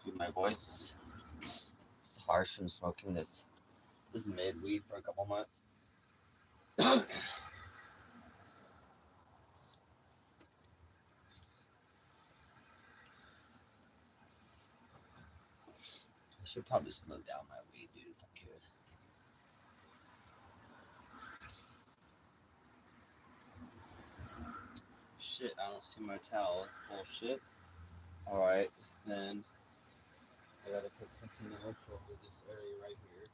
Dude, my voice is harsh from smoking this. This is made weed for a couple months. I should probably slow down my weed, dude, if I could. Shit, I don't see my towel. It's bullshit. Alright, then I gotta put something else over this area right here.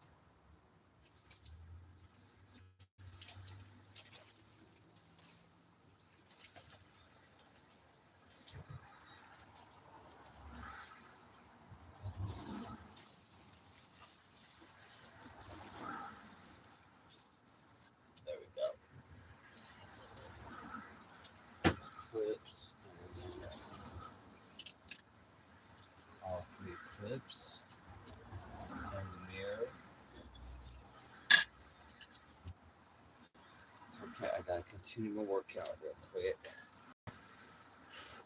There we go. Clips, and then all three clips, and the mirror. Okay, I gotta continue my workout real quick.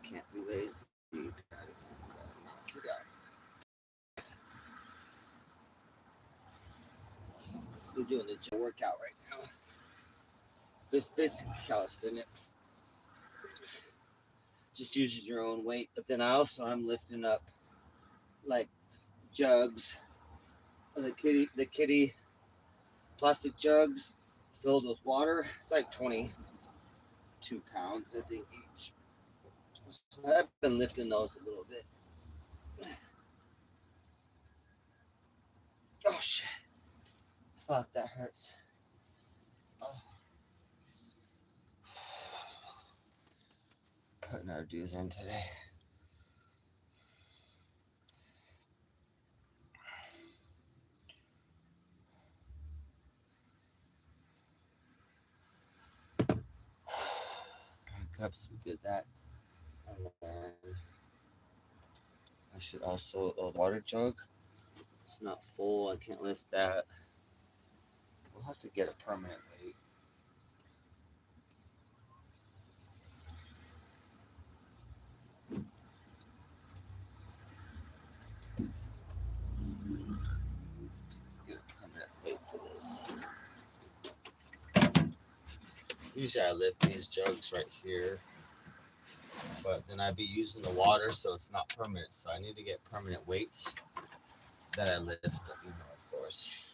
Can't be lazy. Gotta knock it out. We're doing a gym workout right now. It's basically calisthenics. Just using your own weight, but then I'm lifting up like jugs, the kitty plastic jugs filled with water. It's like 22 pounds, I think, each. So I've been lifting those a little bit. Oh shit! Fuck, that hurts. Oh. Putting our dues in today. Cups, we did that. And then I should also, a water jug. It's not full, I can't lift that. We'll have to get a permanent weight. Get a permanent weight for this. Usually I lift these jugs right here, but then I'd be using the water, so it's not permanent. So I need to get permanent weights that I lift, of course.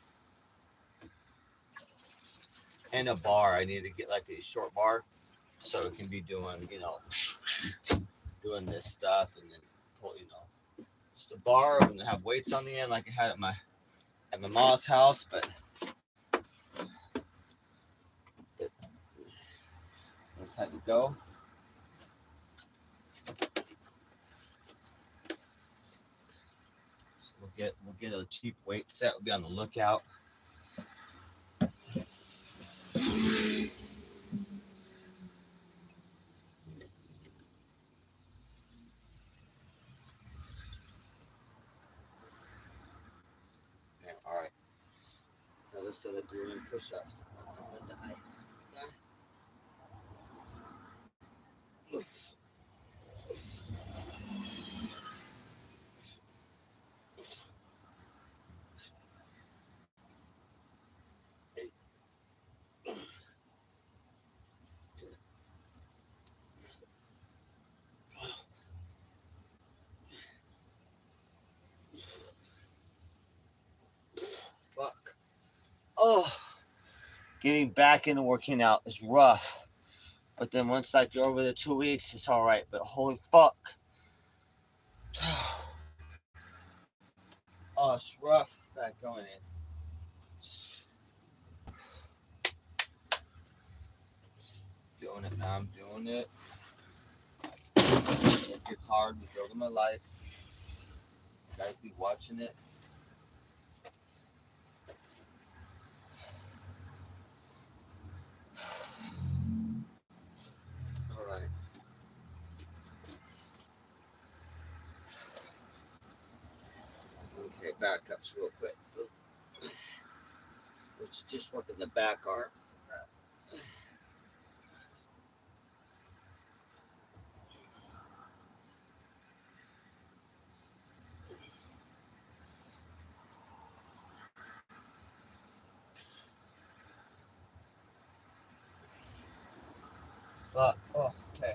And a bar, I need to get like a short bar, so it can be doing, doing this stuff, and then pull, just a bar and have weights on the end like I had at my mom's house, but just had to go. So we'll get a cheap weight set. We'll be on the lookout. Yeah, all right. Now let's start doing push-ups. I'm gonna die. Fuck. Oh, getting back into working out is rough. But then once I get over the 2 weeks, it's all right. But holy fuck. Oh, it's rough back going in. Doing it now. I'm doing it. Working hard, building my life. You guys be watching it. All right. Okay, backups real quick. Let's just work in the back arm. Fuck. Oh, okay.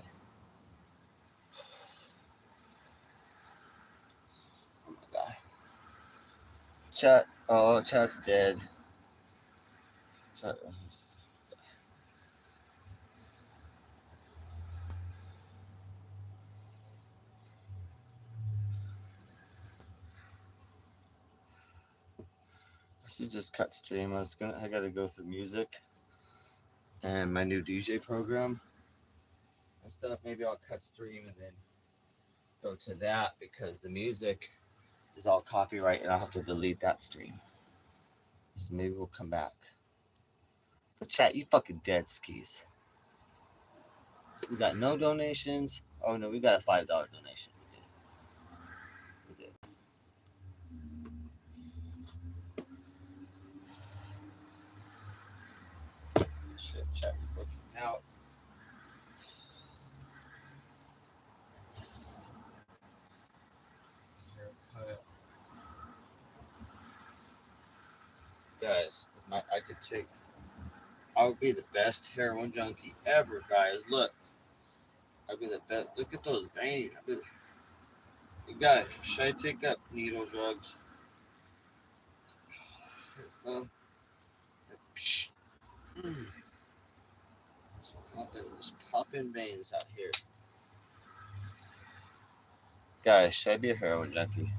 Oh my god. Chat. Oh, chat's dead. Chat. I should just cut stream. I gotta go through music and my new DJ program and stuff. Maybe I'll cut stream and then go to that because the music is all copyright and I'll have to delete that stream. So maybe we'll come back. But chat, you fucking dead skis. We got no donations. Oh no, we got a $5 donation. We did. Shit, chat, we're working out. Haircut. Guys, I could take. I would be the best heroin junkie ever, guys. Look, I'd be the best. Look at those veins. Guys, should I take up needle drugs? Well, there's popping veins out here. Guys, should I be a heroin junkie?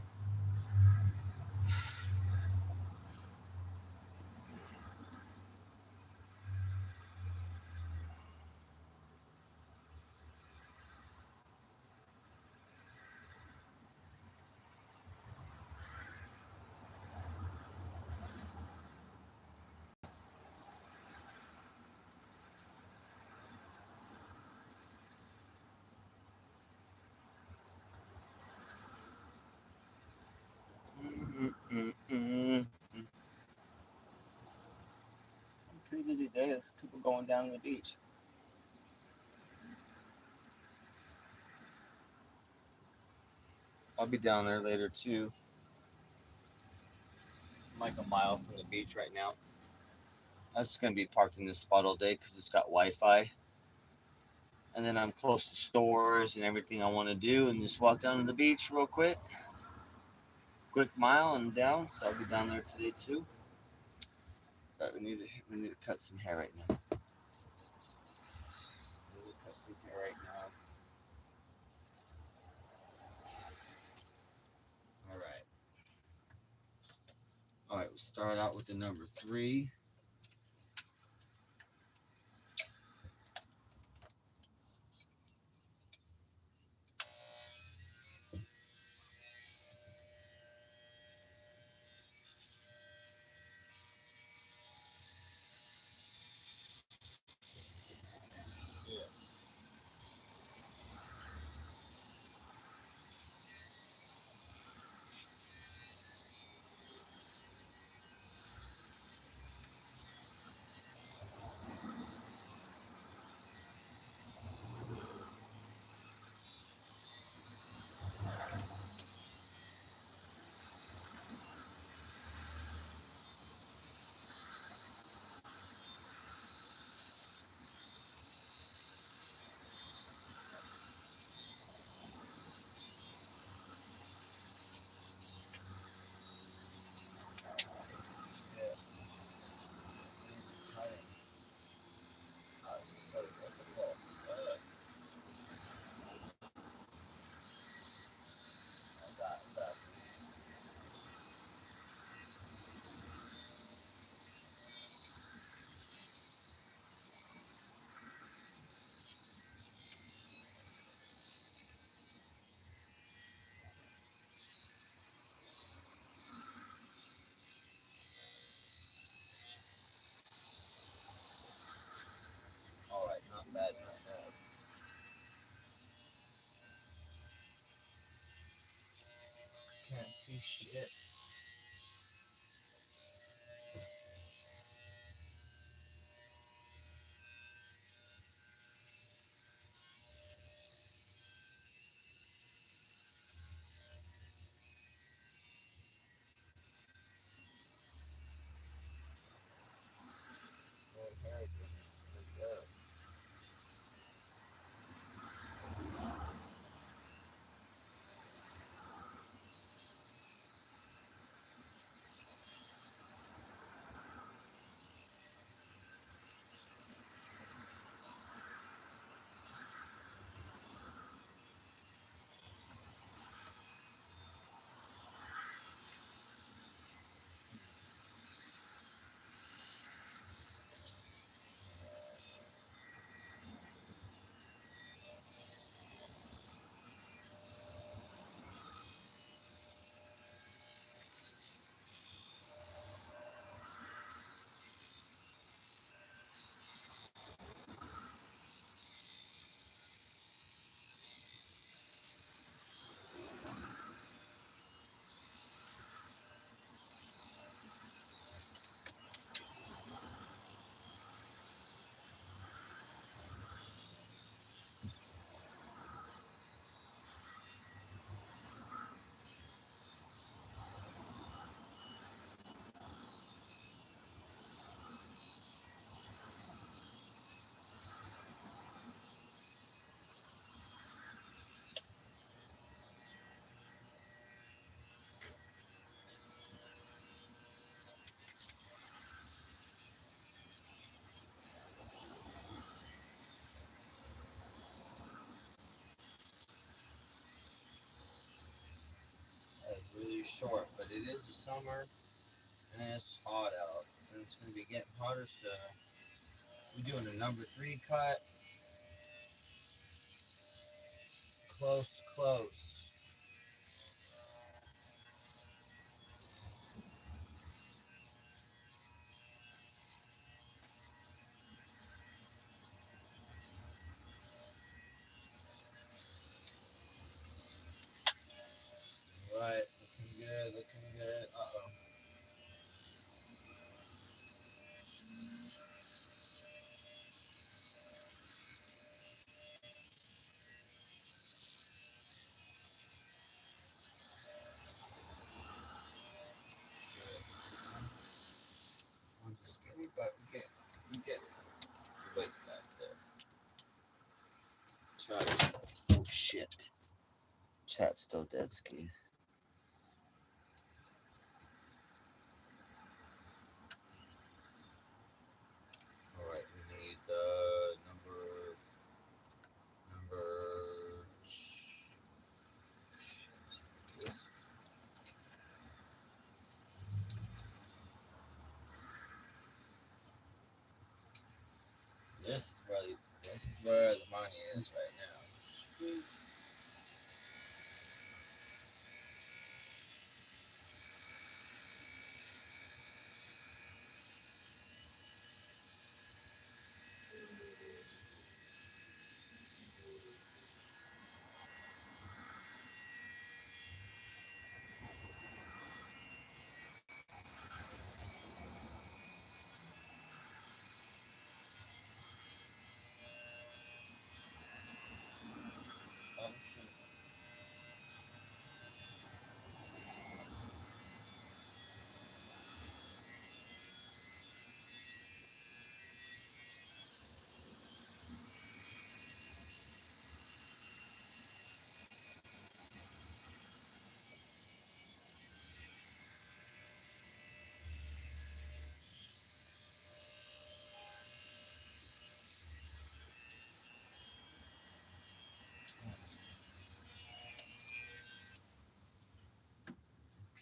Pretty busy day. There's people going down to the beach. I'll be down there later too. I'm like a mile from the beach right now. I'm just gonna be parked in this spot all day because it's got Wi-Fi. And then I'm close to stores and everything I want to do, and just walk down to the beach real quick. Quick mile and down. So I'll be down there today too. But we need to cut some hair right now. We need to cut some hair right now. start out with the number 3. All right, not bad, not bad. Can't see shit. It's really short, but it is the summer and it's hot out, and it's gonna be getting hotter. So we're doing a number 3 cut, close, close. Right, looking good, looking good. Uh-oh. Good. I'm just skinny, but we get weight back there. Chat. Oh shit. Chat's still dead ski. Alright, we need the number shit. This. This is where the money is right now. Oh, shit.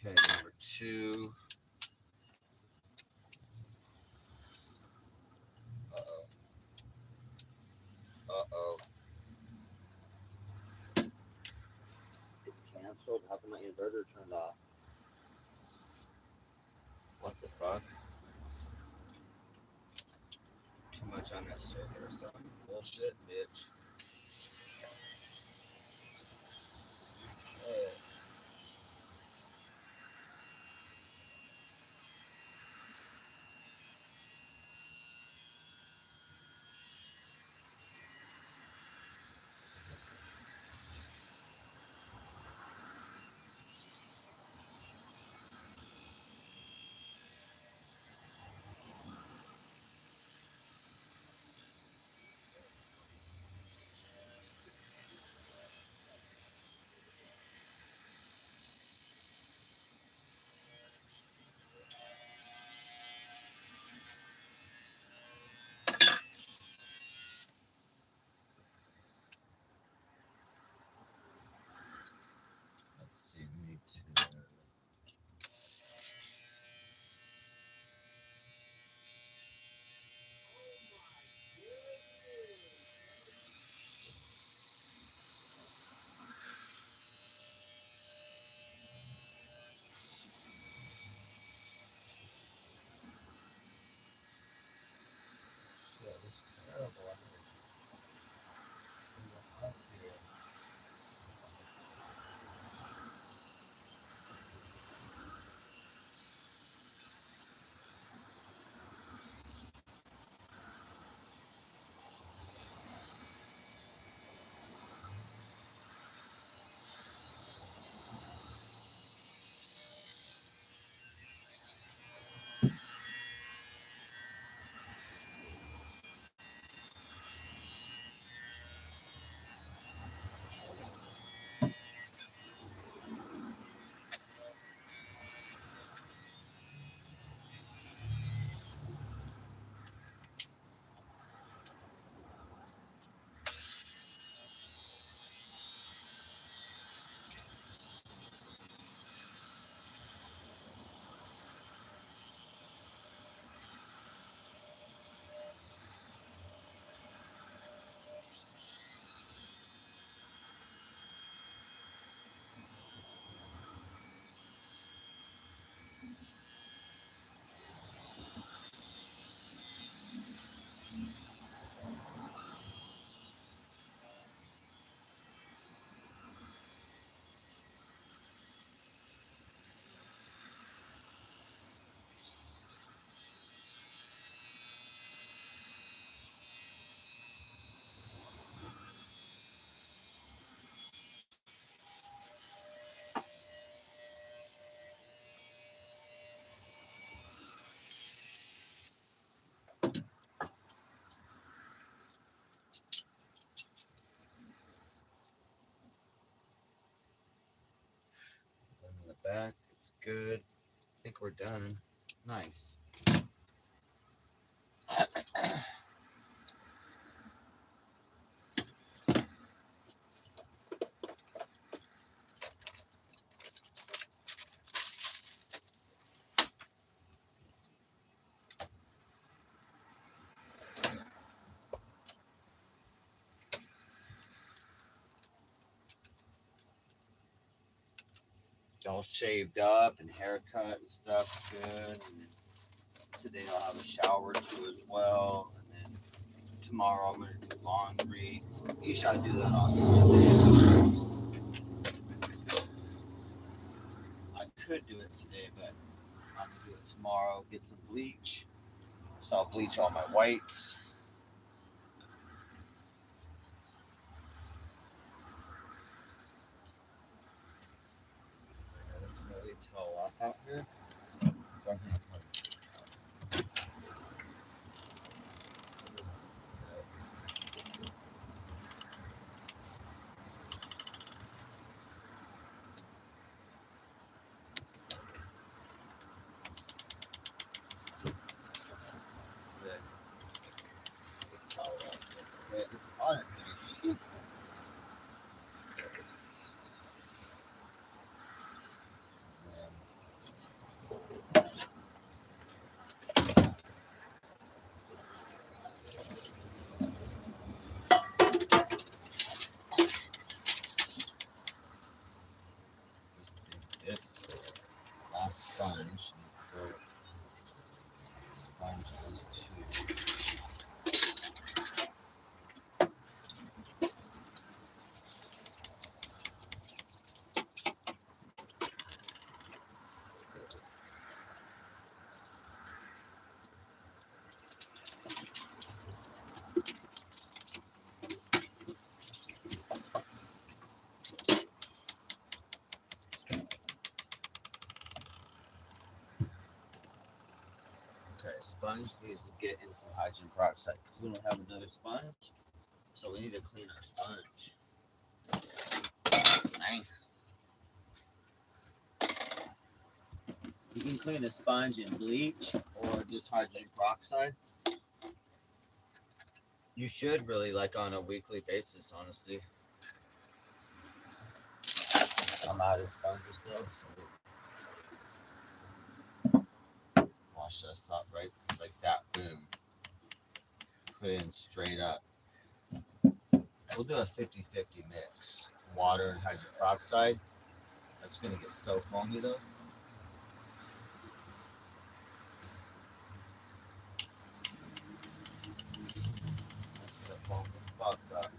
Okay, number 2. Uh-oh. Uh-oh. It canceled? How come my inverter turned off? What the fuck? Too much on that circuit or something. Bullshit, bitch. Shit. Let's see, me too. Shit, this is terrible. I need to go up here. In the back, it's good. I think we're done. Nice. all shaved up and haircut and stuff. Good. And today I'll have a shower or two as well. And then tomorrow I'm gonna do laundry. Usually I do that on Sunday. I could do it today, but I'm gonna do it tomorrow. Get some bleach. So I'll bleach all my whites. It's really tall off out here. It's tall off here. It's hot in here. Jeez. This last sponge, sponge is two. Okay, sponge needs to get in some hydrogen peroxide. We don't have another sponge, so we need to clean our sponge. Dang. You can clean a sponge in bleach or just hydrogen peroxide. You should really like on a weekly basis, honestly. I'm out of sponges though, so wash this up right like that. Boom. Put it in straight up. We'll do a 50-50 mix. Water and hydrogen peroxide. That's gonna get so foamy though. That's gonna foam the fuck up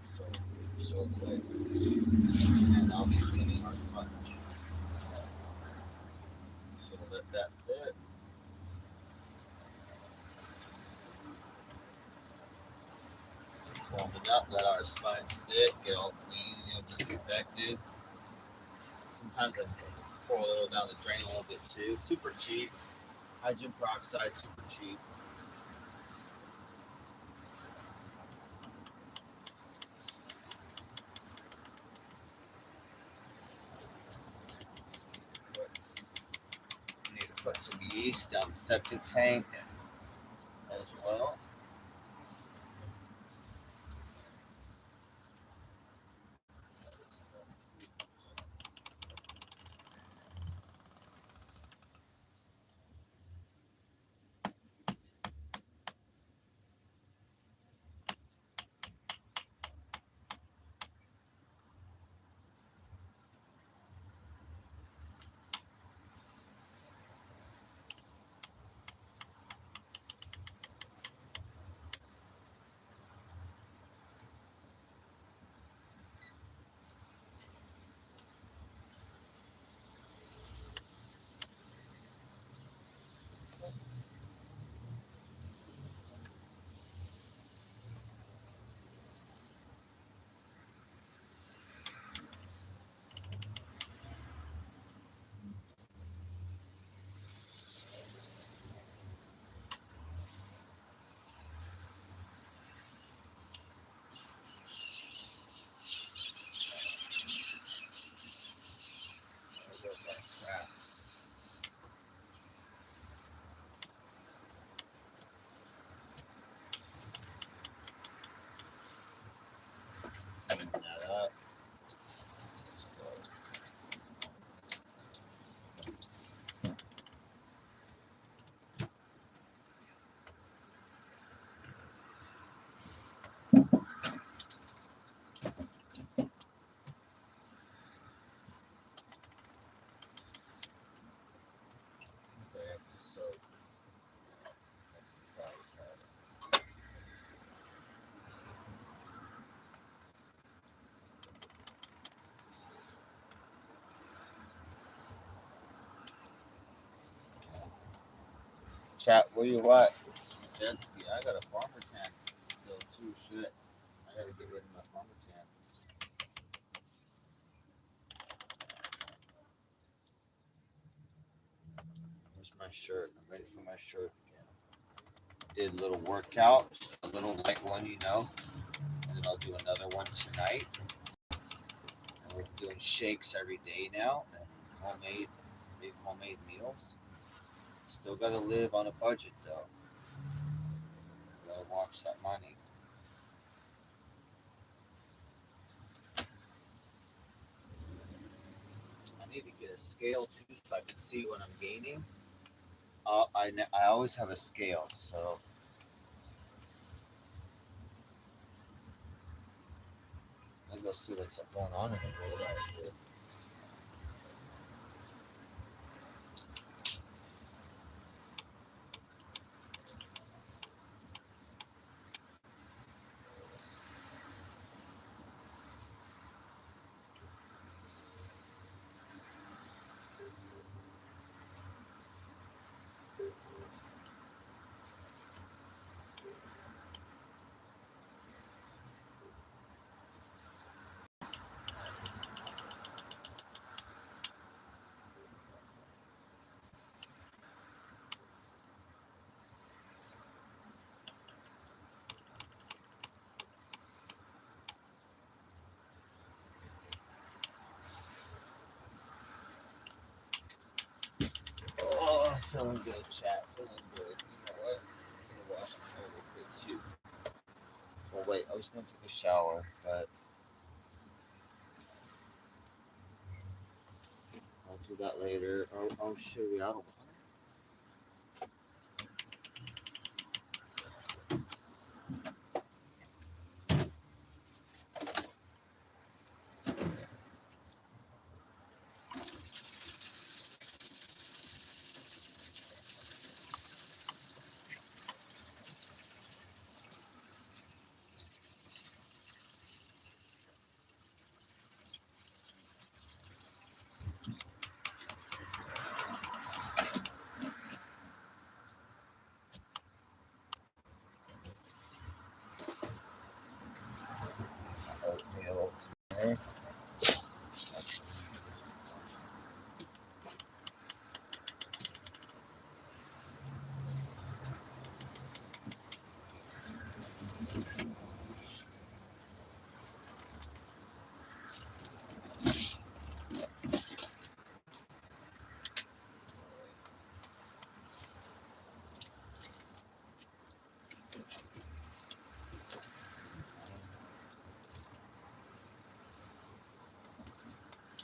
so quick. And I'll be cleaning our sponge. So we'll let that sit. Foam it up, let our sponge sit, get all clean, disinfected. Sometimes I pour a little down the drain a little bit too. Super cheap. Hydrogen peroxide, super cheap. We need to put some yeast down the septic tank as well. chat. Where you at? Jet ski. I got a farmer tan still too. Shit. I gotta get rid of my farmer tan. Where's my shirt? I'm ready for my shirt again. Did a little workout, just a little light one, and then I'll do another one tonight. And we're doing shakes every day now, and big homemade meals. Still gotta live on a budget though. Gotta watch that money. I need to get a scale too, so I can see what I'm gaining. I always have a scale, so I'll go see what's going on in the world out here. Oh, feeling good, chat. Feeling good. You know what? I'm gonna wash my hair real quick too. Well, wait. I was gonna take a shower, but I'll do that later. I'll show you. I don't. Oatmeal today.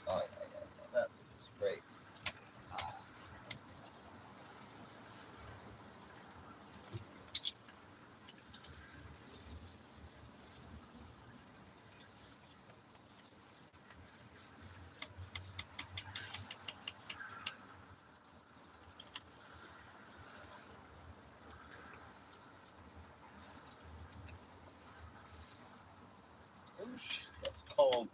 Oh yeah. That's great. Oh shit, that's cold.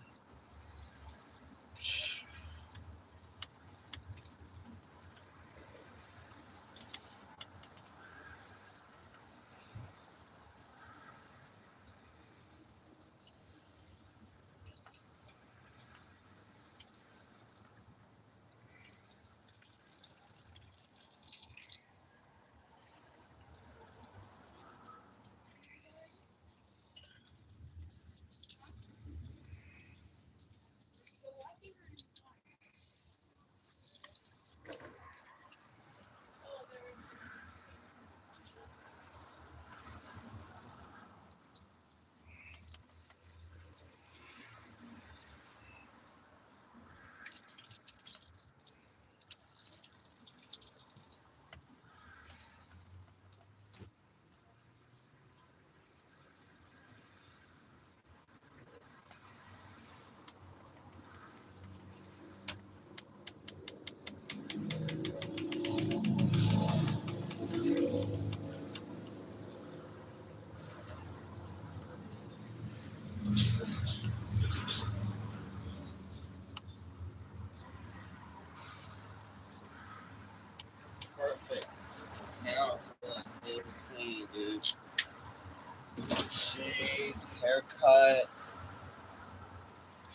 haircut,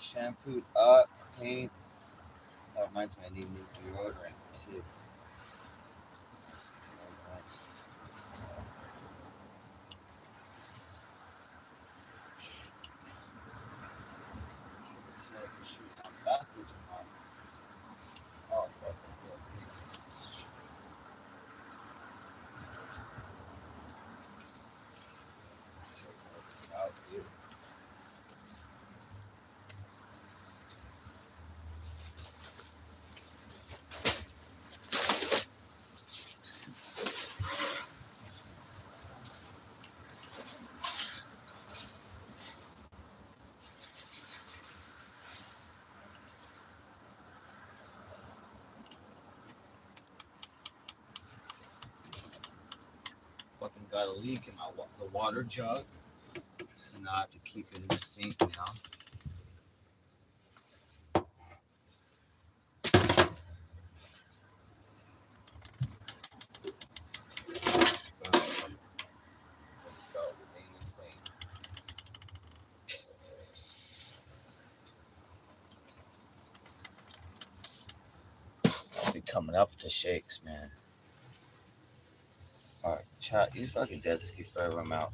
shampooed up, clean. That reminds me, I need new deodorant too. Nice deodorant. Let's see if the shoes on backwards or not. Oh, fucking good. Check this out, dude. Fucking got a leak in the water jug, so now I have to keep it in the sink now. I'll be coming up with the shakes, man. Alright, chat, you fucking dead ski forever, I'm out.